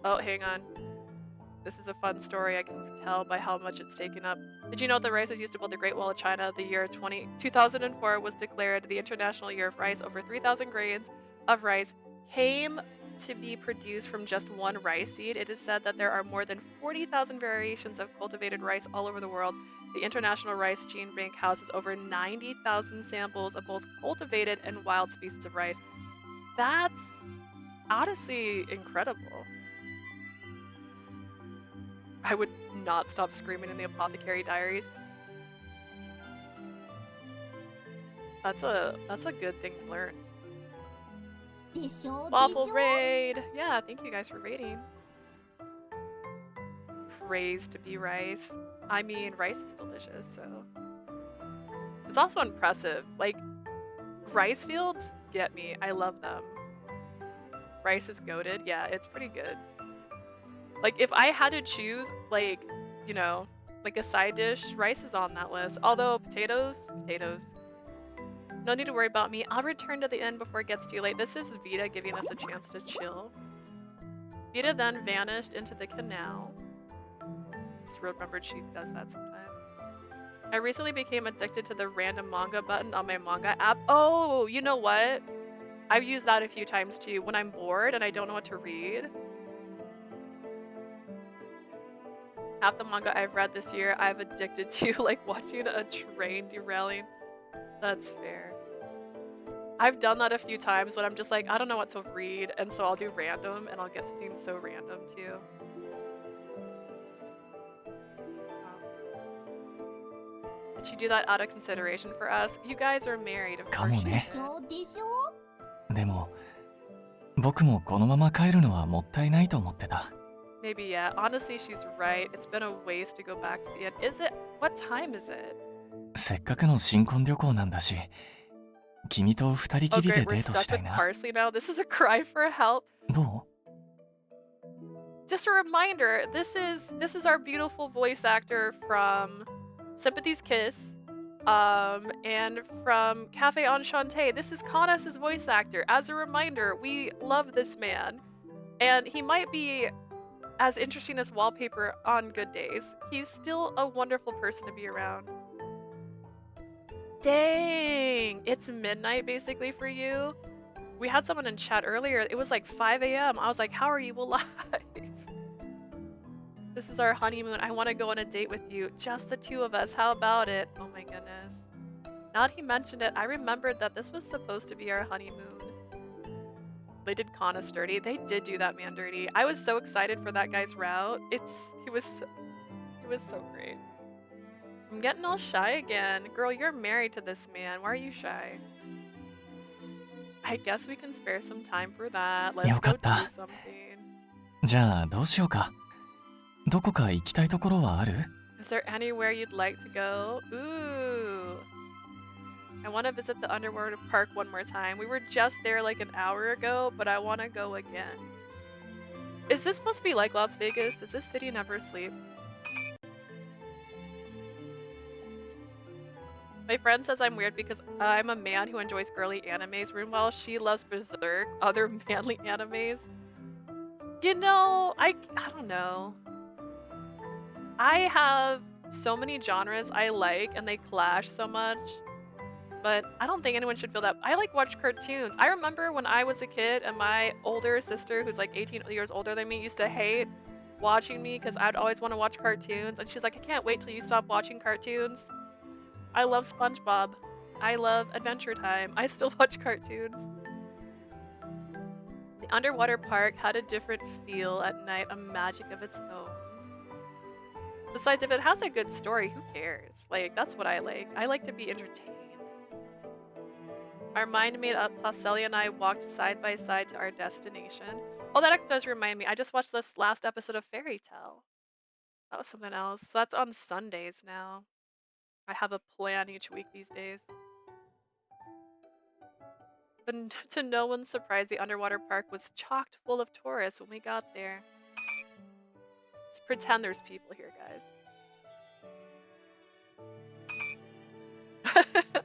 Oh, hang on. This is a fun story. I can tell by how much it's taken up. Did you know that rice was used to build the Great Wall of China? The year 2004 was declared the International Year of Rice. Over 3,000 grains of rice came to be produced from just one rice seed. It is said that there are more than 40,000 variations of cultivated rice all over the world. The International Rice Gene Bank houses over 90,000 samples of both cultivated and wild species of rice. That's honestly incredible. I would not stop screaming in the Apothecary Diaries. That's a good thing to learn. Waffle raid! Yeah, thank you guys for raiding. Praise to be rice. I mean, rice is delicious, so... It's also impressive. Like, rice fields get me. I love them. Rice is goated. Yeah, it's pretty good. Like, if I had to choose, like, you know, like a side dish, rice is on that list. Although, potatoes. No need to worry about me. I'll return to the inn before it gets too late. This is Vita giving us a chance to chill. Vita then vanished into the canal. Just remembered she does that sometimes. I recently became addicted to the random manga button on my manga app. Oh, you know what? I've used that a few times too. When I'm bored and I don't know what to read. Half the manga I've read this year, I've addicted to, like watching a train derailing. That's fair. I've done that a few times when I'm just like, I don't know what to read, and so I'll do random, and I'll get something so random too. Did she do that out of consideration for us? You guys are married, of か course も she ね。 でし did. ょでしょ。でも僕もこのまま帰るのはもったいないと思ってた。 Maybe, yeah. Honestly, she's right. It's been a waste to go back to the end. Is it? What time is it? せっかくの新婚旅行なんだし、君と二人 Oh, きりで great. We're デート stuck したい with な。 Parsley now. This is a cry for help. ど Just a reminder, this is our beautiful voice actor from Sympathy's Kiss, and from Cafe Enchanté. This is Conas's voice actor. As a reminder, we love this man, and he might be as interesting as wallpaper on good days. He's still a wonderful person to be around. Dang, it's midnight basically for you. We had someone in chat earlier. It was like 5 a.m. I was like, how are you alive? This is our honeymoon. I want to go on a date with you. Just the two of us. How about it? Oh my goodness. Now that he mentioned it, I remembered that this was supposed to be our honeymoon. They did Connus dirty. They did do that man dirty. I was so excited for that guy's route. He was so great. I'm getting all shy again. Girl, you're married to this man. Why are you shy? I guess we can spare some time for that. Let's よか go った。 do something. じゃあどうしようか。どこか行きたいところはある？ Is there anywhere you'd like to go? Ooh. I want to visit the underwater park one more time. We were just there like an hour ago, but I want to go again. Is this supposed to be like Las Vegas? Does this city never sleep? My friend says I'm weird because I'm a man who enjoys girly animes, meanwhile she loves Berserk, other manly animes. You know, I don't know. I have so many genres I like and they clash so much, but I don't think anyone should feel that. I like watch cartoons. I remember when I was a kid and my older sister, who's like 18 years older than me, used to hate watching me because I'd always want to watch cartoons, and she's like, I can't wait till you stop watching cartoons. I love SpongeBob. I love Adventure Time. I still watch cartoons. The underwater park had a different feel at night, a magic of its own. Besides, if it has a good story, who cares? Like, that's what I like. I like to be entertained. Our mind made up, Paschalia and I walked side by side to our destination. Oh, that does remind me. I just watched this last episode of Fairy Tale. That was something else. So that's on Sundays now. I have a plan each week these days. But to no one's surprise, the underwater park was chocked full of tourists when we got there. Just pretend there's people here, guys.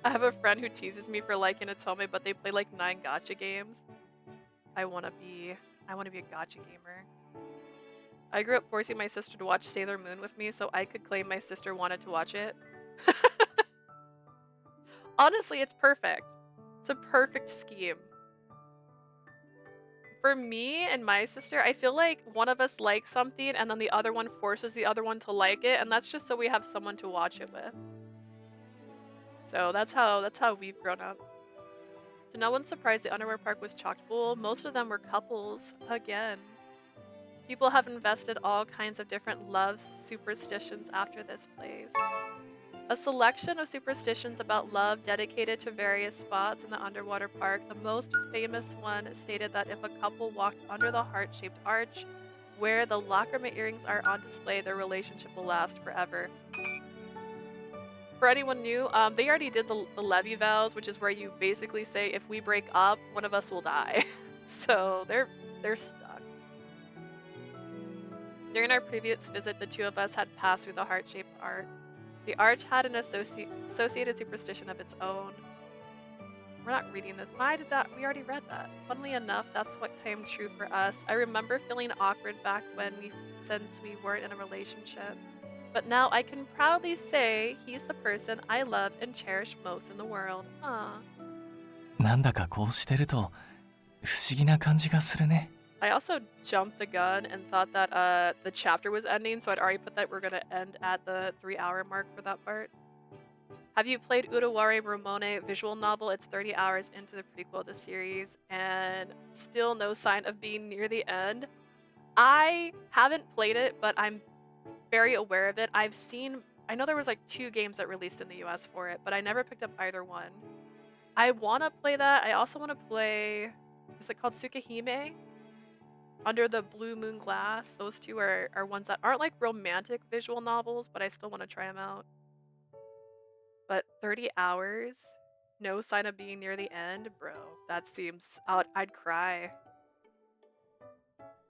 I have a friend who teases me for liking Atome, but they play like 9 gacha games. I wanna be a gacha gamer. I grew up forcing my sister to watch Sailor Moon with me so I could claim my sister wanted to watch it. Honestly, it's perfect. It's a perfect scheme. For me and my sister, I feel like one of us likes something and then the other one forces the other one to like it, and that's just so we have someone to watch it with. So that's how we've grown up. To no one's surprise, the underwear park was chock full. Most of them were couples, again. People have invested all kinds of different love superstitions after this place. A selection of superstitions about love dedicated to various spots in the underwater park. The most famous one stated that if a couple walked under the heart-shaped arch, where the lacrima earrings are on display, their relationship will last forever. For anyone new, they already did the levy vows, which is where you basically say if we break up, one of us will die. So they're stuck. During our previous visit, the two of us had passed through the heart-shaped arch. The arch had an associated superstition of its own. We're not reading this. Why did that? We already read that. Funnily enough, that's what came true for us. I remember feeling awkward back when since we weren't in a relationship. But now I can proudly say he's the person I love and cherish most in the world. Aww. なんだかこうしてると不思議な感じがするね。I also jumped the gun and thought that the chapter was ending, so I'd already put that we're gonna end at the 3-hour mark for that part. Have you played Uruware Ramone visual novel? It's 30 hours into the prequel of the series, and still no sign of being near the end. I haven't played it, but I'm very aware of it. I've seen I know there was like 2 games that released in the US for it, but I never picked up either one. I want to play that. I also want to play, is it called Tsukihime? Under the Blue Moon Glass. Those two are ones that aren't like romantic visual novels, but I still want to try them out. But 30 hours, no sign of being near the end, bro. That seems out. I'd cry.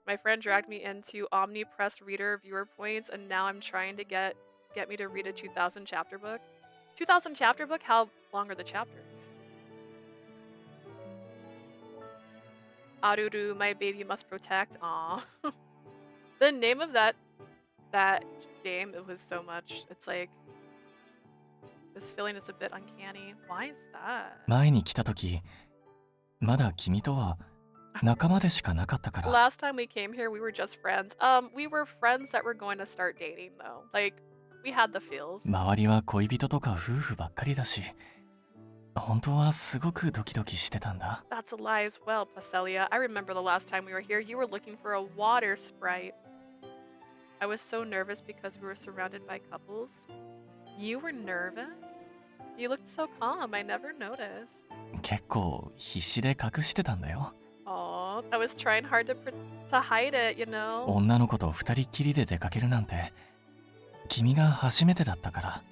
My friend dragged me into Omnipressed reader viewer points, and now I'm trying to get me to read a 2,000 chapter book. 2,000 chapter book? How long are the chapters? Aruru, my baby must protect. Aw. The name of that game, it was so much. It's like, this feeling is a bit uncanny. Why is that? 前に来た時、まだ君とは仲間でしかなかったから。 Last time we came here, we were just friends. We were friends that were going to start dating though. Like, we had the feels. 周りは恋人とか夫婦ばっかりだし、本当はすごくドキドキしてたんだ。 That's a lie as well, Paschalia. I remember the last time we were here, you were looking for a water sprite. I was so nervous because we were surrounded by couples. You were nervous? You looked so calm. I never noticed. 結構必死で隠してたんだよ。 Aw, I was trying hard to hide it, you know? 女の子と二人っきりで出かけるなんて、君が初めてだったから。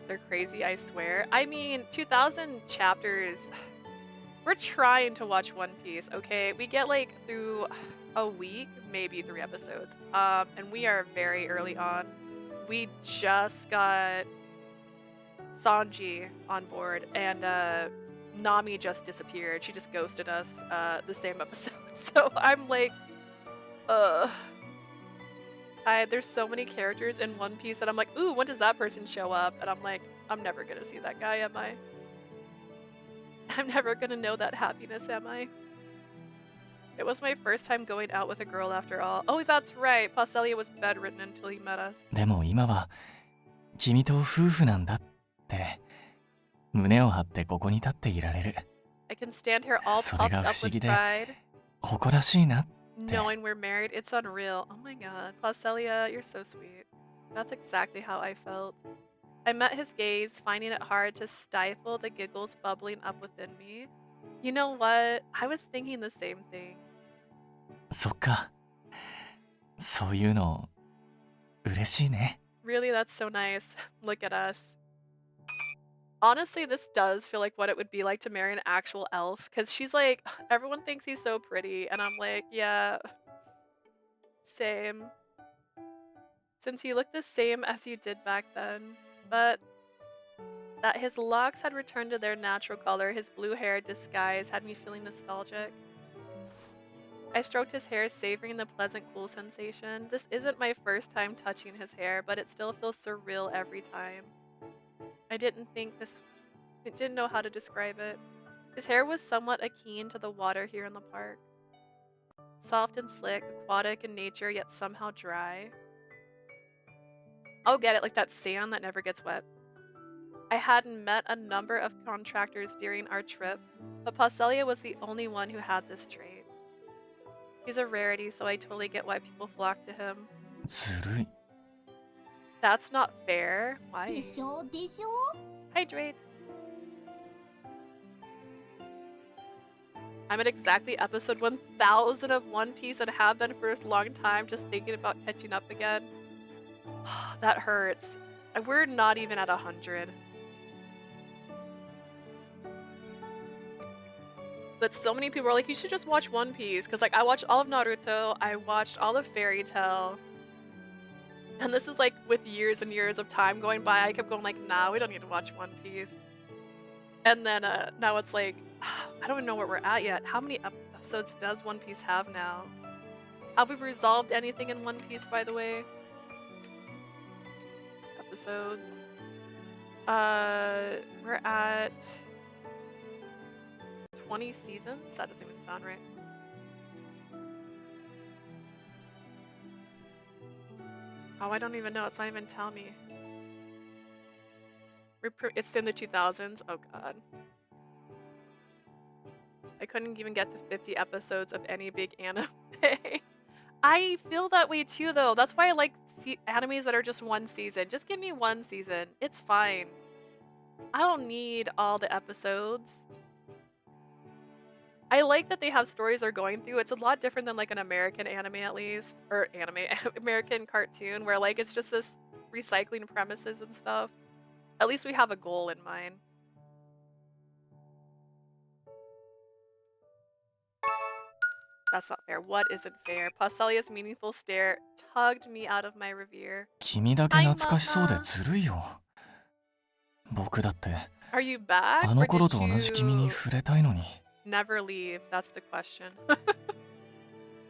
They're crazy, I swear. I mean, 2,000 chapters. We're trying to watch One Piece, okay? We get like through a week, maybe 3 episodes. And we are very early on. We just got Sanji on board, and Nami just disappeared. She just ghosted us the same episode. So I'm like, there's so many characters in One Piece that I'm like, ooh, when does that person show up? And I'm like, I'm never gonna see that guy, am I? I'm never gonna know that happiness, am I? It was my first time going out with a girl after all. Oh, that's right. Paschalia was bedridden until he met us. でも今は君と夫婦なんだって胸を張ってここに立っていられる。 I can stand here all それ puffed が up 不思 with 議で pride, 誇らしいな。 knowing we're married. It's unreal. Oh my god. Paschalia, you're so sweet. That's exactly how I felt. I met his gaze, finding it hard to stifle the giggles bubbling up within me. You know what? I was thinking the same thing. そっか。そういうの嬉しいね。 Really, that's so nice. Look at us. Honestly, this does feel like what it would be like to marry an actual elf, because she's like, everyone thinks he's so pretty, and I'm like, yeah, same. Since you look the same as you did back then, but that his locks had returned to their natural color, his blue hair disguise had me feeling nostalgic. I stroked his hair, savoring the pleasant, cool sensation. This isn't my first time touching his hair, but it still feels surreal every time. I didn't know how to describe it. His hair was somewhat akin to the water here in the park. Soft and slick, aquatic in nature, yet somehow dry. I'll get it, like that sand that never gets wet. I hadn't met a number of contractors during our trip, but Paschalia was the only one who had this trait. He's a rarity, so I totally get why people flock to him. ずるい。 That's not fair. Why? でしょでしょ Hydrate. I'm at exactly episode 1000 of One Piece and have been for a long time, just thinking about catching up again. That hurts. And we're not even at 100. But so many people are like, you should just watch One Piece. Because like I watched all of Naruto, I watched all of Fairy Tail. And this is like with years and years of time going by, I kept going like, nah, we don't need to watch One Piece. And then now it's like, I don't even know where we're at yet. How many episodes does One Piece have now? Have we resolved anything in One Piece, by the way? Episodes. We're at 20 seasons? That doesn't even sound right. Oh, I don't even know. It's not even telling me. It's in the 2000s. Oh, God. I couldn't even get to 50 episodes of any big anime. I feel that way too, though. That's why I like animes that are just one season. Just give me one season. It's fine. I don't need all the episodes. I like that they have stories they're going through. It's a lot different than like an American anime, at least, or anime, American cartoon, where like it's just this recycling premises and stuff. At least we have a goal in mind. That's not fair. What isn't fair? Paschalia's meaningful stare tugged me out of my revere. 君だけ Hi, 懐かしそうで Mama. ずるいよ。僕だって Are you back? あ Or の頃 did と同じ君に you 触れたいのに。 never leave? That's the question.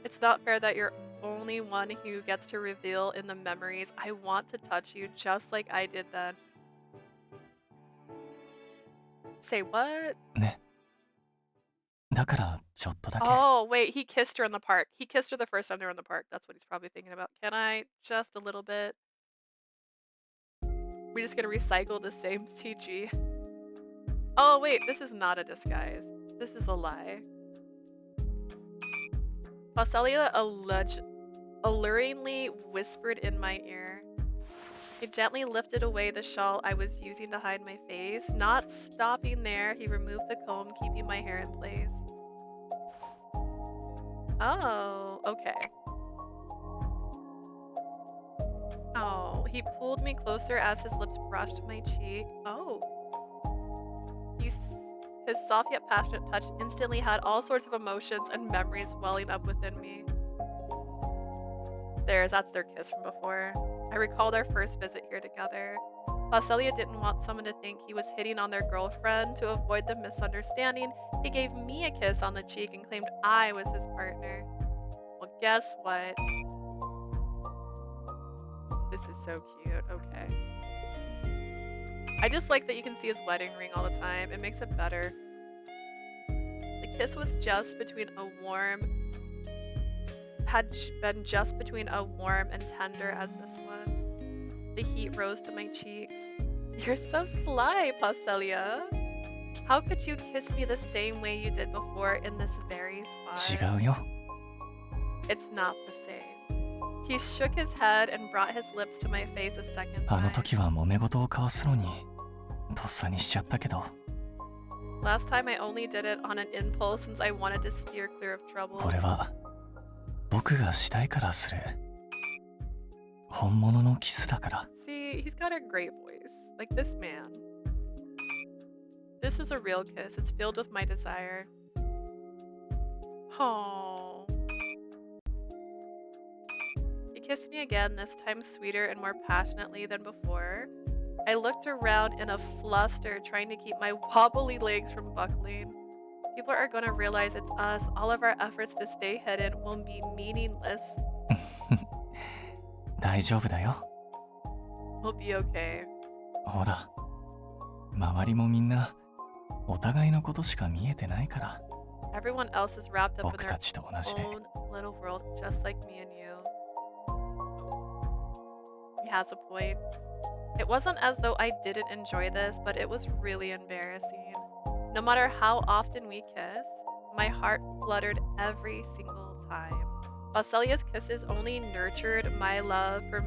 It's not fair that you're only one who gets to reveal in the memories. I want to touch you just like I did then. Say what? ね。だからちょっとだけ。 Oh, wait, he kissed her in the park. He kissed her the first time they were in the park. That's what he's probably thinking about. Can I? Just a little bit. We're just gonna recycle the same CG. Oh, wait, this is not a disguise. This is a lie. Paschalia alluringly whispered in my ear. He gently lifted away the shawl I was using to hide my face. Not stopping there, he removed the comb, keeping my hair in place. Oh, okay. Oh, he pulled me closer as his lips brushed my cheek. Oh. His soft yet passionate touch instantly had all sorts of emotions and memories welling up within me. That's their kiss from before. I recalled our first visit here together. Paschalia didn't want someone to think he was hitting on their girlfriend. To avoid the misunderstanding, he gave me a kiss on the cheek and claimed I was his partner. Well, guess what? This is so cute. Okay. I just like that you can see his wedding ring all the time. It makes it better. The kiss was just between had been just between a warm and tender as this one. The heat rose to my cheeks. You're so sly, Paschalia. How could you kiss me the same way you did before in this very spot? 違うよ。 It's not the same. He shook his head and brought his lips to my face a second あの time. 時は揉め事を交わすのにとっさにしちゃったけど、 Last time I only did it on an impulse since I wanted to steer clear of trouble. これは僕がしたいからする本物のキスだから。 See, he's got a great voice. Like this man. This is a real kiss. It's filled with my desire. Oh. He kissed me again, this time sweeter and more passionately than before. I looked around in a fluster, trying to keep my wobbly legs from buckling. People are gonna realize it's us. All of our efforts to stay hidden will be meaningless. 大丈夫だよ。 We'll be okay. ほら、周りもみんなお互いのことしか見えてないから。 Everyone else is wrapped up in 僕 their たちと同じで。 own little world, just like me and you. He has a point. It wasn't as though I didn't enjoy this, but it was really embarrassing. No matter how often we kissed, my heart fluttered every single time. Paschalia's kisses only nurtured my love for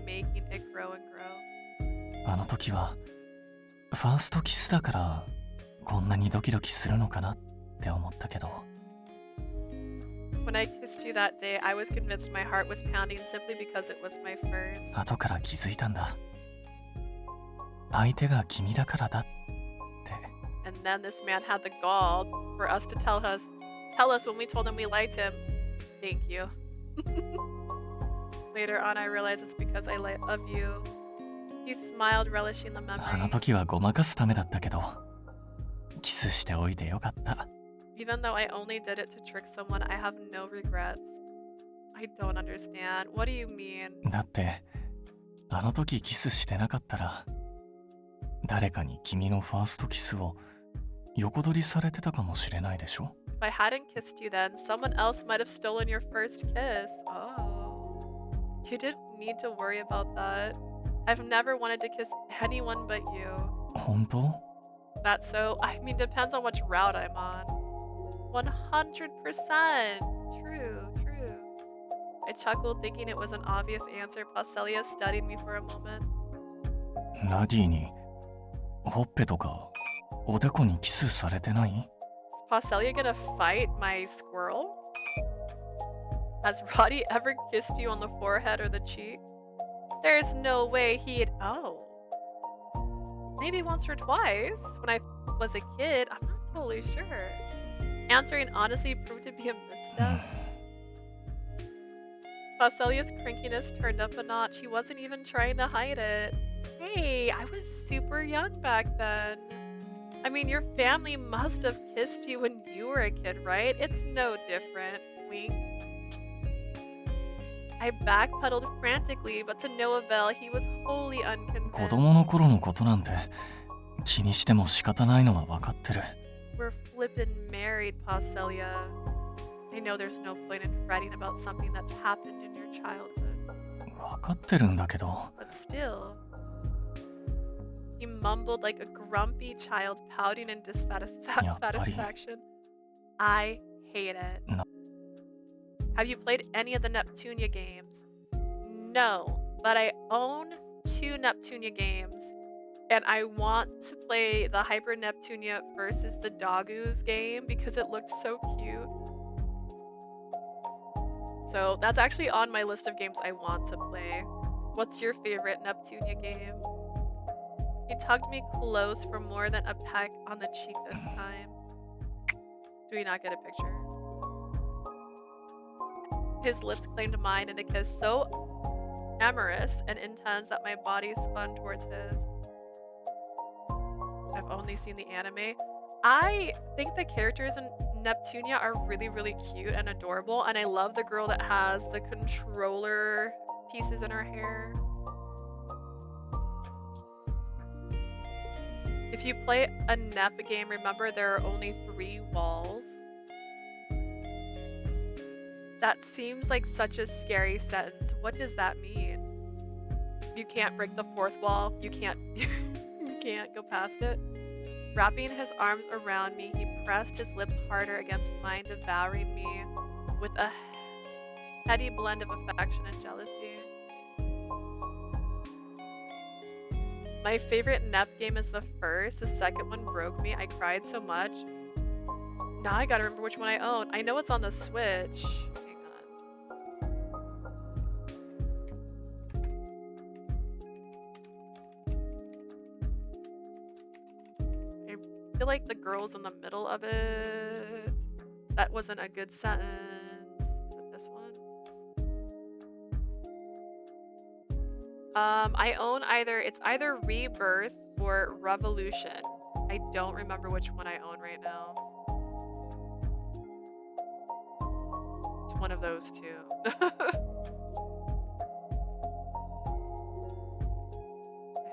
making it grow and grow. あの時はファーストキスだからこんなにドキドキするのかなって思ったけど。 When I kissed you that day, I was convinced my heart was pounding simply because it was my first. 後から気づいたんだ。相手が君だからだって。 And then this man had the gall for us to tell us when we told him we liked him. Thank you. Later on, I realized it's because I love you. He smiled, relishing the あ memory. の時はごまかすためだったけど、キスしておいてよかった。 Even though I only did it to trick someone, I have no regrets. I don't understand. What do you mean? だってあの時キスしてなかったら誰かに君のファーストキスを横取りされてたかもしれないでしょ。 If I hadn't kissed you then, someone else might have stolen your first kiss. Oh. You didn't need to worry about that. I've never wanted to kiss anyone but you. 本当？ That's so. I mean, depends on which route I'm on. 100%. True, true. I chuckled, thinking it was an obvious answer. Paschalia studied me for a moment. ラディにほっぺとかおでこにキスされてない？ Is Paschalia gonna fight my squirrel? Has Roddy ever kissed you on the forehead or the cheek? There's no way he'd. Oh. Maybe once or twice when I was a kid. I'm not totally sure. Answering honestly proved to be a misstep. Paschalia's crankiness turned up a notch. He wasn't even trying to hide it. Hey, I was super young back then. I mean, your family must have kissed you when you were a kid, right? It's no different. Wink. I backpedaled frantically, but to no avail. He was wholly 子 unconvinced. 供の頃のことなんて気にしても仕方ないのは分かってる。 We're flippin' married, Paschalia. I know there's no point in fretting about something that's happened in your childhood. 分かってるんだけど。 But still, he mumbled like a grumpy child, pouting in dissatisfaction. I hate it. No. Have you played any of the Neptunia games? No, but I own 2 Neptunia games, and I want to play the Hyper Neptunia versus the Dogoos game because it looked so cute. So that's actually on my list of games I want to play. What's your favorite Neptunia game? He tugged me close for more than a peck on the cheek this time. Do we not get a picture? His lips claimed mine in a kiss so amorous and intense that my body spun towards his. I've only seen the anime. I think the characters in Neptunia are really, really cute and adorable, and I love the girl that has the controller pieces in her hair. If you play a Nep game, remember there are only 3 walls. That seems like such a scary sentence. What does that mean? You can't break the 4th wall. You can't you can't go past it. Wrapping his arms around me, he pressed his lips harder against mine, devouring me with a heady blend of affection and jealousy. My favorite Nep game is the first. The second one broke me. I cried so much. Now I gotta remember which one I own. I know it's on the Switch. Hang on. I feel like the girl's in the middle of it. That wasn't a good sentence. Is it this one? I own it's either Rebirth or Revolution. I don't remember which one I own right now. It's one of those 2. I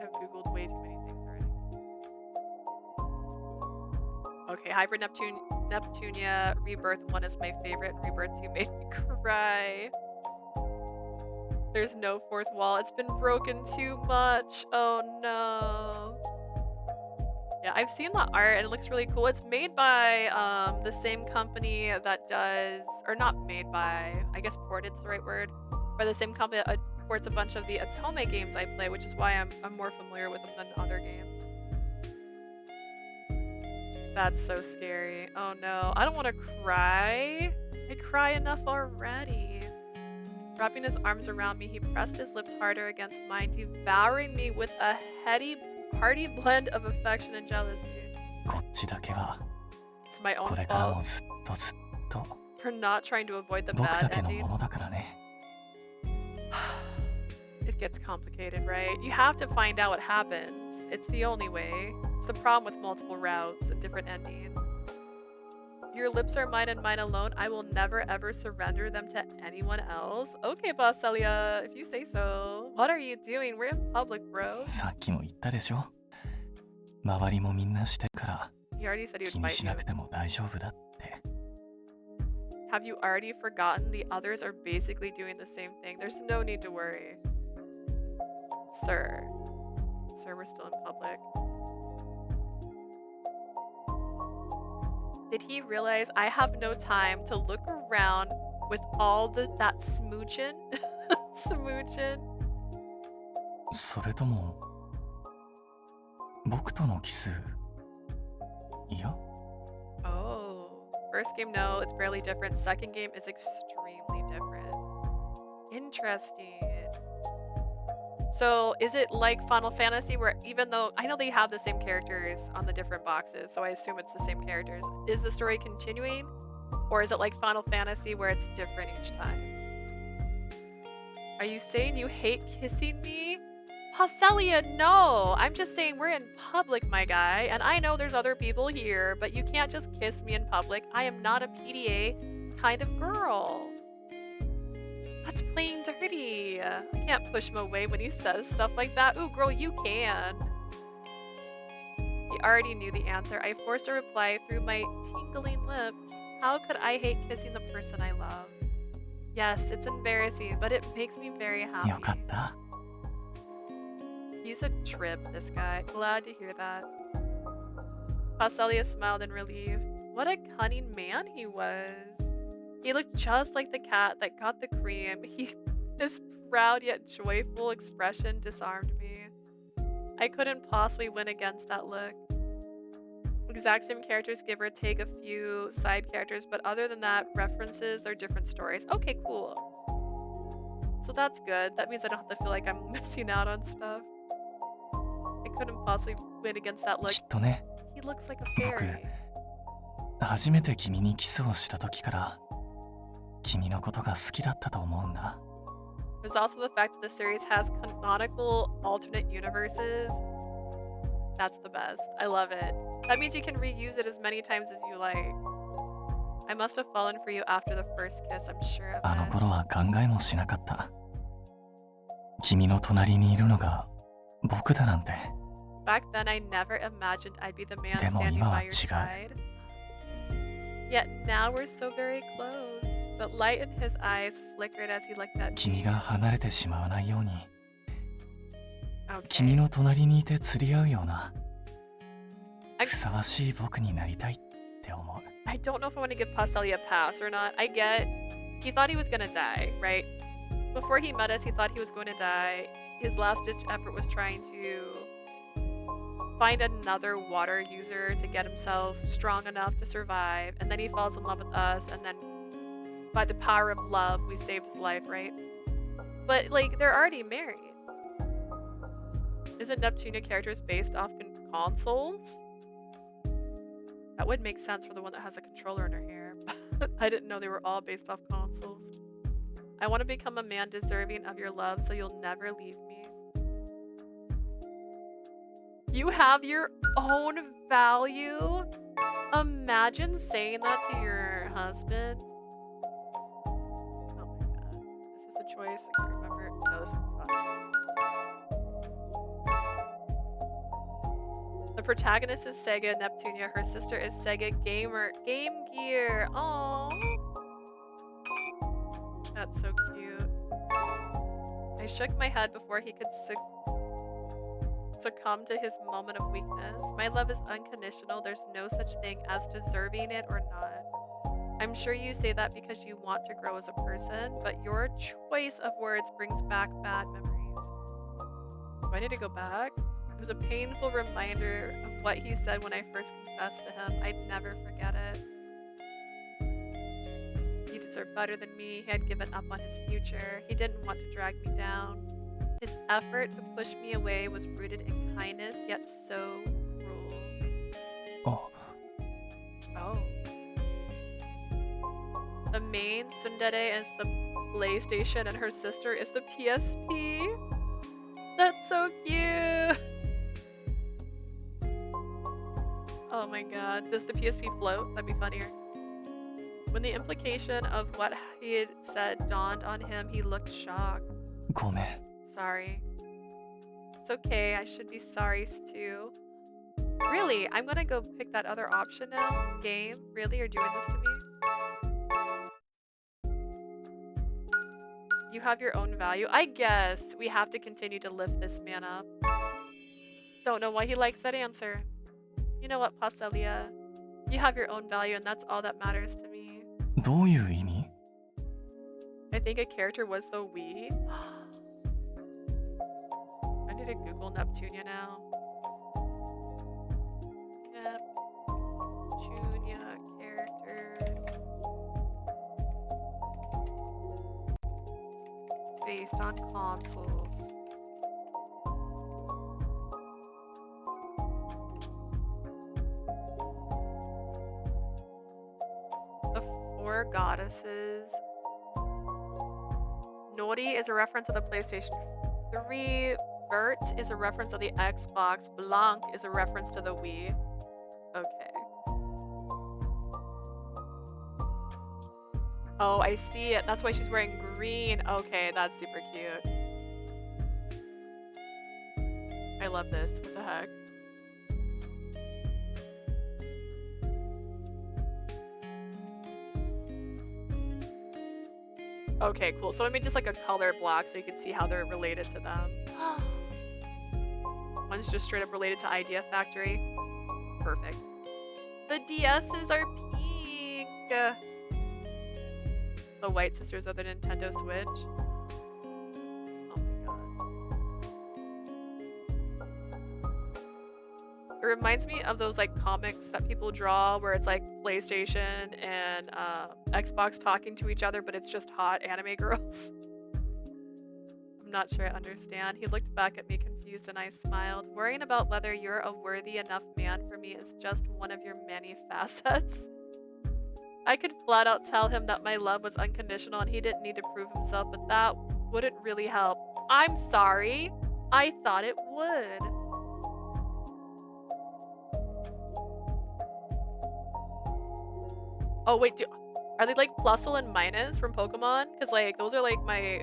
have Googled way too many things already. Okay, Hyper Neptunia Rebirth 1 is my favorite. Rebirth 2 made me cry. There's no 4th wall. It's been broken too much. Oh no. Yeah, I've seen the art and it looks really cool. It's made by the same company that does, or not made by, I guess ported's the right word, by the same company that ports a bunch of the Otome games I play, which is why I'm more familiar with them than other games. That's so scary. Oh no, I don't want to cry. I cry enough already. Wrapping his arms around me, he pressed his lips harder against mine, devouring me with a hearty blend of affection and jealousy. こっちだけは It's my own これからも fault ずっとずっと for not trying to avoid the 僕 bad だけの ending. ものだからね。It gets complicated, right? You have to find out what happens. It's the only way. It's the problem with multiple routes and different endings. Your lips are mine and mine alone. I will never ever surrender them to anyone else. Okay, Paschalia, if you say so. What are you doing? We're in public, bro. さっきも言ったでしょ。周りもみんなしてるから He already said he 気 would に fight し you. なくても大丈夫だって。 Have you already forgotten the others are basically doing the same thing? There's no need to worry. Sir. Sir, we're still in public. Did he realize I have no time to look around With all that smooching. Smooching. それとも僕とのキスいや Oh. First game, no, it's barely different. Second game is extremely different. Interesting. So is it like Final Fantasy where even though I know they have the same characters on the different boxes, so I assume it's the same characters, is the story continuing? Or is it like Final Fantasy where it's different each time? Are you saying you hate kissing me? Paschalia, no! I'm just saying we're in public, my guy, and I know there's other people here, but you can't just kiss me in public. I am not a PDA kind of girl. That's playing dirty. I can't push him away when he says stuff like that. Ooh, girl, you can. He already knew the answer. I forced a reply through my tingling lips. How could I hate kissing the person I love? Yes, it's embarrassing, but it makes me very happy. よかった He's a trip, this guy. Glad to hear that. Paschalia smiled in relief. What a cunning man he was. He looked just like the cat that got the cream. His proud yet joyful expression disarmed me. I couldn't possibly win against that look. Exact same characters, give or take a few side characters, but other than that, references are different stories. Okay, cool. So that's good. That means I don't have to feel like I'm missing out on stuff. I couldn't possibly win against that look. きっとね He looks like a fairy. 初めて君にキスをした時から君のことが好きだったと思うんだ There's also the fact that the series has canonical alternate universes. That's the best. I love it. That means you can reuse it as many times as you like. I must have fallen for you after the first kiss, I'm sure of あの it. 頃は考えもしなかった君の隣にいるのが僕だなんて Back then, I never imagined I'd be the man でも standing 今は by 違 your う side. Yet now we're so very close. The light in his eyes flickered as he looked at 君 me. が離れてしまわないように Okay. 君の隣にいて釣り合うような I- ふさわしい僕になりたいって思う I don't know if I want to give Paschalia a pass or not. I get he thought he was gonna die, right? Before he met us, he thought he was going to die. His last-ditch effort was trying to find another water user to get himself strong enough to survive, and then he falls in love with us, and then by the power of love, we saved his life, right? But like, they're already married. Isn't Neptunia characters based off consoles? That would make sense for the one that has a controller in her hair. I didn't know they were all based off consoles. I want to become a man deserving of your love, so you'll never leave me. You have your own value? Imagine saying that to your husband. Oh my god. This is a choice. I can't remember. No, this is not. The protagonist is Sega Neptunia. Her sister is Sega Game Gear. Aww. That's so cute. I shook my head before he could succumb to his moment of weakness. My love is unconditional. There's no such thing as deserving it or not. I'm sure you say that because you want to grow as a person, but your choice of words brings back bad memories. Do I need to go back? It was a painful reminder of what he said when I first confessed to him. I'd never forget it. He deserved better than me. He had given up on his future. He didn't want to drag me down. His effort to push me away was rooted in kindness, yet so cruel. Oh. Oh. The main tsundere is the PlayStation and her sister is the PSP. That's so cute. Oh my god. Does the PSP float? That'd be funnier. When the implication of what he had said dawned on him, he looked shocked. ごめん Sorry. It's okay. I should be sorry too. Really? I'm gonna go pick that other option now? Game? Really? You're doing this to me? You have your own value. I guess we have to continue to lift this man up. Don't know why he likes that answer. You know what, Paschalia? You have your own value and that's all that matters to me. どういう意味 I think a character was the Wii. I need to Google Neptunia now. Neptunia characters based on consoles. The Four Goddesses. Nori is a reference to the PlayStation 3. Vert is a reference to the Xbox. Blanc is a reference to the Wii. Okay. Oh, I see it. That's why she's wearing green. Okay, that's super cute. I love this. What the heck? Okay, cool. So I made just like a color block so you can see how they're related to them. One's just straight up related to Idea Factory. Perfect. The DSs are pink. The White Sisters of the Nintendo Switch. Oh my god. It reminds me of those like comics that people draw where it's like PlayStation and Xbox talking to each other, but it's just hot anime girls. I'm not sure I understand. He looked back at me confused and I smiled. Worrying about whether you're a worthy enough man for me is just one of your many facets. I could flat out tell him that my love was unconditional and he didn't need to prove himself, but that wouldn't really help. I'm sorry. I thought it would. Oh wait, are they like Plusle and Minus from Pokemon? Because like those are my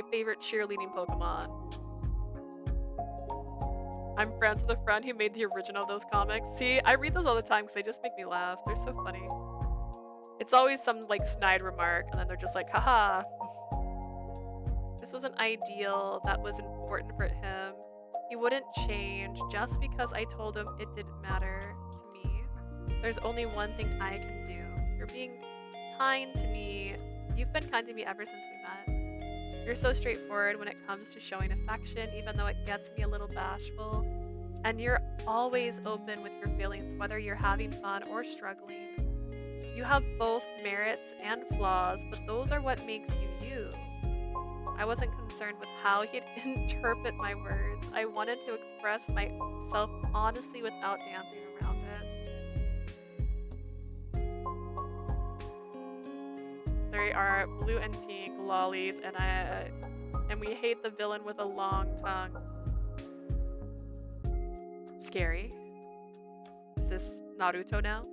favorite cheerleading Pokemon. I'm friends with a friend who made the original of those comics. See, I read those all the time because they just make me laugh. They're so funny. It's always some like snide remark and then they're just like, haha. This was an ideal that was important for him. He wouldn't change just because I told him it didn't matter to me. There's only one thing I can do. You're being kind to me. You've been kind to me ever since we met. You're so straightforward when it comes to showing affection, even though it gets me a little bashful. And you're always open with your feelings, whether you're having fun or struggling. You have both merits and flaws, but those are what makes you you. I wasn't concerned with how he'd interpret my words. I wanted to express myself honestly without dancing around it. There are blue and pink lollies, and we hate the villain with a long tongue. Scary. Is this Naruto now?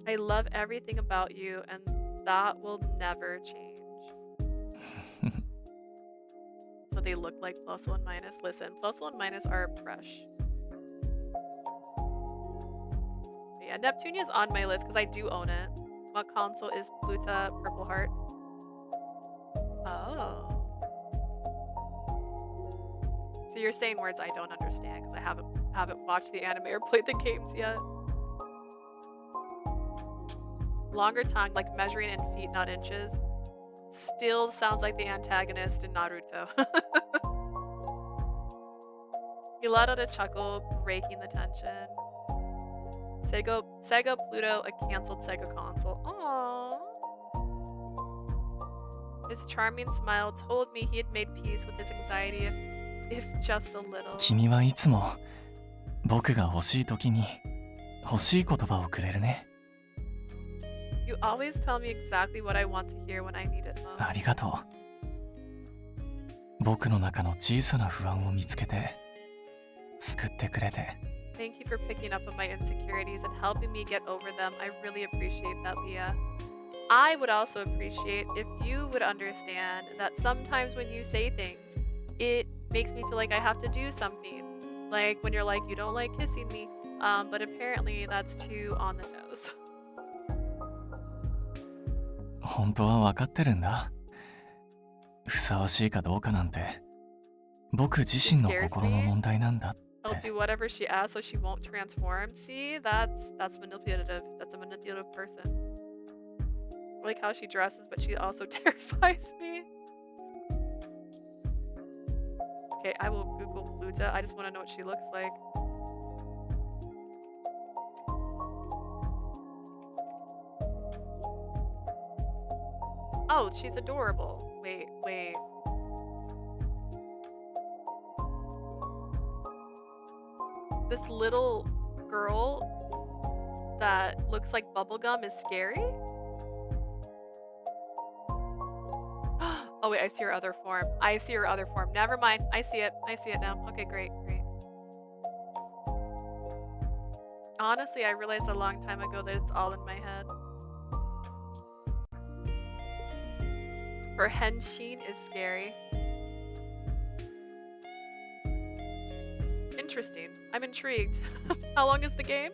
I love everything about you, and that will never change. So they look like Plusle and Minus. Listen, Plusle and Minus are fresh. Yeah, Neptunia's on my list because I do own it. What console is Pluta Purple Heart? Oh. So you're saying words I don't understand because I haven't watched the anime or played the games yet. Longer tongue, like measuring in feet, not inches. Still sounds like the antagonist in Naruto. He let out a chuckle, breaking the tension. Sega Pluto, a cancelled Sega console. Aww. His charming smile told me he had made peace with his anxiety if just a little. 君はいつも僕が欲しい時に欲しい言葉をくれるね。You always tell me exactly what I want to hear when I need it most. ありがとう。僕の中の小さな不安を見つけて救ってくれて。Thank you for picking up on my insecurities and helping me get over them. I really appreciate that, Leah. I would also appreciate if you would understand that sometimes when you say things, it makes me feel like I have to do something. Like when you're like, you don't like kissing me, but apparently that's too on the nose. 本当は分かってるんだ。ふさわしいかどうかなんて僕自身の心の問題なんだって。I'll do whatever she asks so she won't transform. See, that's manipulative. That's a manipulative person. I like how she dresses, but she also terrifies me. Okay, I will Google Pluta. I just want to know what she looks like. Oh, she's adorable. Wait. This little girl that looks like bubblegum is scary? Oh wait, I see her other form. Never mind. I see it now. Okay, great. Honestly, I realized a long time ago that it's all in my head. Her henshin is scary. Interesting. I'm intrigued. How long is the game?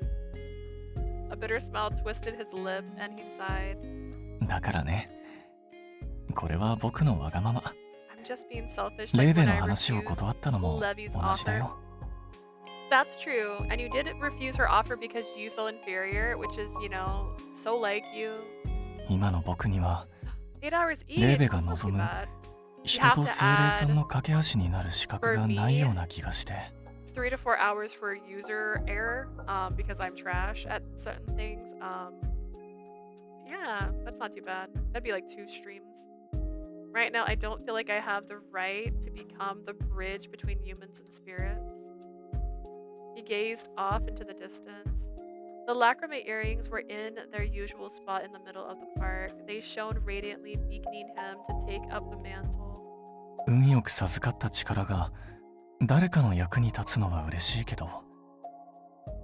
A bitter smile twisted his lip and he sighed. だからね、これは僕のわがまま。I'm just being selfish レー like ベ when の I 話を refused 断ったのも同 Levy's じだ offer. よ。That's true. And you did refuse her offer because you feel inferior, which is, you know, so like you. 今の僕には 8 hours レー each. ベ That's が not too 望む bad. 人と精霊さんの架け橋になる資格がないような気がして。3 to 4 hours for user error, because I'm trash at certain things. Yeah, that's not too bad. That'd be like 2 streams. Right now, I don't feel like I have the right to become the bridge between humans and spirits. He gazed off into the distance. The lacrimae earrings were in their usual spot in the middle of the park. They shone radiantly, beaconing him to take up the mantle. 運よく授かった力が誰かの役に立つのは嬉しいけど、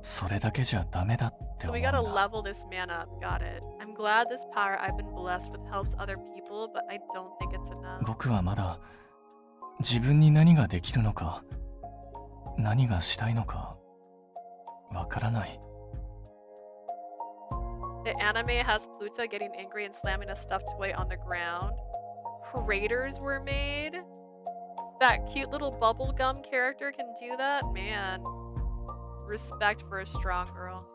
それだけじゃダメだって思 So うん we だ。 gotta level this man up. Got it. I'm glad this power I've been blessed with helps other people, but I don't think it's enough. 僕はまだ自分に何ができるのか、何がしたいのかわからない。The anime has Pluta getting angry and slamming a stuffed toy on the ground. Craters were made? That cute little bubblegum character can do that? Man. Respect for a strong girl.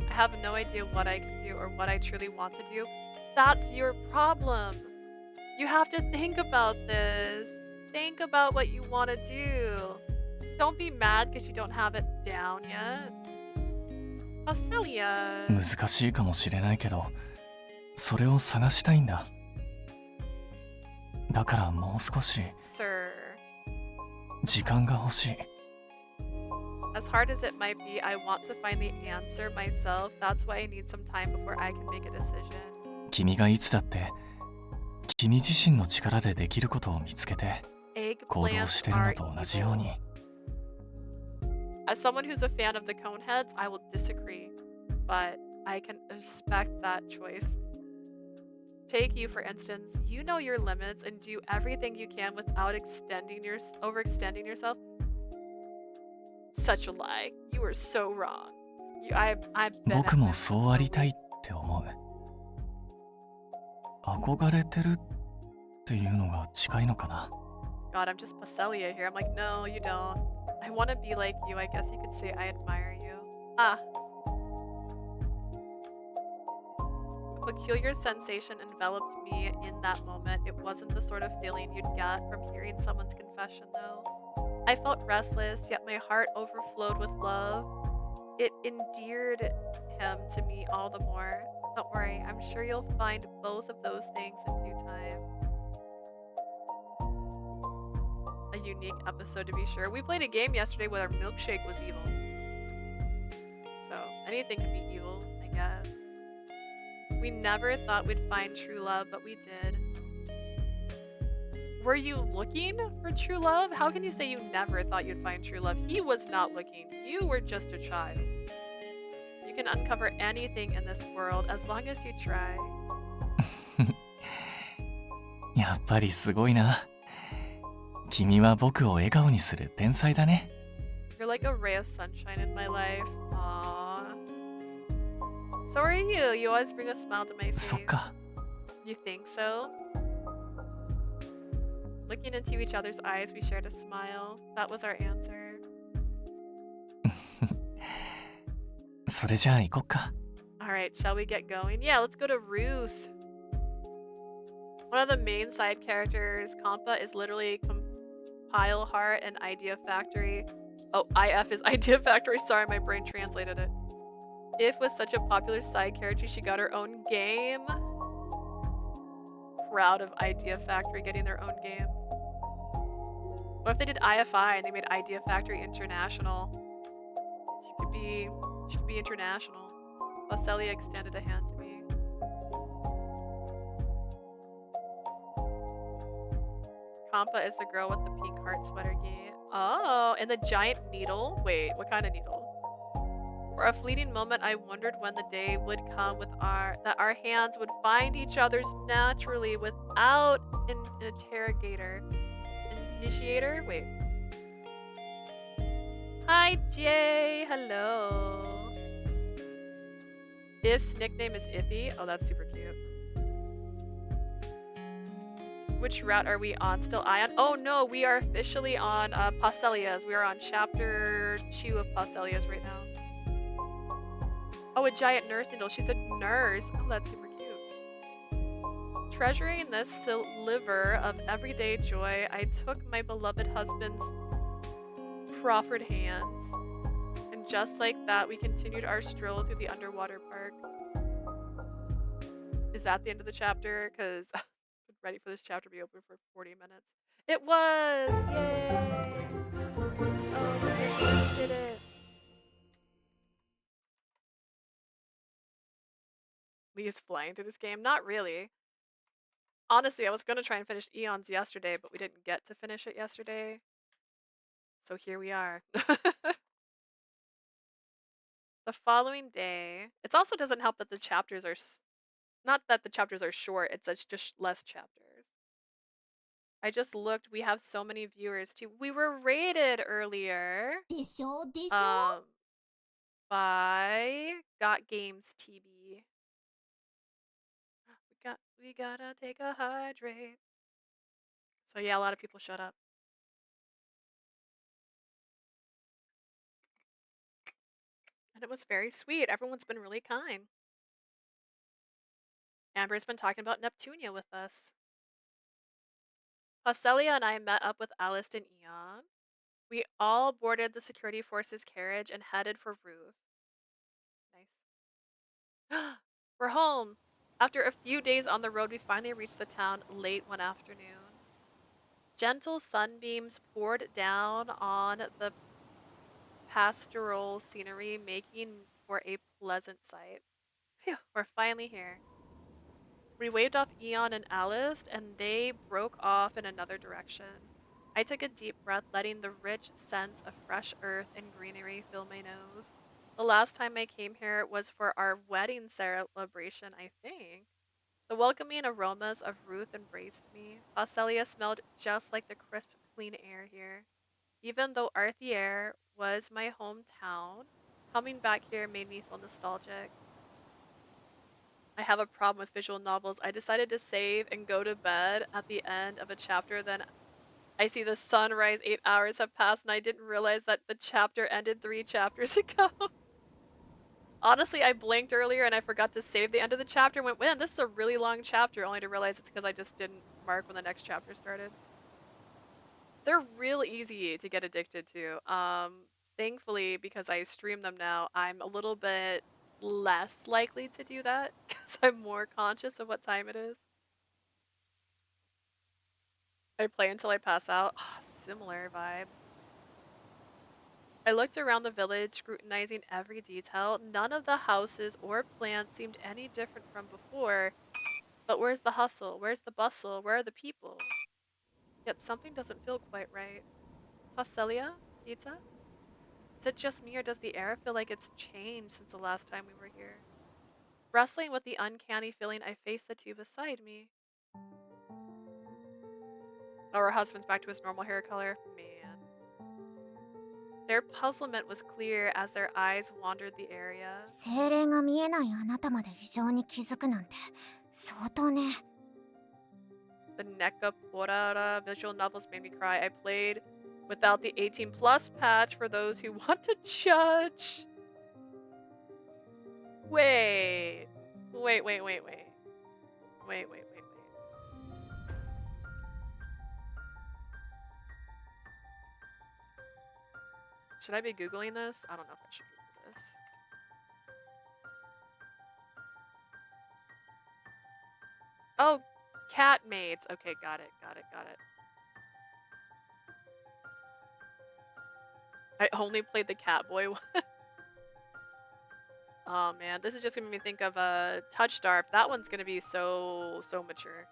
I have no idea what I can do or what I truly want to do. That's your problem. You have to think about this. Think about what you want to do. Don't be mad because you don't have it down yet. Paschalia. 難しいかもしれないけど、それを探したいんだ。だからもう少し Sir. 時間が欲しい。As hard as it might be, I want to find the answer myself. That's why I need some time before I can make a decision. 君がいつだって君自身の力でできることを見つけて行動してるのと同じように。As someone who's a fan of the Coneheads, I will disagree, but I can respect that choice. Take you, for instance. You know your limits and do everything you can without overextending yourself. Such a lie. You are so wrong. I've been 僕もそうありたいって思う。憧れてるっていうのが近いのかな。God, I'm just Paschalia here. I'm like, no, you don't. I want to be like you. I guess you could say I admire you. Ah. A peculiar sensation enveloped me in that moment. It wasn't the sort of feeling you'd get from hearing someone's confession, though. I felt restless, yet my heart overflowed with love. It endeared him to me all the more. Don't worry, I'm sure you'll find both of those things in due time. A unique episode to be sure. We played a game yesterday where our milkshake was evil. So anything can be evil, I guess. We never thought we'd find true love, but we did. Were you looking for true love? How can you say you never thought you'd find true love? He was not looking. You were just a child. You can uncover anything in this world as long as you try. やっぱりすごいな。君は僕を笑顔にする天才だね。You're like a ray of sunshine in my life. Aww. So are you. You always bring a smile to my face. そっか。You think so? Looking into each other's eyes, we shared a smile. That was our answer. それじゃあ行こっか。 Alright, shall we get going? Yeah, let's go to Ruth. One of the main side characters, Kampa, is literally Compile Heart and Idea Factory. Oh, IF is Idea Factory. Sorry, my brain translated it. If was such a popular side character, she got her own game. Proud of Idea Factory getting their own game. What if they did IFI and they made Idea Factory International? She could be international. Paschalia extended a hand to me. Kampa is the girl with the pink heart sweater. Yeah. Oh, and the giant needle. Wait, what kind of needle? For a fleeting moment, I wondered when the day would come that our hands would find each other's naturally without an interrogator. Initiator? Wait. Hi, Jay. Hello. If's nickname is Iffy. Oh, that's super cute. Which route are we on? Still Ion? Oh no, we are officially on Paschalia's. We are on chapter 2 of Paschalia's right now. Oh, a giant nurse needle. She's a nurse. Oh, that's super cute. Treasuring this sliver of everyday joy, I took my beloved husband's proffered hands. And just like that, we continued our stroll through the underwater park. Is that the end of the chapter? Because I'm ready for this chapter to be open for 40 minutes. It was! Yay! Oh my goodness, we did it! Lee is flying through this game? Not really. Honestly, I was going to try and finish Eons yesterday, but we didn't get to finish it yesterday. So here we are. The following day, it also doesn't help that the chapters are, not that the chapters are short, it's just less chapters. I just looked, we have so many viewers too. We were rated earlier by Got Games TB. We gotta take a hydrate. So yeah, a lot of people showed up. And it was very sweet. Everyone's been really kind. Amber's been talking about Neptunia with us. Paschalia and I met up with Alice and Eon. We all boarded the security force's carriage and headed for Ruth. Nice. We're home. After a few days on the road, we finally reached the town late one afternoon. Gentle sunbeams poured down on the pastoral scenery, making for a pleasant sight. Phew, we're finally here. We waved off Eon and Alice, and they broke off in another direction. I took a deep breath, letting the rich scents of fresh earth and greenery fill my nose. The last time I came here was for our wedding celebration, I think. The welcoming aromas of Ruth embraced me. Paschalia smelled just like the crisp, clean air here. Even though Arthier was my hometown, coming back here made me feel nostalgic. I have a problem with visual novels. I decided to save and go to bed at the end of a chapter, then I see the sunrise, 8 hours have passed, and I didn't realize that the chapter ended 3 chapters ago. Honestly, I blinked earlier and I forgot to save the end of the chapter and went, man, this is a really long chapter, only to realize it's because I just didn't mark when the next chapter started. They're real easy to get addicted to. Thankfully, because I stream them now, I'm a little bit less likely to do that because I'm more conscious of what time it is. I play until I pass out. Oh, similar vibes. I looked around the village, scrutinizing every detail. None of the houses or plants seemed any different from before. But where's the hustle? Where's the bustle? Where are the people? Yet something doesn't feel quite right. Paschalia? Pizza? Is it just me, or does the air feel like it's changed since the last time we were here? Wrestling with the uncanny feeling, I faced the two beside me. Oh, her husband's back to his normal hair color. Man. Their puzzlement was clear as their eyes wandered the area. 精霊が見えないあなたまで異常に気づくなんて相当ね。The NECA Porara visual novels made me cry. I played without the 18 plus patch for those who want to judge. Wait. Should I be Googling this? I don't know if I should Google this. Oh, cat maids. Okay, got it. I only played the Catboy one. Oh man, this is just gonna make me think of Touch Starve. That one's gonna be so mature.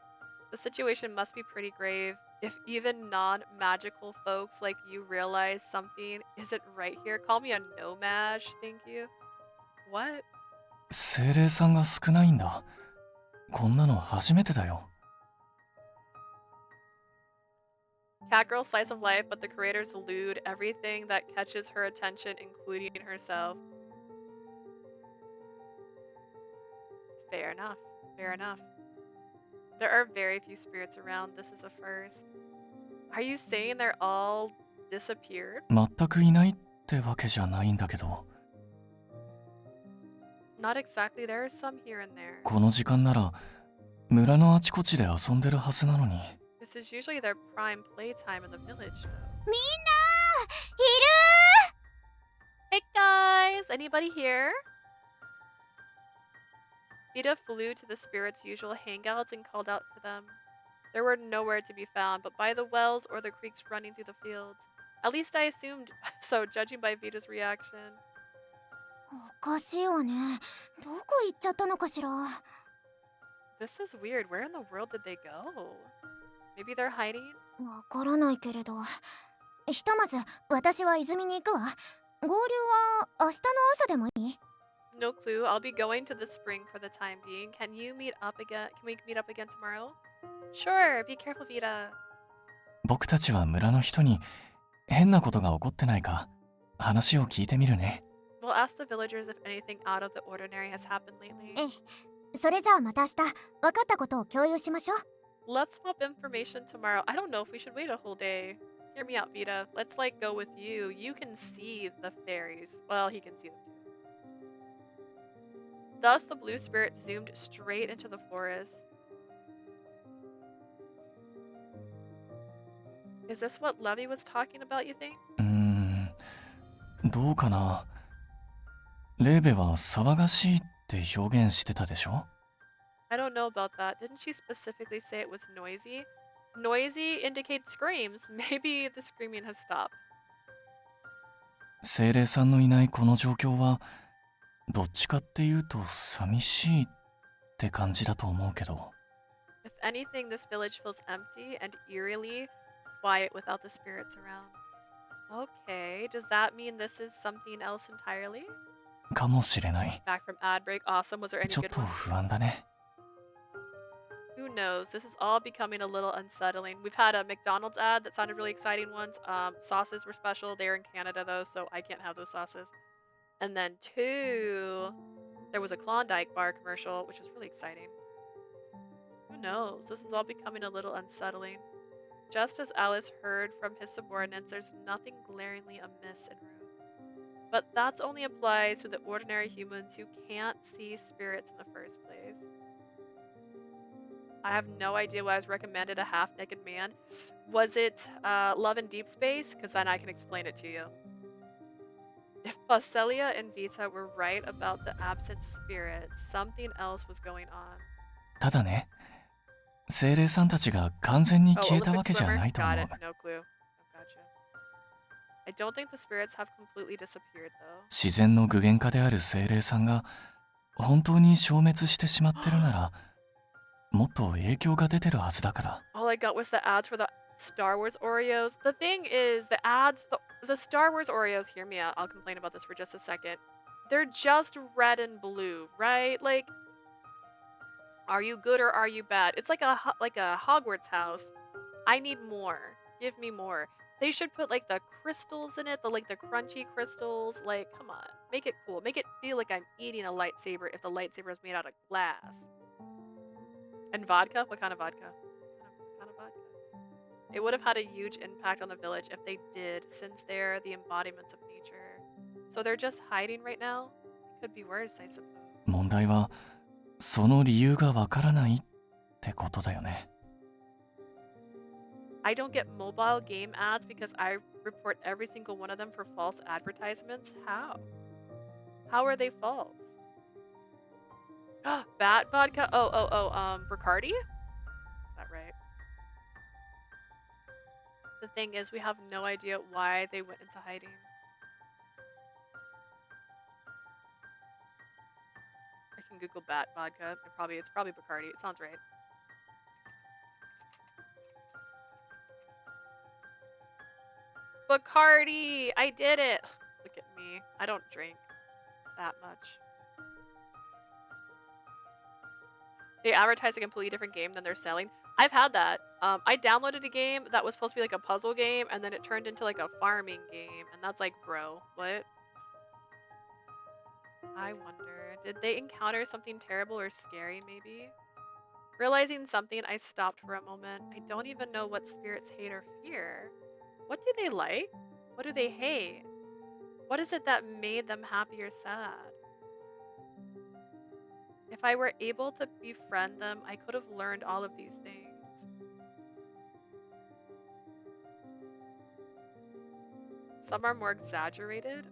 The situation must be pretty grave if even non-magical folks like you realize something isn't right here. Call me a no-maj, thank you. What? 精霊さんが少ないんだ。こんなの初めてだよ。Catgirl slice of life, but the creators lewd everything that catches her attention, including herself. Fair enough. There are very few spirits around. This is a first. Are you saying they're all disappeared? 全くいないってわけじゃないんだけど。Not exactly. There are some here and there. この時間なら村のあちこちで遊んでるはずなのに。This is usually their prime playtime in the village, though. みんな、いる？ Hey guys, anybody here? Vita flew to the spirits' usual hangouts and called out to them. There were nowhere to be found but by the wells or the creeks running through the fields. At least I assumed so, judging by Vita's reaction. おかしいわね。どこ行っちゃったのかしら。This is weird. Where in the world did they go? Maybe they're hiding? わからないけれど。ひとまず、私は泉に行くわ。合流は明日の朝でもいい？ No clue. I'll be going to the spring for the time being. Can you meet up again? Can we meet up again tomorrow? Sure. Be careful, Vita. 僕たちは村の人に変なことが起こってないか話を聞いてみるね。We'll ask the villagers if anything out of the ordinary has happened lately. ええ。それじゃあまた明日、分かったことを共有しましょう。Let's swap information tomorrow. I don't know if we should wait a whole day. Hear me out, Vita. Let's go with you. You can see the fairies. Well, he can see them too. Thus, the blue spirit zoomed straight into the forest. Is this what Levy was talking about, you think? どうかな。レーベは騒がしいって表現してたでしょ？ I don't know about that. Didn't she specifically say it was noisy? Noisy indicates screams. Maybe the screaming has stopped. 精霊さんのいないこの状況はどっちかっていうと寂しいって感じだと思うけど。If anything, this village feels empty and eerily quiet without the spirits around. Okay, does that mean this is something else entirely? かもしれない。Back from ad break. Awesome. Was there any ちょっ good と ones? 不安だね。Who knows? This is all becoming a little unsettling. We've had a McDonald's ad that sounded really exciting once. Sauces were special. They're in Canada though, so I can't have those sauces. And then 2, there was a Klondike bar commercial, which was really exciting. Who knows? This is all becoming a little unsettling. Just as Alice heard from his subordinates, there's nothing glaringly amiss in Rue. But that only applies to the ordinary humans who can't see spirits in the first place. I have no idea why I was recommended a half-naked man. Was it Love in Deep Space? Because then I can explain it to you. If Paschalia and Vita were right about the absent spirits, something else was going on. ただね、精霊さんたちが完全に Oh, 消えた Olympic わけじゃ swimmer? ないと思 Got う。 it. No clue. Oh, gotcha. I don't think the spirits have completely disappeared, though. 自然の具現化である精霊さんが本当に消滅してしまってるなら、もっと影響が出てるはずだから。All I got was the ads for the Star Wars Oreos. The thing is, the ads, the Star Wars Oreos, hear me out. I'll complain about this for just a second. They're just red and blue, right? Like, are you good or are you bad? It's like a Hogwarts house. I need more. Give me more. They should put like the crystals in it, the crunchy crystals. Like, come on, make it cool. Make it feel like I'm eating a lightsaber if the lightsaber is made out of glass. And vodka? What kind of vodka? What kind of vodka? It would have had a huge impact on the village if they did, since they're the embodiments of nature. So they're just hiding right now? It could be worse, I suppose. 問題はその理由がわからないってことだよね。I don't get mobile game ads because I report every single one of them for false advertisements. How? How are they false? Bat vodka? Bacardi? Is that right? The thing is, we have no idea why they went into hiding. I can Google bat vodka. It's probably Bacardi. It sounds right. Bacardi! I did it! Look at me. I don't drink that much. They advertise a completely different game than they're selling. I've had that. I downloaded a game that was supposed to be like a puzzle game, and then it turned into like a farming game, and that's like, bro, what? I wonder, did they encounter something terrible or scary maybe? Realizing something, I stopped for a moment. I don't even know what spirits hate or fear. What do they like? What do they hate? What is it that made them happy or sad? If I were able to befriend them, I could have learned all of these things. Some are more exaggerated.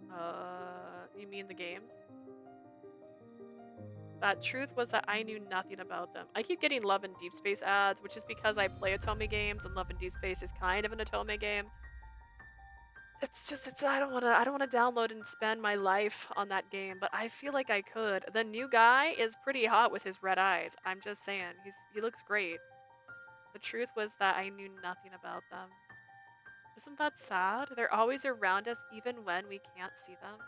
You mean the games? That truth was that I knew nothing about them. I keep getting Love and Deep Space ads, which is because I play Otome games, and Love and Deep Space is kind of an Otome game. I don't wanna download and spend my life on that game, but I feel like I could. The new guy is pretty hot with his red eyes. I'm just saying, he looks great. The truth was that I knew nothing about them. Isn't that sad? They're always around us even when we can't see them.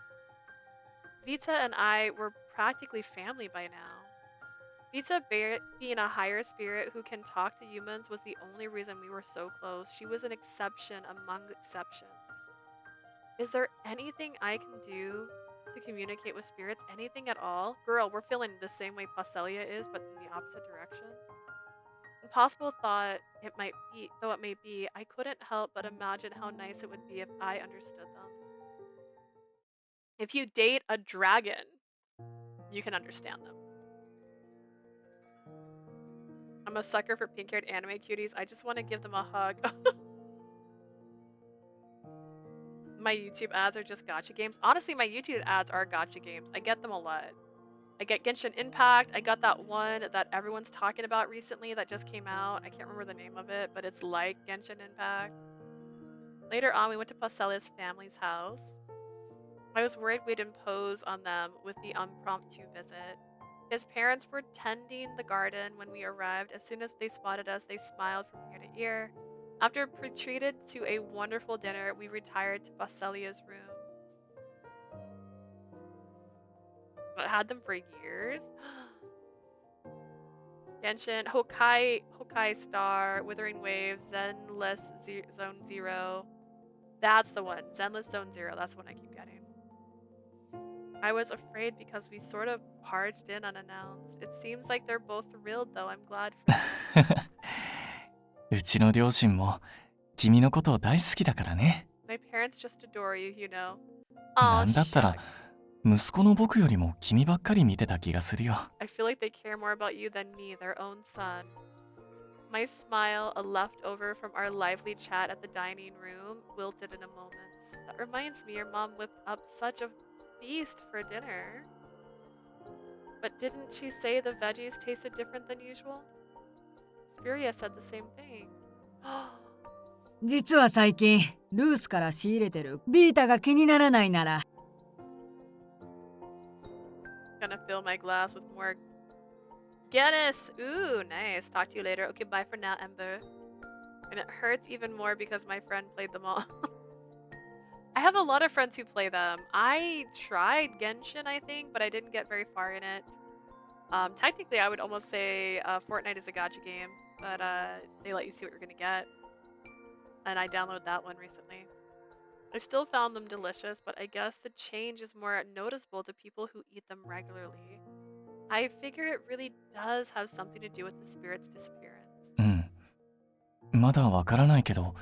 Vita and I were practically family by now. Vita being a higher spirit who can talk to humans was the only reason we were so close. She was an exception among exceptions. Is there anything I can do to communicate with spirits? Anything at all? Girl, we're feeling the same way Paschalia is, but in the opposite direction. Impossible thought it might be, though it may be, I couldn't help but imagine how nice it would be if I understood them. If you date a dragon, you can understand them. I'm a sucker for pink-haired anime cuties. I just want to give them a hug. My YouTube ads are just gacha games. Honestly, my YouTube ads are gacha games. I get them a lot. I get Genshin Impact. I got that one that everyone's talking about recently that just came out. I can't remember the name of it, but it's like Genshin Impact. Later on, we went to Pascalia's family's house. I was worried we'd impose on them with the impromptu visit. His parents were tending the garden when we arrived. As soon as they spotted us, they smiled from ear to ear. After treated to a wonderful dinner, we retired to Pascalia's room. I had them for years. Genshin, Hokai Star, Withering Waves, Zenless Zone Zero. That's the one. Zenless Zone Zero. That's the one I keep getting. I was afraid because we sort of barged in unannounced. It seems like they're both thrilled though. I'm glad for them. うちの両親も君のことを大好きだからね。My parents just adore you, you know. なんだったら息子の僕よりも君ばっかり見てた気がするよ。I feel like they care more about you than me, their own son. My smile, a leftover from our lively chat at the dining room, wilted in a moment. That reminds me, your mom whipped up such a feast for dinner. But didn't she say the veggies tasted different than usual? Spiria said the same thing. 実は最近ルースから仕入れてるビータが気にならないなら Gonna fill my glass with more Guinness. Ooh, nice. Talk to you later. Okay, bye for now, Ember. And it hurts even more because my friend played them all. I have a lot of friends who play them. I tried Genshin, I think, but I didn't get very far in it. Technically, I would almost say Fortnite is a gacha game, but they let you see what you're gonna get. And I downloaded that one recently. I still found them delicious, but I guess the change is more noticeable to people who eat them regularly. I figure it really does have something to do with the spirit's disappearance. まだわからないけど、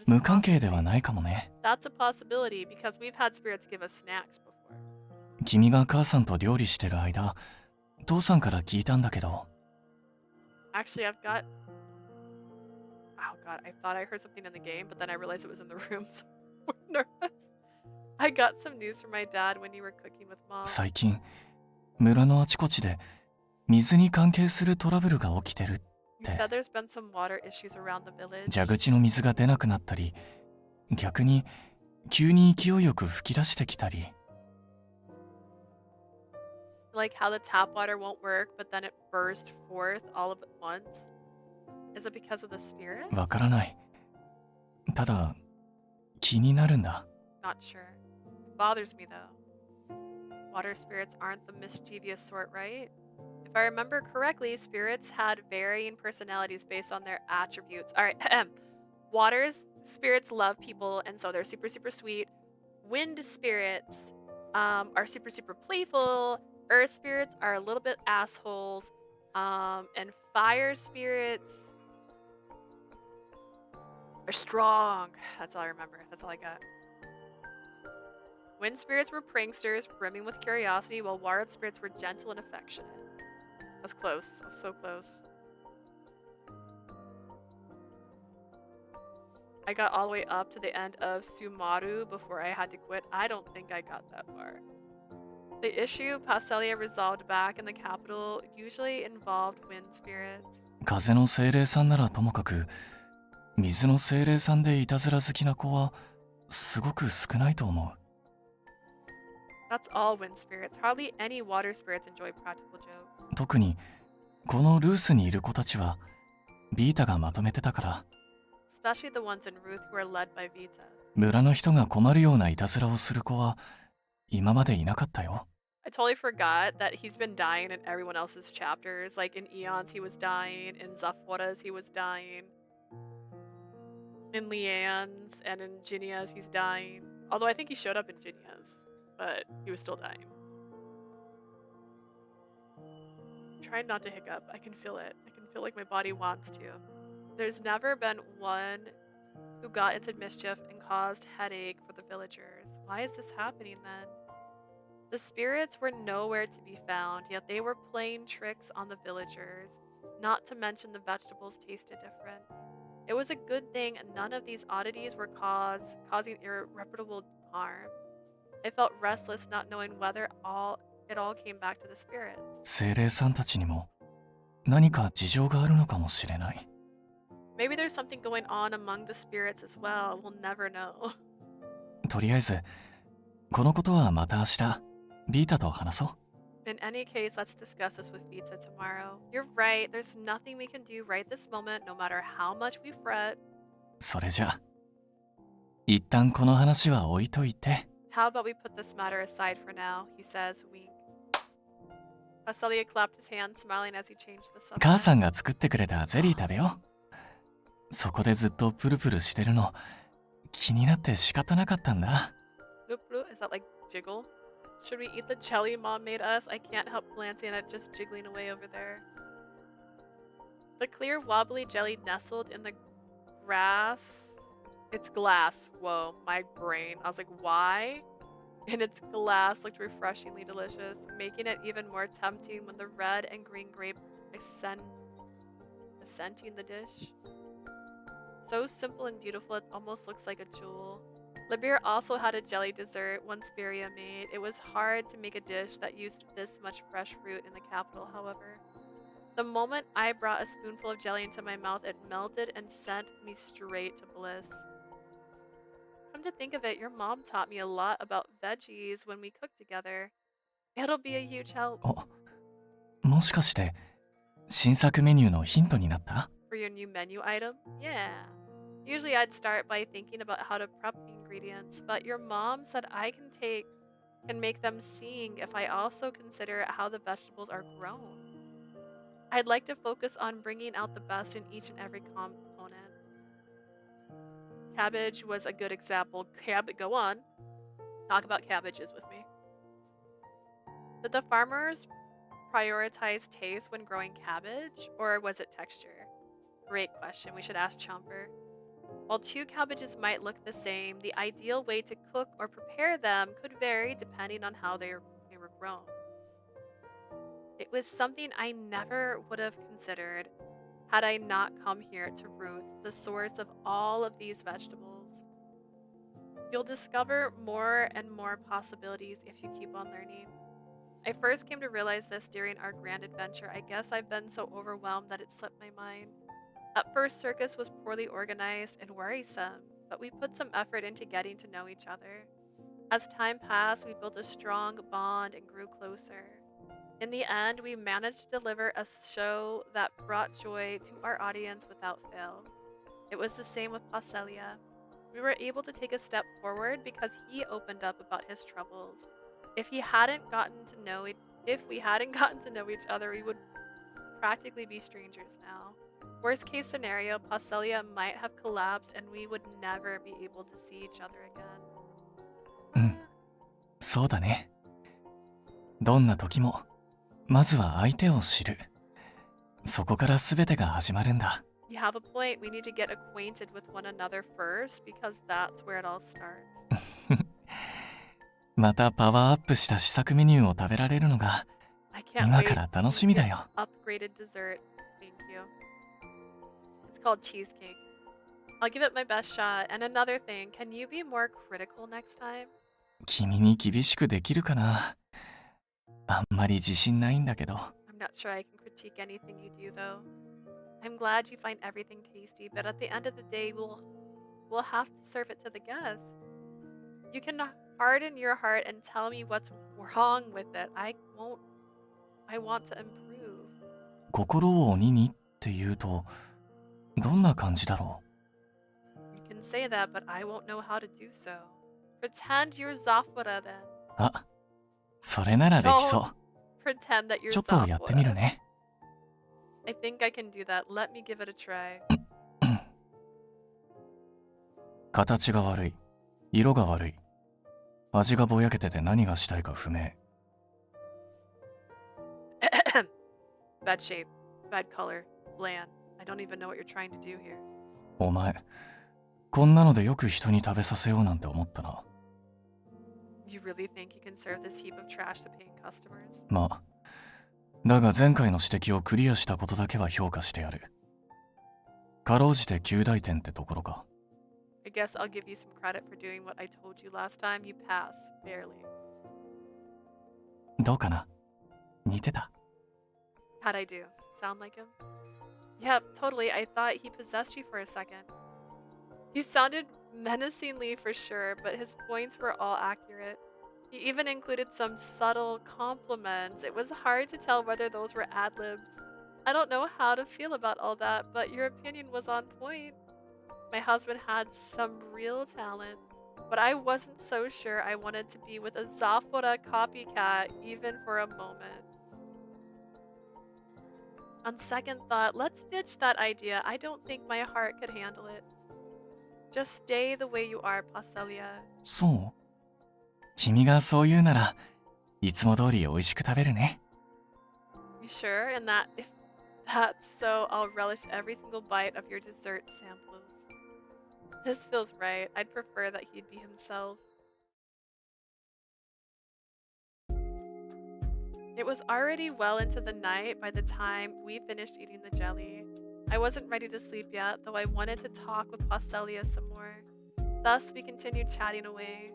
無関係ではないかもね。That's a possibility because we've had spirits give us snacks before. 君が母さんと料理してる間、父さんから聞いたんだけど。Actually, Oh god, I thought I heard something in the game, but then I realized it was in the room, so I'm more nervous. I got some news from my dad when you were cooking with mom. 最近村のあちこちで水に関係するトラブルが起きてるっ You て。 said there's been some water issues around the village. 蛇口の水が出なくなったり、逆に急に勢いよく噴き出してきたり。 Like how the tap water won't work, but then it burst forth all of at once. Is it because of the spirits? わからない。ただ気になるんだ。 Not sure. It bothers me though. Water spirits aren't the mischievous sort, right? If I remember correctly, spirits had varying personalities based on their attributes. Alright, water's spirits love people, and so they're super, super sweet. Wind spirits are super, super playful. Earth spirits are a little bit assholes. And fire spirits are strong. That's all I remember. That's all I got. Wind spirits were pranksters, brimming with curiosity, while water spirits were gentle and affectionate. I was close. I was so close. I got all the way up to the end of Sumaru before I had to quit. I don't think I got that far. The issue Paschalia resolved back in the capital usually involved wind spirits. 風の精霊さんならともかく、水の精霊さんでいたずら好きな子はすごく少ないと思う。 That's all wind spirits. Hardly any water spirits enjoy practical jokes. 特にこのルースにいる子たちはビータがまとめてたから。 Especially the ones in Ruth who are led by Vita. 村の人が困るようないたずらをする子は今までいなかったよ。 I totally forgot that he's been dying in everyone else's chapters. Like in Eons, he was dying. In Zaphora's, he was dying. In Leanne's and in Ginia's, he's dying. Although I think he showed up in Ginia's, but he was still dying. I'm trying not to hiccup. I can feel it. I can feel like my body wants to. There's never been one who got into mischief and caused headache for the villagers. Why is this happening then? The spirits were nowhere to be found, yet they were playing tricks on the villagers, not to mention the vegetables tasted different. It was a good thing none of these oddities were causing irreparable harm. I felt restless not knowing whether it all came back to the spirits. 精霊さんたちにも何か事情があるのかもしれない。 Maybe there's something going on among the spirits as well. We'll never know. とりあえずこのことはまた明日ビータと話そう。 In any case, let's discuss this with Vita tomorrow. You're right. There's nothing we can do right this moment, no matter how much we fret. それじゃ一旦この話は置いといて。 How about we put this matter aside for now? He says, wink. Paschalia clapped his hand, smiling as he changed the subject. 母さんが作ってくれたゼリー食べよう。そこでずっとプルプルしてるの気になって仕方なかったんだ。 Bloop bloop. Is that like jiggle? Should we eat the jelly mom made us? I can't help glancing at it just jiggling away over there. The clear wobbly jelly nestled in the grass. It's glass. Whoa, my brain. I was like, why? And its glass looked refreshingly delicious, making it even more tempting when the red and green grape accenting the dish. So simple and beautiful, it almost looks like a jewel. Libir also had a jelly dessert one Speria made. It was hard to make a dish that used this much fresh fruit in the capital, however. The moment I brought a spoonful of jelly into my mouth, it melted and sent me straight to bliss. Come to think of it, your mom taught me a lot about veggies when we cooked together. It'll be a huge help. もしかして新作メニューのヒントになった？ For your new menu item? Yeah. Usually I'd start by thinking about how to prep the ingredients, but your mom said I can make them sing if I also consider how the vegetables are grown. I'd like to focus on bringing out the best in each and every component. Cabbage was a good example. Go on. Talk about cabbages with me. Did the farmers prioritize taste when growing cabbage, or was it texture? Great question. We should ask Chomper. While two cabbages might look the same, the ideal way to cook or prepare them could vary depending on how they were grown. It was something I never would have considered. had I not come here to Ruth, the source of all of these vegetables. You'll discover more and more possibilities if you keep on learning. I first came to realize this during our grand adventure. I guess I've been so overwhelmed that it slipped my mind. At first, circus was poorly organized and worrisome, but we put some effort into getting to know each other. As time passed, we built a strong bond and grew closer. In the end, we managed to deliver a show that brought joy to our audience without fail. It was the same with Paschalia. We were able to take a step forward because he opened up about his troubles. If we hadn't gotten to know each other, we would practically be strangers now. Worst case scenario, Paschalia might have collapsed and we would never be able to see each other again. そうだね。どんな時も、まずは相手を知る。そこから全てが始まるんだ。You have a point. We need to get acquainted with one another first because that's where it all starts. またパワーアップした試作メニューを食べられるのが I can't 今 wait から楽しみだよ。upgraded dessert. Thank you. It's called cheesecake. I'll give it my best shot. And another thing, can you be more critical next time? 君に厳しくできるかな。あんまり自信ないんだけど。I'm not sure I can critique anything you do though. I'm glad you find everything tasty, but at the end of the day, we'll have to serve it to the guests. You can harden your heart and tell me what's wrong with it. I won't. I want to improve. 心を鬼にって言うと、どんな感じだろう。 You can say that, but I won't know how to do so. Pretend you're Zafwara then. あ、それならできそう。Pretend that you're ちょっとやってみるね。I think I can do that. Let me give it a try. 形が悪い。色が悪い。味がぼやけてて何がしたいか不明。Bad shape, bad color, bland. I don't even know what you're trying to do here. お前、こんなのでよく人に食べさせようなんて思ったな。You really think you can serve this heap of trash to paying customers? まあ、だが前回の指摘をクリアしたことだけは評価してやる。かろうじて9大点ってところか。I guess I'll give you some credit for doing what I told you last time. You passed, barely. どうかな？似てた？ How'd I do? Sound like him? Yep, totally. I thought he possessed you for a second. He sounded menacingly for sure, but his points were all accurate. He even included some subtle compliments. It was hard to tell whether those were ad-libs. I don't know how to feel about all that, but your opinion was on point. My husband had some real talent, but I wasn't so sure I wanted to be with a Zafora copycat even for a moment. On second thought, let's ditch that idea. I don't think my heart could handle it. Just stay the way you are, Paschalia. そう？君がそう言うならいつも通り美味しく食べるね。You sure? And that if that's so, I'll relish every single bite of your dessert samples. This feels right. I'd prefer that he'd be himself. It was already well into the night by the time we finished eating the jelly. I wasn't ready to sleep yet, though I wanted to talk with Paschalia some more. Thus, we continued chatting away.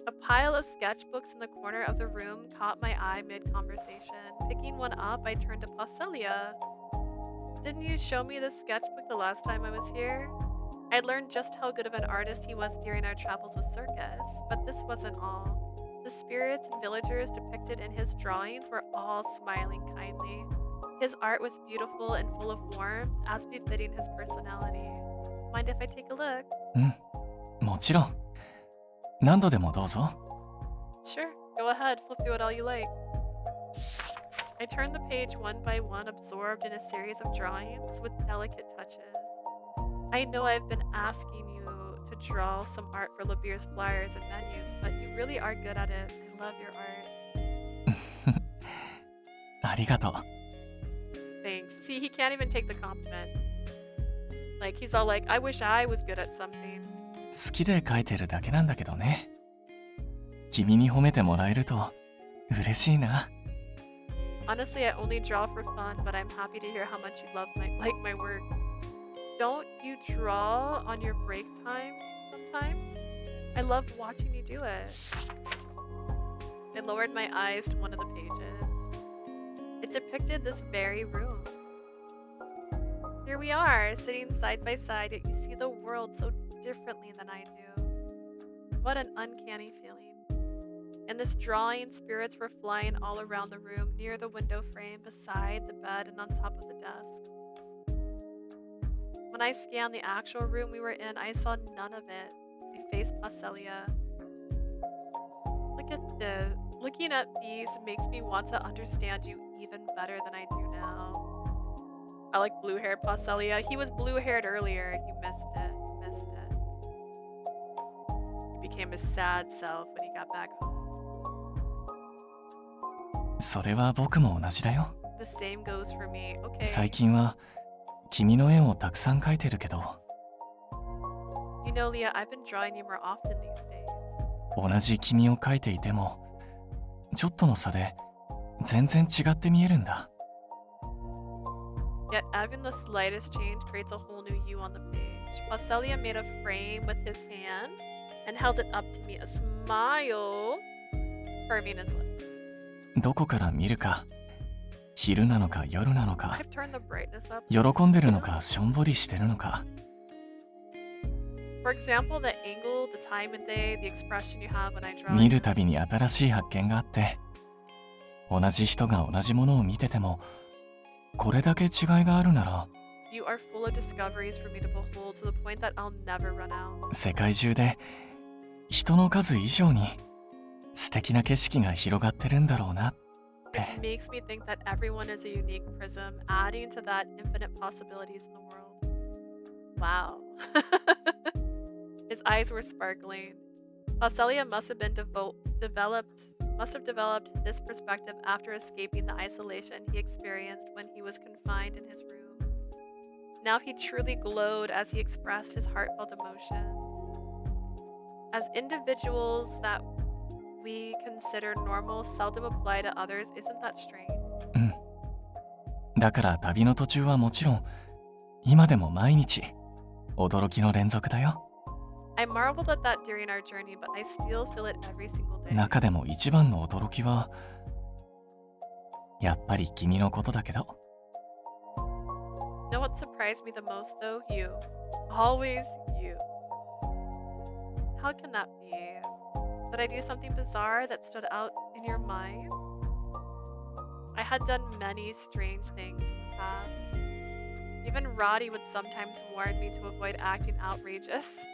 A pile of sketchbooks in the corner of the room caught my eye mid-conversation. Picking one up, I turned to Paschalia. Didn't you show me the sketchbook the last time I was here? I learned just how good of an artist he was during our travels with circus, but this wasn't all. The spirits and villagers depicted in his drawings were all smiling kindly. His art was beautiful and full of warmth, as befitting his personality. Mind if I take a look? もちろん。何度でもどうぞ。Sure, go ahead, flip through it all you like. I turned the page one by one, absorbed in a series of drawings with delicate touches. I know I've been asking you to draw some art for Labir's flyers and menus, but you really are good at it. I love your art. ありがとう。 Thanks. See, he can't even take the compliment. Like, he's all like, I wish I was good at something. 好きで描いてるだけなんだけどね。君に褒めてもらえると嬉しいな。Honestly, I only draw for fun, but I'm happy to hear how much you like my work. Don't you draw on your break time sometimes? I love watching you do it. I lowered my eyes to one of the pages. It depicted this very room. Here we are, sitting side by side, yet you see the world so differently than I do. What an uncanny feeling. In this drawing, spirits were flying all around the room, near the window frame, beside the bed, and on top of the desk. When I scanned the actual room we were in, I saw none of it. I faced Paschalia. Look at this. Looking at these makes me want to understand you even better than I do now. I like blue-haired Paschalia. He was blue-haired earlier. You missed it. You missed it. He became his sad self when he got back home. それは僕も同じだよ。 The same goes for me. Okay. 最近は君の絵をたくさん描いてるけど、 You know, Leah, I've been drawing you more often these days. 同じ君を描いていてもちょっとの差で全然違って見えるんだ。 Yet even the slightest change creates a whole new you on the page. Paschalia made a frame with his hand and held it up to me, a smile curving his lips. どこから見るか、昼なのか夜なのか、 I've turned the brightness up. 喜んでるのかしょんぼりしてるのか。 For example, the angle, the time and day, the expression you have when I draw. 見るたびに新しい発見があって、同じ人が同じものを見ててもこれだけ違いがあるなら、 You are full of discoveries for me to behold to the point that I'll never run out. 世界中で人の数以上に素敵な景色が広がってるんだろうなって。 It makes me think that everyone is a unique prism, adding to that infinite possibilities in the world. Wow. His eyes were sparkling. Paschalia must have developed this perspective after escaping the isolation he experienced when he was confined in his room. Now he truly glowed as he expressed his heartfelt emotions. As individuals that we consider normal seldom apply to others, isn't that strange? うん。だから旅の途中はもちろん、今でも毎日驚きの連続だよ。 I marveled at that during our journey, but I still feel it every single day. 中でも一番の驚きはやっぱり君のことだけど。 Know what surprised me the most though? You. Always you. How can that be? Did I do something bizarre that stood out in your mind? I had done many strange things in the past. Even Roddy would sometimes warn me to avoid acting outrageous.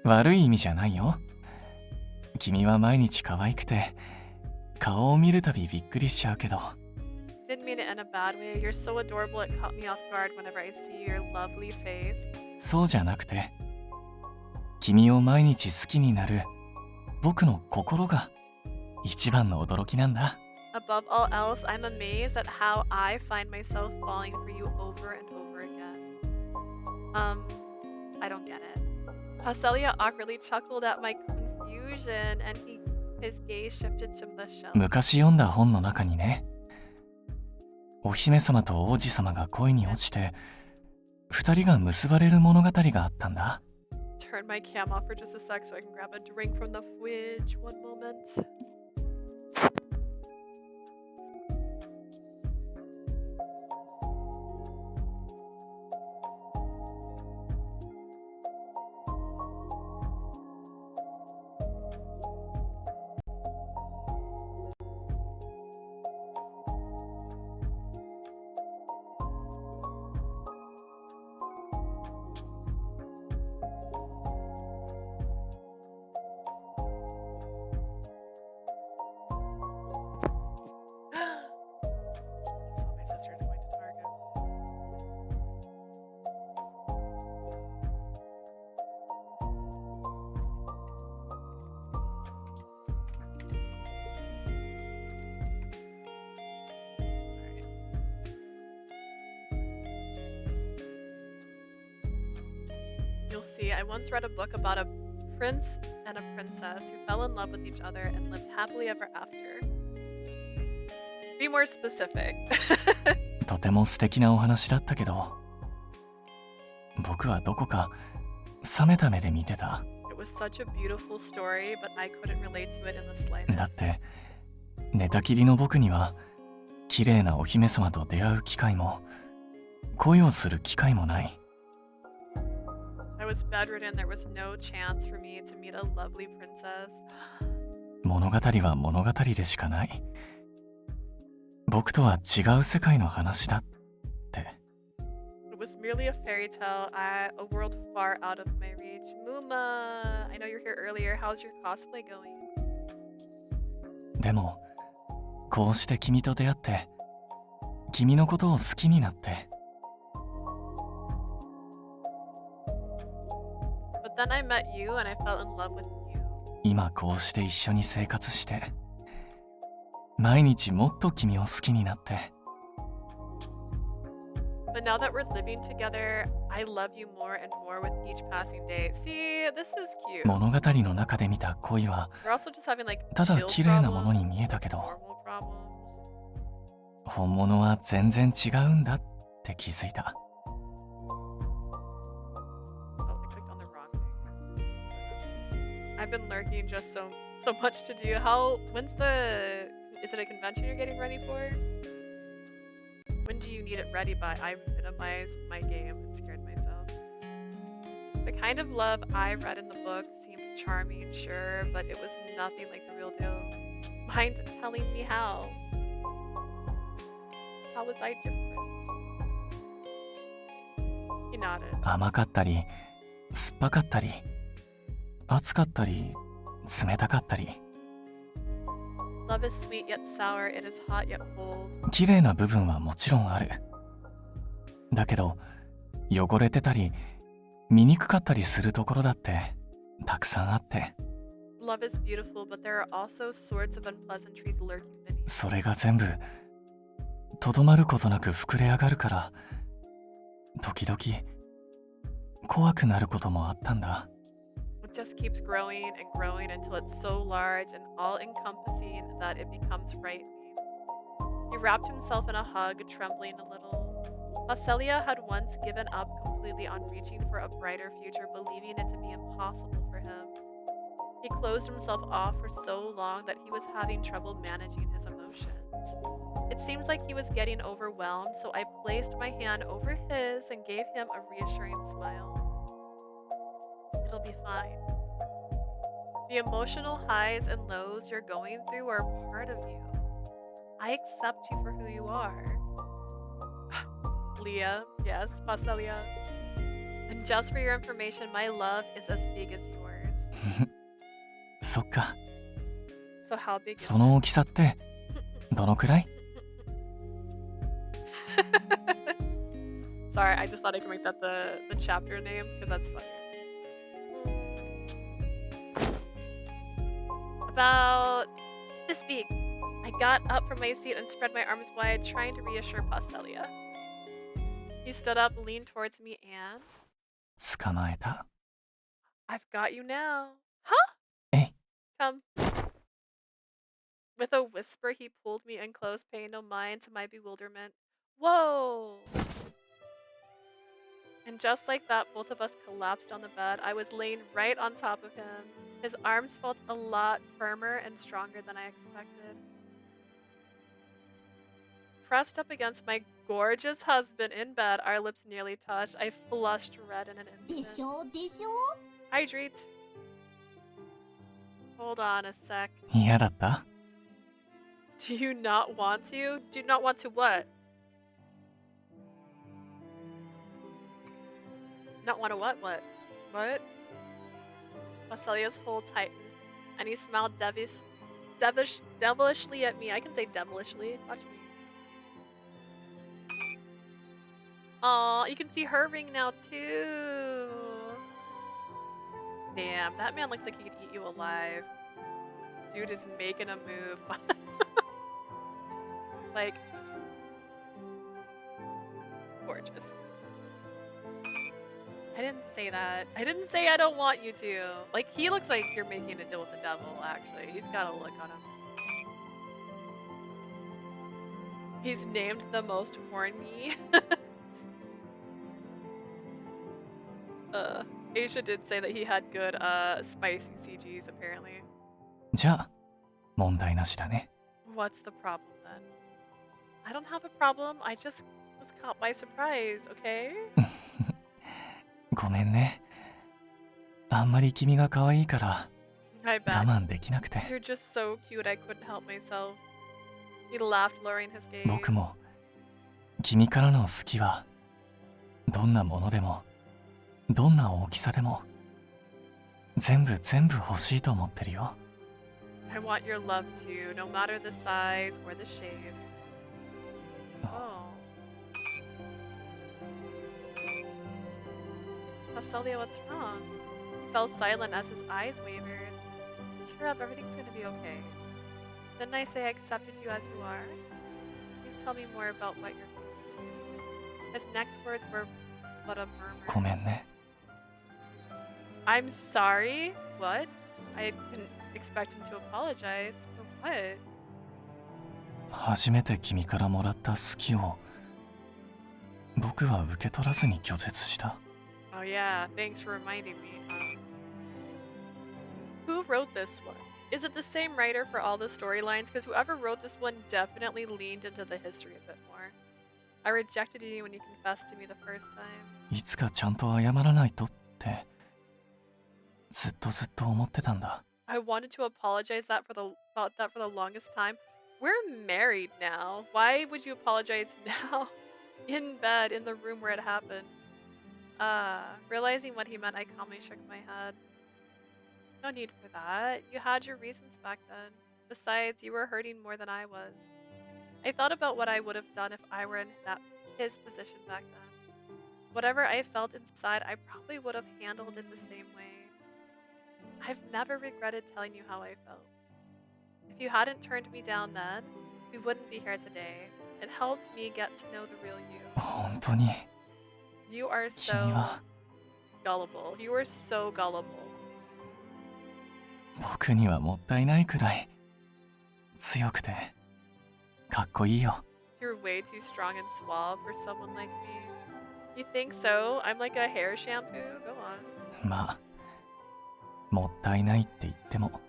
悪い意味じゃないよ。君は毎日可愛くて顔を見るたびびっくりしちゃうけど。 Didn't mean it in a bad way. You're so adorable it caught me off guard whenever I see your lovely face. そうじゃなくて、君を毎日好きになる僕の心が一番の驚きなんだ。 Above all else, I'm amazed at how I find myself falling for you over and over again. I don't get it. Paschalia awkwardly chuckled at my confusion and his gaze shifted to the shelf. 昔読んだ本の中にね、お姫様と王子様が恋に落ちて二人が結ばれる物語があったんだ。 Turn my cam off for just a sec so I can grab a drink from the fridge. One moment. You'll see, I once read a book about a prince and a princess who fell in love with each other and lived happily ever after. Be more specific. とても素敵なお話だったけど、僕はどこか冷めた目で見てた。It was such a beautiful story, but I couldn't relate to it in the slightest. だって寝たきりの僕には綺麗なお姫様と出会う機会も恋をする機会もない。I was bedridden. There was no chance for me to meet a lovely princess. 物語は物語でしかない。僕とは違う世界の話だって。It was merely a fairy tale, a world far out of my reach. Muma, I know you're here earlier. How's your cosplay going? でもこうして君と出会って君のことを好きになって。But then I met you and I fell in love with you. 今こうして一緒に生活して毎日もっと君を好きになって。But now that we're living together, I love you more and more with each passing day. See, this is cute. 物語の中で見た恋は We're also just having like ただ chill 綺麗なもの problems, に見えたけど normal problems. 本物は全然違うんだって気づいた。Oh, I clicked on the wrong thing. I've been lurking just so much to do. Is it a convention you're getting ready for? When do you need it ready by? I minimized my game and scared myself. The kind of love I read in the book seemed charming, sure, but it was nothing like the real deal. Mind telling me how? How was I different? He nodded. 甘かったり酸っぱかったり熱かったり冷たかったり。Love is sweet yet sour, it is hot yet cold. 綺麗な部分はもちろんある。だけど汚れてたり醜かったりするところだってたくさんあって。 Love is beautiful, but there are also sorts of unpleasantries lurking beneath. それが全部とどまることなく膨れ上がるから時々怖くなることもあったんだ。It just keeps growing and growing until it's so large and all-encompassing that it becomes frightening. He wrapped himself in a hug, trembling a little. Paschalia had once given up completely on reaching for a brighter future, believing it to be impossible for him. He closed himself off for so long that he was having trouble managing his emotions. It seems like he was getting overwhelmed, so I placed my hand over his and gave him a reassuring smile. It'll be fine. The emotional highs and lows you're going through are part of you. I accept you for who you are. Leah, yes, Paschalia. And just for your information, my love is as big as yours. そっか。 So how big is その大きさってどのくらい？ Sorry, I just thought I could make that the chapter name because that's funny. About this big. I got up from my seat and spread my arms wide, trying to reassure Paschalia. He stood up, leaned towards me, and 捕まえた。 I've got you now. Huh? えい。 Come. With a whisper, he pulled me in close, paying no mind to my bewilderment. Whoa! And just like that, both of us collapsed on the bed. I was laying right on top of him. His arms felt a lot firmer and stronger than I expected. Pressed up against my gorgeous husband in bed, our lips nearly touched. I flushed red in an instant. Hydrate. Hold on a sec. 嫌だった？ Do you not want to? Do you not want to what? Not want to what? What? What? Paschalia's hold tightened, and he smiled devilishly at me. I can say devilishly. Watch me. Aw, you can see her ring now too. Damn, that man looks like he could eat you alive. Dude is making a move. Like, gorgeous. I didn't say that. I didn't say I don't want you to. Like, he looks like you're making a deal with the devil, actually. He's got a look on him. He's named the most horny. Asia did say that he had good, spicy CGs, apparently. じゃあ、問題なしだね。What's the problem then? I don't have a problem. I just was caught by surprise, okay? ごめんね。あんまり君が可愛いから我 I bet. 慢できなくて。 You're just so cute, I couldn't help myself. He laughed, lowering his gaze. 僕も君からの好きはどんなものでもどんな大きさでも全部欲しいと思ってるよ。 I want your love too, no matter the size or the shape. Oh. Paschalia, what's wrong? He fell silent as his eyes wavered. Cheer up, everything's gonna be okay. Didn't I say I accepted you as you are? Please tell me more about what you're feeling. His next words were but a ご murmur. めんね。 I'm sorry? What? I didn't expect him to apologize. For what? 初めて君からもらった好きを僕は受け取らずに拒絶した。 Oh yeah, thanks for reminding me. Who wrote this one? Is it the same writer for all the storylines? Because whoever wrote this one definitely leaned into the history a bit more. I rejected you when you confessed to me the first time. いつかちゃんと謝らないとってずっと思ってたんだ。 I wanted to apologize about that for the longest time. We're married now. Why would you apologize now? In bed, in the room where it happened. Realizing what he meant, I calmly shook my head. No need for that. You had your reasons back then. Besides, you were hurting more than I was. I thought about what I would have done if I were in his position back then. Whatever I felt inside, I probably would have handled it the same way. I've never regretted telling you how I felt. If you hadn't turned me down then, we wouldn't be here today. It helped me get to know the real you. 本当に You are 君 so は gullible. You are so gullible. 僕にはもったいないくらい強くてかっこいいよ。 You're way too strong and suave for someone like me. You think so? I'm like a hair shampoo? Go on. まあもったいないって言っても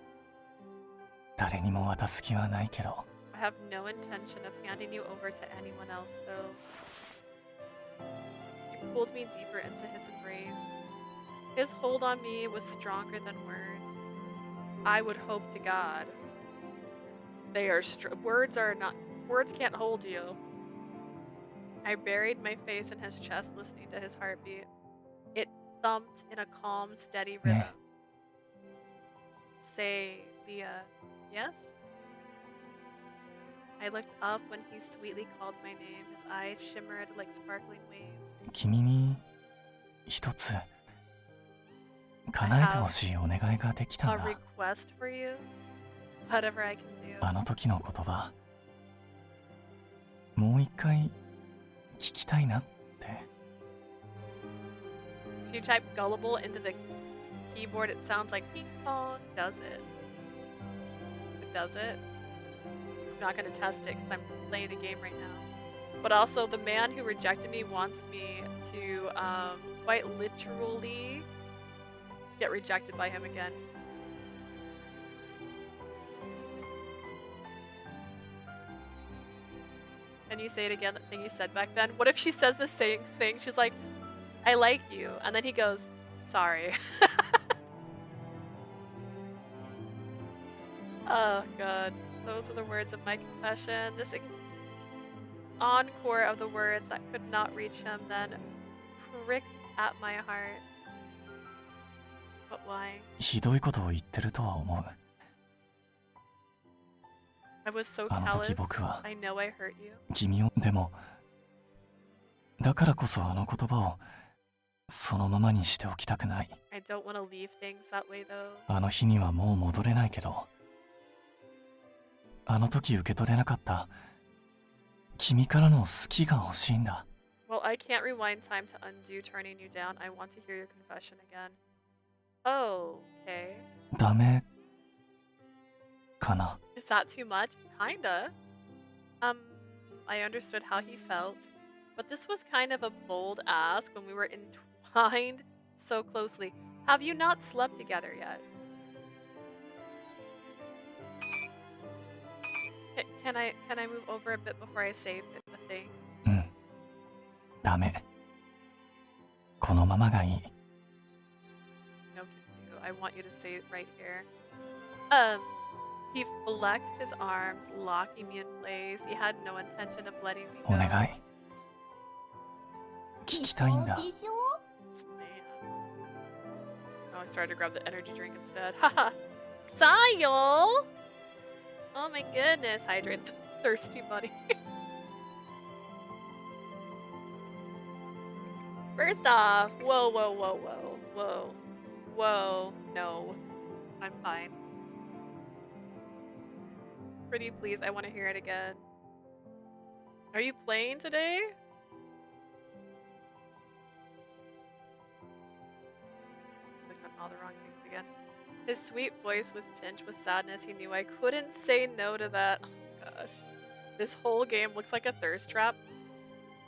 誰にも渡す気はないけど。 I have no intention of handing you over to anyone else, though. He pulled me deeper into his embrace. His hold on me was stronger than words. I would hope to God. Words can't hold you. I buried my face in his chest, listening to his heartbeat. It thumped in a calm, steady rhythm. Say, Leah, yes? I looked up when he sweetly called my name. His eyes shimmered like sparkling waves. 君に一つ叶えてほしいお願いができた A んだ。 request for you? Whatever I can do. あの時の言葉もう一回聞きたいなって。 If you type gullible into the keyboard, it sounds like ping pong. Does it? It does it? I'm not going to test it because I'm playing a game right now. But also, the man who rejected me wants me to quite literally get rejected by him again. And you say it again, that thing you said back then. What if she says the same thing? She's like, I like you. And then he goes, sorry. Oh, God. Those are the words of my confession. This encore of the words that could not reach him then pricked at my heart. But why? ひどいことを言ってるとは思う。 I was so あの callous. 時僕は I know I hurt you. 君をでもだからこそあの言葉をそのままにしておきたくない。 I don't want to leave things that way though. あの日にはもう戻れないけどあの時受け取れなかった君からの好きが欲しいんだ。 Well, I can't rewind time to undo turning you down. I want to hear your confession again. Oh, okay. ダメかな。 Is that too much? Kinda. I understood how he felt, but this was kind of a bold ask when we were entwined so closely. Have you not slept together yet? Can I move over a bit before I say the thing? うん、ダメ。このままがいい。No can do. I want you to say it right here. He flexed his arms, locking me in place. He had no intention of letting me お go. 願い。聞きたいんだ。でしょ This man. Oh, I started to grab the energy drink instead. Haha. Sayo! Oh my goodness. Hydrate the thirsty buddy. First off, whoa, whoa, whoa, whoa, whoa, whoa, no. I'm fine. Pretty please, I want to hear it again. Are you playing today? Clicked on all the wrong things again. His sweet voice was tinged with sadness. He knew I couldn't say no to that. Oh gosh. This whole game looks like a thirst trap.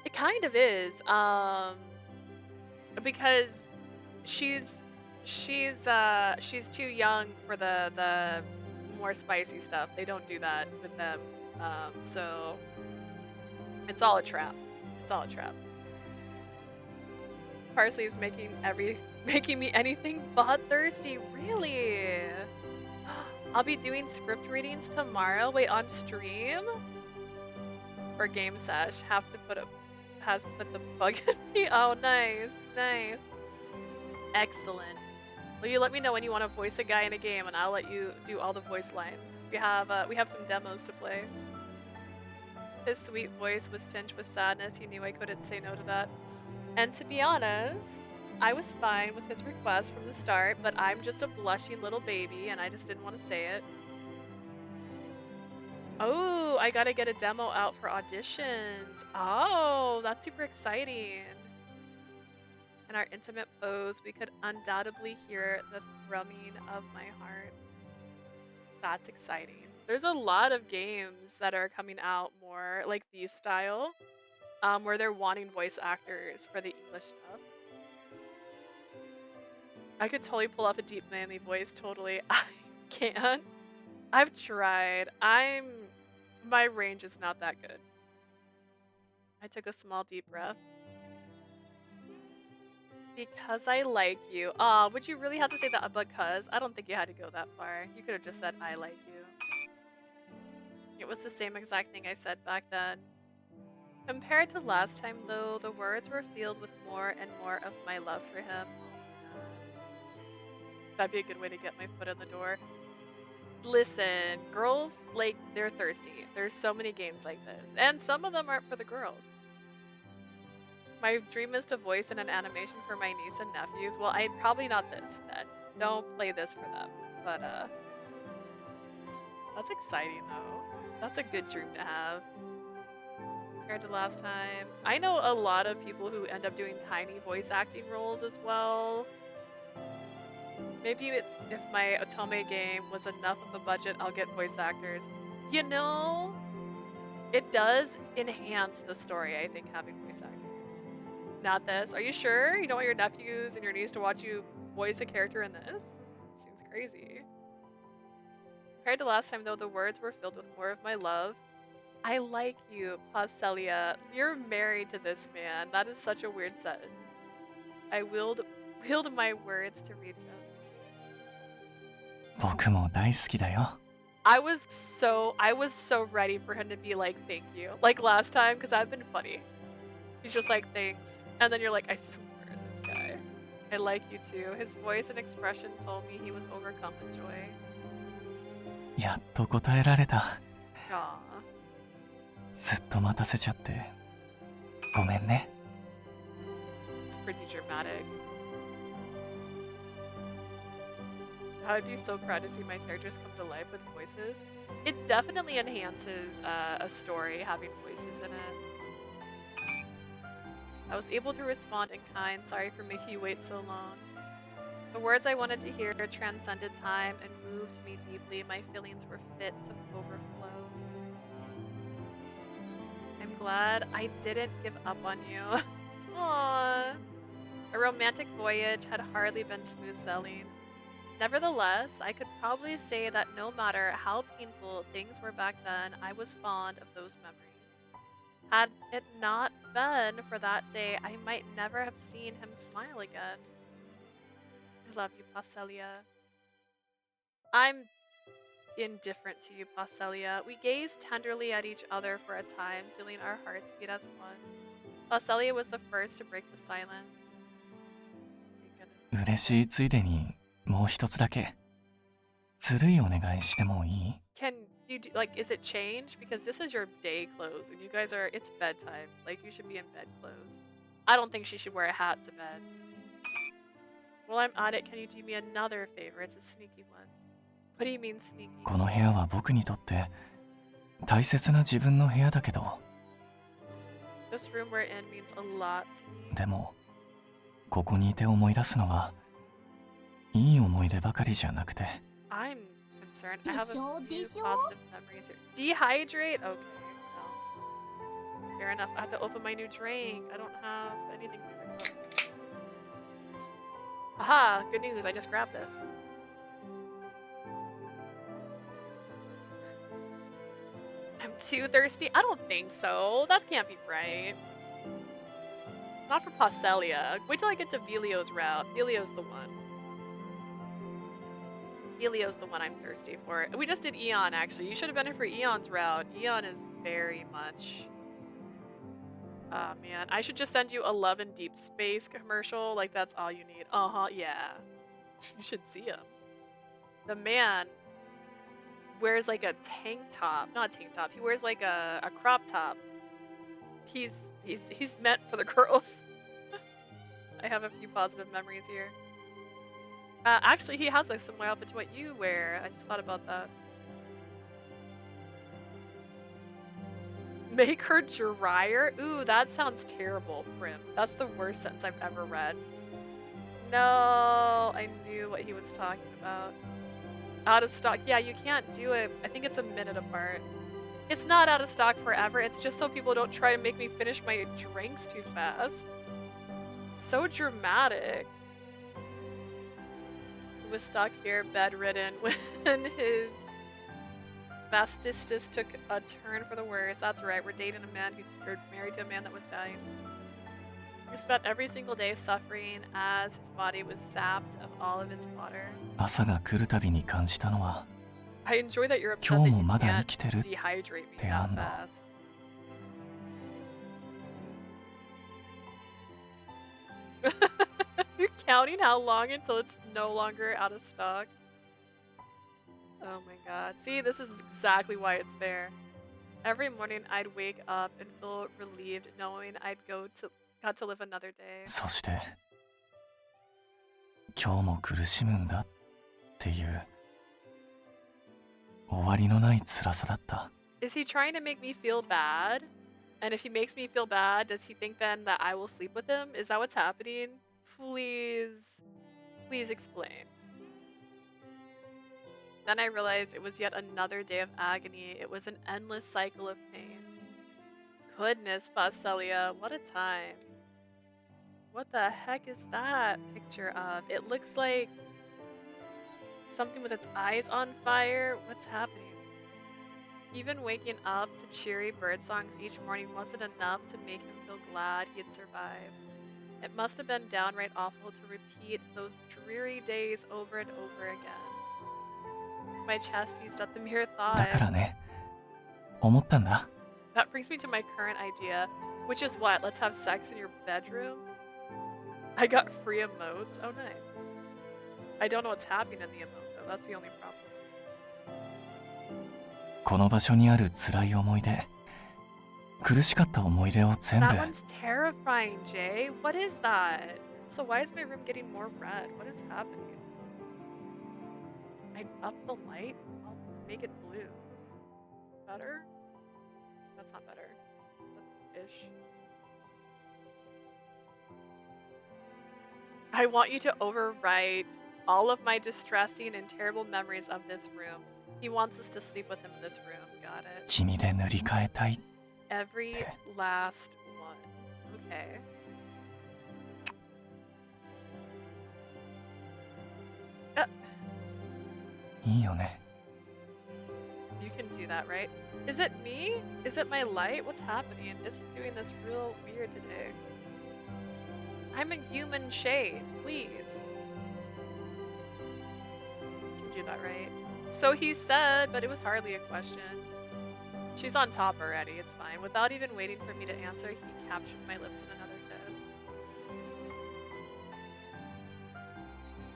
It kind of is. Because she's too young for the more spicy stuff. They don't do that with them. So it's all a trap. It's all a trap. Parsley is making me anything but thirsty. Really? I'll be doing script readings tomorrow. Wait, on stream? Or game sesh. Has put the bug in me. Oh, nice. Nice. Excellent. Will you let me know when you want to voice a guy in a game, and I'll let you do all the voice lines. We have some demos to play. His sweet voice was tinged with sadness. He knew I couldn't say no to that. And to be honest, I was fine with his request from the start, but I'm just a blushing little baby, and I just didn't want to say it. Oh, I gotta get a demo out for auditions. Oh, that's super exciting. In our intimate pose, we could undoubtedly hear the thrumming of my heart. That's exciting. There's a lot of games that are coming out more like these style, where they're wanting voice actors for the English stuff. I could totally pull off a deep manly voice, totally. I can't. I've tried. My range is not that good. I took a small deep breath. Because I like you. Aw, would you really have to say that because? I don't think you had to go that far. You could have just said I like you. It was the same exact thing I said back then. Compared to last time though, the words were filled with more and more of my love for him. That'd be a good way to get my foot in the door. Listen, girls, like, they're thirsty. There's so many games like this. And some of them aren't for the girls. My dream is to voice in an animation for my niece and nephews. Well, probably not this then. Don't play this for them. But, that's exciting though. That's a good dream to have. Compared to last time. I know a lot of people who end up doing tiny voice acting roles as well. Maybe if my Otome game was enough of a budget, I'll get voice actors. You know, it does enhance the story, I think, having voice actors. Not this. Are you sure? You don't want your nephews and your niece to watch you voice a character in this? Seems crazy. Compared to last time, though, the words were filled with more of my love. I like you, Paschalia. You're married to this man. That is such a weird sentence. I willed my words to reach him. 僕も大好きだよ。I was so ready for him to be like, thank you. Like last time, because I've been funny. He's just like, thanks. And then you're like, I swear, this guy. I like you too. His voice and expression told me he was overcome with joy. やっと答えられた。Aw. ずっと待たせちゃって。ごめんね。It's pretty dramatic. I'd be so proud to see my characters come to life with voices. It definitely enhances a story having voices in it. I was able to respond in kind. Sorry for making you wait so long. The words I wanted to hear transcended time and moved me deeply. My feelings were fit to overflow. I'm glad I didn't give up on you. Aww. A romantic voyage had hardly been smooth sailing. Nevertheless, I could probably say that no matter how painful things were back then, I was fond of those memories. Had it not been for that day, I might never have seen him smile again. I love you, Paschalia. I'm indifferent to you, Paschalia. We gazed tenderly at each other for a time, feeling our hearts beat as one. Paschalia was the first to break the silence. 嬉しいついでにもう一つだけずるいお願いしてもいい？ Can you do, like, is it changed? Because this is your day clothes and you guys are, it's bedtime. Like, you should be in bed clothes. I don't think she should wear a hat to bed. While I'm at it, can you do me another favor? It's a sneaky one. What do you mean sneaky? この部屋は僕にとって大切な自分の部屋だけど、 This room we're in means a lot to me. でもここにいて思い出すのはいい思い出ばかりじゃなくて、 I'm concerned. I have a few positive memories here. Dehydrate? Okay. No. Fair enough. I have to open my new drink. I don't have anything. Aha! Good news. I just grabbed this. I'm too thirsty? I don't think so. That can't be right. Not for Paschalia. Wait till I get to Velio's route. Velio's the one. Velio's the one I'm thirsty for. We just did Eon, actually. You should have been here for Eon's route. Eon is very much... Oh, man. I should just send you a Love in Deep Space commercial. Like, that's all you need. Uh-huh, yeah. You should see him. The man wears, like, a tank top. Not a tank top. He wears, like, a crop top. He's meant for the girls. I have a few positive memories here. Actually, he has a similar outfit to what you wear. I just thought about that. Make her dryer? Ooh, that sounds terrible, Prim. That's the worst sentence I've ever read. No, I knew what he was talking about. Out of stock. Yeah, you can't do it. I think it's a minute apart. It's not out of stock forever. It's just so people don't try to make me finish my drinks too fast. So dramatic. He was stuck here, bedridden, when his vastistus took a turn for the worse. That's right, we're dating a man or married to a man that was dying. He spent every single day suffering as his body was sapped of all of its water. 朝が来るたびに感じたのは、 I enjoy that you're upset 今 that 日 you もまだ can't 生きてる dehydrate me ってあ that んの。 fast. You're counting how long until it's no longer out of stock. Oh my god. See, this is exactly why it's there. Every morning I'd wake up and feel relieved knowing I'd got to live another day. そして今日も苦しむんだっていう終わりのない辛さだった。 Is he trying to make me feel bad? And if he makes me feel bad, does he think then that I will sleep with him? Is that what's happening? Please explain. Then I realized it was yet another day of agony. It was an endless cycle of pain. Goodness, Paschalia, what a time. What the heck is that picture of? It looks like something with its eyes on fire. What's happening? Even waking up to cheery bird songs each morning wasn't enough to make him feel glad he had survived. It must have been downright awful to repeat those dreary days over and over again. My chest seized at the mere だから thought. ね、思ったんだ。 That brings me to my current idea, which is what? Let's have sex in your bedroom? I got free emotes? Oh, nice. I don't know what's happening in the emote, though. That's the only problem. この場所にある辛い思い出、苦しかった思い出を全部。 That one's terrifying, Jay. What is that? So why is my room getting more red? What is happening? I up the light? I'll make it blue. Better? That's not better. That's ish. I want you to overwrite all of my distressing and terrible memories of this room. He wants us to sleep with him in this room. Got it. 君で塗り替えたいっ Every last one. Okay. You can do that, right? Is it me? Is it my light? What's happening? It's doing this real weird today. I'm a human shade, please. You can do that, right? So he said, but it was hardly a question. She's on top already, it's fine. Without even waiting for me to answer, he captured my lips in another kiss.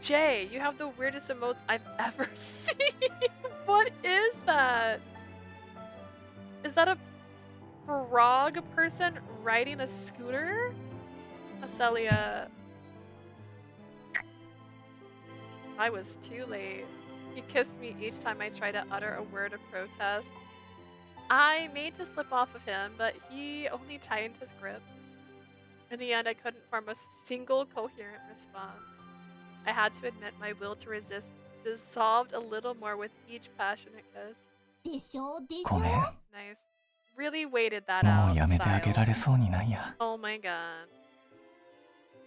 Jay, you have the weirdest emotes I've ever seen. What is that? Is that a frog person riding a scooter? Paschalia. I was too late. He kissed me each time I tried to utter a word of protest. I made to slip off of him, but he only tightened his grip. In the end, I couldn't form a single coherent response. I had to admit my will to resist dissolved a little more with each passionate kiss. でしょでしょごめん。 Nice. Really waited that もう out. やめてあげられ Sile. そうにないや。 Oh my god.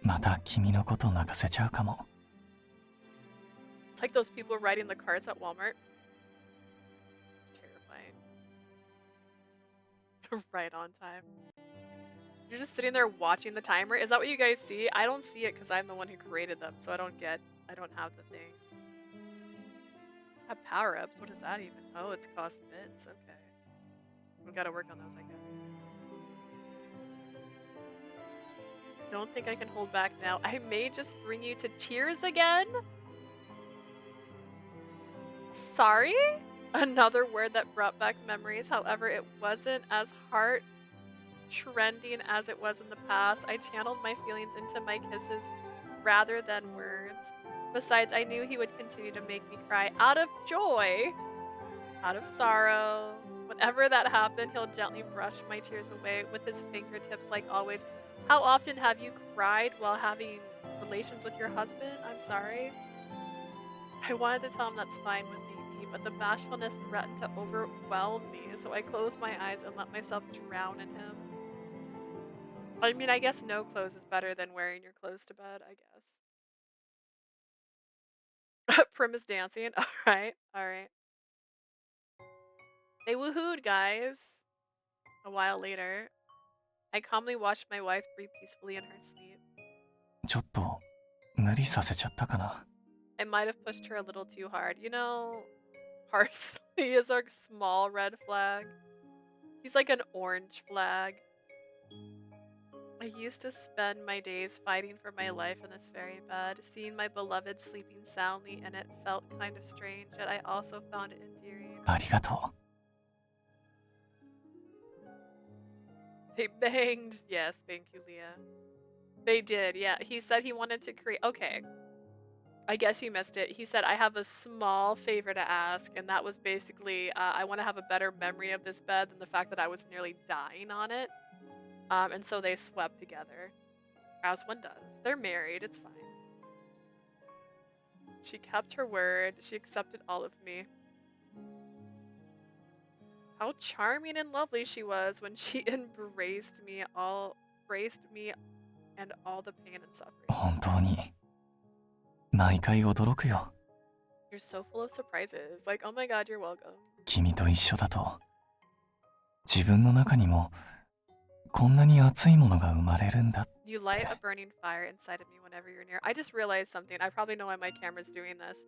また君のこと泣かせちゃうかも。 It's like those people riding the carts at Walmart. It's terrifying. Right on time. You're just sitting there watching the timer. Is that what you guys see? I don't see it because I'm the one who created them, so I don't have the thing. Have power-ups? What is that even? Oh, it's cost bits. Okay. We gotta work on those, I guess. Don't think I can hold back now. I may just bring you to tears again? Sorry? Another word that brought back memories. However, it wasn't as heart-trending as it was in the past. I channeled my feelings into my kisses rather than words. Besides, I knew he would continue to make me cry out of joy, out of sorrow. Whenever that happened, he'll gently brush my tears away with his fingertips like always. How often have you cried while having relations with your husband? I'm sorry. I wanted to tell him that's fine with me, but the bashfulness threatened to overwhelm me, so I closed my eyes and let myself drown in him. I mean, I guess no clothes is better than wearing your clothes to bed, I guess. Prim is dancing. Alright, alright. They woohooed, guys. A while later, I calmly watched my wife breathe peacefully in her sleep. ちょっと無理させちゃったかな。 I might have pushed her a little too hard. You know, parsley is our small red flag. He's like an orange flag. I used to spend my days fighting for my life in this very bed. Seeing my beloved sleeping soundly in it felt kind of strange, yet I also found it endearing. ありがと They banged. Yes, thank you, Leah. They did, yeah. He said he wanted to create... Okay. I guess you missed it. He said, I have a small favor to ask, and that was basically, I want to have a better memory of this bed than the fact that I was nearly dying on it. And so they swept together, as one does. They're married, it's fine. She kept her word. She accepted all of me. How charming and lovely she was when she embraced me and all the pain and suffering. う。本当に毎回驚くよ。 You're so full of surprises. Like, oh my god, you're welcome. 君と一緒だと自分の中にもこんなに熱いものが生まれるんだ。 You light a burning fire inside of me whenever you're near. I just realized something. I probably know why my camera's doing this.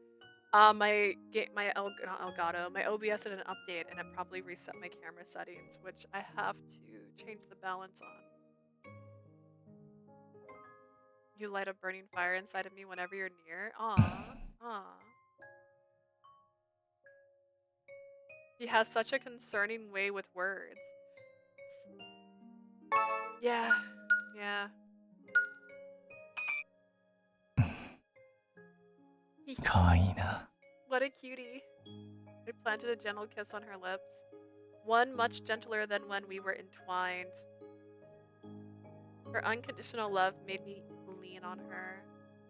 My Elgato, my OBS did an update and it probably reset my camera settings, which I have to change the balance on. You light a burning fire inside of me whenever you're near. Aw, aw. He has such a concerning way with words. Yeah, yeah. かわいいな。 What a cutie. I planted a gentle kiss on her lips, one much gentler than when we were entwined. Her unconditional love made me lean on her.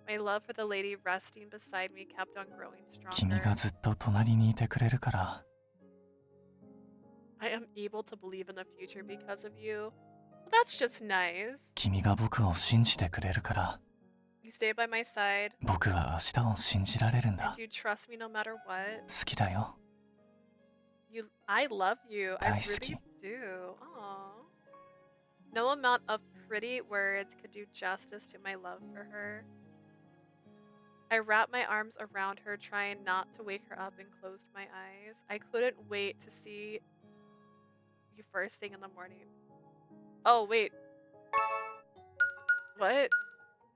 My love for the lady resting beside me kept on growing 君 stronger. がずっと隣にいてくれるから。I am able to believe in the future because of you. Well, that's just nice. 君が僕を信じてくれるから、 You stay by my side 僕は明日を信じられるんだ。 and you trust me no matter what. 好きだよ。 I love you. I 大好き。 really do. Aww. No amount of pretty words could do justice to my love for her. I wrapped my arms around her, trying not to wake her up, and closed my eyes. I couldn't wait to see you first thing in the morning. Oh, wait. What?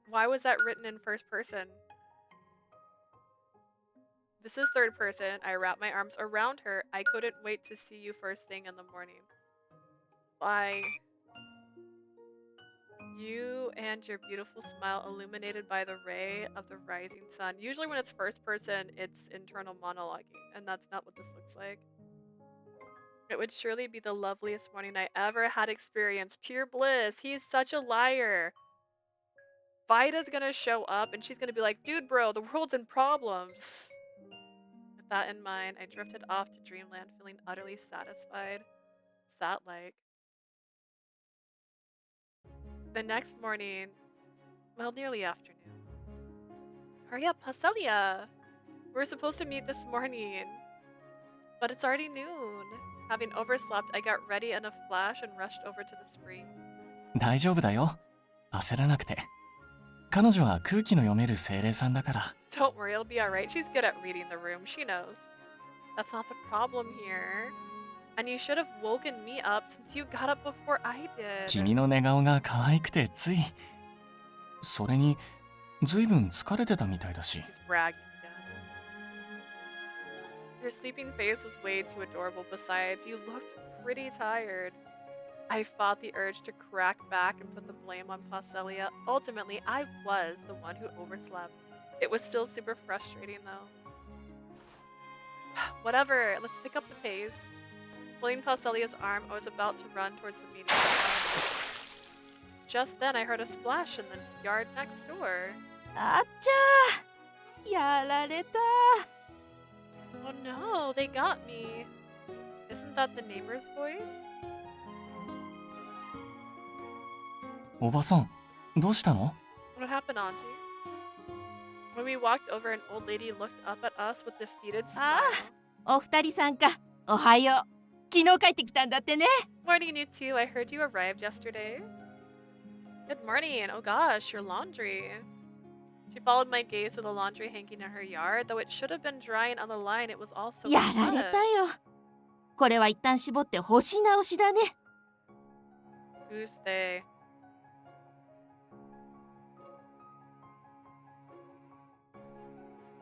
Why was that written in first person? This is third person. I wrapped my arms around her. I couldn't wait to see you first thing in the morning. Bye. You and your beautiful smile illuminated by the ray of the rising sun. Usually when it's first person, it's internal monologuing, and that's not what this looks like. It would surely be the loveliest morning I ever had experienced. Pure bliss. He's such a liar. Vida's gonna show up and she's gonna be like, dude bro, the world's in problems. With that in mind, I drifted off to dreamland feeling utterly satisfied. What's that like? The next morning, well, nearly afternoon. Hurry up, Paschalia! We're supposed to meet this morning. But it's already noon. Having overslept, I got ready in a flash and rushed over to the spring. 大丈夫だよ。焦らなくて。彼女は空気の読める精霊さんだから。Don't worry, it'll be alright. She's good at reading the room. She knows. That's not the problem here. And you should have woken me up since you got up before I did. 君の寝顔が可愛くてつい。それに、ずいぶん疲れてたみたいだし。He's bragging again. Your sleeping face was way too adorable. Besides, you looked pretty tired. I fought the urge to crack back and put the blame on Paschalia. Ultimately, I was the one who overslept. It was still super frustrating though. Whatever, let's pick up the pace. Pulling Paschalia's arm, I was about to run towards the meeting spot. Just then, I heard a splash in the yard next door. あっちゃー、やられた。 Oh no, they got me. Isn't that the neighbor's voice? おばさん、どうしたの？ What happened, Auntie? When we walked over, an old lady looked up at us with defeated smile. ああ、お二人さんか。おはよう。昨日帰ってきたんだってね。Morning, you two. I heard you arrived yesterday. Good morning. Oh gosh, your laundry. She followed my gaze to the laundry hanging in her yard. Though it should have been drying on the line, it was also やられたよ。これは一旦絞って干し直しだね。Who's they?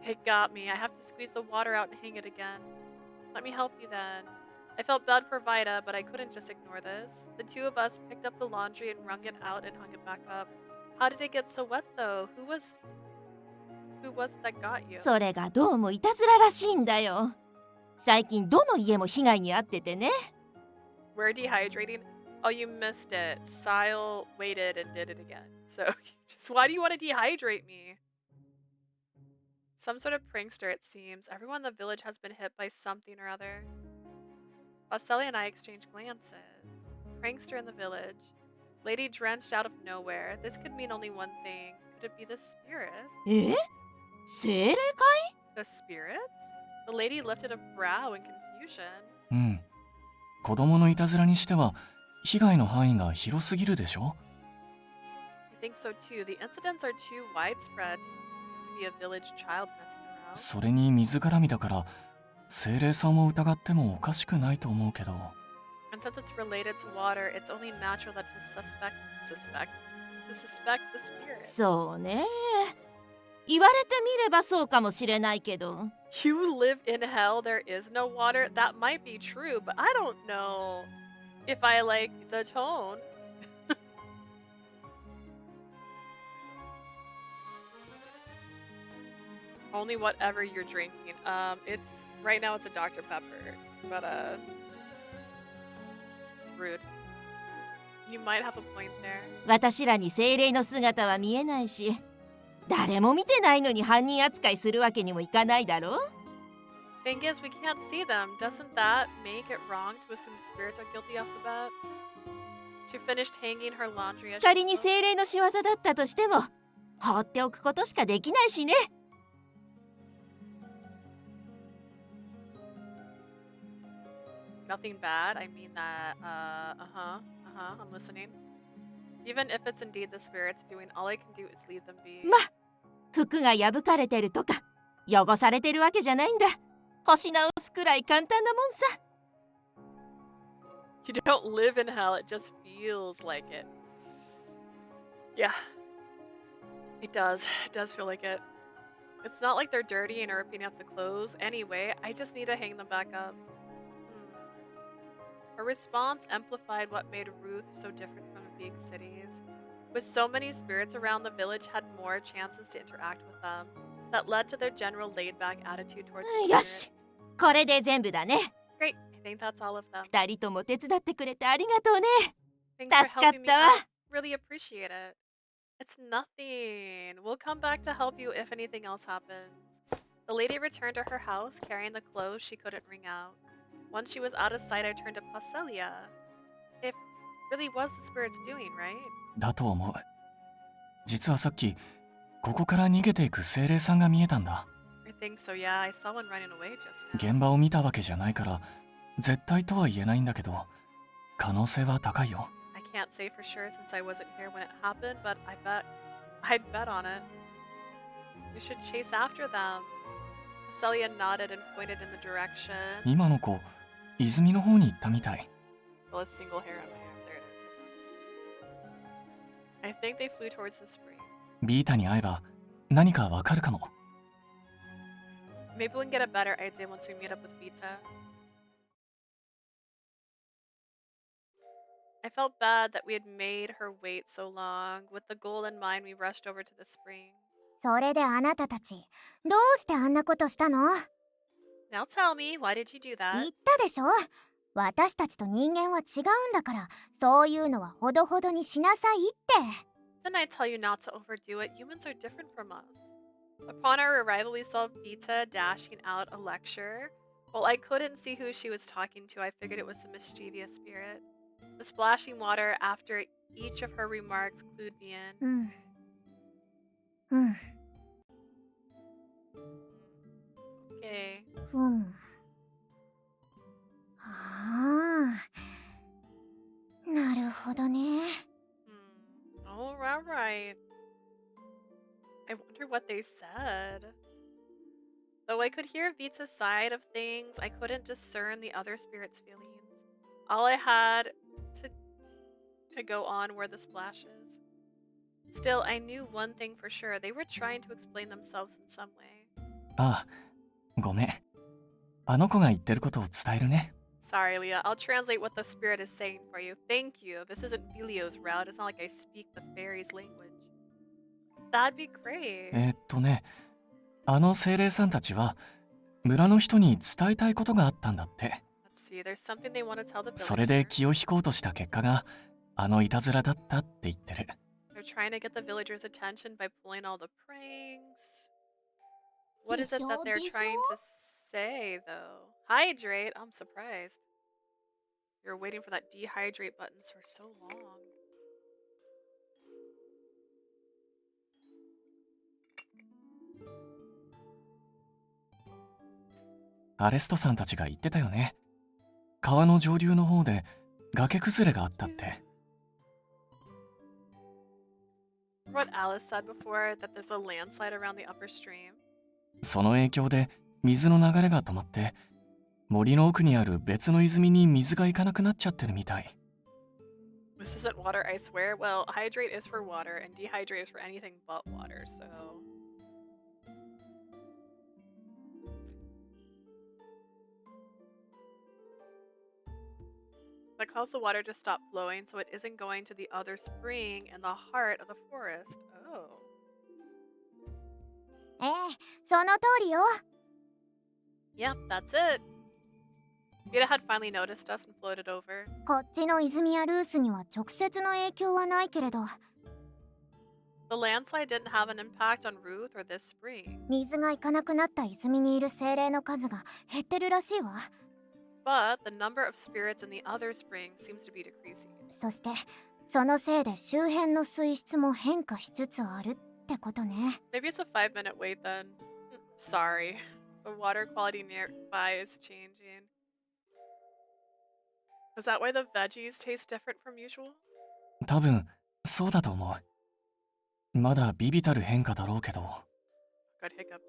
It got me. I have to squeeze the water out and hang it again. Let me help you then. I felt bad for Vida, but I couldn't just ignore this. The two of us picked up the laundry and wrung it out and hung it back up. How did it get so wet though? Who was it that got you? それがどうもいたずららしいんだよ。最近どの家も被害に遭っててね。We're dehydrating. Oh, you missed it. Sile waited and did it again. So, why do you want to dehydrate me? Some sort of prankster, it seems. Everyone in the village has been hit by something or other. Paschalia and I exchanged glances. Prankster in the village. Lady drenched out of nowhere. This could mean only one thing. Could it be the spirit? え？精霊界？ The spirits? The lady lifted a brow in confusion. うん。子供のいたずらにしては、被害の範囲が広すぎるでしょ？ I think so too. The incidents are too widespread to be a village child messing around. それに水絡みだから、精霊さんを疑ってもおかしくないと思うけど。And since it's related to water, it's only natural that to suspect the spirit. そうね。言われてみればそうかもしれないけど。You live in hell, there is no water? That might be true, but I don't know if I like the tone. Only whatever you're drinking. Right now it's a Dr. Pepper, but rude. You might have a point there. 私らに精霊の姿は見えないし、誰も見てないのに犯人扱いするわけにもいかないだろう。Thing is, we can't see them. Doesn't that make it wrong to assume the spirits are guilty off the bat? She finished hanging her laundry as she 仮に spoke. 精霊の仕業だったとしても放っておくことしかできないしね。 Nothing bad. I mean that. I'm listening. Even if it's indeed the spirits doing, all I can do is leave them be. ま、服が破かれてるとか汚されてるわけじゃないんだ。干し直すくらい簡単なもんさ。 You don't live in hell. It just feels like it. Yeah. It does. It does feel like it. It's not like they're dirty and are ripping up the clothes. Anyway, I just need to hang them back up. Her response amplified what made Ruth so different from the big cities. With so many spirits around, the village had more chances to interact with them. That led to their general laid-back attitude towards the よ spirits. し、これで全部だね。 Great. I think that's all of them. 二人とも手伝ってくれてありがとうね。 Thanks for 助かっ helping me たわ。 out. Really appreciate it. It's nothing. We'll come back to help you if anything else happens. The lady returned to her house, carrying the clothes she couldn't wring out. Once she was out of sight, I turned to Paschalia. It really was the spirits doing, right? だと思う。実はさっきここから逃げていく精霊さんが見えたんだ。 I think so, yeah. I saw one running away just now. 現場を見たわけじゃないから絶対とは言えないんだけど可能性は高いよ。 I can't say for sure since I wasn't here when it happened, but I'd bet on it. We should chase after them. Celia nodded and pointed in the direction. 今の子泉の方に行ったみたい。 Well, a single hair on my arm. There it is. I think they flew towards the spring. ビータに会えば何かわかるかも。 Maybe we can get a better idea once we meet up with Vita. I felt bad that we had made her wait so long. With the goal in mind, we rushed over to the spring. それであなたたち、どうしてあんなことしたの？ Now tell me, why did you do 言っ that? たでしょ？私たちと人間は違うんだから、そういうのはほどほどにしなさいって。 Didn't I tell you not to overdo it? Humans are different from us. Upon our arrival, we saw Vita dashing out a lecture. While I couldn't see who she was talking to, I figured it was a mischievous spirit. The splashing water after each of her remarks clued me in. うん。 Okay. ふん。はあ。なるほどね。Alright. I wonder what they said. Though I could hear Vita's side of things, I couldn't discern the other spirit's feelings. All I had to go on were the splashes. Still, I knew one thing for sure. They were trying to explain themselves in some way. ああ、ごめん。あの子が言ってることを伝えるね。 Sorry, Leah. I'll translate what the spirit is saying for you. Thank you. This isn't Vilio's route. It's not like I speak the fairies' language. That'd be great. ね、あの精霊さんたちは村の人に伝えたいことがあったんだって。Let's see. There's something they want to tell the それで villagers. 気を引こうとした結果があのいたずらだったって言ってる。 They're trying to get the villagers' attention by pulling all the pranks. What is it that they're trying to say, though? Hydrate? I'm surprised. You're waiting for that dehydrate button for so long. アレストさんたちが言ってたよね。川の上流の方で崖崩れがあったって。 What Alice said before, that there's a landslide around the upper stream. その影響で水の流れが止まって森の奥にある別の泉に水がいかなくなっちゃってるみたい。 This isn't water, I swear. Well, hydrate is for water, and dehydrate is for anything but water, so... That caused the water to stop flowing, so it isn't going to the other spring in the heart of the forest. Oh. ええ、その通りよ。 Yep, that's it. Vita had finally noticed us and floated over. こっちの泉やルースには直接の影響はないけれど、The landslide didn't have an impact on Ruth or this spring. 水がいかなくなった泉にいる精霊の数が減ってるらしいわ。But the number of spirits in the other spring seems to be decreasing. そしてそのせいで周辺の水質も変化しつつあるってことね。 Maybe it's a 5-minute wait then. Sorry. The water quality nearby is changing. Is that why the veggies taste different from usual? 多分そうだと思う。まだ微々たる変化だろうけど。Got hiccups.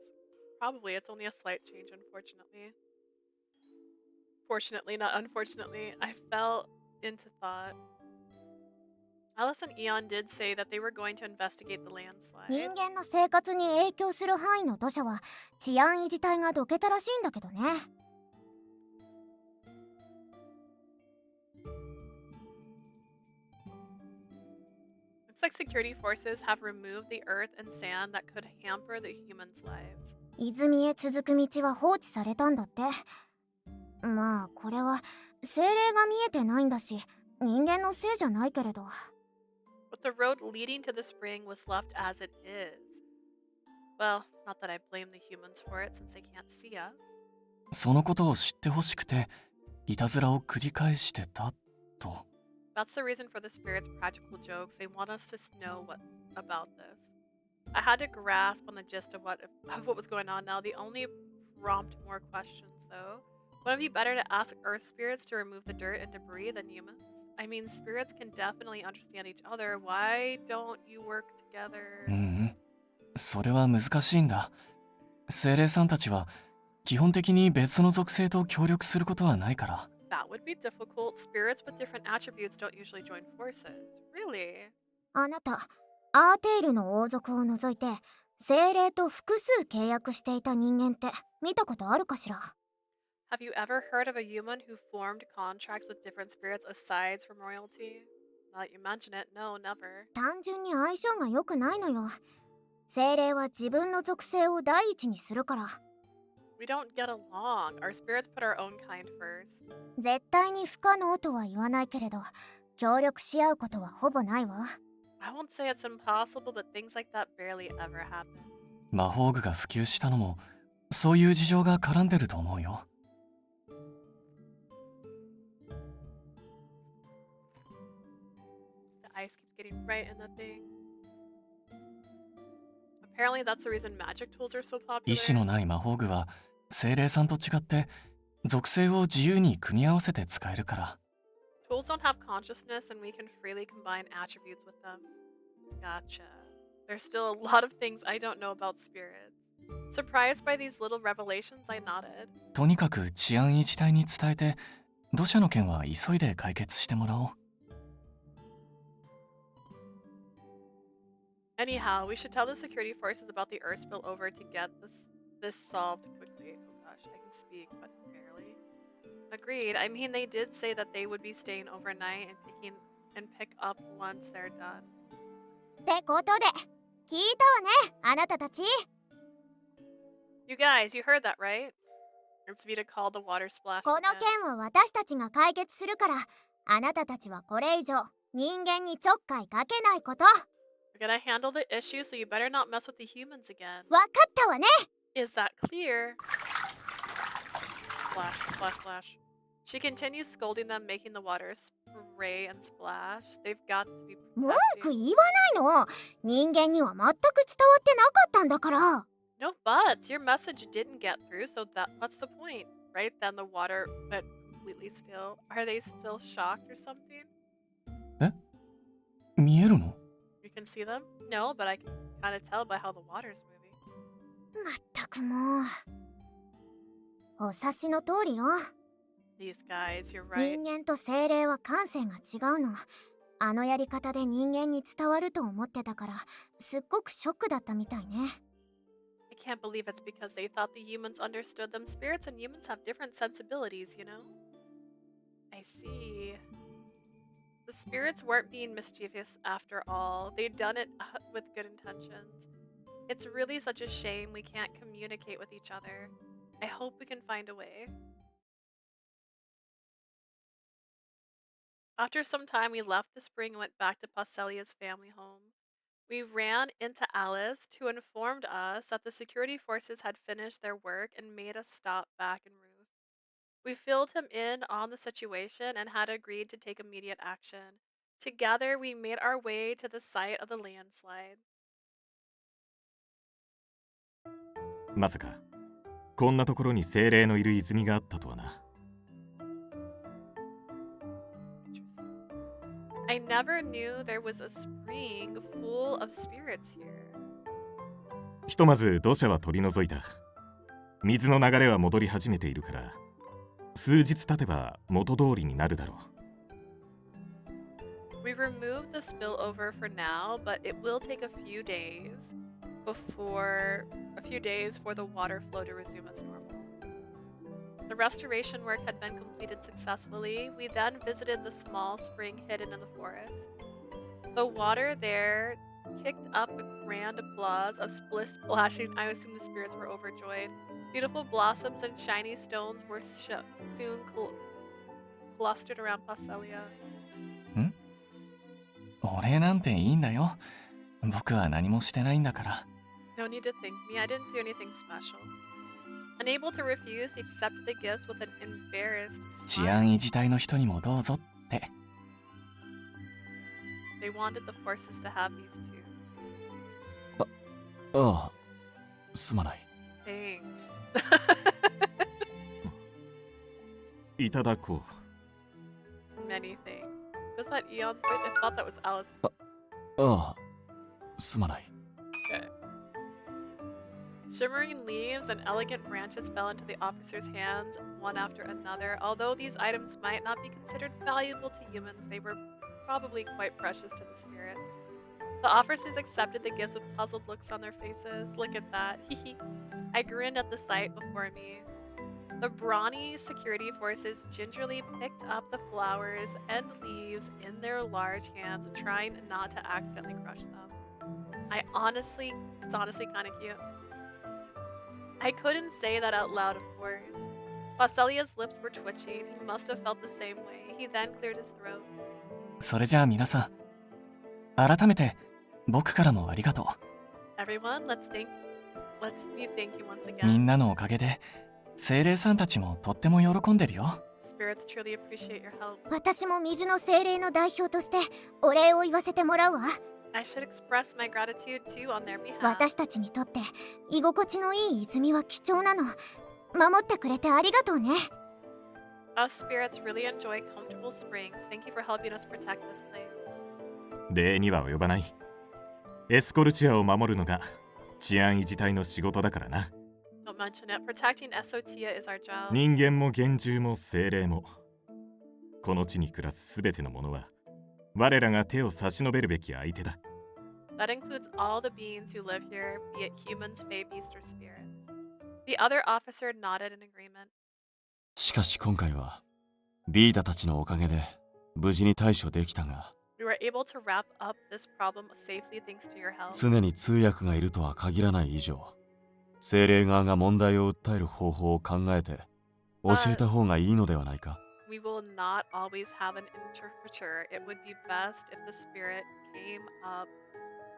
Probably it's only a slight change, unfortunately. Fortunately, not unfortunately. I fell into thought. Alice and Eon did say that they were going to investigate the 人 landslide. 間の生活に影響する範囲の土砂は治安維持隊がどけたらしいんだけどね。Looks like security forces have removed the earth and sand that could hamper the humans' lives. 泉へ続く道は放置されたんだって。まあこれは精霊が見えてないんだし人間のせいじゃないけれど。 But the road leading to the spring was left as it is. Well, not that I blame the humans for it since they can't see us. そのことを知ってほしくていたずらを繰り返してたと。That's the reason for the spirits' practical jokes. They want us to know what about this. I had to grasp on the gist of what was going on now. They only prompt more questions, though. Wouldn't it be better to ask earth spirits to remove the dirt and debris than humans? I mean, spirits can definitely understand each other. Why don't you work together? それは難しいんだ。精霊さんたちは基本的に別の属性と協力することはないから。That would be difficult. Spirits with different attributes don't usually join forces. Really? あなたアーテイルの王族を除いて精霊と複数契約していた人間って見たことあるかしら。 Have you ever heard of a human who formed contracts with different spirits aside from royalty? Now that you mention it, no, never. 単純に相性が良くないのよ。精霊は自分の属性を第一にするから。 We don't get along. Our spirits put our own kind first. 絶対に不可能とは言わないけれど協力し合うことはほぼないわ。 I won't say it's impossible, but things like that barely ever happen. 魔法具が普及したのもそういう事情が絡んでると思うよ。The ice keeps getting right in the thing. Apparently that's the reason magic tools are so 意志の popular. ない魔法具は精霊さんと違って属性を自由に組み合わせて使えるから。Tools don't have consciousness and we can freely combine attributes with them. Gotcha. There's still a lot of things I don't know about spirits. Surprised by these little revelations, I nodded. とにかく治安維持隊に伝えて土砂の件は急いで解決してもらおう。Anyhow, we should tell the security forces about the earth spillover to get this solved quickly. Oh gosh, I can speak, but barely. Agreed. I mean, they did say that they would be staying overnight and pick up once they're done. ってことで聞いたわねあなたたち。 You guys, you heard that, right? It's Vita called the water splash. この again. 件は私たちが解決するからあなたたちはこれ以上人間にちょっかいかけないこと。 We're gonna handle the issue, so you better not mess with the humans again. わかったわね。 Is that clear? Splash, splash, splash. She continues scolding them, making the water spray and splash. They've got to be 文句 protesting. 言わないの。人間には全く伝わってなかったんだから。 No buts. Your message didn't get through, so what's the point? Right then the water went completely still. Are they still shocked or something? 見えるの？ You can see them? No, but I can kind of tell by how the water's moving. まったくもう。お察しの通りよ。 These guys, you're right. 人間と精霊は感性が違うの。あのやり方で人間に伝わると思ってたからすっごくショックだったみたいね。 I can't believe it's because they thought the humans understood them. Spirits and humans have different sensibilities, you know? I see. The spirits weren't being mischievous after all. They'd done it with good intentions. It's really such a shame we can't communicate with each other. I hope we can find a way. After some time, we left the spring and went back to Paschalia's family home. We ran into Alice, who informed us that the security forces had finished their work and made us stop back en route. We filled him in on the situation and had agreed to take immediate action. Together, we made our way to the site of the landslide. まさかこんなところに精霊のいる泉があったとはな。I never knew there was a spring full of spirits here. ひとまず土砂は取り除いた。水の流れは戻り始めているから、数日経てば元通りになるだろう。We removed the spillover for now, but it will take a few days for the water flow to resume as normal. The restoration work had been completed successfully. We then visited the small spring hidden in the forest. The water there kicked up a grand applause of splashing. I assume the spirits were overjoyed. Beautiful blossoms and shiny stones were soon clustered around Paschalia. お礼なんていいんだよ。僕は何もしてないんだから。No need to thank me. I didn't do anything special. Unable to refuse, he accepted the gifts with an embarrassed 治 smile. 安維持隊の人にもどうぞって。They wanted the forces to have these too. ああ、すまない。Thanks. いただこう。 Many things. Was that Eon's voice? I thought that was Alice. ああ、すまない。 Okay. Shimmering leaves and elegant branches fell into the officers' hands, one after another. Although these items might not be considered valuable to humans, they were probably quite precious to the spirits. The officers accepted the gifts with puzzled looks on their faces. Look at that. I grinned at the sight before me. The brawny security forces gingerly picked up the flowers and leaves in their large hands, trying not to accidentally crush them. It's honestly kind of cute. I couldn't say that out loud, of course. Paselia's lips were twitching. He must have felt the same way. He then cleared his throat. それじゃあ皆さん、改めて僕からもありがとう。Everyone, let's me thank you once み again. んなのおかげで精霊さんたちもとっても喜んでるよ。Spirits truly appreciate your help. 私も水の精霊の代表としてお礼を言わせてもらうわ。I should express my gratitude too on their behalf. 私たちにとって居心地のいい泉は貴重なの。守ってくれてありがとうね。Us spirits really enjoy comfortable springs. Thank you for helping us protect this place. 礼には及ばない。エスコルチアを守るのが治安維持隊の仕事だからな。Don't mention it. Protecting Esotia is our job. 人間も幻獣も精霊も、この地に暮らすすべてのものは我らが手を差し伸べるべき相手だ。That includes all the beings who live here, be it humans, fae, beasts, or spirits. The other officer nodded in agreement. しかし今回はビーダたちのおかげで無事に対処できたが、 We were able to wrap up this problem safely thanks to your help. 常に通訳がいるとは限らない以上、精霊側が問題を訴える方法を考えて教えた方がいいのではないか。We will not always have an interpreter. It would be best if the spirit came up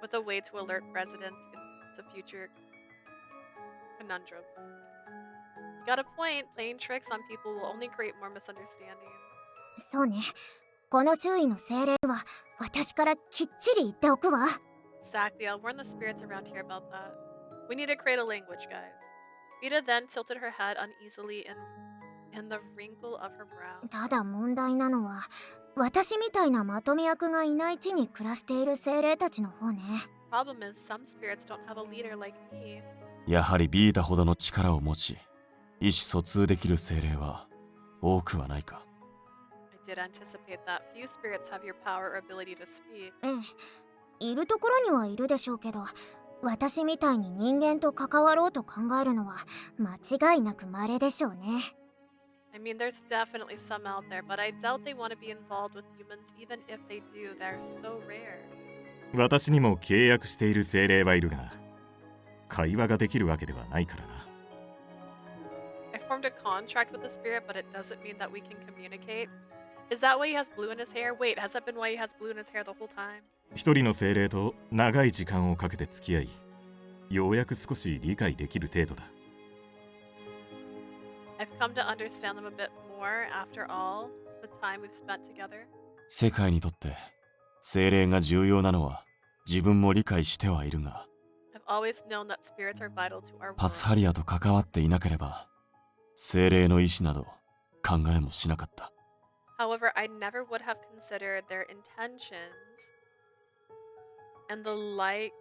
with a way to alert residents into future conundrums. You got a point. Playing tricks on people will only create more misunderstandings. そうね。この注意の精霊は私からきっちり言っておくわ。 Exactly. I'll warn the spirits around here about that. We need to create a language, guys. Vita then tilted her head uneasily in the wrinkle of her brow. ただ問題なのは、私みたいなまとめ役がいない地に暮らしている精霊たちの方ね。Problem is, some spirits don't have a leader like me. やはりビーダほどの力を持ち、意思疎通できる精霊は多くはないか。I did anticipate that. Few spirits have your power or ability to speak. ええ、いるところにはいるでしょうけど、私みたいに人間と関わろうと考えるのは間違いなく稀でしょうね。I mean, there's definitely some out there, but I doubt they want to be involved with humans, even if they do. They're so rare. 私にも契約している精霊はいるが、会話ができるわけではないからな。I formed a contract with the spirit, but it doesn't mean that we can communicate. Is that why he has blue in his hair? Wait, has that been why he has blue in his hair the whole time? 一人の精霊と長い時間をかけて付き合い、ようやく少し理解できる程度だ。I've come to understand them a bit more after all the time we've spent together. 世界にとって精霊が重要なのは自分も理解してはいるが、 I've always known that spirits are vital to our パス world. ハリアと関わっていなければ精霊の意志など考えもしなかった。 However, I never would have considered their intentions and the like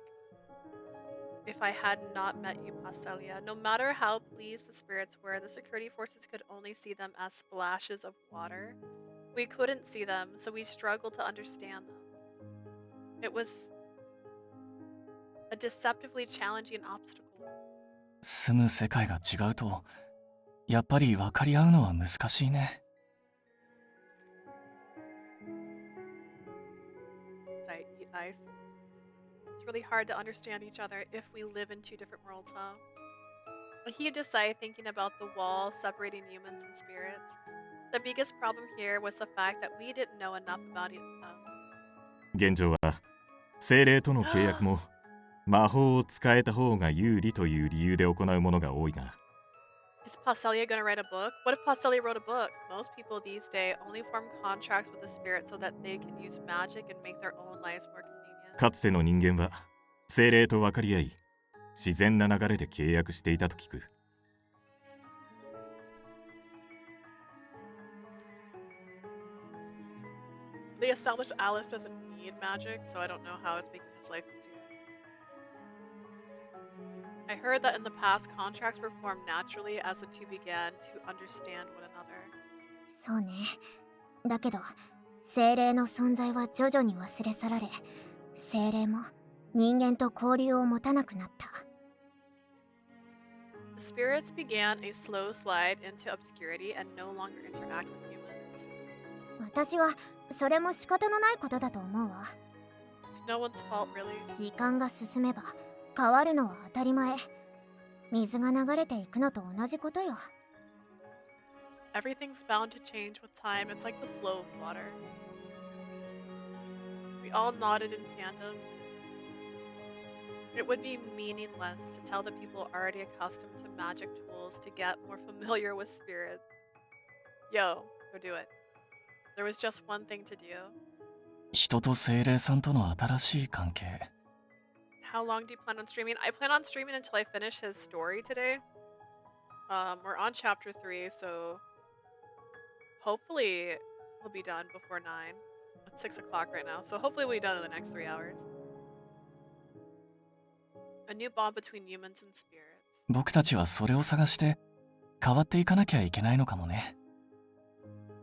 if I had not met you, Paschalia. No matter how pleased the spirits were, the security forces could only see them as splashes of water. We couldn't see them, so we struggled to understand them. It was a deceptively challenging obstacle. 住む世界が違うとやっぱり分かり合うのは難しいね。As I eat ice. It's really hard to understand each other if we live in two different worlds, huh? He decided thinking about the wall separating humans and spirits. The biggest problem here was the fact that we didn't know enough about them. 現状は精霊との契約も魔法を使えた方が有利という理由で行うものが多いが、 Is Paschalia gonna write a book? What if Paschalia wrote a book? Most people these days only form contracts with the spirit so that they can use magic and make their own lives more convenient. かつての人間は精霊と分かり合い、自然な流れで契約していたと聞く。 They established Alice doesn't need magic, so I don't know how it's making his life easier. I heard that in the past, contracts were formed naturally as the two began to understand one another. そうね。だけど精霊の存在は徐々に忘れ去られ、精霊も人間と交流を持たなくなった。 The spirits began a slow slide into obscurity and no longer interact with humans. 私はそれも仕方のないことだと思うわ。 It's no one's fault, really. 時間が進めば変わるのは当たり前。水が流れていくのと同じことよ。 Everything's bound to change with time. It's like the flow of water. We all nodded in tandem. It would be meaningless to tell the people already accustomed to magic tools to get more familiar with spirits. Yo, go do it. There was just one thing to do. 人と精霊さんとの新しい関係。 How long do you plan on streaming? I plan on streaming until I finish his story today. We're on chapter 3, so hopefully we'll be done before 9. It's 6 o'clock right now, so hopefully we'll be done in the next 3 hours. A new bond between humans and spirits. 僕たちはそれを探して変わっていかなきゃいけないのかもね。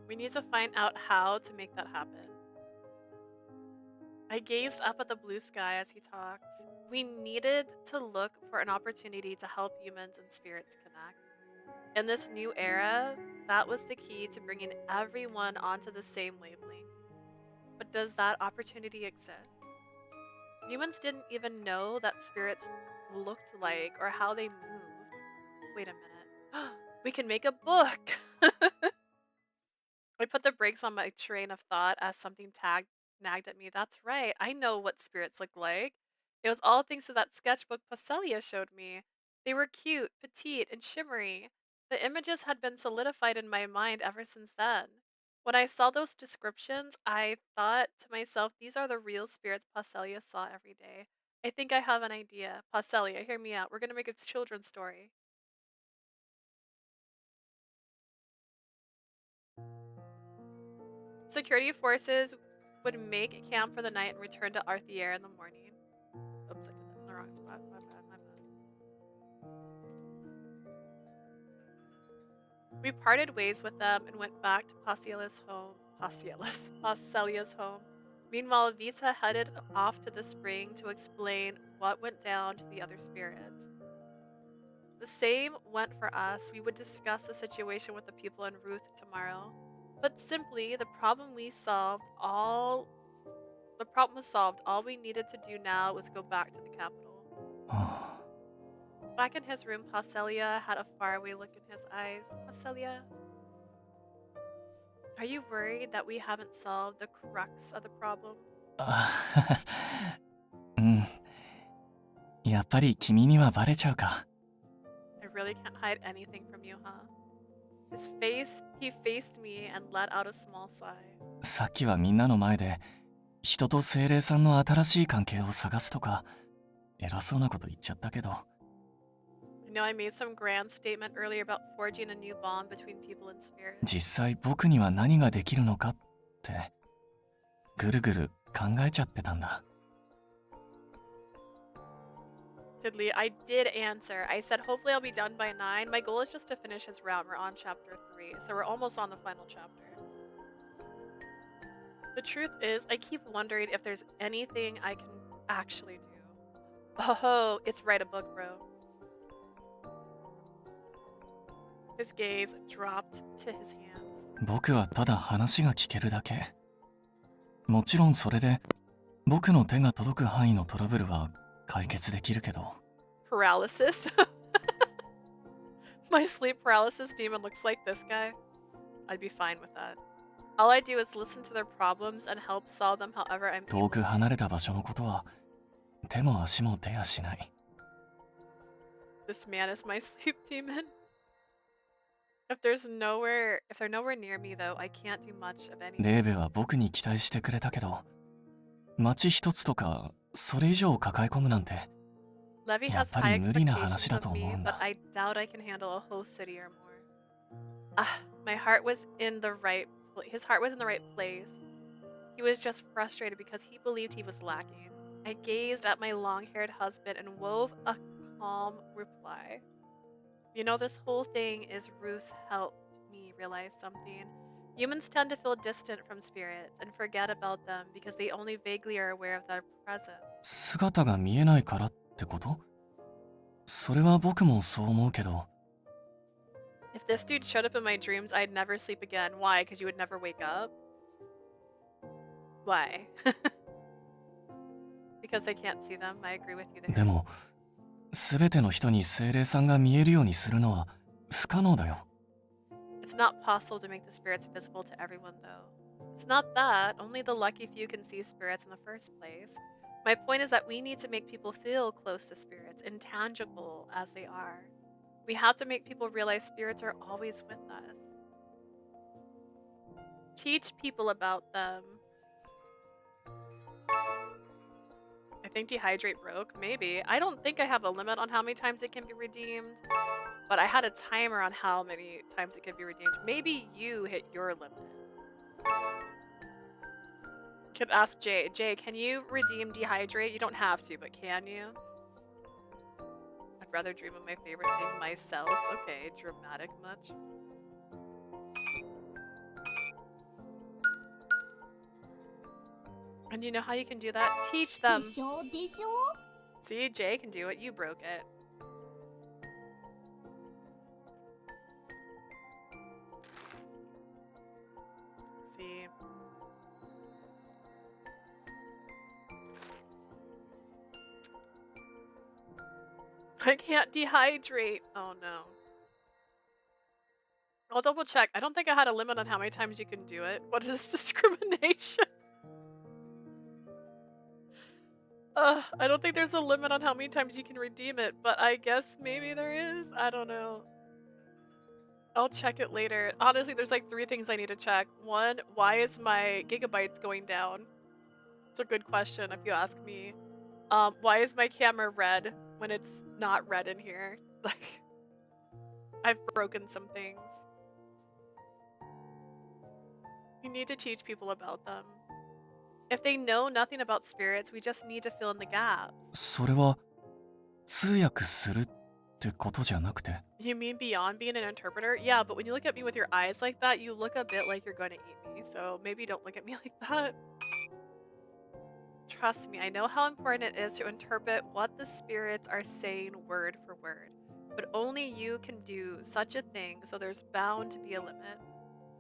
We need to find out how to make that happen. I gazed up at the blue sky as he talked. We needed to look for an opportunity to help humans and spirits connect. In this new era, that was the key to bringing everyone onto the same wavelength. But does that opportunity exist? Humans didn't even know that spirits looked like or how they moved. Wait a minute. We can make a book! I put the brakes on my train of thought as something nagged at me. That's right, I know what spirits look like. It was all thanks to that sketchbook Paschalia showed me. They were cute, petite, and shimmery. The images had been solidified in my mind ever since then. When I saw those descriptions, I thought to myself, these are the real spirits Paschalia saw every day. I think I have an idea. Paschalia, hear me out. We're gonna make a children's story. Security forces would make camp for the night and return to Arthier in the morning. Oops, I did that in the wrong spot. My bad, my bad. We parted ways with them and went back to Paschalia's home. Paschalia's home. Meanwhile, Vita headed off to the spring to explain what went down to the other spirits. The same went for us. We would discuss the situation with the people in Ruth tomorrow. But simply, the problem was solved. All we needed to do now was go back to the capital. Back in his room, Paschalia had a faraway look in his eyes. Paschalia. Are you worried that we haven't solved the crux of the problem? あうん。やっぱり君にはバレちゃうか。I really can't hide anything from you, huh? He faced me and let out a small sigh. さっきはみんなの前で人と精霊さんの新しい関係を探すとか偉そうなこと言っちゃったけど。I know I made some grand statement earlier about forging a new bond between people and spirits. 実際僕には何ができるのかってぐるぐる考えちゃってたんだ。Lee, I did answer. I said hopefully I'll be done by 9. My goal is just to finish his round. We're on chapter 3, so we're almost on the final chapter. The truth is, I keep wondering if there's anything I can actually do. Oh, it's write a book, bro. His gaze dropped to his hands. 僕はただ話が聞けるだけ。もちろんそれで僕の手が届く範囲のトラブルは解決できるけど。Paralysis? My sleep paralysis demon looks like this guy. I'd be fine with that. All I do is listen to their problems and help solve them however I'm 遠 able. く離れた場所のことは手も足も出やしない。This man is my sleep demon. If they're nowhere near me though, I can't do much of anything. レーベは僕に期待してくれたけど、街一つとかそれ以上抱え込むなんて Levy やっ has ぱ high り無理な話 expectations だ of と思 me, うん but だ。 I doubt I can handle a whole city or more. Ah, my heart was in the right his heart was in the right place. He was just frustrated because he believed he was lacking. I gazed at my long-haired husband and wove a calm reply. You know, this whole thing is Ruth helped me realize something. Humans tend to feel distant from spirits and forget about them because they only vaguely are aware of their presence. 姿が見えないからってこと？それは僕もそう思うけど。If this dude showed up in my dreams, I'd never sleep again. Why? Because you would never wake up? Why? Because I can't see them. I agree with you there. でも、すべての人に精霊さんが見えるようにするのは不可能だよ。It's not possible to make the spirits visible to everyone, though. It's not that. Only the lucky few can see spirits in the first place. My point is that we need to make people feel close to spirits, intangible as they are. We have to make people realize spirits are always with us. Teach people about them. I think dehydrate broke. Maybe. I don't think I have a limit on how many times it can be redeemed, but I had a timer on how many times it can be redeemed. Maybe you hit your limit. Could ask Jay. Jay, can you redeem dehydrate? You don't have to, but can you? I'd rather dream of my favorite thing myself. Okay, dramatic much. And you know how you can do that? Teach them. See, Jay can do it. You broke it. See. I can't dehydrate. Oh no. I'll double check. I don't think I had a limit on how many times you can do it. What is discrimination? I don't think there's a limit on how many times you can redeem it, but I guess maybe there is. I don't know. I'll check it later. Honestly, there's like 3 things I need to check. 1, why is my gigabytes going down? It's a good question if you ask me. Why is my camera red when it's not red in here? Like, I've broken some things. You need to teach people about them. If they know nothing about spirits, we just need to fill in the gaps. それは通訳するってことじゃなくて。 You mean beyond being an interpreter? Yeah, but when you look at me with your eyes like that, you look a bit like you're going to eat me. So maybe don't look at me like that. Trust me, I know how important it is to interpret what the spirits are saying word for word. But only you can do such a thing, so there's bound to be a limit.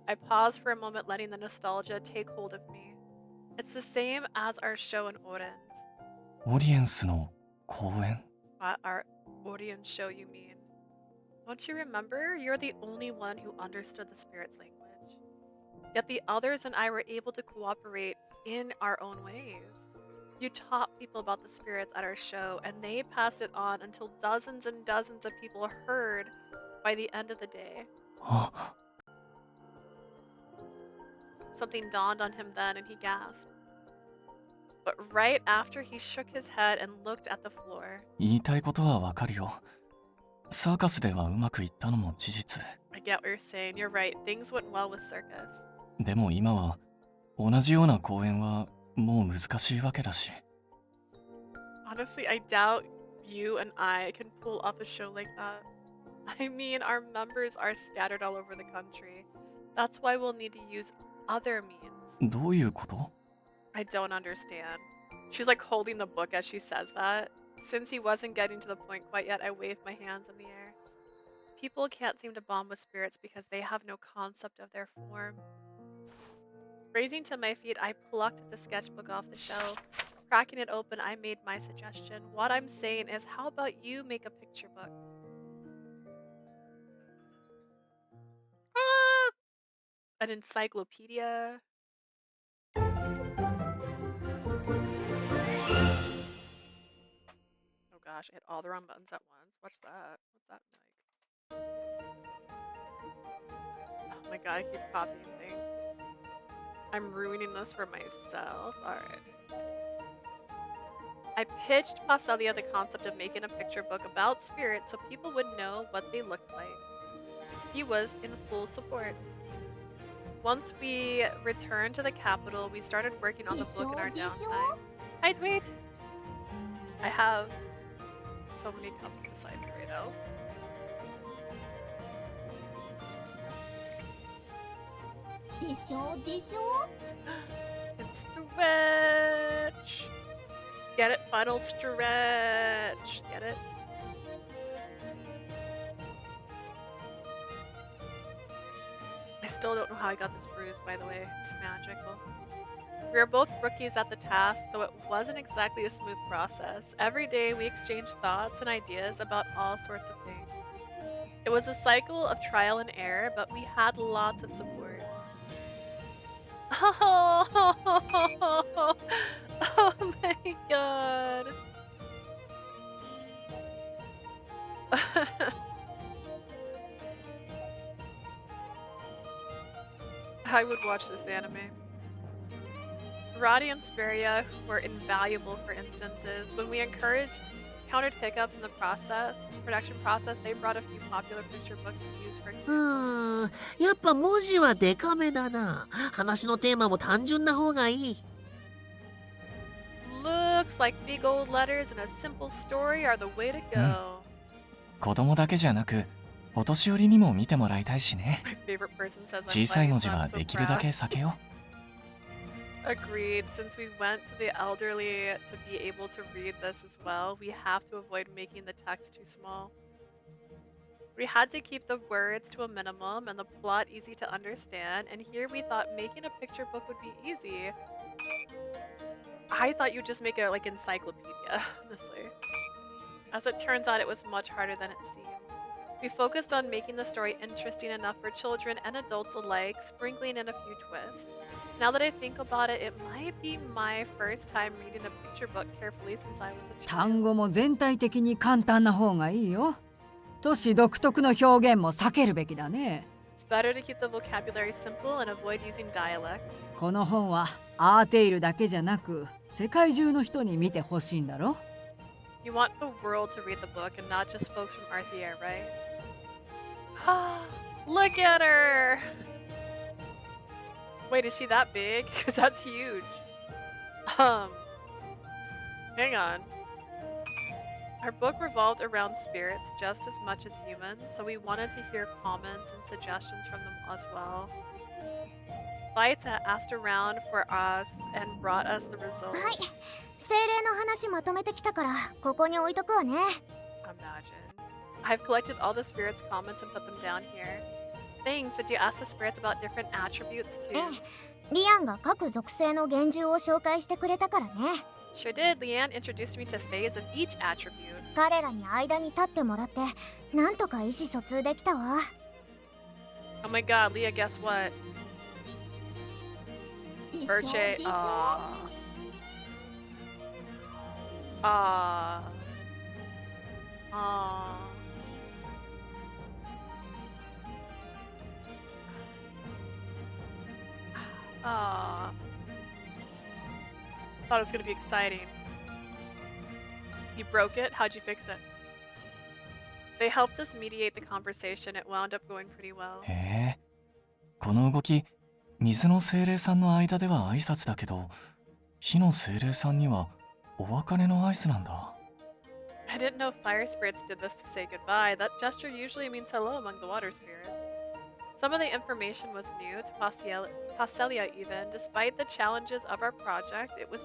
I pause for a moment, letting the nostalgia take hold of me. It's the same as our show in Orens. オリエンスの公演？ What our audience show you mean? Don't you remember? You're the only one who understood the spirit's language. Yet the others and I were able to cooperate in our own ways. You taught people about the spirits at our show, and they passed it on until dozens and dozens of people heard by the end of the day. Something dawned on him then, and he gasped. But right after, he shook his head and looked at the floor. 言いたいことはわかるよ。サーカスではうまくいったのも事実。I get what you're saying. You're right. Things went well with circus. でも今は同じような公演はもう難しいわけだし。Honestly, I doubt you and I can pull off a show like that. I mean, our members are scattered all over the country. That's why we'll need to use other means. どういうこと？ I don't understand. She's like holding the book as she says that. Since he wasn't getting to the point quite yet, I waved my hands in the air. People can't seem to bond with spirits because they have no concept of their form. Raising to my feet, I plucked the sketchbook off the shelf. Cracking it open, I made my suggestion. What I'm saying is, how about you make a picture book? An encyclopedia? Oh gosh, I hit all the wrong buttons at once. What's that? What's that like? Oh my god, I keep copying things. I'm ruining this for myself. Alright. I pitched Paschalia the concept of making a picture book about spirits so people would know what they looked like. He was in full support. Once we returned to the capital, we started working on the book in our downtime. I'd wait. I have so many cups beside me right now. It's stretch. Get it? Final stretch. Get it? I still don't know how I got this bruise, by the way. It's magical. We were both rookies at the task, so it wasn't exactly a smooth process. Every day we exchanged thoughts and ideas about all sorts of things. It was a cycle of trial and error, but we had lots of support. Oh, oh my god. I would watch this anime. Roddy and Speria were invaluable for instances. When we encountered hiccups in the production process, they brought a few popular picture books to use for example. やっぱ文字はデカめだな。話のテーマも単純な方がいい。Looks like big old letters and a simple story are the way to go. 子供だけじゃなく、お年寄りにも見てもらいたいしね。My favorite person says I'm 小さい funny, 文 so 字 I'm は so できるだけ proud. 避けよ Agreed. Since we went to the elderly to be able to read this as well, we have to avoid making the text too small. We had to keep the words to a minimum and the plot easy to understand, and here we thought making a picture book would be easy. I thought you'd just make it like encyclopedia, honestly. As it turns out, it was much harder than it seemed. We focused on making the story interesting enough for children and adults alike, sprinkling in a few twists. Now that I think about it, it might be my first time reading a picture book carefully since I was a 単 child. 語も全体的に簡単な方がいいよ。都市独特の表現も避けるべきだね。It's better to keep the vocabulary simple and avoid using dialects. この本はアーテイルだけじゃなく、世界中の人に見てほしいんだろ。You want the world to read the book and not just folks from Arthia, right? Look at her! Wait, is she that big? Because that's huge. Hang on. Our book revolved around spirits just as much as humans, so we wanted to hear comments and suggestions from them as well. Vaita asked around for us and brought us the results. はい、精霊の話まとめてきたからここに置いとくわね。 Imagine. I've collected all the spirits' comments and put them down here. Thanks. Did you ask the spirits about different attributes え too? え、リアンが各属性の幻獣を紹介してくれたからね。 Sure did. Leanne introduced me to phase of each attribute. 彼らに間に立ってもらってなんとか意思疎通できたわ。 Oh my god, Leah, guess what? Birche. Ah. Thought it was gonna be exciting. You broke it? How'd you fix it? They helped us mediate the conversation. It wound up going pretty well. へえ、この動き、水の精霊さんの間では挨拶だけど、火の精霊さんにはお別れの合図なんだ。I didn't know fire spirits did this to say goodbye. That gesture usually means hello among the water spirits. Some of the information was new to Paschalia even. Despite the challenges of our project, it was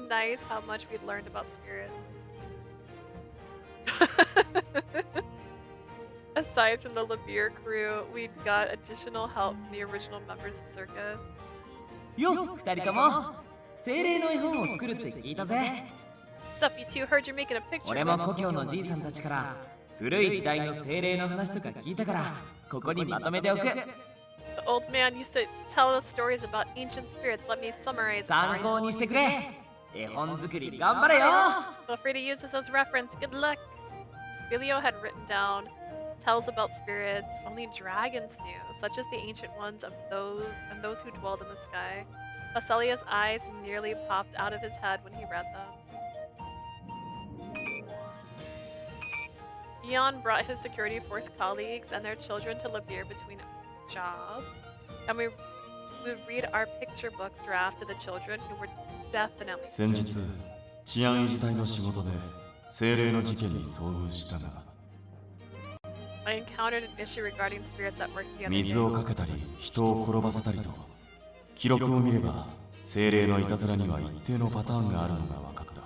nice how much we'd learned about spirits. Aside from the Labir crew, we got additional help from the original members of Circus. よっ、二人とも精霊の絵本を作るって聞いたぜ。Sup, you two? Heard you're making a picture. 俺も故郷のじいさんたちから古い時代の精霊の話とか聞いたから、ここにまとめておく。The old man used to tell us stories about ancient spirits. Let me summarize. 参考にしてくれ。絵本作り頑張れよ。Feel free to use this as reference. Good luck. Filio had written down tells about spirits only dragons knew, such as the ancient ones of those who dwelled in the sky. Pasalia's eyes nearly popped out of his head when he read them. Eon brought his security force colleagues and their children to Labir between jobs, and we would read our picture book draft to the children who were definitely 先日治安維持隊の仕事で精霊の事件に遭遇したが I encountered an issue regarding spirits at work the other 水をかけたり人を転ばせたりと記録を見れば精霊のいたずらには一定のパターンがあるのが分かった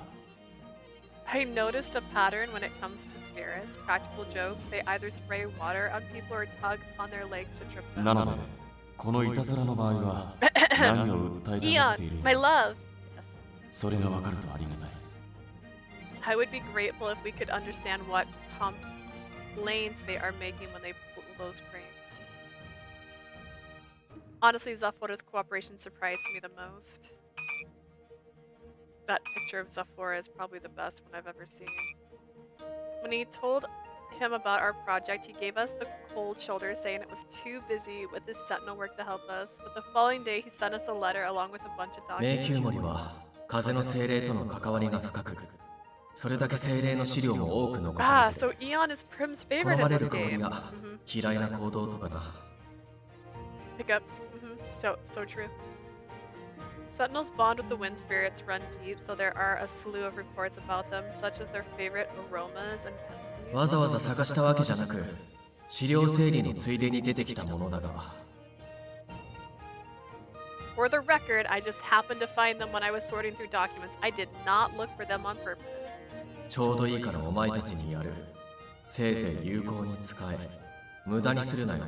I noticed a pattern when it comes to spirits. Practical jokes, they either spray water on people or tug on their legs to trip them. なのでこのいたずらの場合は何を訴えたがっている Eon, my love. それが分かるとありがたい I would be grateful if we could understand what complaints they are making when they pull those pranks. Honestly, Zaphora's cooperation surprised me the most. That picture of Zaphora is probably the best one I've ever seen. When he told him about our project, he gave us the cold shoulder, saying it was too busy with his sentinel work to help us. But the following day, he sent us a letter along with a bunch of 迷 documents. 宮森は風の精霊との関わりが深く、それだけ精霊の資料も多く残さ Ah, れてい so Eon is Prim's る。 favorite 好ま in れ this る香り game. や嫌いな行動とかな。Pickups. So true. Sentinels bond with the wind spirits run deep, so there are a slew of reports about them, such as their favorite aromas and わざわざ探したわけじゃなく、資料整理のついでに出てきたものだが。For the record, I just happened to find them when I was sorting through documents. I did not look for them on purpose. ちょうどいいからお前たちにやる。せいぜい有効に使え。無駄にするなよ。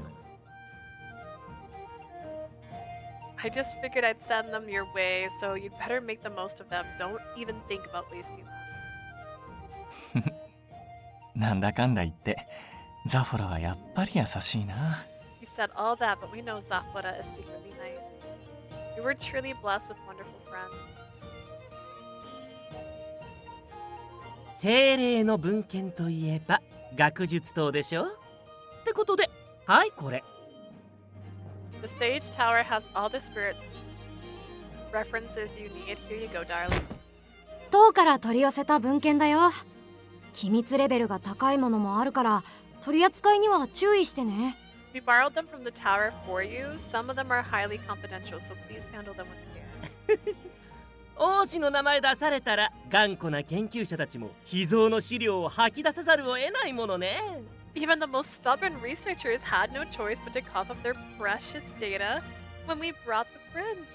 I just figured I'd send them your way, so you'd better make the most of them. Don't even think about wasting them. なんだかんだ言って、ザフォラはやっぱり優しいな。You said all that, but we know Zaphora is secretly nice. You were truly blessed with wonderful friends. 精霊の文献といえば学術棟でしょ。ってことで、はいこれ。The Sage Tower has all the spirits references you need. Here you go, darlings. 塔から取り寄せた文献だよ。機密レベルが高いものもあるから取り扱いには注意してね。We borrowed them from the tower for you. Some of them are highly confidential, so please handle them with care. 王子の名前出されたら頑固な研究者たちも秘蔵の資料を吐き出さざるを得ないものね。Even the most stubborn researchers had no choice but to cough up their precious data when we brought the prince.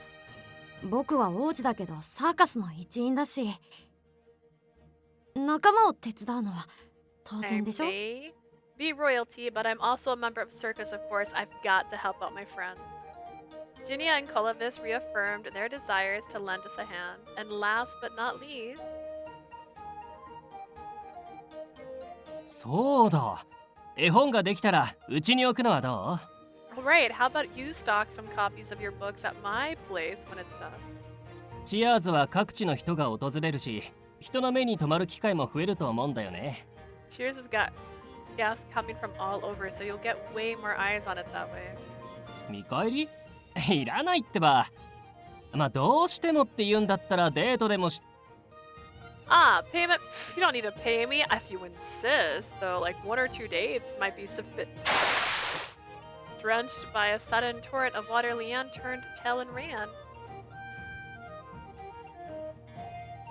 僕は王子だけどサーカスの一員だし、仲間を手伝うのは当 I 然でしょ。 may be royalty, but I'm also a member of Circus, of course. I've got to help out my friends. Ginia and Kolovis reaffirmed their desires to lend us a hand. And last but not least... そうだ。絵本ができたらうちに置くのはどう？ Alright, how about you stock some copies of your books at my place when it's done? チアーズは各地の人が訪れるし、人の目に留まる機会も増えると思うんだよね。Cheers has got guests coming from all over, so you'll get way more eyes on it that way. 見返りいらないってば。まあどうしてもって言うんだったらデートでもし。Ah, payment. You don't need to pay me if you insist, though, like 1 or 2 dates might be sufficient. Drenched by a sudden torrent of water, Leanne turned tail and ran.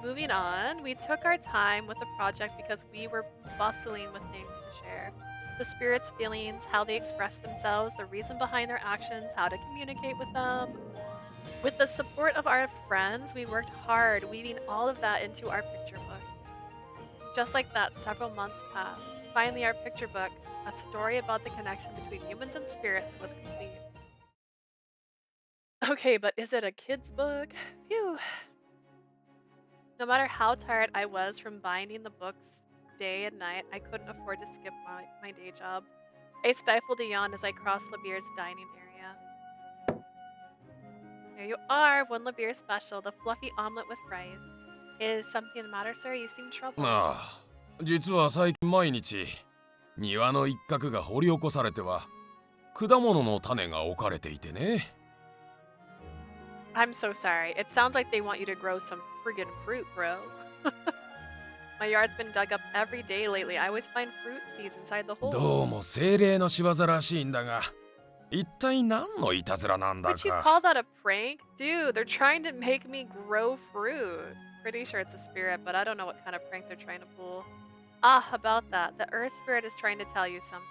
Moving on, we took our time with the project because we were bustling with things to share. The spirits' feelings, how they express themselves, the reason behind their actions, how to communicate with them. With the support of our friends, we worked hard, weaving all of that into our picture book. Just like that, several months passed. Finally, our picture book, a story about the connection between humans and spirits, was complete. Okay, but is it a kid's book? Phew. No matter how tired I was from binding the books day and night, I couldn't afford to skip my day job. I stifled a yawn as I crossed Labir's dining area. There you are, one Labir special, the fluffy omelet with rice. Is something the matter, sir? You seem troubled. ああ、実は最近毎日庭の一角が掘り起こされては果物の種が置かれていてね。I'm so sorry. It sounds like they want you to grow some friggin' fruit, bro. My yard's been dug up every day lately. I always find fruit seeds inside the hole. どうも精霊の仕業らしいんだが、一体何のいたずらなんだ Would you か。 call that a prank? Dude, they're trying to make me grow fruit. Pretty sure it's a spirit, but I don't know what kind of prank they're trying to pull. Ah, about that. The earth spirit is trying to tell you something.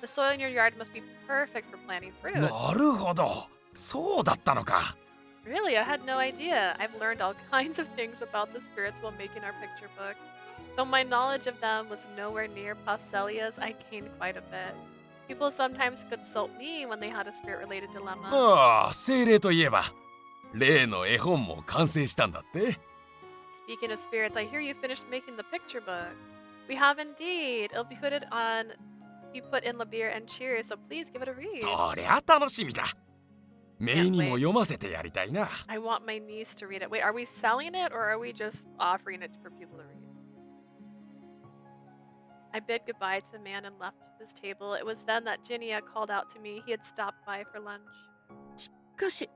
The soil in your yard must be perfect for planting fruit. なるほど、そうだったのか。Really, I had no idea. I've learned all kinds of things about the spirits while making our picture book. Though my knowledge of them was nowhere near Paschalia's, I gained quite a bit. People sometimes consult me when they had a spirit-related dilemma. ああ、精霊といえば例の絵本も完成したんだって。 Speaking of spirits, I hear you finished making the picture book. We have indeed. It'll be put in Labir and Cheers, so please give it a read. そりゃ楽しみだ。メイにも読ませてやりたいな。 I want my niece to read it. Wait, are we selling it or are we just offering it for people to read? I bid goodbye to the man and left his table. It was then that Ginia called out to me. He had stopped by for lunch. しかし、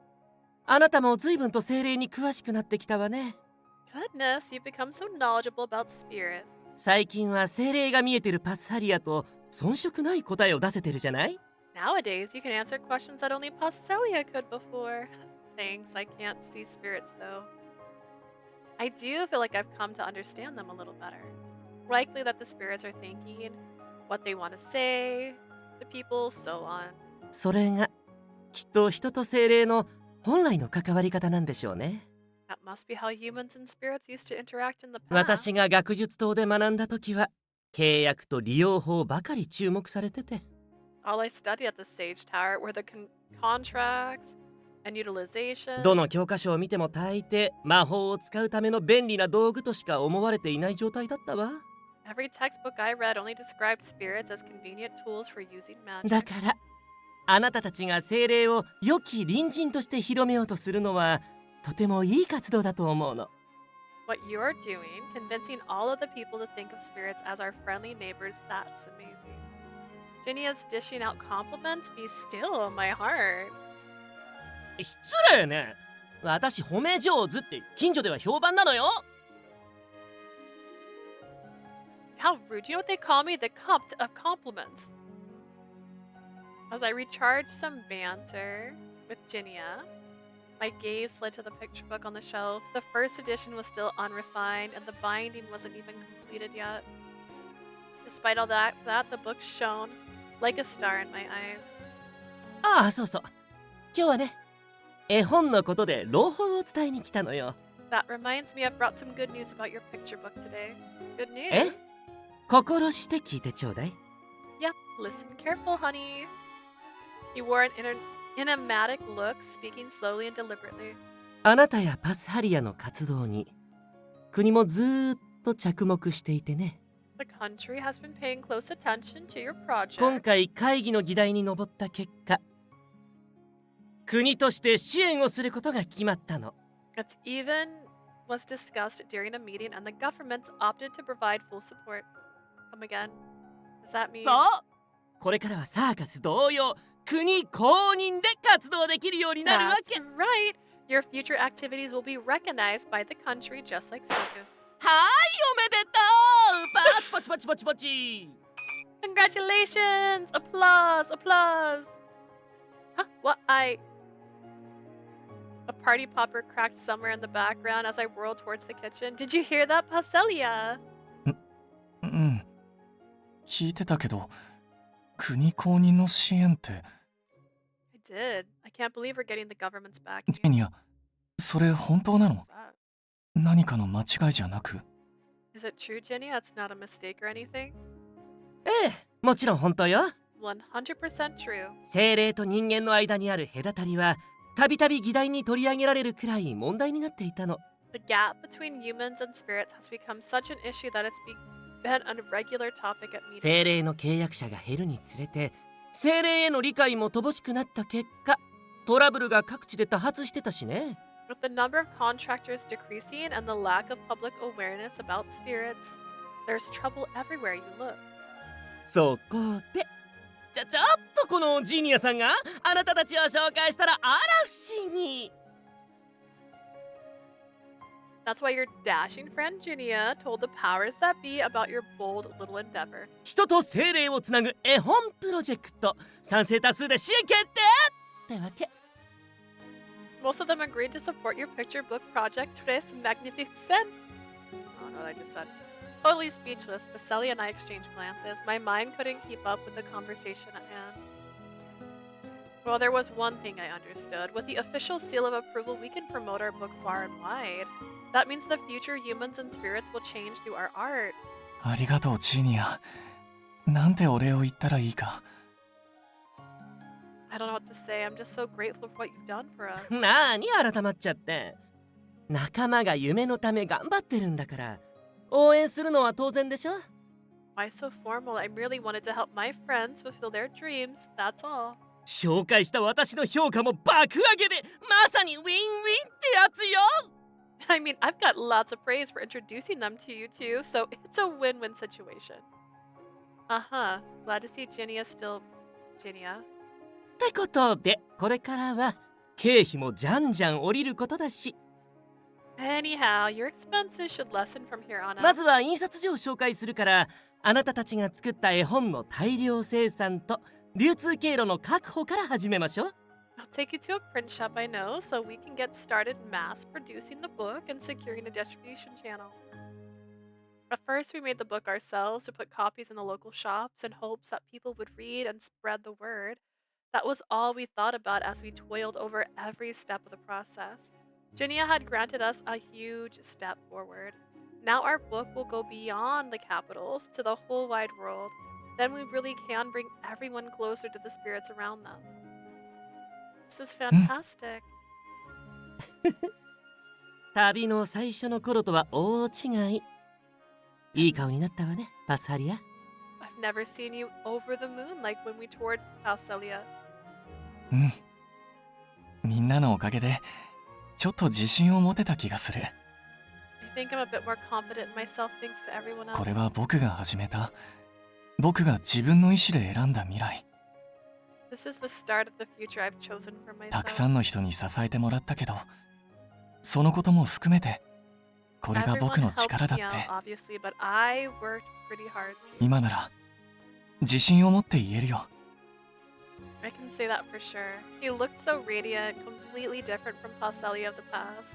あなたも随分と精霊に詳しくなってきたわね。 Goodness, you've become so knowledgeable about spirits. 最近は精霊が見えてるパスハリアと遜色ない答えを出せてるじゃない？ Nowadays, you can answer questions that only Paschalia could before. Thanks, I can't see spirits though. I do feel like I've come to understand them a little better. Likely that the spirits are thinking what they want to say to people, so on. それがきっと人と精霊の本来の関わり方なんでしょうね。 That must be how humans and spirits used to interact in the past. 私が学術棟で学んだ時は契約と利用法ばかり注目されてて。 All I studied at the Sage Tower were the contracts and utilization. どの教科書を見ても大抵魔法を使うための便利な道具としか思われていない状態だったわ。 Every textbook I read only described spirits as convenient tools for using magic. だからあなたたちが精霊を良き隣人として広めようとするのはとてもいい活動だと思うの。 What you're doing, convincing all of the people to think of spirits as our friendly neighbors, that's amazing. Ginia's dishing out compliments, be still, my heart. 失礼ね。私褒め上手って近所では評判なのよ。 How rude. You know what they call me? The cupt of compliments. As I recharged some banter with Ginia, my gaze slid to the picture book on the shelf. The first edition was still unrefined, and the binding wasn't even completed yet. Despite all that, the book shone like a star in my eyes. ああ、そうそう。今日はね、絵本のことで朗報を伝えに来たのよ。 That reminds me, I've brought some good news about your picture book today. Good news. え？心して聞いてちょうだい。 Yep, listen careful, honey. He wore an enigmatic look, speaking slowly and deliberately. あなたやパスハリアの活動に国もずーっと着目していてね。 The country has been paying close attention to your project. 今回会議の議題に上った結果、国として支援をすることが決まったの。It's even was discussed during a meeting and the government opted to provide full support. Come again? Does that mean? そう、これからはサーカス同様、国公認で活動できるようになるわけ。 That's right! Your future activities will be recognized by the country just like circus. はい、おめでとう。パチパチパチパチパチ。 Congratulations! Applause! Applause! Huh? What? A party popper cracked somewhere in the background as I whirled towards the kitchen. Did you hear that, Paschalia? うん。聞いてたけど、国公認の支援って。I did. I can't believe we're getting the government's backing. ジェニア、それ本当なの？ What's that? 何かの間違いじゃなく？ Is it true, Jenny? That's not a mistake or anything? ええ、もちろん本当よ。100% true. 精霊と人間の間にある隔たりは、たびたび議題に取り上げられるくらい問題になっていたの。The gap between humans and spirits has become such an issue that it's been a regular topic at meetings. 精霊の契約者が減るにつれて、精霊への理解も乏しくなった結果、トラブルが各地で多発してたしね。With the number of contractors decreasing and the lack of public awareness about spirits, there's trouble everywhere you look. そこで、ちょっとこのジーニアさんがあなたたちを紹介したら嵐に。That's why your dashing friend Ginia told the powers that be about your bold little endeavor. 人と精霊をつなぐ絵本プロジェクト、賛成多数で支援決定ってわけ。Most of them agreed to support your picture book project. Tres magnificent. Oh no, I just said. Totally speechless, Paschalia and I exchanged glances. My mind couldn't keep up with the conversation at hand. Well, there was one thing I understood. With the official seal of approval, we can promote our book far and wide. That means the future humans and spirits will change through our art. ありがとう、ジーニア。なんてお礼を言ったらいいか。I don't know what to say. I'm just so grateful for what you've done for us. なーに改まっちゃって。仲間が夢のため頑張ってるんだから、応援するのは当然でしょ。 Why so formal? I merely wanted to help my friends fulfill their dreams. That's all. 紹介した私の評価も爆上げで、まさにウィンウィンってやつよ。I mean, I've got lots of praise for introducing them to you too, so it's a win-win situation. Uh-huh. Glad to see Ginia still... Ginia? ってことで、これからは経費もじゃんじゃん降りることだし。Anyhow, your expenses should lessen from here on out. まずは印刷所を紹介するから、あなたたちが作った絵本の大量生産と流通経路の確保から始めましょう。I'll take you to a print shop I know so we can get started mass producing the book and securing a distribution channel. At first, we made the book ourselves to put copies in the local shops in hopes that people would read and spread the word. That was all we thought about as we toiled over every step of the process. Ginia had granted us a huge step forward. Now our book will go beyond the capitals to the whole wide world. Then we really can bring everyone closer to the spirits around them. This is fantastic. 旅の最初の頃とは大違い。いい顔になったわね、パスハリア。I've never seen you over the moon like when we toured Paschalia. うん。みんなのおかげで、ちょっと自信を持てた気がする。I think I'm a bit more confident in myself thanks to everyone else. これは僕が始めた。僕が自分の意志で選んだ未来。This is the start of the future I've chosen for myself. たくさんの人に支えてもらったけど、そのことも含めて、これが僕の力だって。Obviously, but I worked pretty hard too. 今なら、自信を持って言えるよ。I can say that for sure. He looked so radiant, completely different from Paschalia of the past.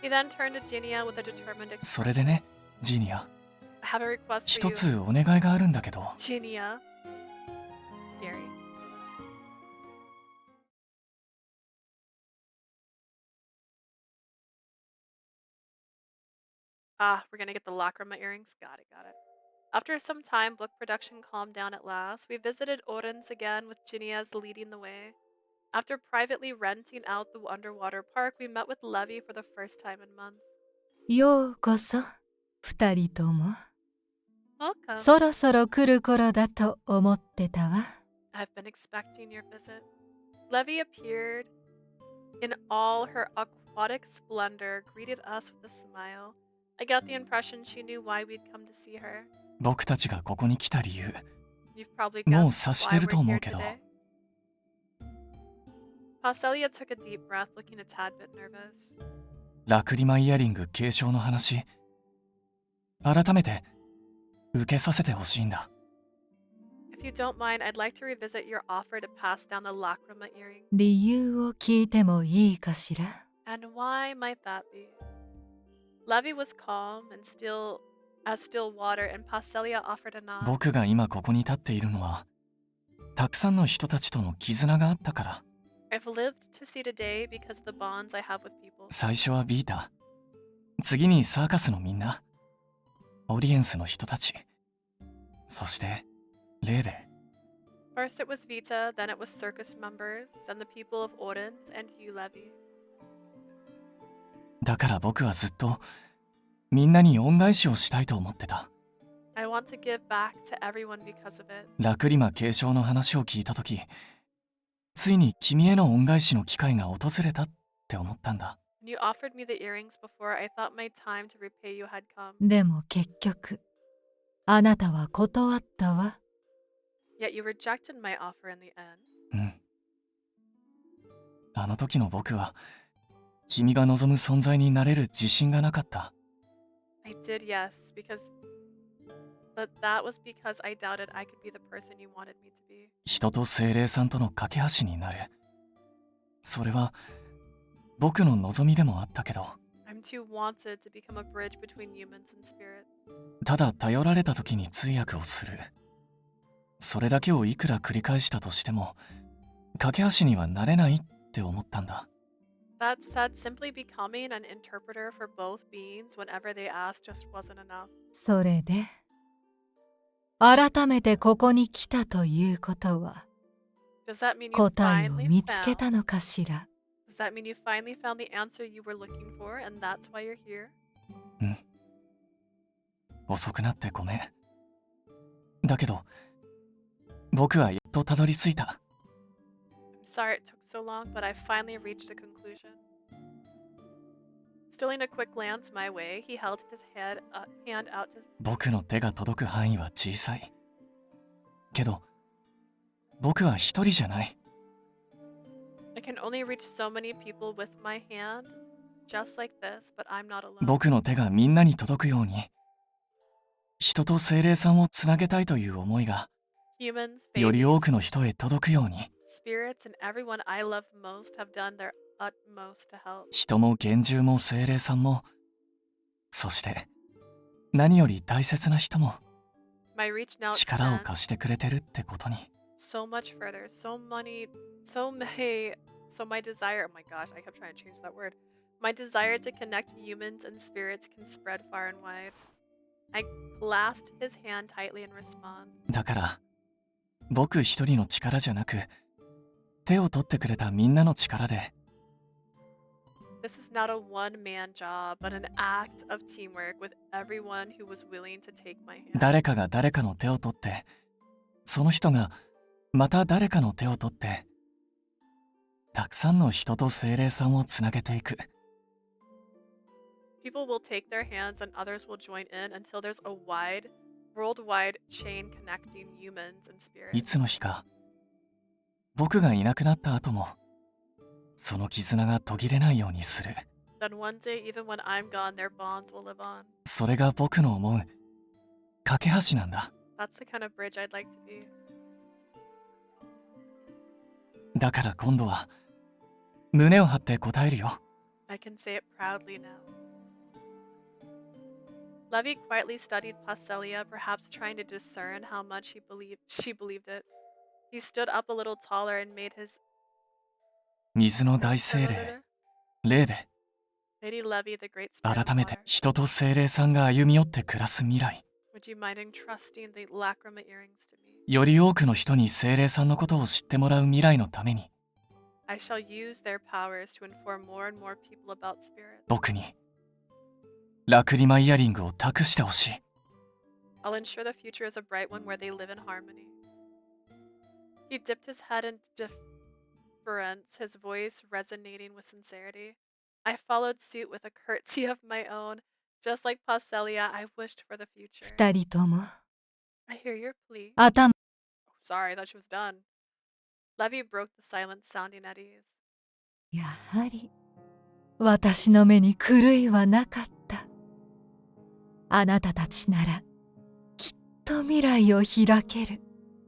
He then turned to Ginia with a determined それでね、ジーニア。I have a request 一 for you. つお願いがあるんだけど。Ginia. Scary. Ah, we're gonna get the lacrima earrings. Got it, got it. After some time, book production calmed down at last. We visited Oren's again with Ginia leading the way. After privately renting out the underwater park, we met with Levi for the first time in months. ようこそ、二人とも。Welcome. そろそろ来る頃だと思ってたわ。I've been expecting your visit. Levy appeared in all her aquatic splendor, greeted us with a smile. I got the impression she knew why we'd come to see her. 僕たちがここに来た理由、 You've probably もう guessed 察して why る we're と思 here うけど、 today. Paschalia took a deep breath, looking a tad bit nervous. ラクリマイヤリング継承の話、改めて受けさせてほしいんだ。If you don't mind, I'd like to revisit your offer to pass down the lacrima earring. 理由を聞いてもいいかしら？ And why might that be? Levy was calm and still water, and Paschalia offered a nod. 僕が今ここに立っているのは、たくさんの人たちとの絆があったから。 I've lived to see today because of the bonds I have with people. 最初はビータ、次にサーカスのみんな、オリエンスの人たち、そしてレーベ。 First it was Vita, then it was circus members, then the people of Odense, and you, Levy. だから僕はずっとみんなに恩返しをしたいと思ってた。 I want to give back to everyone because of it. ラクリマ継承の話を聞いたとき、ついに君への恩返しの機会が訪れたって思ったんだ。 When you offered me the earrings before, I thought my time to repay you had come. でも結局、あなたは断ったわ。Yet you rejected my offer in the end. うん。あの時の僕は、君が望む存在になれる自信がなかった。 I did, yes, but that was because I doubted I could be the person you wanted me to be. 人と精霊さんとの架け橋になる。それは僕の望みでもあったけど、 I'm too wanted to become a bridge between humans and spirits. ただ頼られた時に通訳をする。それだけをいくら繰り返したとしても、架け橋にはなれないって思ったんだ。 That said, simply becoming an interpreter for both beings whenever they asked just wasn't enough. それで、改めてここに来たということは、 Does that mean you 答えを finally 見つけ found? たのかしら？ Does that mean you finally found the answer you were looking for, and that's why you're here? うん。遅くなってごめん。だけど、僕はやっとたどり着いた。 I'm sorry it took so long, but I finally reached a conclusion. Stealing a quick glance my way, he held his hand out to 僕の手が届く範囲は小さい。けど、僕は一人じゃない。 I can only reach so many people with my hand, just like this, but I'm not alone. 僕の手がみんなに届くように、人と精霊さんをつなげたいという思いが、 Humans, より多 babies, くの人へ届くように。 spirits, and everyone I love most have done their utmost to help. 人も幻獣も精霊さんも、そして何より大切な人も My reach now 力を extends 貸してくれてるってことに。 so much further, so my desire, oh my gosh, I kept trying to change that word. My desire to connect humans and spirits can spread far and wide. I clasped his hand tightly in response. だから僕一人の力じゃなく、手を取ってくれたみんなの力で、 This is not a one-man job, but an act of teamwork with everyone who was willing to take my hand. 誰かが誰かの手を取って、その人がまた誰かの手を取って、たくさんの人と精霊さんをつなげていく。 People will take their hands and others will join in until there's a worldwide chain connecting humans and い spirits. つの日か、僕がいなくなった後も、その絆が途切れないようにする。 Then one day, even when I'm gone, their bonds will live on. それが僕の思う架け橋なんだ。 That's the kind of bridge I'd like to be. だから今度は胸を張って答えるよ。 I can say it proudly now. Levy quietly studied Paschalia, perhaps trying to discern how much she believed it. He stood up a little taller and made his 水の大精霊、レーベ、 Lady Levy, the great spirit of 改めて water. 人と精霊さんが歩み寄って暮らす未来。 Would you mind entrusting the lacrima earrings to me? より多くの人に精霊さんのことを知ってもらう未来のために、 I shall use their powers to inform more and more people about spirits. 僕にラクリマイヤリングを託してほしい。 I'll ensure the future is a bright one where they live in harmony. He dipped his head deference, his voice resonating with sincerity. I followed suit with a curtsy of my own. Just like Paschalia, I wished for the future. 二人とも I hear your plea. 頭 Sorry, I thought she was done. Levy broke the silence, sounding at ease. やはり私の目に狂いはなかった。あなたたちならきっと未来を開ける。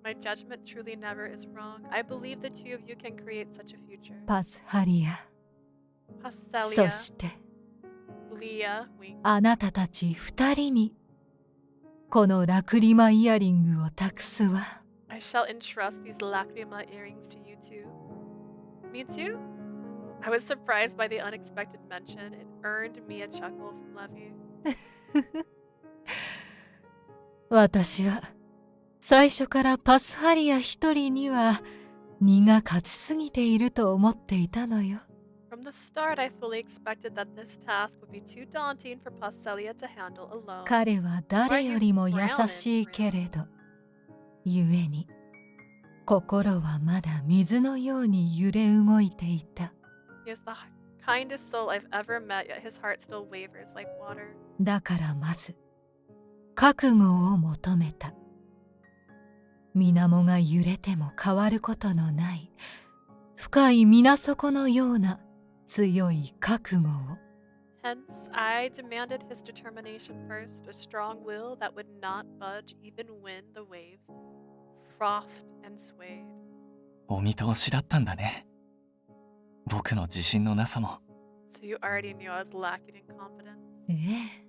My judgment truly never is wrong. I believe the two of you can create such a future. パスハリア、そ Paschalia, して Leah, wink. あなたたち二人にこのラクリマイヤリングを託すわ。I shall entrust these lacrima earrings to you two. Me too? I was surprised by the unexpected mention. It earned me a chuckle from Levy. 私は最初からパスハリア一人には荷が勝ちすぎていると思っていたのよ。From the start, I fully expected that this task would be too daunting for Paschalia to handle alone. 彼は誰よりも優しいけれど、ゆえに心はまだ水のように揺れ動いていた。He is the kindest soul I've ever met, yet his heart still wavers like water. だからまず覚悟を求めた。水面が揺れても変わることのない深い水底のような強い覚悟を。Hence, I demanded his determination first, a strong will that would not budge even when the waves frothed and swayed. お見通しだったんだね。僕の自信のなさも。So you already knew I was lacking in confidence. ええ。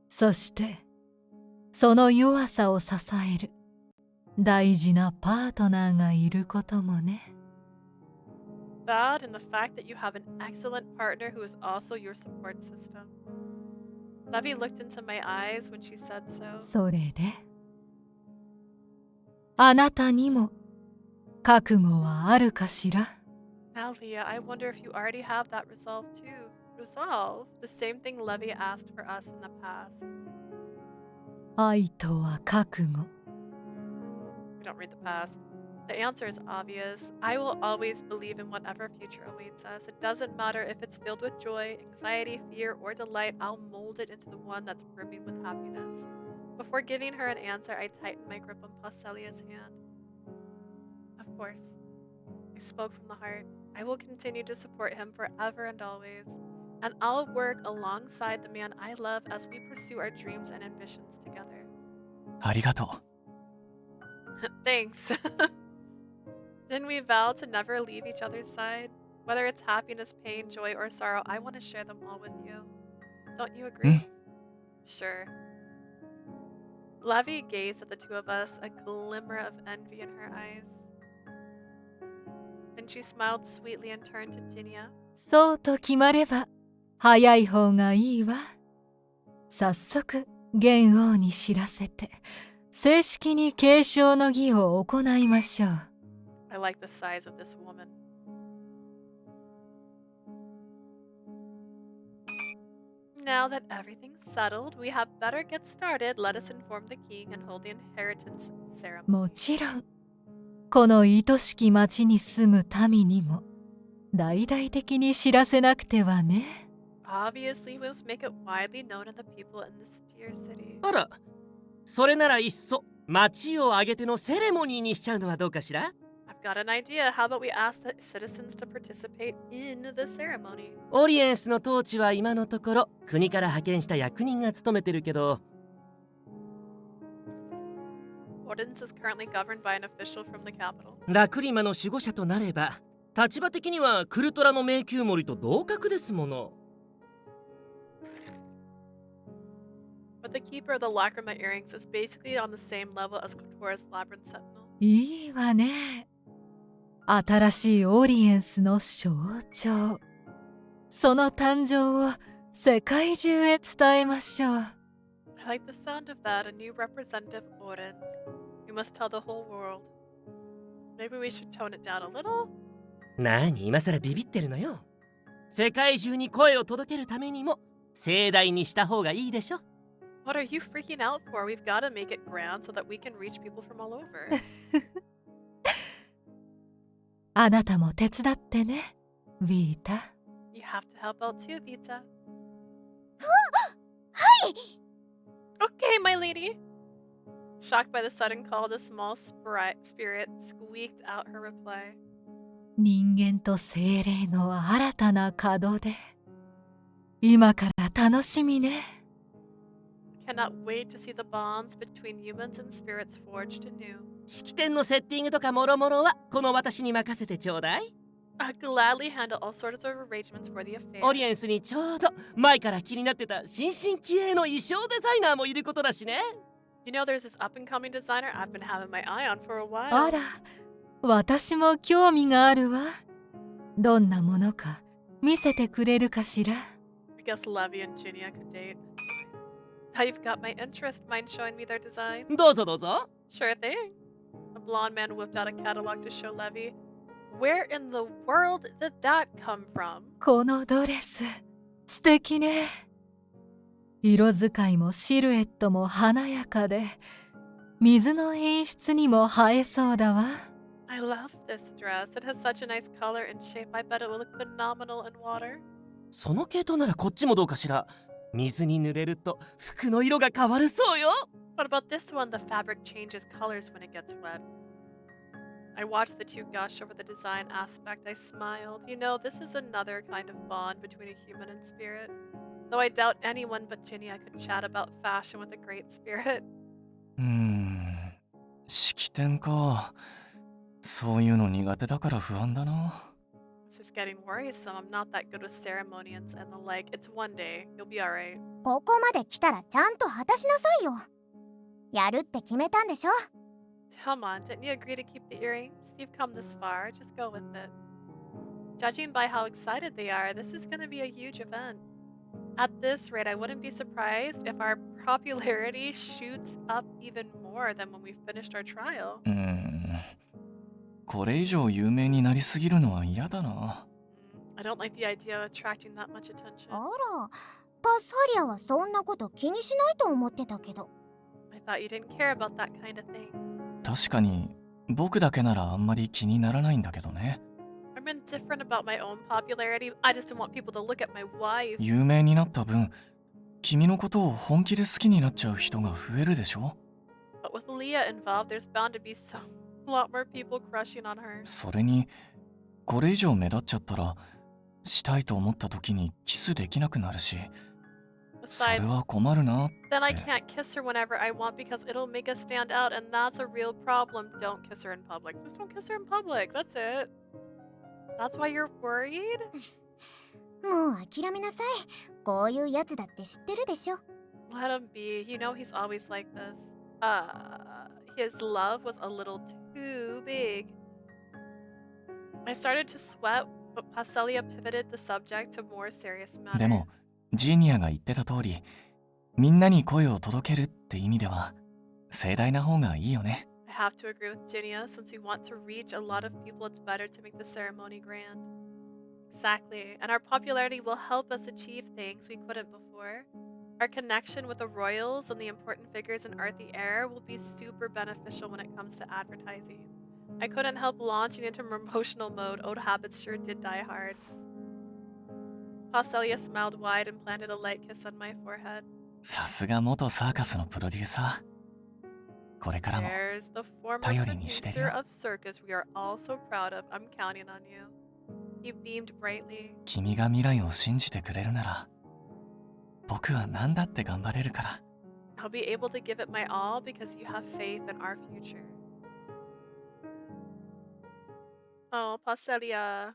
そしてその弱さを支える大事なパートナーがいることもね。That and the fact that you have an excellent partner who is also your support system. Levy looked into my eyes when she said so. それであなたにも覚悟はあるかしら。 Now, Leah, I wonder if you already have that resolve too. Resolve? The same thing Levy asked for us in the past. 愛とは覚悟。 We don't read the past. The answer is obvious. I will always believe in whatever future awaits us. It doesn't matter if it's filled with joy, anxiety, fear, or delight. I'll mold it into the one that's brimming with happiness. Before giving her an answer, I tightened my grip on Paschalia's hand. Of course. I spoke from the heart. I will continue to support him forever and always. And I'll work alongside the man I love as we pursue our dreams and ambitions together. ありがとう。Thanks. Didn't we vow to never leave each other's side? Whether it's happiness, pain, joy, or sorrow, I want to share them all with you. Don't you agree? Sure. Levy gazed at the two of us, a glimmer of envy in her eyes. And she smiled sweetly and turned to Jinia. そうと決まれば早い方がいいわ。早速元王に知らせて正式に継承の儀を行いましょう。 I like the size of this woman. Now that everything's settled, we have better get started. Let us inform the king and hold the inheritance ceremony. もちろんこの愛しき町に住む民にも大々的に知らせなくてはね。 Obviously, we must make it widely known to the people in this dear city. あら、それならいっそ町を挙げてのセレモニーにしちゃうのはどうかしら。 I've got an idea. How about we ask the citizens to participate in the ceremony? オリエンスの統治は今のところ国から派遣した役人が務めてるけど、 Ordinance is currently governed by an official from the capital. ラクリマの守護者となれば立場的にはクルトラの迷宮森と同格ですもの。 But the keeper of the Lacrima earrings is basically on the same level as Kotora's Labyrinth Sentinel. いいわね。新しいオリエンスの象徴。その誕生を世界中へ伝えましょう。 I like the sound of that, a new representative Orens. We must tell the whole world. Maybe we should tone it down a little? なに今さらビビってるのよ。世界中に声を届けるためにも盛大にした方がいいでしょ。 What are you freaking out for? We've got to make it grand so that we can reach people from all over. あなたも手伝ってね、ビータ。You have to help out too, Vita. はい。 Okay, my lady. Shocked by the sudden call, the small spirit squeaked out her reply. 人間と精霊の新たな門出。今から楽しみね。Cannot wait to see the bonds between humans and spirits forged anew. 式典のセッティングとかもろもろはこの私に任せてちょうだい。I gladly handle all sorts of arrangements for the affair. オリエンスにちょうど前から気になってた新進気鋭の衣装デザイナーもいることだしね。You know, there's this up-and-coming designer I've been having my eye on for a while. あら、私も興味があるわ。どんなものか見せてくれるかしら。I guess Levy and Ginia could date. Now you've got my interest. Mind showing me their design? どうぞどうぞ。 Sure thing. A blonde man whipped out a catalog to show Levy. Where in the world did that come from? このドレス、素敵ね。色使いもシルエットも華やかで、水の演出にも映えそうだわ。I love this dress. It has such a nice color and shape. I bet it will look phenomenal in water. その系統ならこっちもどうかしら。水に濡れると服の色が変わるそうよ。What about this one? The fabric changes colors when it gets wet. I watched the two gush over the design aspect. I smiled. You know, this is another kind of bond between a human and spirit. Though I doubt anyone but Ginia could chat about fashion with a great spirit. 式典か。そういうの苦手だから不安だな。This is getting worrisome. I'm not that good with ceremonies and the like. It's one day. You'll be alright. ここまで来たらちゃんと果たしなさいよ。やるって決めたんでしょ。 Come on, didn't you agree to keep the earrings? You've come this far. Just go with it. Judging by how excited they are, this is going to be a huge event. At this rate, I wouldn't be surprised if our popularity shoots up even more than when we finished our trial. これ以上有名になりすぎるのは嫌だな。I don't like the idea of attracting that much attention. あら、パサリアはそんなこと気にしないと思ってたけど。I thought you didn't care about that kind of thing. 確かに僕だけならあんまり気にならないんだけどね。I'm indifferent about my own popularity. I just don't want people to look at my wife. 有名になった分、君のことを本気で好きになっちゃう人が増えるでしょ。 But with Leah involved, there's bound to be a lot more people crushing on her. それに、これ以上目立っちゃったら、したいと思った時にキスできなくなるし、それ Besides, は困るなって。 then I can't kiss her whenever I want because it'll make us stand out, and that's a real problem. Don't kiss her in public. Just don't kiss her in public. That's it. That's why you're worried? もう諦めなさい。こういうやつだって知ってるでしょ。 Let him be. You know he's always like this. His love was a little too big. I started to sweat, but Paschalia pivoted the subject to more serious で matters. も、ジーニアが言ってた通り、みんなに声を届けるって意味では、盛大な方がいいよね。I have to agree with Ginia. Since we want to reach a lot of people, it's better to make the ceremony grand. Exactly. And our popularity will help us achieve things we couldn't before. Our connection with the royals and the important figures in Earthy Air will be super beneficial when it comes to advertising. I couldn't help launching into promotional mode. Old habits sure did die hard. Paschalia smiled wide and planted a light kiss on my forehead. さすが元サーカスのプロデューサー。これからも There's the former 頼りにしてる producer よ。 of circus we are all so proud of. I'm counting on you. He beamed brightly. 君が未来を信じてくれるなら、僕は何だって頑張れるから。I'll be able to give it my all because you have faith in our future. Oh, Paschalia.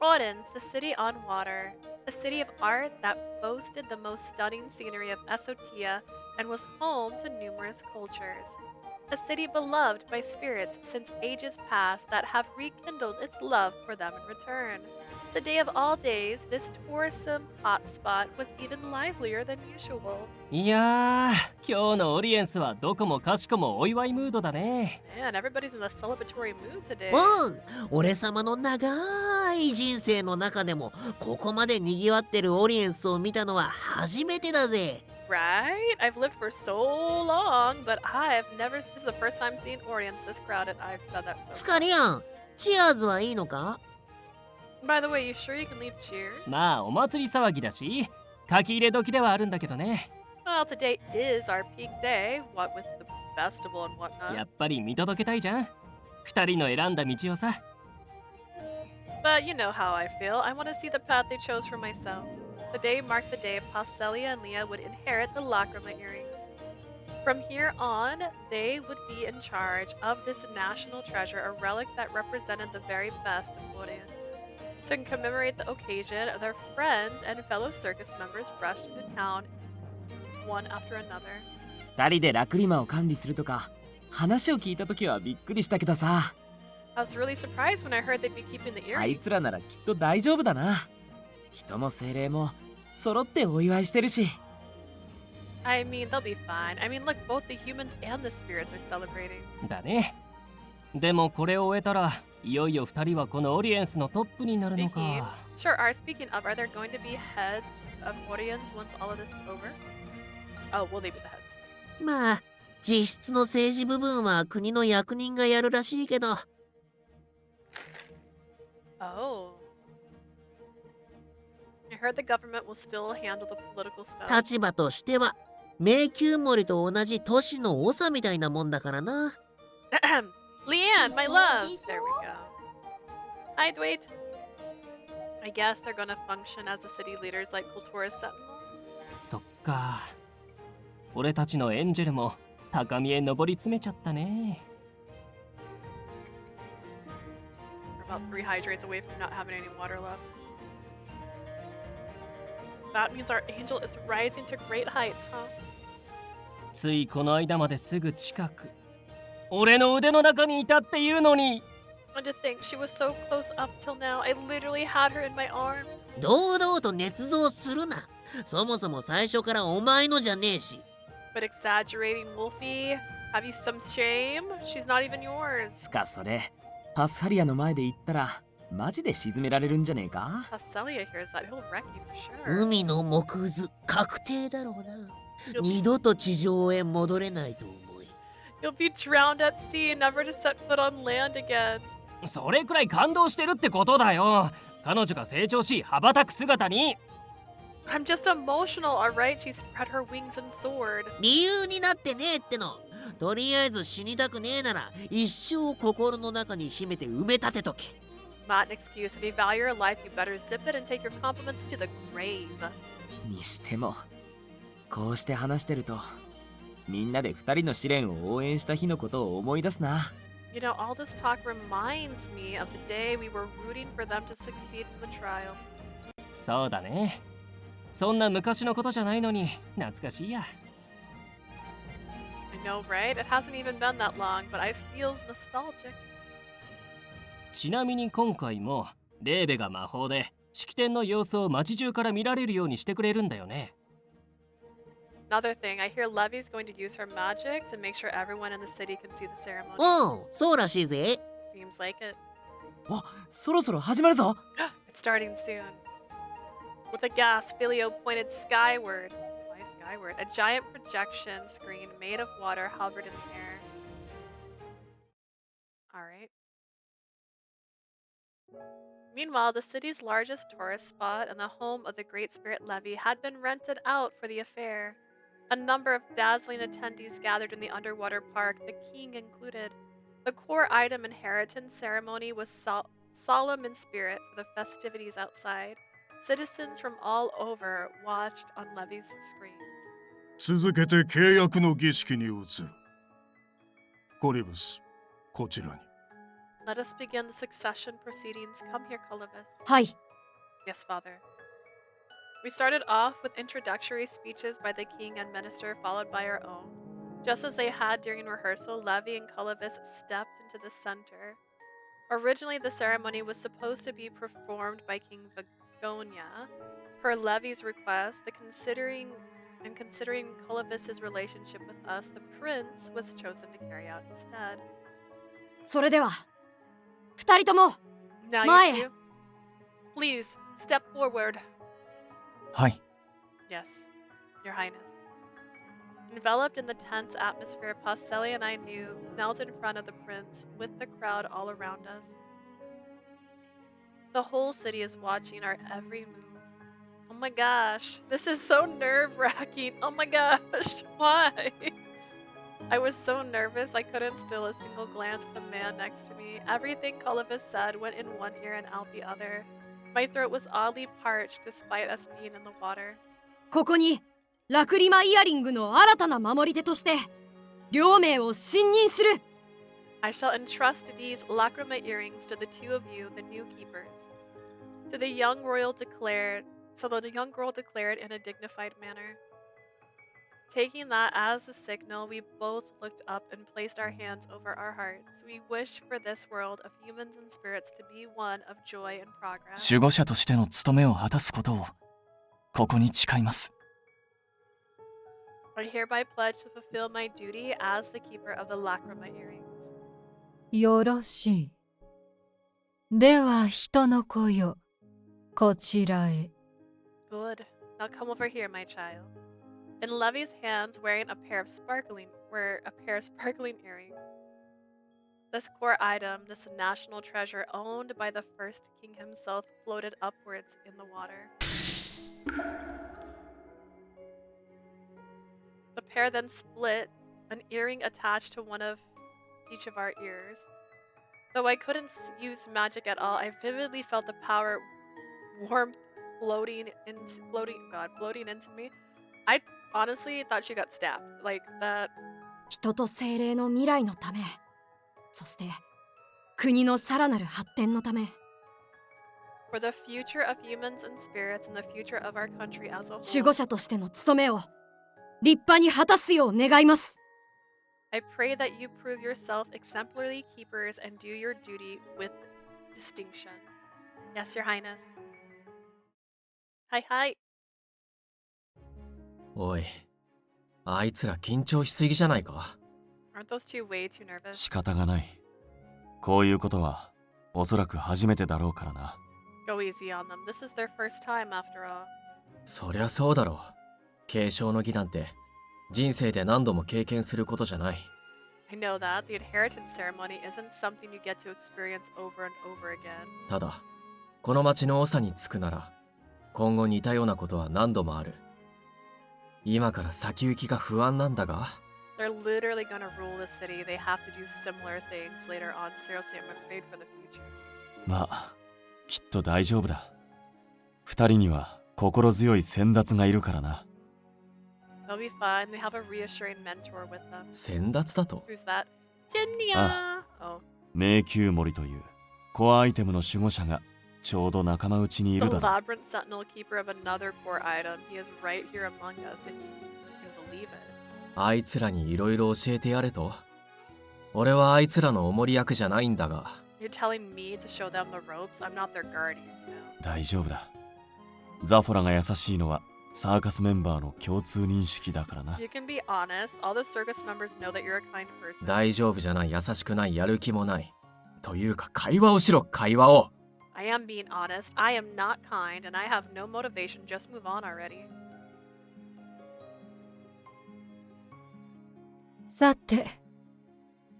Rodens, the city on water. A city of art that boasted the most stunning scenery of Esotia and was home to numerous cultures. A city beloved by spirits since ages past that have rekindled its love for them in return. Today of all days, this tourism hotspot was even livelier than usual. いやー、今日のオリエンスはどこもかしこもお祝いムードだね。Man, everybody's in the celebratory mood today. 俺様の長い人生の中でもここまで賑わってるオリエンスを見たのは初めてだぜ。Right? I've lived for so long, but I've never. This is the first time seeing audience this crowded. I've said that so 疲れやん。チアーズはいいのか？ By the way, you sure you can leave cheers? まあお祭り騒ぎだし書き入れ時ではあるんだけどね。 Well, today is our peak day, what with the festival and や whatnot. っぱり見届けたいじゃん。二人の選んだ道をさ。 But you know how I feel. I want to see the path they chose for myself. Today marked the day Paschalia and Leah would inherit the lacrima earrings. From here on, they would be in charge of this national treasure, a relic that represented the very best of Koreans. To commemorate the occasion, their friends and fellow circus members rushed into town, one after another. 二人でラクリマを管理するとか話を聞いた時はびっくりしたけどさ。 I was really surprised when I heard they'd be keeping the あい earrings. つらならきっと大丈夫だな。人も精霊も揃ってお祝いしてるし。 I mean, they'll be fine. I mean, look, both the humans and the spirits are celebrating. だね。でもこれを終えたらいよいよ二人はこのオリエンスのトップになるの Speaking, か。 sure, speaking of, are there going to be heads of audience once all of this is over? Oh, will they be the heads? まあ、実質の政治部分は国の役人がやるらしいけど。 Oh. I heard the government will still handle the political stuff. 立場としては、迷宮森と同じ都市の長みたいなもんだからな。Leanne, my love! There we go. Hi, Dwight. I guess they're gonna function as the city leaders like Kultura's Sentinel. そっか。俺たちのエンジェルも高みへ登り詰めちゃったね。 We're about 3 hydrates away from not having any water left. That means our angel is rising to great heights, huh? ついこの間まですぐ近く。俺の腕の中にいたっていうのに。 And to think she was so close up till now, I literally had her in my arms. 堂々と捏造するな。そもそも最初からお前のじゃねえし。 But exaggerating, Wolfie. Have you some shame? She's not even yours. つかそれ、パスハリアの前で言ったらマジで沈められるんじゃねえか？ Paschalia hears that. He'll wreck you for sure. 海の木図、確定だろうな。二度と地上へ戻れないと思い。 You'll be drowned at sea, never to set foot on land again. それくらい感動してるってことだよ。彼女が成長し羽ばたく姿に。 I'm just emotional, alright? She spread her wings and soared. 理由になってねえっての。とりあえず死にたくねえなら一生心の中に秘めて埋め立てとけ。 Not an excuse. If you value your life, you better zip it and take your compliments to the grave. にしてもこうして話してるとみんなで二人の試練を応援した日のことを思い出すな。 You know, all this talk reminds me of the day we were rooting for them to succeed in the trial. そうだね。そんな昔のことじゃないのに懐かしいや。 I know, right? It hasn't even been that long, but I feel nostalgic. ちなみに今回もレーベが魔法で式典の様子を街中から見られるようにしてくれるんだよね。 Another thing, I hear Levy's going to use her magic to make sure everyone in the city can see the ceremony. おう、そうらしいぜ。 Seems like it. あ、そろそろ始まるぞ。 It's starting soon. With a gasp, Filio pointed skyward. Why skyward? A giant projection screen made of water hovered in the air. Alright. Meanwhile, the city's largest tourist spot and the home of the Great Spirit Levy had been rented out for the affair. A number of dazzling attendees gathered in the underwater park, the king included. The core item inheritance ceremony was solemn in spirit for the festivities outside. Citizens from all over watched on Levy's screens. 続けて契約の儀式に移る。コリブス、こちらに。Let us begin the succession proceedings. Come here, Colovis. はい。 Yes, Father. We started off with introductory speeches by the king and minister, followed by our own. Just as they had during rehearsal, Levy and Colovis stepped into the center. Originally, the ceremony was supposed to be performed by King Vagonia. Per Levy's request, considering Colovis's relationship with us, the prince was chosen to carry out instead. それでは二人とも Now 前 you two, please step forward. はい。 Yes, Your Highness. Enveloped in the tense atmosphere, Paschalia and I knew, knelt in front of the prince with the crowd all around us. The whole city is watching our every move. Oh my gosh, this is so nerve-wracking. Oh my gosh, why? I was so nervous I couldn't steal a single glance at the man next to me. Everything Cullivis said went in one ear and out the other. My throat was oddly parched despite us being in the water. ここにラクリマイヤリングの新たな守り手として両名を信任する。 I shall entrust these lacrima earrings to the two of you, the new keepers. To the young royal declared, so the young girl declared in a dignified manner. Taking that as a signal, we both looked up and placed our hands over our hearts. We wish for this world of humans and spirits to be one of joy and progress. 守護者としての務めを果たすことをここに誓います。 I hereby pledge to fulfill my duty as the keeper of the lacrima earrings. よろしい。では人の子よ、こちらへ。 Good. Now come over here, my child. In Levy's hands, wearing a pair of sparkling earrings. This core item, this national treasure owned by the first king himself, floated upwards in the water. The pair then split, an earring attached to one of each of our ears. Though I couldn't use magic at all, I vividly felt the power, warmth floating into me. I honestly thought she got stabbed. Like that. 人と精霊の未来のため、そして国のさらなる発展のため。 For the future of humans and spirits and the future of our country as a 守護 whole. 者としての務めを立派に果たすよう願います。 I pray that you prove yourself exemplary keepers and do your duty with distinction. Yes, Your Highness. Hi, hi. おい、あいつら緊張しすぎじゃないか。 Aren't those two way too nervous? 仕方がない。こういうことはおそらく初めてだろうからな。Go easy on them. This is their first time after all. そりゃそうだろう。継承の儀なんて人生で何度も経験することじゃない。 I know that. The inheritance ceremony isn't something you get to experience over and over again. ただ、この町の長に着くなら、今後似たようなことは何度もある。今から先行きが不安なんだが。 They're literally gonna rule the city. They have to do similar things later on. Seriously, I'm afraid for the future. まあ、きっと大丈夫だ。二人には心強い先達がいるからな。 They'll be fine. They have a reassuring mentor with them. 先達だと？ Who's that? Jinya! Oh. 迷宮森というコアアイテムの守護者がちょうど仲間内にい The るだろう。 labyrinth sentinel keeper of another core item. He is right here among us if you can believe it. あいつらにいろいろ教えてやれと。俺はあいつらのお守り役じゃないんだが。 You're telling me to show them the ropes? I'm not their guardian, you know. 大丈夫だ。ザフォラが優しいのはサーカスメンバーの共通認識だからな。You can be honest. All the circus members know that you're a kind person. 大丈夫じゃない、優しくない、やる気もない。というか会話をしろ、会話を。 I am being honest. I am not kind and I have no motivation. Just move on already. さて、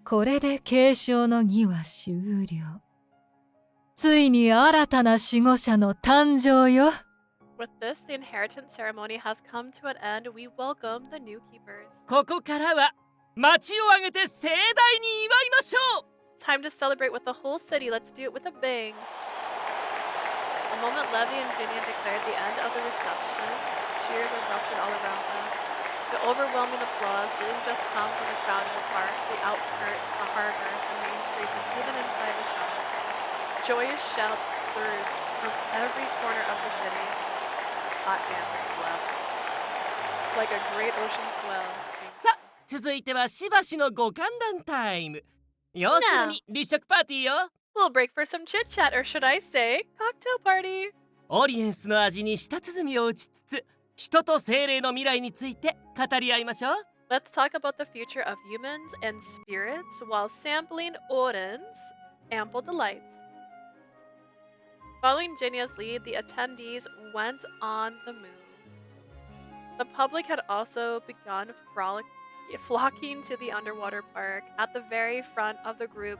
これで継承の儀は終了。ついに新たな守護者の誕生よ。With this, the inheritance ceremony has come to an end. We welcome the new keepers. ここからは町を挙げて盛大に祝いましょう。 Time to celebrate with the whole city. Let's do it with a bang. The moment Levy and Ginny declared the end of the reception, cheers erupted all around us. The overwhelming applause didn't just come from the crowd in the park, the outskirts, the harbor, the main streets, and even inside the shops. Joyous shouts surged from every corner of the city. Hot damn, this is loud. Like a great ocean swell. さあ、続いてはしばしのご歓談タイム。要するに立食パーティーよ。We'll break for some chit chat, or should I say, cocktail party. オリエンスの味に舌鼓を打ちつつ、人と精霊の未来について語り合いましょう。Let's talk about the future of humans and spirits while sampling Oren's ample delights. Following Jinya's lead, the attendees went on the move. The public had also begun flocking to the underwater park. At the very front of the group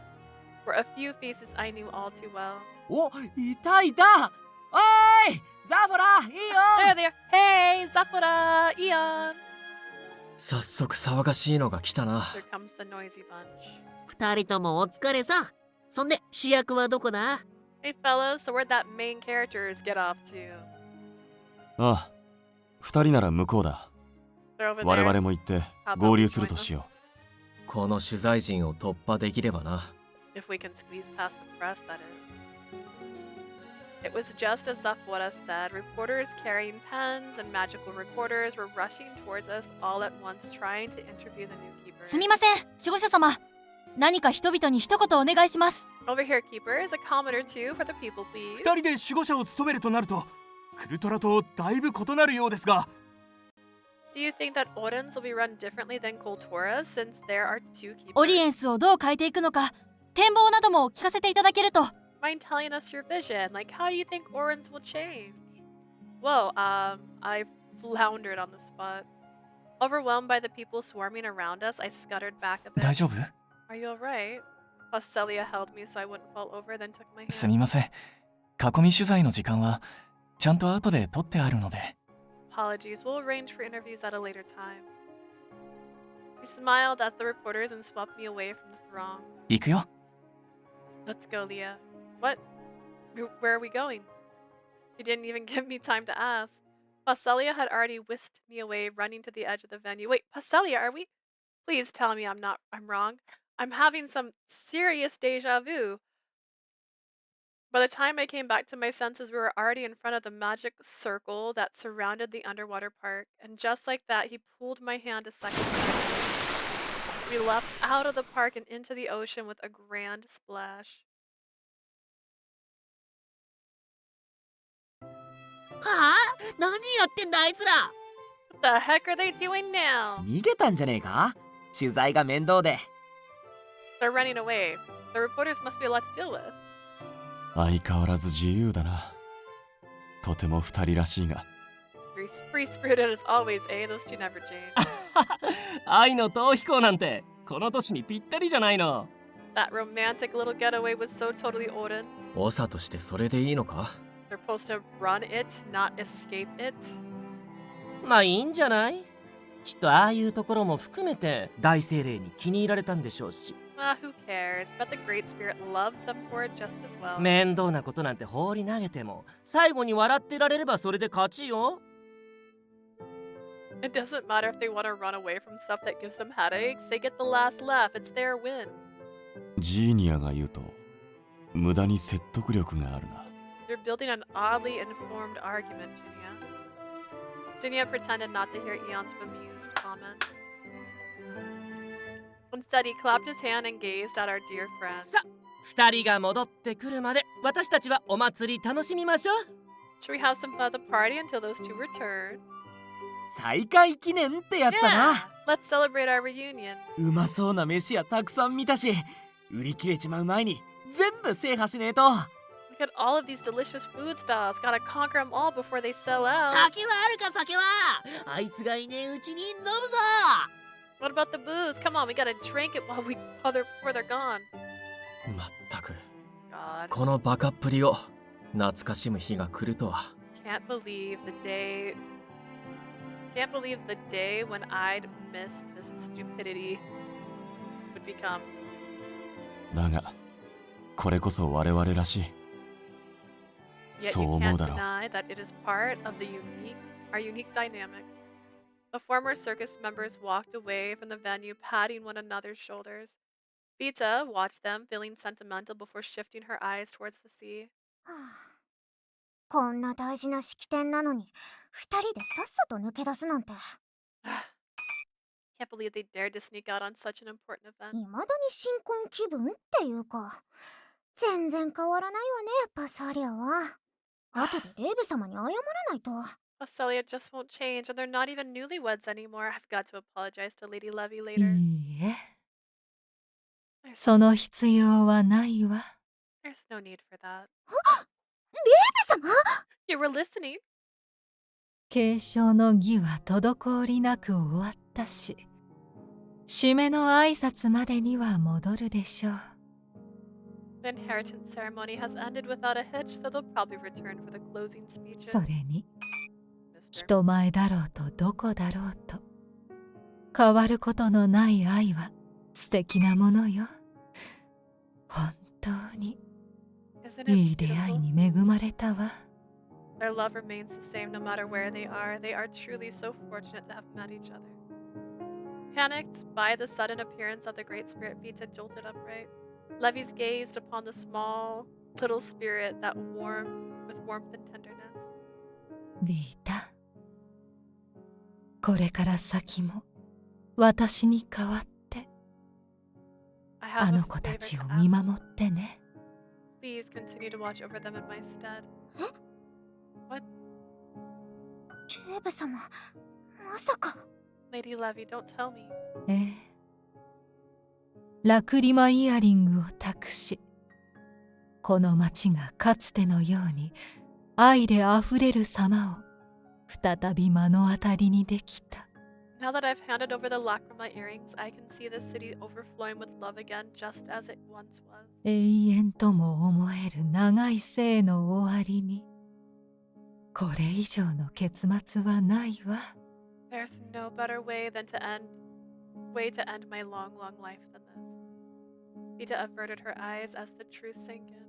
were a few faces I knew all too well. お、いたいた。おーい、ザフォラ、いいよ。 There, there! Hey, Zafura! Eon! 早速騒がしいのが来たな。 Here comes the noisy bunch. 二人ともお疲れさ。そんで主役はどこだ？ Hey fellas, so where'd that main characters get off to? ああ、二人なら向こうだ。 They're over 我 there. 々も行って How about 合 we 流する join と them? しよこの取材陣を突破できればな。 If we can squeeze past the press, that is. It was just as Zafwara said. Reporters carrying pens and magical recorders were rushing towards us all at once, trying to interview the new keepers. すみません、守護者様。何か人々に一言お願いします。 Over here, keepers, a comment or two for the people, please. 二人で守護者を務めるとなると、クルトラとだいぶ異なるようですが。 Do you think that Audens will be run differently than Kultura since there are two keepers? オリエンスをどう変えていくのか、展望なども聞かせていただけると。 Mind telling us your vision? Like, how do you think Audens will change? Whoa, I floundered on the spot. Overwhelmed by the people swarming around us, I scuttered back a bit. 大丈夫？ Are you alright? Paschalia held me so I wouldn't fall over, then took my hand. すみません。囲み取材の時間はちゃんと後で取ってあるので。 Apologies, we'll arrange for interviews at a later time. He smiled at the reporters and swept me away from the throngs. 行くよ。 Let's go, Leah. What? Where are we going? He didn't even give me time to ask. Paschalia had already whisked me away, running to the edge of the venue. Wait, Paschalia, are we? Please tell me I'm wrong. I'm having some serious deja vu. By the time I came back to my senses, we were already in front of the magic circle that surrounded the underwater park. And just like that, he pulled my hand a second time. We leapt out of the park and into the ocean with a grand splash. はあ？何やってんだあいつら。 What the heck are they doing now? 逃げたんじゃねえか？取材が面倒で。 They're running away. The reporters must be a lot to deal with. 相変わらず自由だな。とても二人らしいが。Free-spirited as always, eh? Those two never change. 愛の逃避行なんてこの年にぴったりじゃないの。 That romantic little getaway was so totally Odin's. 長としてそれでいいのか？ They're supposed to run it, not escape it. まあいいんじゃない？きっとああいうところも含めて大精霊に気に入られたんでしょうし。 Who cares? Bet the Great Spirit loves them for it just as well. 面倒なことなんて放り投げても最後に笑ってられればそれで勝ちよ。 It doesn't matter if they want to run away from stuff that gives them headaches. They get the last laugh. It's their win. ジーニアが言うと無駄に説得力があるな。 You're building an oddly informed argument, Jinia. Jinia pretended not to hear Eon's bemused comment. Instead, he clapped his hand and gazed at our dear friend. さ、二人が戻ってくるまで私たちはお祭り楽しみましょう。 Should we have some fun at the party until those two return? 再会記念ってやつだ Yeah! な。 Let's celebrate our reunion. うまそうな飯やたくさん見たし、売り切れちまう前に全部制覇しねえと。 Look at all of these delicious food stalls. Gotta conquer them all before they sell out. 酒はあるか酒は。あいつがいねえうちに飲むぞ。 What about the booze? Come on, we gotta drink it before they're gone. まったく God. このバカっぷりを懐かしむ日が来るとは。 Can't believe the day when I'd miss this stupidity would become. だがこれこそ我々らしい。 Yet そう you 思 can't うだろう。 deny that it is part of our unique dynamic. The former circus members walked away from the venue, patting one another's shoulders. Vita watched them, feeling sentimental before shifting her eyes towards the sea. こんな大事な式典なのに、二人でさっさと抜け出すなんて。 Can't believe they dared to sneak out on such an important event. 未だに新婚気分っていうか、全然変わらないわね、パサリアは。後でレイブ様に謝らないと。 Paschalia just won't change, and they're not even newlyweds anymore. I've got to apologize to Lady Levy い later. いえ、その必要はないわ。 There's no need for that. レイブ様 You were listening. 継承の儀は滞りなく終わったし、締めの挨拶までには戻るでしょう。The inheritance ceremony has ended without a hitch, so they'll probably return for the closing speeches. それに、 Mister. 人前だろうとどこだろうと、変わることのない愛は素敵なものよ。本当に Isn't いい it 出会い beautiful? に恵まれたわ。 Their love remains the same no matter where they are. They are truly so fortunate to have met each other. Panicked by the sudden appearance of the great spirit, Vita jolted upright. Levy's gazed upon the small little spirit that warmed with warmth and tenderness. ビータ、これから先も私に代わって I あ have の a 子た favor ちを to 見 ask. 守ってね。 Please continue to watch over them in my stead. 警部様、まさか。 Lady Levy, don't tell me. ええ、ラクリマイヤリングを託し、この町がかつてのように愛であふれる様を再び目の当たりにできた。 Now that I've handed over the lacrima earrings, I can see the city overflowing with love again, just as it once was. 永遠とも思える長い生の終わりに、これ以上の結末はないわ。 There's no better way to end my long, long life than this. Vita averted her eyes as the truth sank in.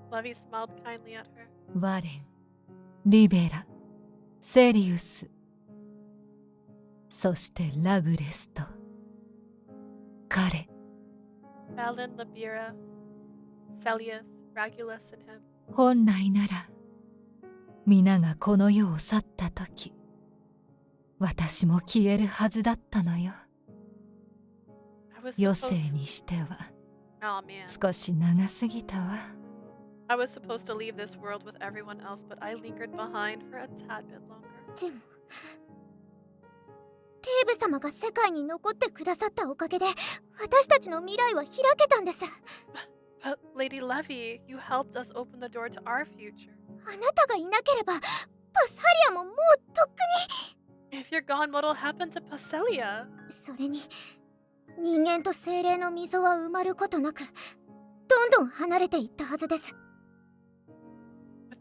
Levy smiled kindly at her. ワレン、リベラ、セリウス、そしてラグレスと彼。 Balin, Libera, Celius, Regulus, and him. 本来なら皆がこの世を去った時、私も消えるはずだったのよ。 I was 余生 supposed... にしては Oh man. 少し長すぎたわ。 I was supposed to leave this world with everyone else, but I lingered behind for a tad bit longer. でも警部様が世界に残ってくださったおかげで私たちの未来は開けたんです。 But Lady Levy, you helped us open the door to our future. あなたがいなければパサリアももうとっくに。 If you're gone, what'll happen to Paschalia? それに人間と精霊の溝は埋まることなくどんどん離れていったはずです。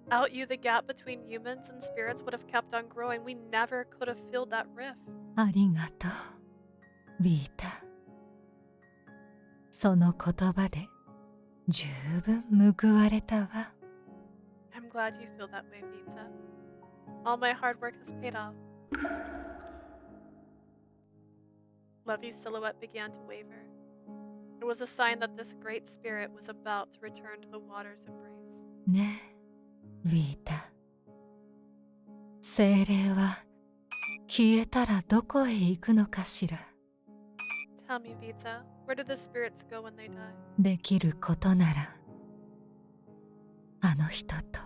Without you, the gap between humans and spirits would have kept on growing. We never could have filled that rift. ありがとう、ビータ。その言葉で十分報われたわ。 I'm glad you feel that way, Vita. All my hard work has paid off. Levy's silhouette began to waver. It was a sign that this great spirit was about to return to the water's embrace. ねえ、ビータ。精霊は消えたらどこへ行くのかしら。 Tell me, Vita, where do the spirits go when they die? できることならあの人と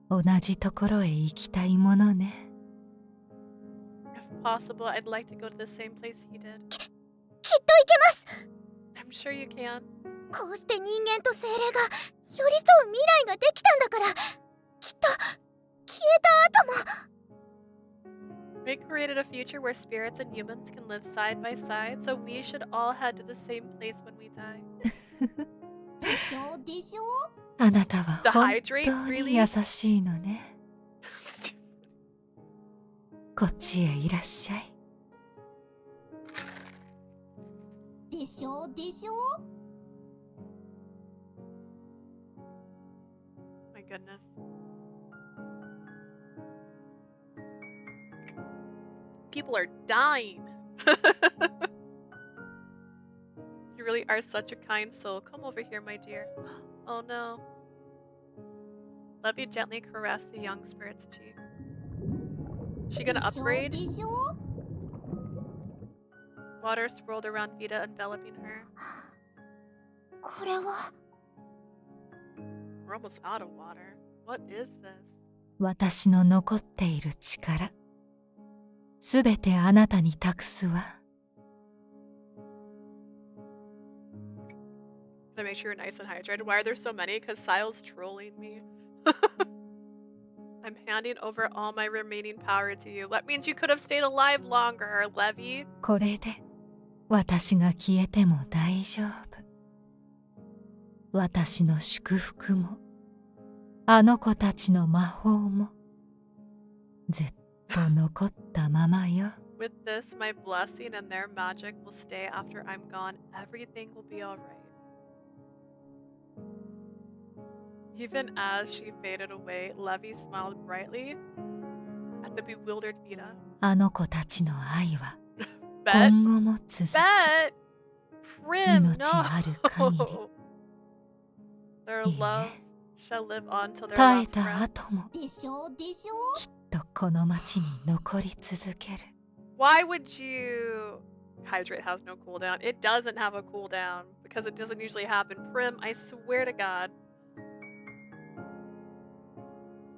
同じところへ行きたいものね。 If possible, I'd like to go to the same place he did. きっと行けます。 I'm sure you can. こうして人間と精霊が寄り添う未来ができたんだから、きっと消えた後も。 We created a future where spirits and humans can live side by side, so we should all head to the same place when we die. でしょでしょ。あなたは本 Dehydrate? 当に Really? 優しいのね。こっちへいらっしゃい。でしょでしょ。 My goodness. People are dying. You really are such a kind soul. Come over here, my dear. Oh no. Levy gently caressed the young spirit's cheek. She gonna upgrade? でしょ。 Water swirled around Vita, enveloping her. これは。 We're almost out of water. What is this? 私の残っている力、すべてあなたに託すわ。 To make sure you're nice and hydrated. Why are there so many? Because Sile's trolling me. I'm I'm handing over all my remaining power to you. That means you could have stayed alive longer, Levy. これで私が消えても大丈夫。私の祝福もあの子たちの魔法もずっと残ったままよ。With this, my blessing and their magic will stay after I'm gone. Everything will be alright. Even as she faded away, Levy smiled brightly at the bewildered Vita. あの子たちの愛は Bet? 今後も続く。 Bet? Prim, 命ある限り no! Their love shall live on till their 耐え last た breath. 後もでしょでしょ。きっとこの町に残り続ける。 Why would you... Hydrate has no cooldown. It doesn't have a cooldown because it doesn't usually happen. Prim, I swear to God.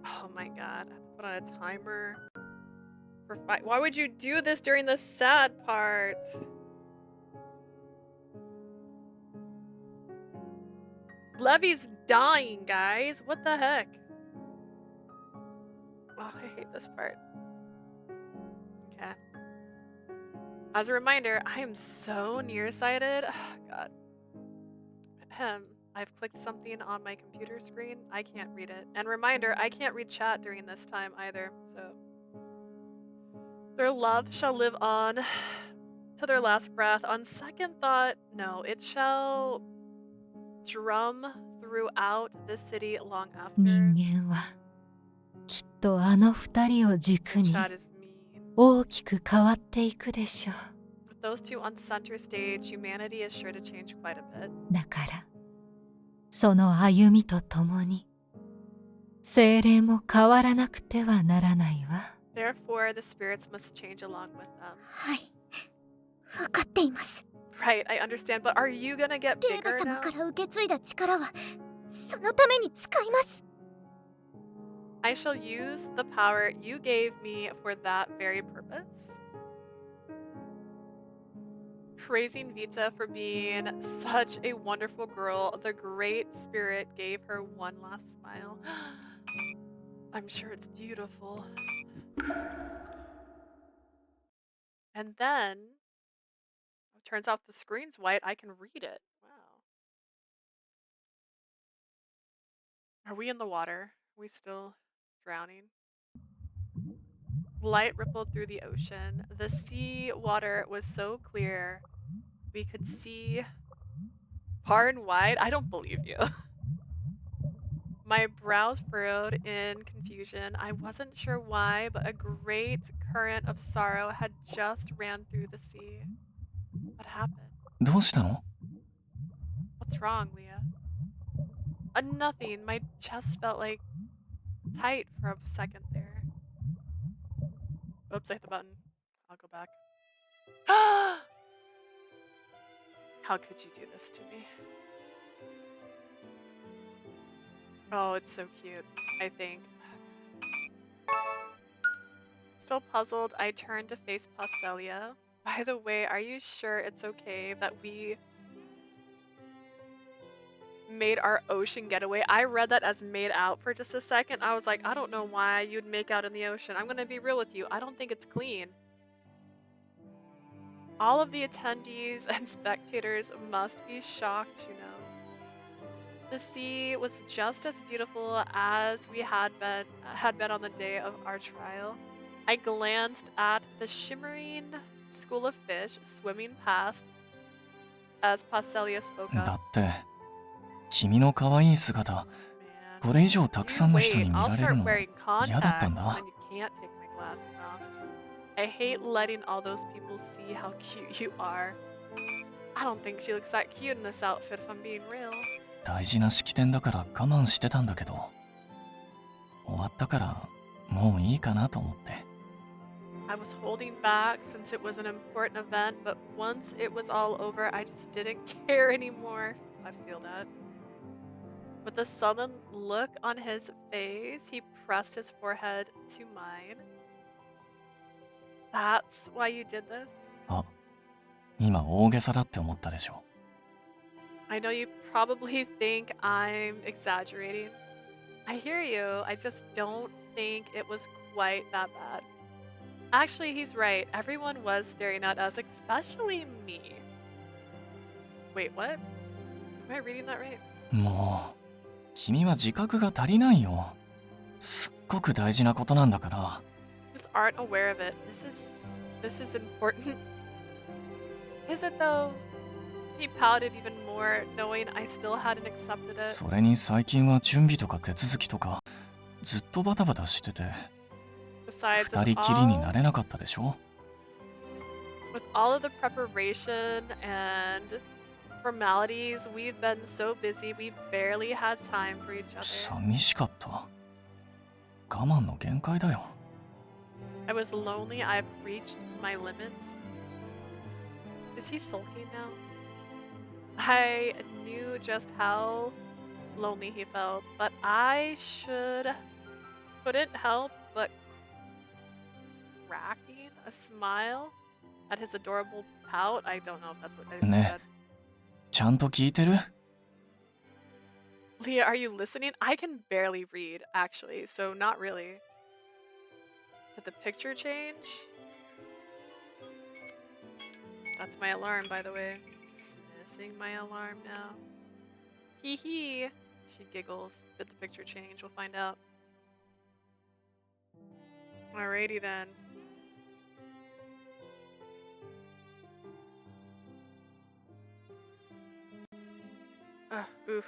Oh my God. I have to put on a timer. For why would you do this during the sad part? Levy's dying, guys. What the heck? Oh, I hate this part. Okay. As a reminder, I am so nearsighted. Oh, God. I've clicked something on my computer screen. I can't read it. And reminder, I can't read chat during this time either, so. Their love shall live on to their last breath. On second thought, no, it shall drum throughout the city long after. 人間はきっとあの二人を軸に Chat is mean. 大きく変わっていくでしょう。 With those two on center stage, humanity is sure to change quite a bit. だからその歩みとともに精霊も変わらなくてはならないわ。 Therefore, the spirits must change along with them. はい、分かっています。 Right, I understand, but are you gonna get レーバ bigger 様 now? から受け継いだ力はそのために使います。 I shall use the power you gave me for that very purpose. Praising Vita for being such a wonderful girl, the Great Spirit gave her one last smile. I'm sure it's beautiful. And then, it turns out the screen's white. I can read it. Wow. Are we in the water? Are we still drowning? Light rippled through the ocean. The sea water was so clear. We could see far and wide. I don't believe you. My brows furrowed in confusion. I wasn't sure why, but a great current of sorrow had just ran through the sea. What happened? どうしたの？ What's wrong, Leah? Nothing. My chest felt like tight for a second there. Oops, I hit the button. I'll go back. How could you do this to me? Oh, it's so cute, I think. Still puzzled, I turned to face Paschalia. By the way, are you sure it's okay that we made our ocean getaway? I read that as made out for just a second. I was like, I don't know why you'd make out in the ocean. I'm gonna be real with you. I don't think it's clean. All of the attendees and spectators must be shocked, you know. The sea was just as beautiful as we had been on the day of our trial. I glanced at the shimmering school of fish swimming past as Paschalia spoke だ up. って君の可愛い姿これ以上たくさんの人に Wait, 見 I'll られる start の wearing 嫌だった contacts んだ。 when you can't take my glasses off. I hate letting all those people see how cute you are. I don't think she looks that cute in this outfit if I'm being real. 大事な式典だから我慢してたんだけど終わったからもういいかなと思って。 I was holding back since it was an important event, but once it was all over, I just didn't care anymore. I feel that. With a sullen look on his face, he pressed his forehead to mine. That's why you did this? あ、今大げさだって思ったでしょ。 I know you probably think I'm exaggerating. I hear you. I just don't think it was quite that bad. Actually, he's right. Everyone was staring at us, especially me. Wait, what? Am I reading that right? もう君は自覚が足りないよ。すっごく大事なことなんだから。Just aren't aware of it. This is important. Is it though? He pouted even more, knowing I still hadn't accepted it. それに最近は準備とか手続きとかずっとバタバタしてて、Besides, 二人きりになれなかったでしょ。with all of the preparation and formalities, we've been so busy, we barely had time for each other. 寂しかった。我慢の限界だよ。I was lonely. I've reached my limits. Is he sulking now? I knew just how lonely he felt, but I couldn't help but cracking a smile at his adorable pout. I don't know if that's what I ね said. ちゃんと聞いてる？ Leah, are you listening? I can barely read, actually, so not really. Did the picture change? That's my alarm, by the way. Dismissing my alarm now. Hee hee. She giggles. Did the picture change? We'll find out. Alrighty then. Oof.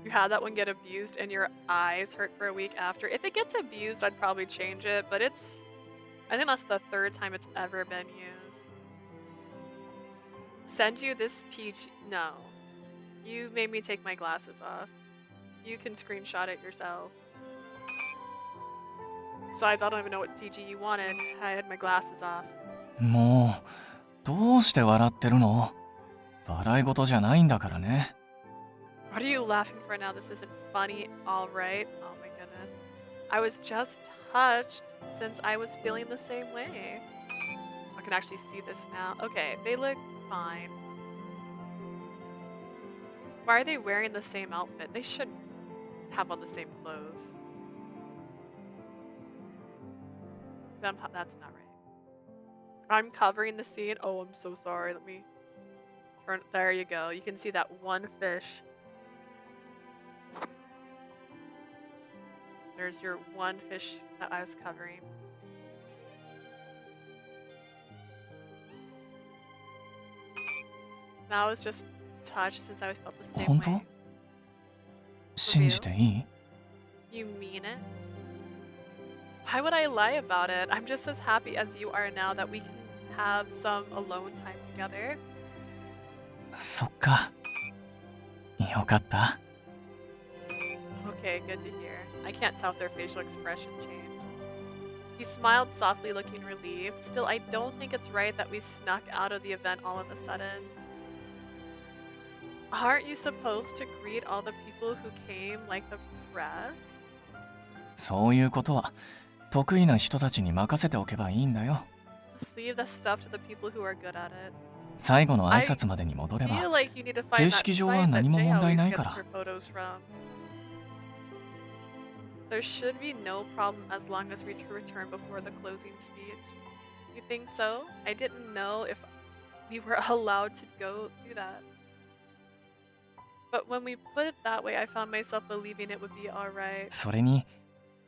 You had that one get abused and your eyes hurt for a week after. If it gets abused, I'd probably change it, but I think that's the third time it's ever been used. Send you this peach? No. You made me take my glasses off. You can screenshot it yourself. Besides, I don't even know what CG you wanted. I had my glasses off. もうどうして笑ってるの？笑い事じゃないんだからね。What are you laughing for now? This isn't funny, alright? Oh my goodness. I was just touched since I was feeling the same way. I can actually see this now. Okay, they look fine. Why are they wearing the same outfit? They shouldn't have on the same clothes. That's not right. I'm covering the scene. Oh, I'm so sorry. Let me turn. There you go. You can see that one fish. There's your one fish that I was covering. Now I was just touched since I felt the same 本当？ way. 信じていい？ You mean it? Why would I lie about it? I'm just as happy as you are now that we can have some alone time together. そっか。よかった。Okay, good to hear. I can't tell if their facial expression changed. He smiled softly, looking relieved. Still, I don't think it's right that we snuck out of the event all of a sudden. Aren't you supposed to greet all the people who came like the press? そういうことは得意な人たちに任せておけばいいんだよ。Just leave the stuff to the people who are good at it. 最後の挨拶までに戻れば、 feel like you need to find 形 that 式上 site は that 何も Jay 問題 always ない gets から。 her photos from. There should be no problem as long as we return before the closing speech. You think so? I didn't know if we were allowed to go do that. But when we put it that way, I found myself believing it would be alright. それに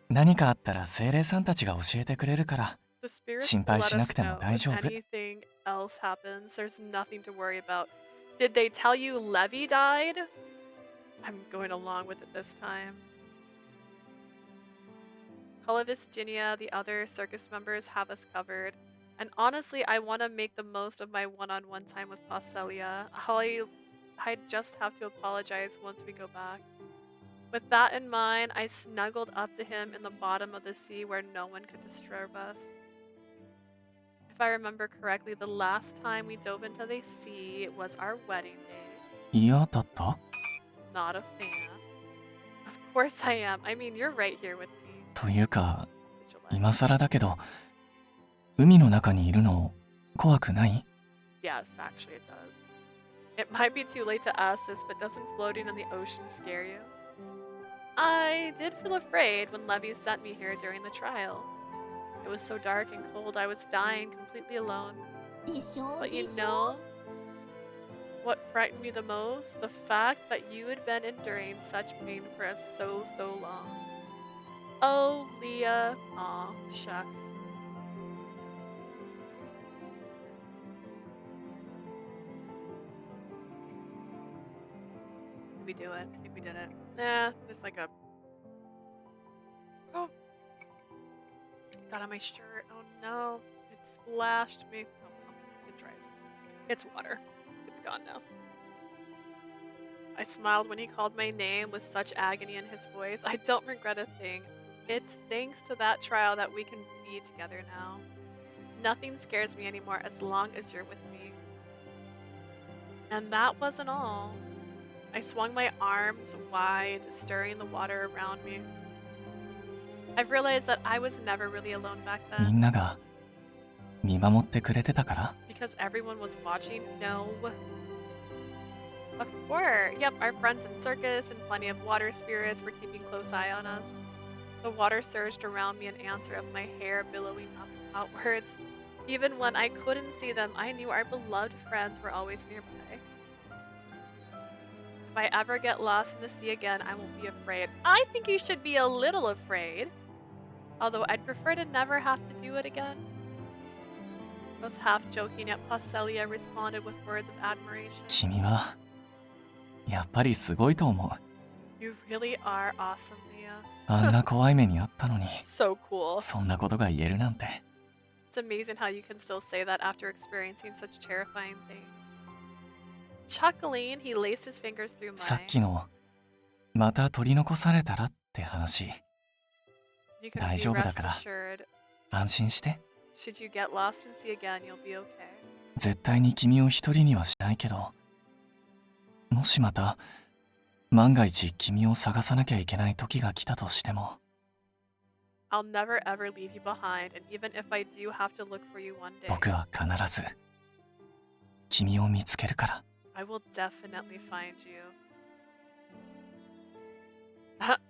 何かあったら精霊さんたちが教えてくれるから、 The spirits 心 will 配 let しな us くても know 大 if 丈夫。 anything else happens. There's nothing to worry about. Did they tell you Levi died? I'm going along with it this time. Colovis, Ginia, the other circus members have us covered. And honestly, I want to make the most of my one-on-one time with Paschalia. I just have to apologize once we go back. With that in mind, I snuggled up to him in the bottom of the sea where no one could disturb us. If I remember correctly, the last time we dove into the sea was our wedding day. 嫌だった？ Not a fan. Of course I am. I mean, you're right here with me. というか、今更だけど、海の中にいるの怖くない？ Yes, actually it does. It might be too late to ask this, but doesn't floating in the ocean scare you? I did feel afraid when Levy sent me here during the trial. It was so dark and cold, I was dying completely alone. But you know what frightened me the most? The fact that you had been enduring such pain for us so long. Oh, Leah. Aw, shucks. Did we do it? I think we did it. Nah, there's like a... Oh! It got on my shirt. Oh no. It splashed me. Oh well, it dries. It's water. It's gone now. I smiled when he called my name with such agony in his voice. I don't regret a thing. It's thanks to that trial that we can be together now. Nothing scares me anymore as long as you're with me. And that wasn't all. I swung my arms wide, stirring the water around me. I've realized that I was never really alone back み then. んなが見守ってくれてたから Because everyone was watching? No. Of course. Yep, our friends in circus and plenty of water spirits were keeping close eye on us. The water surged around me in answer of my hair billowing outwards. Even when I couldn't see them, I knew our beloved friends were always nearby. If I ever get lost in the sea again, I won't be afraid. I think you should be a little afraid. Although I'd prefer to never have to do it again. I was half joking, yet Paschalia responded with words of admiration. 君はやっぱりすごいと思う You really are awesome, Leah. あんな怖い目にあったのに So cool. そんなことが言えるなんて It's amazing how you can still say that after experiencing such terrifying things. Chuckling, he laced his fingers through さっ mine. きのまた取り残されたらって話 You can 大 be 丈夫だ rest から assured. 安心して Should you get lost in sea again, you'll be okay. 絶対に君を一人にはしないけどもしまた万が一君を探さなきゃいけない時が来たとしても I'll never ever leave you behind, and even if I do have to look for you one day, 僕は必ず君を見つけるから I will definitely find you.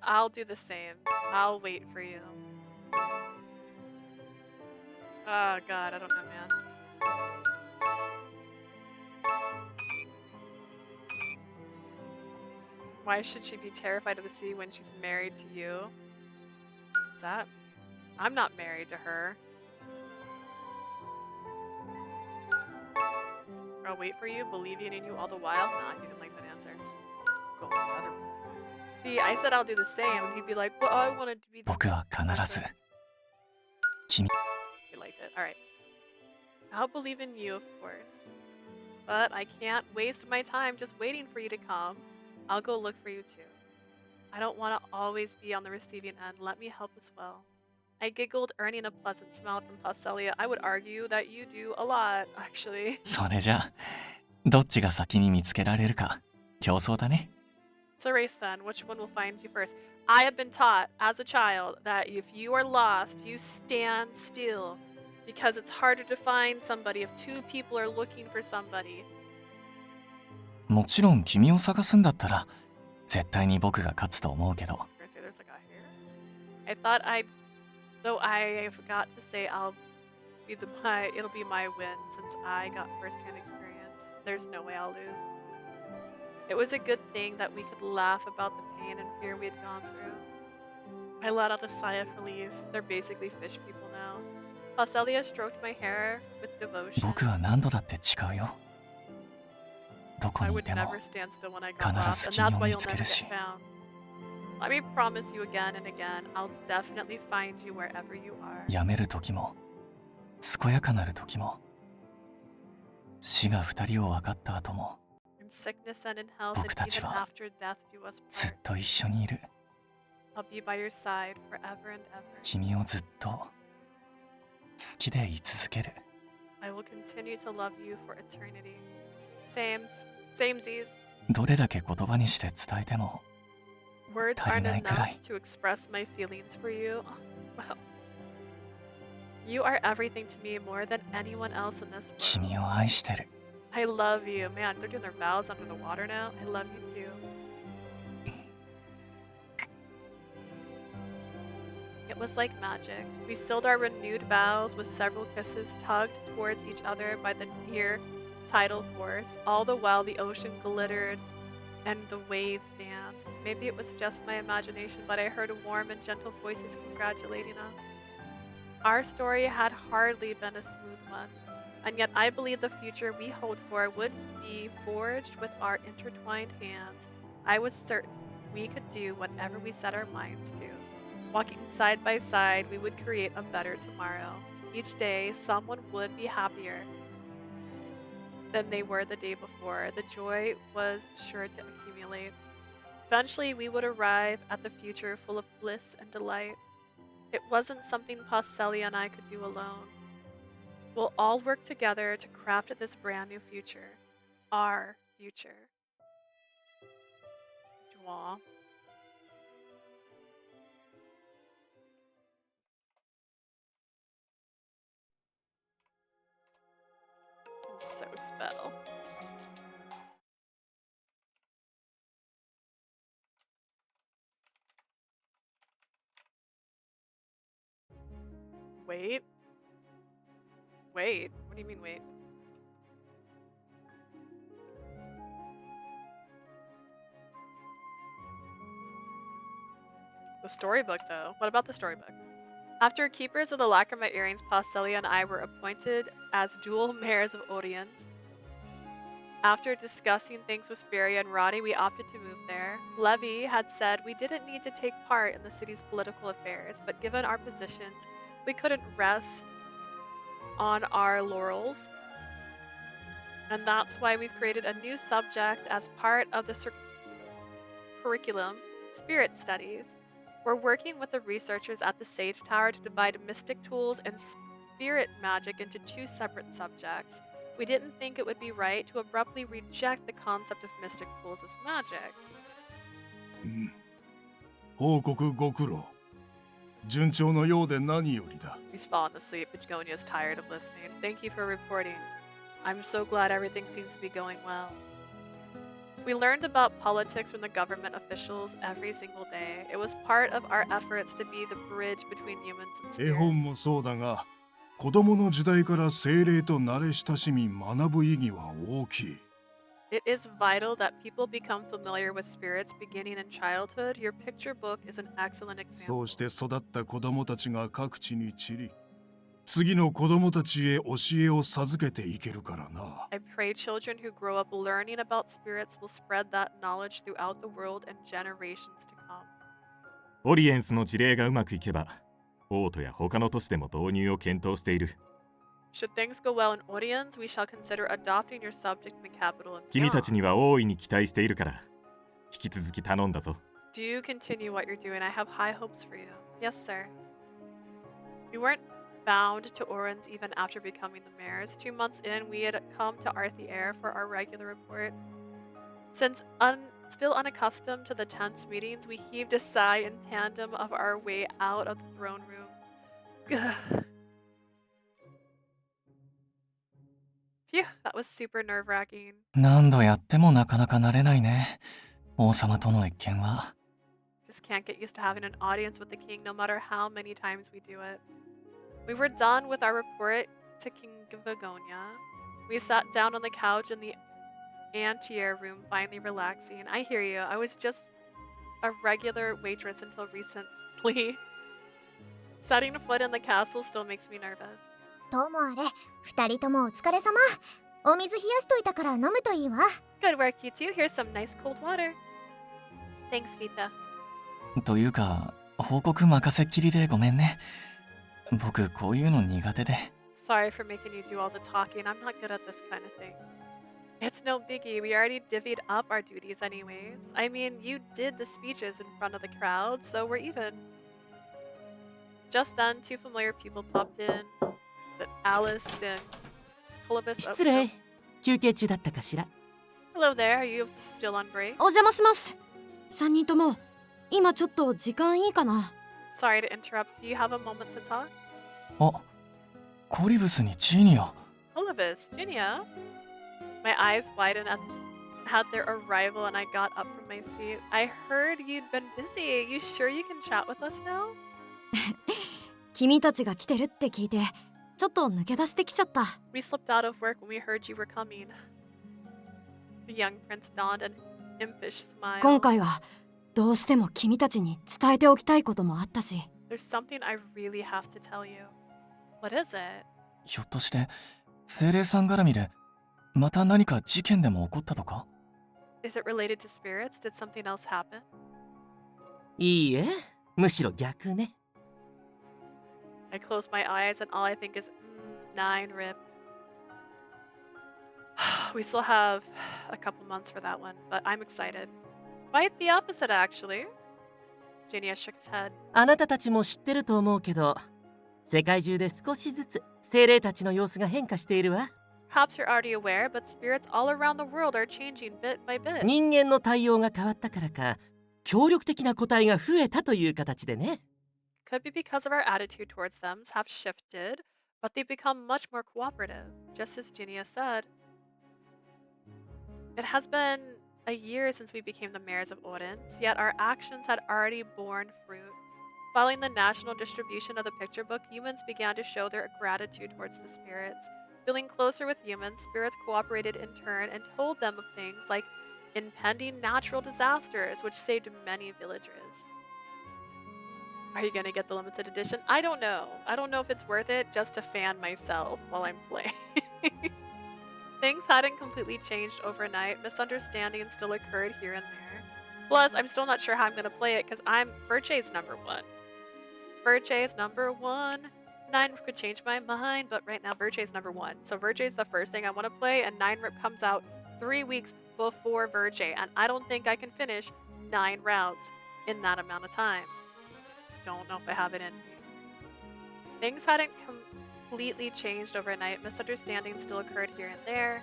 I'll do the same. I'll wait for you. Oh god, I don't know, man. Why should she be terrified of the sea when she's married to you? What's that? I'm not married to her. I'll wait for you, believing in you all the while. Nah, he didn't like that answer. Go with the other one. See, I said I'll do the same, and he'd be like, well, I wanted to be the 僕は必ず君 He liked it. Alright. I'll believe in you, of course. But I can't waste my time just waiting for you to come. I'll go look for you too. I don't want to always be on the receiving end. Let me help as well. I giggled, earning a pleasant smile from Paschalia. I would argue that you do a lot, actually. それじゃあどっちが先に見つけられるか競争だね It's a race then. Which one will find you first? I have been taught as a child that if you are lost, you stand still. Because it's harder to find somebody if two people are looking for somebody. もちろん君を探すんだったら絶対に僕が勝つと思うけど I was gonna say there's like a hair. I thought though I forgot to say it'll be my win since I got first-hand experience. There's no way I'll lose. It was a good thing that we could laugh about the pain and fear we had gone through. I let out a sigh of relief. They're basically fish people now. Paschalia stroked my hair with devotion. 僕は何度だって誓うよどこ I にい would ても never stand still when I got lost, 必ず and 君 that's を why 見 you'll つけ never るし get found. Let me promise you again and again, I'll definitely find you wherever you are. やめる時も健やかなる時も死が二人を分かった後も In sickness and in health, 僕 and たち even は after death do us ずっ part. と一緒にいる I'll be by your side forever and ever. 君をずっと好きでい続ける I will continue to love you for eternity. Samesies. どれだけ言葉にして伝えても Words 足り aren't ないくらい enough to express my feelings for you. Well, you are everything to me more than anyone else in this world. 君を愛してる I love you. Man, they're doing their vows under the water now. I love you too. It was like magic. We sealed our renewed vows with several kisses tugged towards each other by the near tidal force, all the while the ocean glittered and the waves danced. Maybe it was just my imagination, but I heard warm and gentle voices congratulating us. Our story had hardly been a smooth one, and yet I believe the future we hoped for would be forged with our intertwined hands. I was certain we could do whatever we set our minds to. Walking side by side, we would create a better tomorrow. Each day, someone would be happier than they were the day before. The joy was sure to accumulate. Eventually, we would arrive at the future full of bliss and delight. It wasn't something Paschalia and I could do alone. We'll all work together to craft this brand new future. Our future. Aw. So spell. Wait. Wait. What do you mean wait? The storybook though. What about the storybook? After keepers of the Lacrima earrings, Paschalia and I were appointed as dual mayors of Oriens. After discussing things with Speria and Roddy, we opted to move there. Levi had said we didn't need to take part in the city's political affairs, but given our positions, we couldn't rest on our laurels. And that's why we've created a new subject as part of the curriculum, Spirit Studies. We're working with the researchers at the Sage Tower to divide mystic tools and spirit magic into two separate subjects. We didn't think it would be right to abruptly reject the concept of mystic tools as magic. 報告ご苦労。順調のようで何よりだ。 He's fallen asleep, but Gonia's tired of listening. Thank you for reporting. I'm so glad everything seems to be going well. We learned about politics from the government officials every single day. It was part of our efforts to be the bridge between humans and 絵 spirits. 本もそうだが、子供の時代から精霊と慣れ親しみ学ぶ意義は大きい。 It is vital that people become familiar with spirits beginning in childhood. Your picture book is an excellent そ example. うして育った子供たちが各地に散り、次の子供たちへ教えを授けていけるからな。 I pray children who grow up learning about spirits will spread that knowledge throughout the world and generations to come. オリエンスの事例がうまくいけば、オートや他の都市でも導入を検討している。 Should things go well in Oriens, we shall consider adopting your subject in the capital and 君た beyond. ちには大いに期待しているから、引き続き頼んだぞ。 Do continue what you're doing. I have high hopes for you. Yes, sir. We weren't bound to Oriens even after becoming the mayors. 2 months in, we had come to Arthier for our regular report. Since still unaccustomed to the tense meetings, we heaved a sigh in tandem of our way out of the throne room. Gah. Phew, that was super nerve-wracking. 何度やってもなかなか慣れないね。王様との謁見は。 Just can't get used to having an audience with the king no matter how many times we do it. We were done with our report to King Vagonia. We sat down on the couch in the anteair room, finally relaxing. I hear you. I was just a regular waitress until recently. Setting foot in the castle still makes me nervous. ともあれ、二人ともお疲れ様。お水冷やしといたから飲むといいわ。Good work, you two. Here's some nice cold water. Thanks, Vita. というか、報告任せっきりでごめんね。僕、こういうの苦手で。Sorry for making you do all the talking. I'm not good at this kind of thing. It's no biggie. We already divvied up our duties anyways. I mean, you did the speeches in front of the crowd, so we're even. Just then, two familiar people popped in. Is it Alice and Columbus? 失礼。休憩中だったかしら。 Hello there. Are you still on break? お邪魔します。3人とも今ちょっと時間いいかな。 Sorry to interrupt. Do you have a moment to talk? あ、コリブスにジーニア。Columbus, Ginia? My eyes widened at their arrival and I got up from my seat. I heard you'd been busy. You sure you can chat with us now? 君たちが来てるって聞いてちょっと抜け出してきちゃった。 We slipped out of work when we heard you were coming. The young prince donned an impish smile. 今回はどうしても君たちに伝えておきたいこともあったし。 There's something I really have to tell you. What is it? ひょっとして精霊さん絡みでまた何か事件でも起こったとか？ Is it related to spirits? Did something else happen? いいえ、むしろ逆ね。I close my eyes and all I think is, nine rip. We still have a couple months for that one, but I'm excited. Quite the opposite, actually. Jania shook his head. あなたたちも知ってると思うけど、世界中で少しずつ精霊たちの様子が変化しているわ。Perhaps you're already aware, but spirits all around the world are changing bit by bit. 人間の対応が変わったからか、協力的な個体が増えたという形でね。Could be because of our attitude towards them have shifted, but they've become much more cooperative, just as Ginia said. It has been a year since we became the mayors of Odense, yet our actions had already borne fruit. Following the national distribution of the picture book, humans began to show their gratitude towards the spirits. Feeling closer with humans, spirits cooperated in turn and told them of things like impending natural disasters, which saved many villagers. Are you gonna get the limited edition? I don't know. I don't know if it's worth it just to fan myself while I'm playing. Things hadn't completely changed overnight. Misunderstandings still occurred here and there. Plus, I'm still not sure how I'm gonna play it because Verche's number one. Verche's number one. 9 could change my mind, but right now Verche's number one. So Verche's the first thing I want to play, and 9 Rip comes out 3 weeks before Verche, and I don't think I can finish 9 rounds in that amount of time. Just don't know if I have it in me. Things hadn't completely changed overnight. Misunderstandings still occurred here and there.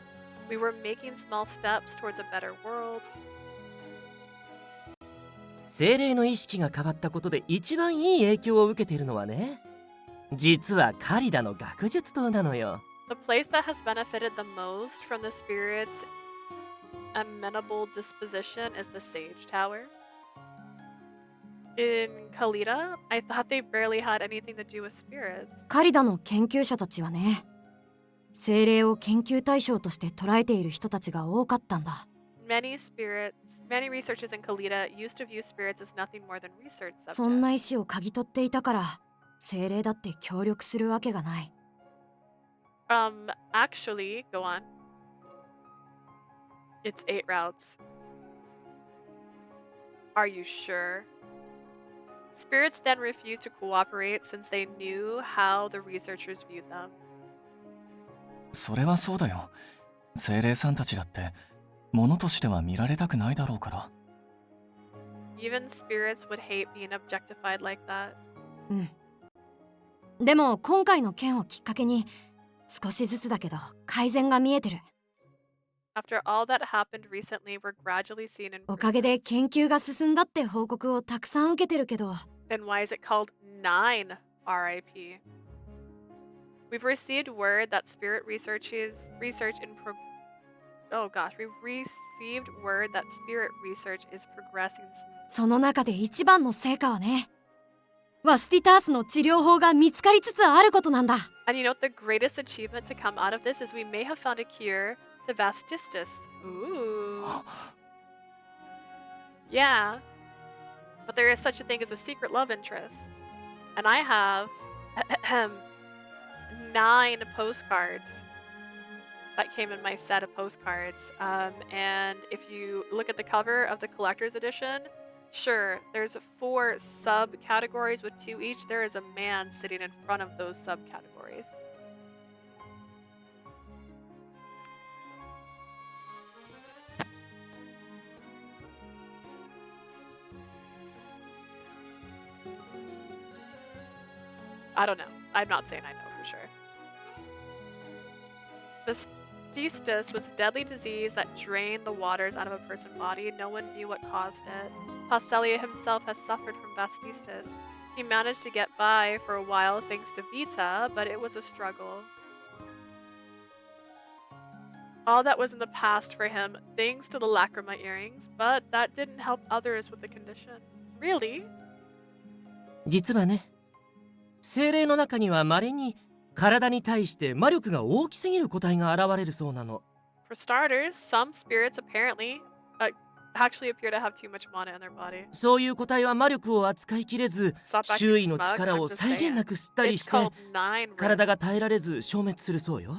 We were making small steps towards a better world. 精霊の意識が変わったことで一番いい影響を受けているのはね、実はカリダの学術棟なのよ。The place that has benefited the most from the spirit's amenable disposition is the Sage Tower. In Kalita, I thought they barely had anything to do with spirits. カリダの研究者たちはね、精霊を研究対象として捉えている人たちが多かったんだ。Many researchers in Kalita used to view spirits as nothing more than research subjects. そんな意思を嗅ぎ取っていたから、精霊だって協力するわけがない。Actually, go on. It's 8 routes. Are you sure? Spirits then refused to cooperate since they knew how the researchers viewed them. それはそうだよ。精霊さんたちだって物としては見られたくないだろうから。Even spirits would hate being objectified like that. うん。でも今回の件をきっかけに少しずつだけど改善が見えてる。After all that happened recently, we're gradually seeing improvements. おかげで研究が進んだって報告をたくさん受けてるけど。Then why is it called 9 RIP? We've received word that spirit research in Oh gosh, we received word that spirit research is progressing smoothly. その中で一番の成果はね、ワスティタースの治療法が見つかりつつあることなんだ。And you know what the greatest achievement to come out of this is we may have found a cure to vastistus. Ooh. Yeah. But there is such a thing as a secret love interest. And I have 9 postcards that came in my set of postcards. And if you look at the cover of the collector's edition, sure, there's 4 subcategories with 2 each. There is a man sitting in front of those subcategories. I don't know. I'm not saying I know for sure. Vastistus was a deadly disease that drained the waters out of a person's body. No one knew what caused it. Paschalia himself has suffered from vastistus. He managed to get by for a while thanks to Vita, but it was a struggle. All that was in the past for him, thanks to the lacrima earrings, but that didn't help others with the condition. Really? 実はね、精霊の中には稀に体に対して魔力が大きすぎる個体が現れるそうなの。For starters, some spirits apparently actually appear to have too much mana in their body. そういう個体は魔力を扱いきれず、 Stop acting 周囲の smug, 力 I'm を just 際限 saying. なく吸ったり It's して called nine 体 room. が耐えられず消滅するそうよ。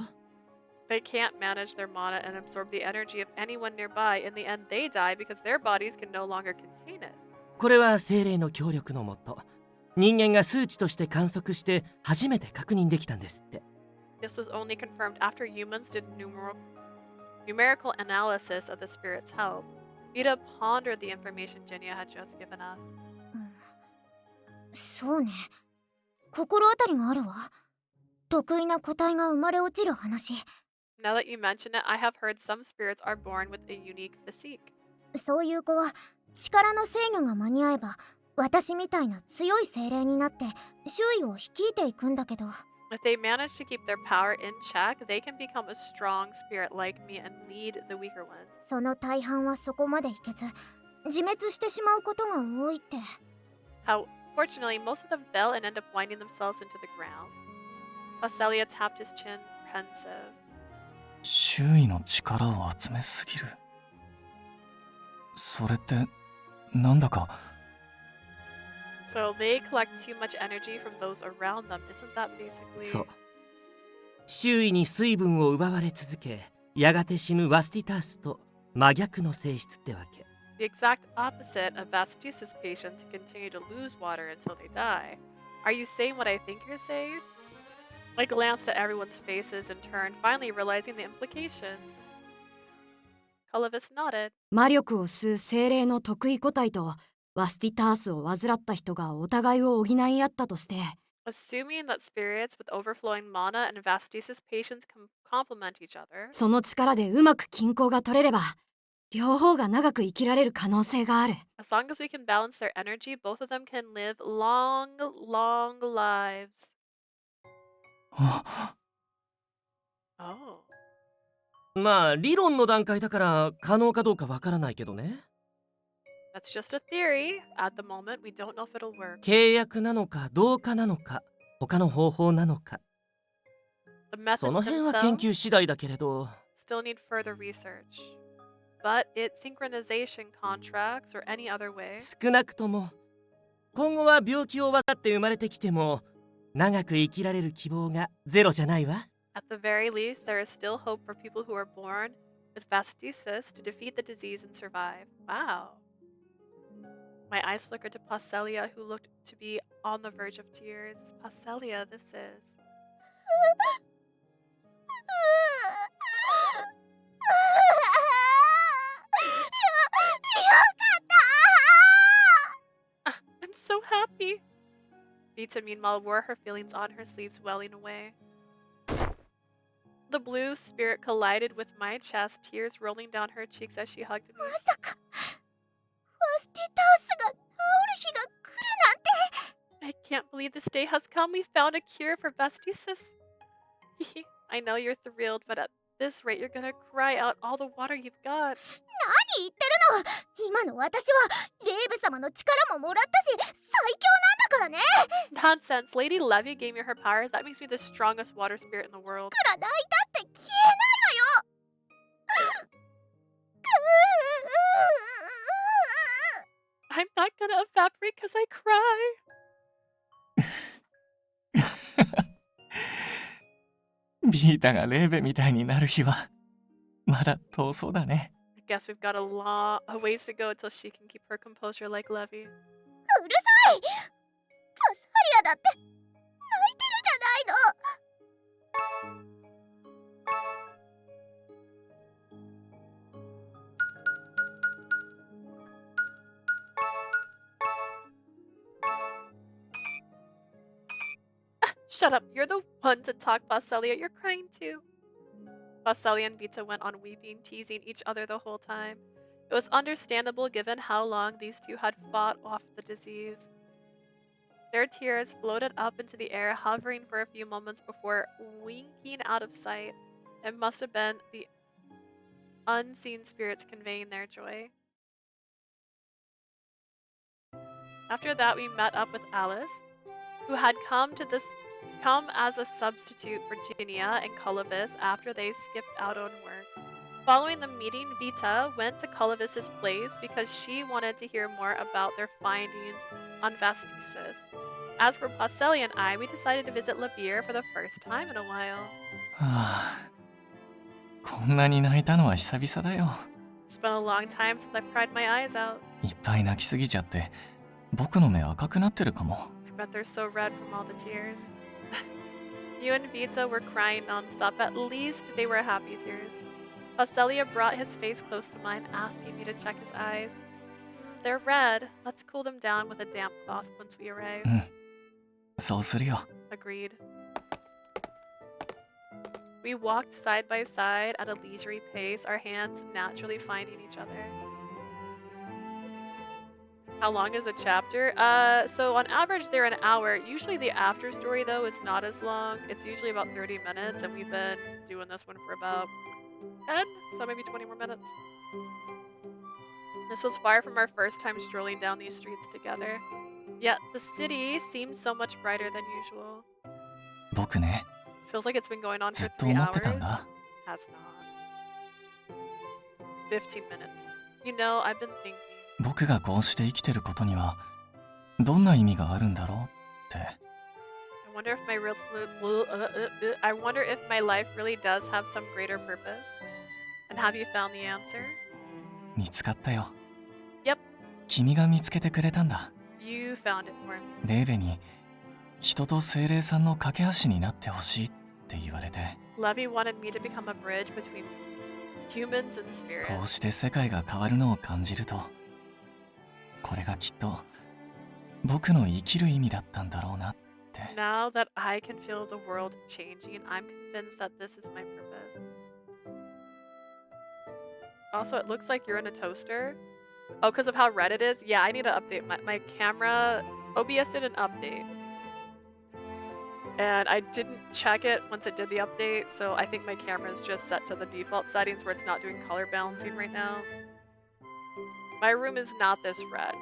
They can't manage their mana and absorb the energy of anyone nearby. In the end, they die because their bodies can no longer contain it. これは精霊の協力のもと、人間が数値として観測して初めて確認できたんですって。 This was only confirmed after humans did numerical analysis of the spirit's help. Vita pondered the information Jinya had just given us. そうね。心当たりがあるわ。得意な個体が生まれ落ちる話。Now that you mention it, I have heard some spirits are born with a unique physique. そういう子は力の制御が間に合えば私みたいな強い精霊になって周囲を率いていくんだけど。 If they manage to keep their power in check, they can become a strong spirit like me and lead the weaker ones. その大半はそこまでいけず自滅してしまうことが多いって。 How, fortunately, most of them fell and end up winding themselves into the ground. Paschalia tapped his chin, pensive. 周囲の力を集めすぎる。それってなんだか。 So they collect too much energy from those around them. Isn't that basically... そう。周囲に水分を奪われ続け、やがて死ぬワスティタースと真逆の性質ってわけ。 The exact opposite of Vastisis patients who continue to lose water until they die. Are you saying what I think you're saying? I glanced at everyone's faces in turn, finally realizing the implications. Colovis nodded. 魔力を吸う精霊の得意個体とワスティタースを患った人がお互いを補い合ったとして、 Assuming that spirits with overflowing mana and Vastisis patients complement each other. その力でうまく均衡が取れれば両方が長く生きられる可能性がある。 As long as we can balance their energy, both of them can live long, long lives. Oh. まあ理論の段階だから可能かどうかわからないけどね。 That's just a theory. At the moment, we don't know if it'll work. 契約なのか同化なのか他の方法なのか。 The methods その辺は研 themselves 究次第だけれど。 still need further research. But its synchronization contracts or any other way. 少なくとも今後は病気を患って生まれてきても長く生きられる希望がゼロじゃないわ。 At the very least, there is still hope for people who are born with Vastisis to defeat the disease and survive. Wow. My eyes flickered to Paschalia, who looked to be on the verge of tears. Paschalia, this is. I'm so happy. Vita, meanwhile, wore her feelings on her sleeves, welling away. The blue spirit collided with my chest, tears rolling down her cheeks as she hugged me. まさかワスティタースが治る日が来るなんて。 I can't believe this day has come. We found a cure for Vastisis. I know you're thrilled, but at this rate, you're gonna cry out all the water you've got. 何言ってるの。今の私はレイブ様の力ももらったし最強なんだからね。 Nonsense. Lady Levy gave me her powers. That makes me the strongest water spirit in the world. いくら泣いたって消えないわよ。I'm not gonna evaporate because I cry. ビータがレーベみたいになる日はまだ遠そうだね。 I guess we've got a ways to go until she can keep her composure like Levy. うるさい。パスハリアだって泣いてるじゃないの。 Shut up. You're the one to talk, Paschalia. You're crying too. Paschalia and Vita went on weeping, teasing each other the whole time. It was understandable given how long these two had fought off the disease. Their tears floated up into the air, hovering for a few moments before winking out of sight. It must have been the unseen spirits conveying their joy. After that, we met up with Alice, who had come as a substitute for Ginia and Colovis after they skipped out on work. Following the meeting, Vita went to Colovis's place because she wanted to hear more about their findings on Vastisis. As for Paschalia and I, we decided to visit Labir for the first time in a while. はあ、こんなに泣いたのは久々だよ。 It's been a long time since I've cried my eyes out. いっぱい泣きすぎちゃって僕の目赤くなってるかも。 I bet they're so red from all the tears. You and Vita were crying nonstop. At least they were happy tears. Paschalia brought his face close to mine, asking me to check his eyes. They're red. Let's cool them down with a damp cloth once we arrive. うん、そうするよ。 Agreed. We walked side by side at a leisurely pace, our hands naturally finding each other. How long is a chapter? So on average they're an hour. Usually the after story though is not as long. It's usually about 30 minutes and we've been doing this one for about 10, so maybe 20 more minutes. This was far from our first time strolling down these streets together. Yet the city seems so much brighter than usual. 僕ね、 Feels like it's been going on ず for っと 3 思って hours. たんだ。 Has not. 15 minutes. You know, I've been thinking. 僕がこうして生きてることにはどんな意味があるんだろうって。 I wonder if my life really does have some greater purpose. And have you found the answer? 見つかったよ。 Yep. 君が見つけてくれたんだ。 You found it for me. レーベに人と精霊さんの架け橋になってほしいって言われて。 Levy wanted me to become a bridge between humans and spirits. こうして世界が変わるのを感じると、これがきっと僕の生きる意味だったんだろうなって。 Now that I can feel the world changing, I'm convinced that this is my purpose. Also, it looks like you're in a toaster. Oh, because of how red it is? Yeah, I need to update my camera. OBS did an update. And I didn't check it once it did the update, so I think my camera is just set to the default settings where it's not doing color balancing right now. My room is not this red.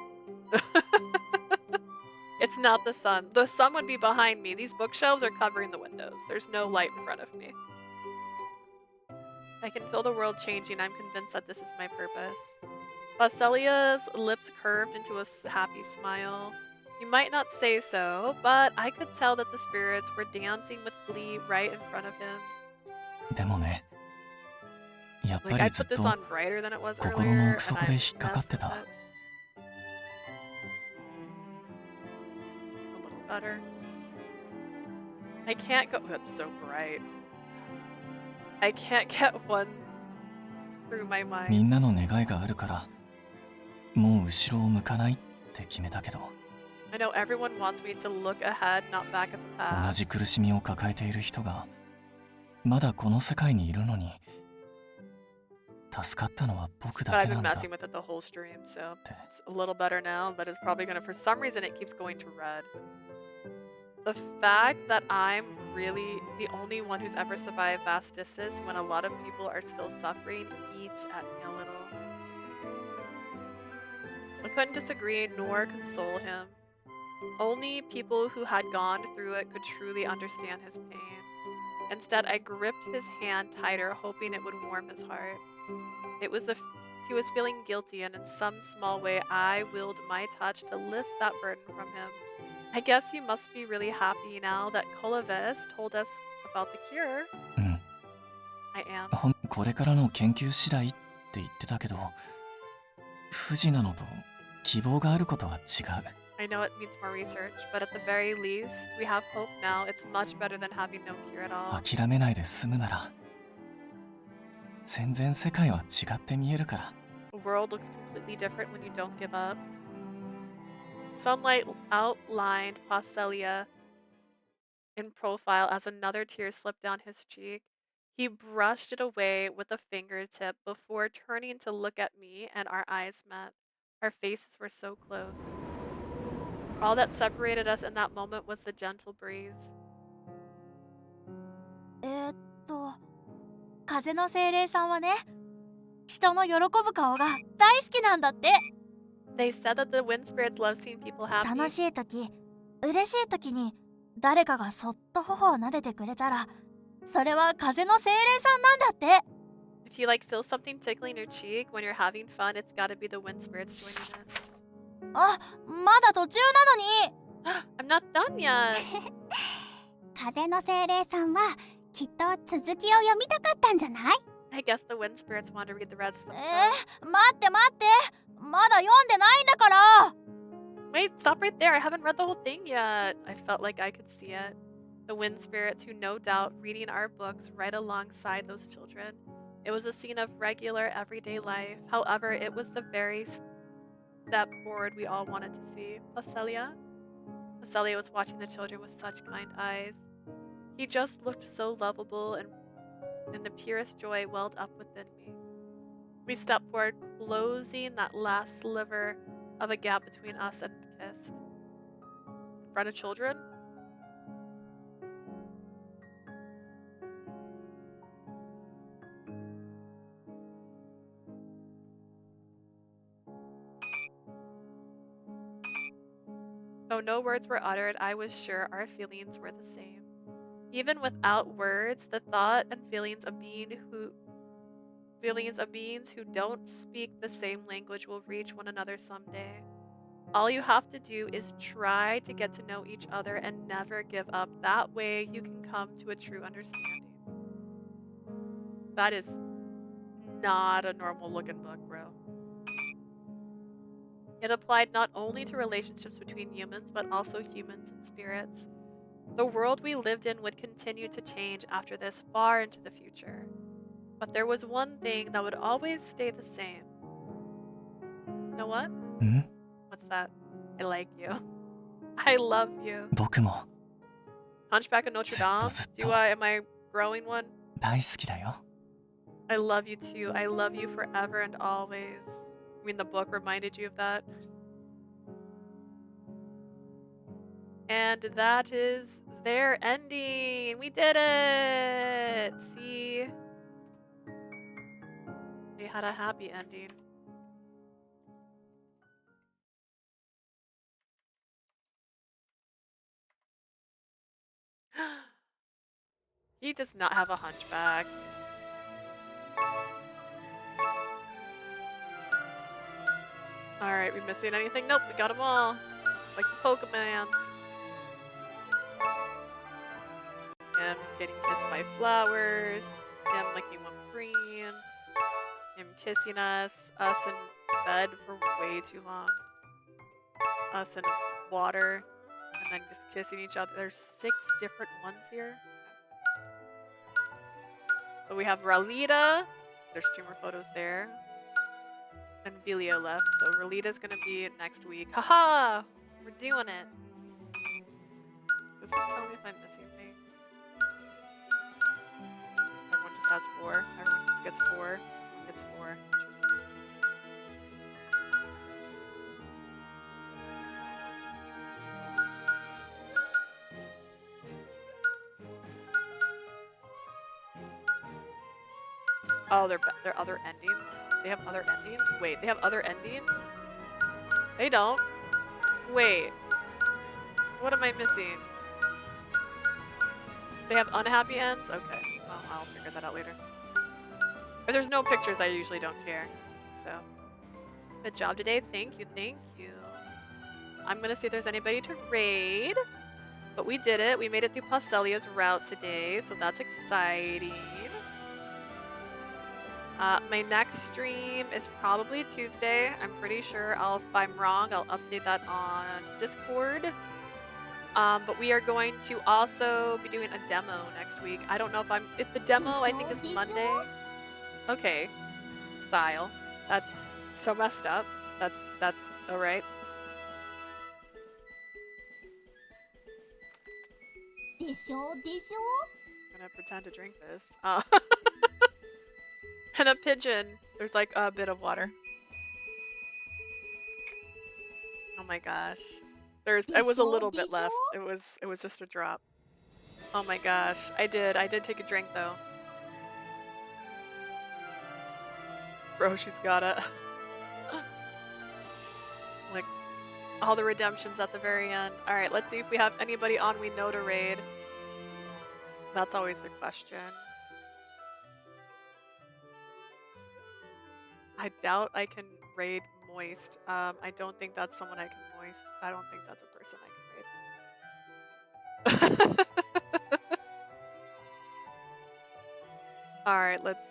It's not the sun. The sun would be behind me. These bookshelves are covering the windows. There's no light in front of me. I can feel the world changing. I'm convinced that this is my purpose. Paschalia's lips curved into a happy smile. You might not say so, but I could tell that the spirits were dancing with glee right in front of him. でもね、やっぱ Like, I りずっ put と this on brighter than it was 心の earlier, 奥 and 底 I で引っかかっ messed て with た。 it. It's a little better. I can't go. That's so bright. I can't get one through my み mind. んなの願いがあるから、もう後ろを向かないって決めたけど、 I know everyone wants me to look ahead, not back at the 同 past. じ苦しみを抱えている人がまだこの世界にいるのに、助かったのは僕 But だ I've け been なんだ。 messing with it the whole stream, so it's a little better now, but it's probably gonna, for some reason, it keeps going to red. The fact that I'm really the only one who's ever survived Vastisis when a lot of people are still suffering eats at me a little. I couldn't disagree nor console him. Only people who had gone through it could truly understand his pain. Instead, I gripped his hand tighter, hoping it would warm his heart. It was he was feeling guilty, and in some small way, I willed my touch to lift that burden from him. I guess you must be really happy now that Colovis told us about the cure. うん。 I am. これからの研究次第って言ってたけど、不治なのと希望があることは違う。 I know it needs more research, but at the very least, we have hope now. It's much better than having no cure at all. 諦めないで済むなら、全然世界は違って見えるから。 The world looks completely different when you don't give up. Sunlight outlined Paschalia in profile as another tear slipped down his cheek. He brushed it away with a fingertip before turning to look at me, and our eyes met. Our faces were so close. All that separated us in that moment was the gentle breeze. 風の精霊さんはね、人の喜ぶ顔が大好きなんだって。 They said that the wind spirits love seeing people happy. 楽しい時、嬉しい時に誰かがそっと頬を撫でてくれたら、それは風の精霊さんなんだって。 If you like feel something tickling your cheek when you're having fun, it's gotta be the wind spirits joining in. あ、まだ途中なのに。I'm not done yet. 風の精霊さんはきっと続きを読みたかったんじゃない？ I guess the wind spirits want to read the rest themselves. 待って待って、まだ読んでないんだから。 Wait, stop right there. I haven't read the whole thing yet. I felt like I could see it. The wind spirits who no doubt reading our books right alongside those children. It was a scene of regular everyday life. However, it was the very step forward we all wanted to see. Paschalia was watching the children with such kind eyes. He just looked so lovable, and the purest joy welled up within me. We stepped forward, closing that last sliver of a gap between us, and kissed. In front of children? Though no words were uttered, I was sure our feelings were the same. Even without words, the thought and feelings of beings who don't speak the same language will reach one another someday. All you have to do is try to get to know each other and never give up. That way you can come to a true understanding. That is not a normal looking book, bro. It applied not only to relationships between humans, but also humans and spirits. The world we lived in would continue to change after this far into the future. But there was one thing that would always stay the same. You know what? What's that? I like you. I love you. 僕も Hunchback of Notre Dame? Am I growing one? 大好きだよ。 I love you too. I love you forever and always. I mean, the book reminded you of that. And that is their ending. We did it! See? They had a happy ending. He does not have a hunchback. Alright, we missing anything? Nope, we got them all. Like the Pokemons. Him getting kissed by flowers. Him licking whipped cream. Him kissing us. Us in bed for way too long. Us in water. And then just kissing each other. There's 6 different ones here. So we have Ralita. There's 2 more photos there. And Vilio left, so Ralita's gonna be next week. Haha! We're doing it! Does this tell me if I'm missing things? Everyone just has 4. Everyone just gets 4. Everyone gets 4. Interesting. Oh, they're other endings? They have other endings? Wait, they have other endings? They don't. Wait. What am I missing? They have unhappy ends? Okay. Well, I'll figure that out later. If there's no pictures, I usually don't care. So, good job today. Thank you, thank you. I'm gonna see if there's anybody to raid. But we did it. We made it through Paschalia's route today, so that's exciting. My next stream is probably Tuesday. I'm pretty sure. If I'm wrong, I'll update that on Discord. But we are going to also be doing a demo next week. I don't know if the demo I think is Monday. Okay, Style. That's so messed up. That's all right. I'm gonna pretend to drink this. And a pigeon. There's like a bit of water. Oh my gosh. It was a little bit left. It was just a drop. Oh my gosh. I did take a drink though. Bro, she's got it. Like, all the redemptions at the very end. Alright, let's see if we have anybody on we know to raid. That's always the question. I doubt I can raid Moist. I don't think that's someone I can Moist. I don't think that's a person I can raid. Alright, let's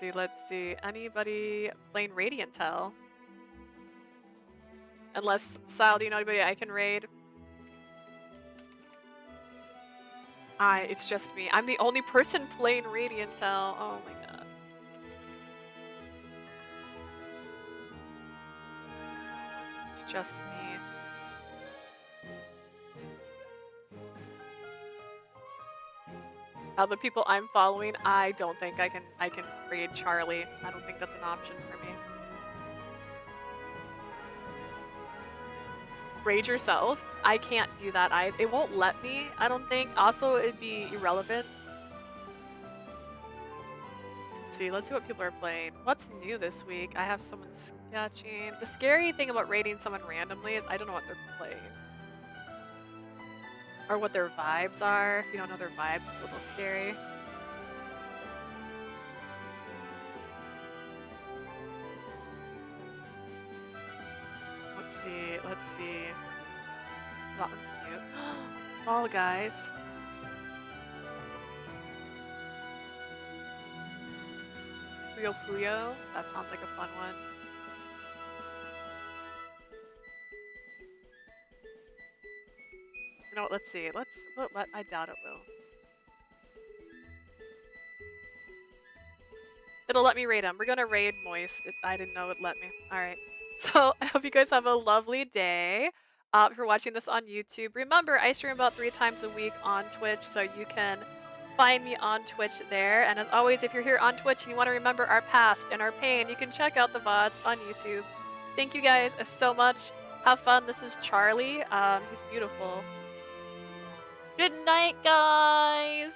see. Anybody playing Radiant Tell? Unless, Sal, do you know anybody I can raid? It's just me. I'm the only person playing Radiant Tell. Oh my god. It's just me. The people I'm following, I don't think I can raid Charlie. I don't think that's an option for me. Raid yourself? I can't do that. It won't let me, I don't think. Also, it'd be irrelevant. Let's see what people are playing. What's new this week? I have someone sketching. The scary thing about raiding someone randomly is I don't know what they're playing. Or what their vibes are. If you don't know their vibes, it's a little scary. Let's see. That one's cute. Fall Guys. Puyo Puyo. That sounds like a fun one. You know what, let's see. I doubt it will. It'll let me raid him. We're gonna raid Moist. I didn't know it'd let me. Alright. So, I hope you guys have a lovely day. If you're watching this on YouTube, remember, I stream about 3 times a week on Twitch, so you can find me on Twitch there. And as always, if you're here on Twitch and you want to remember our past and our pain, you can check out the VODs on YouTube. Thank you guys so much. Have fun. This is Charlie. He's beautiful. Good night, guys!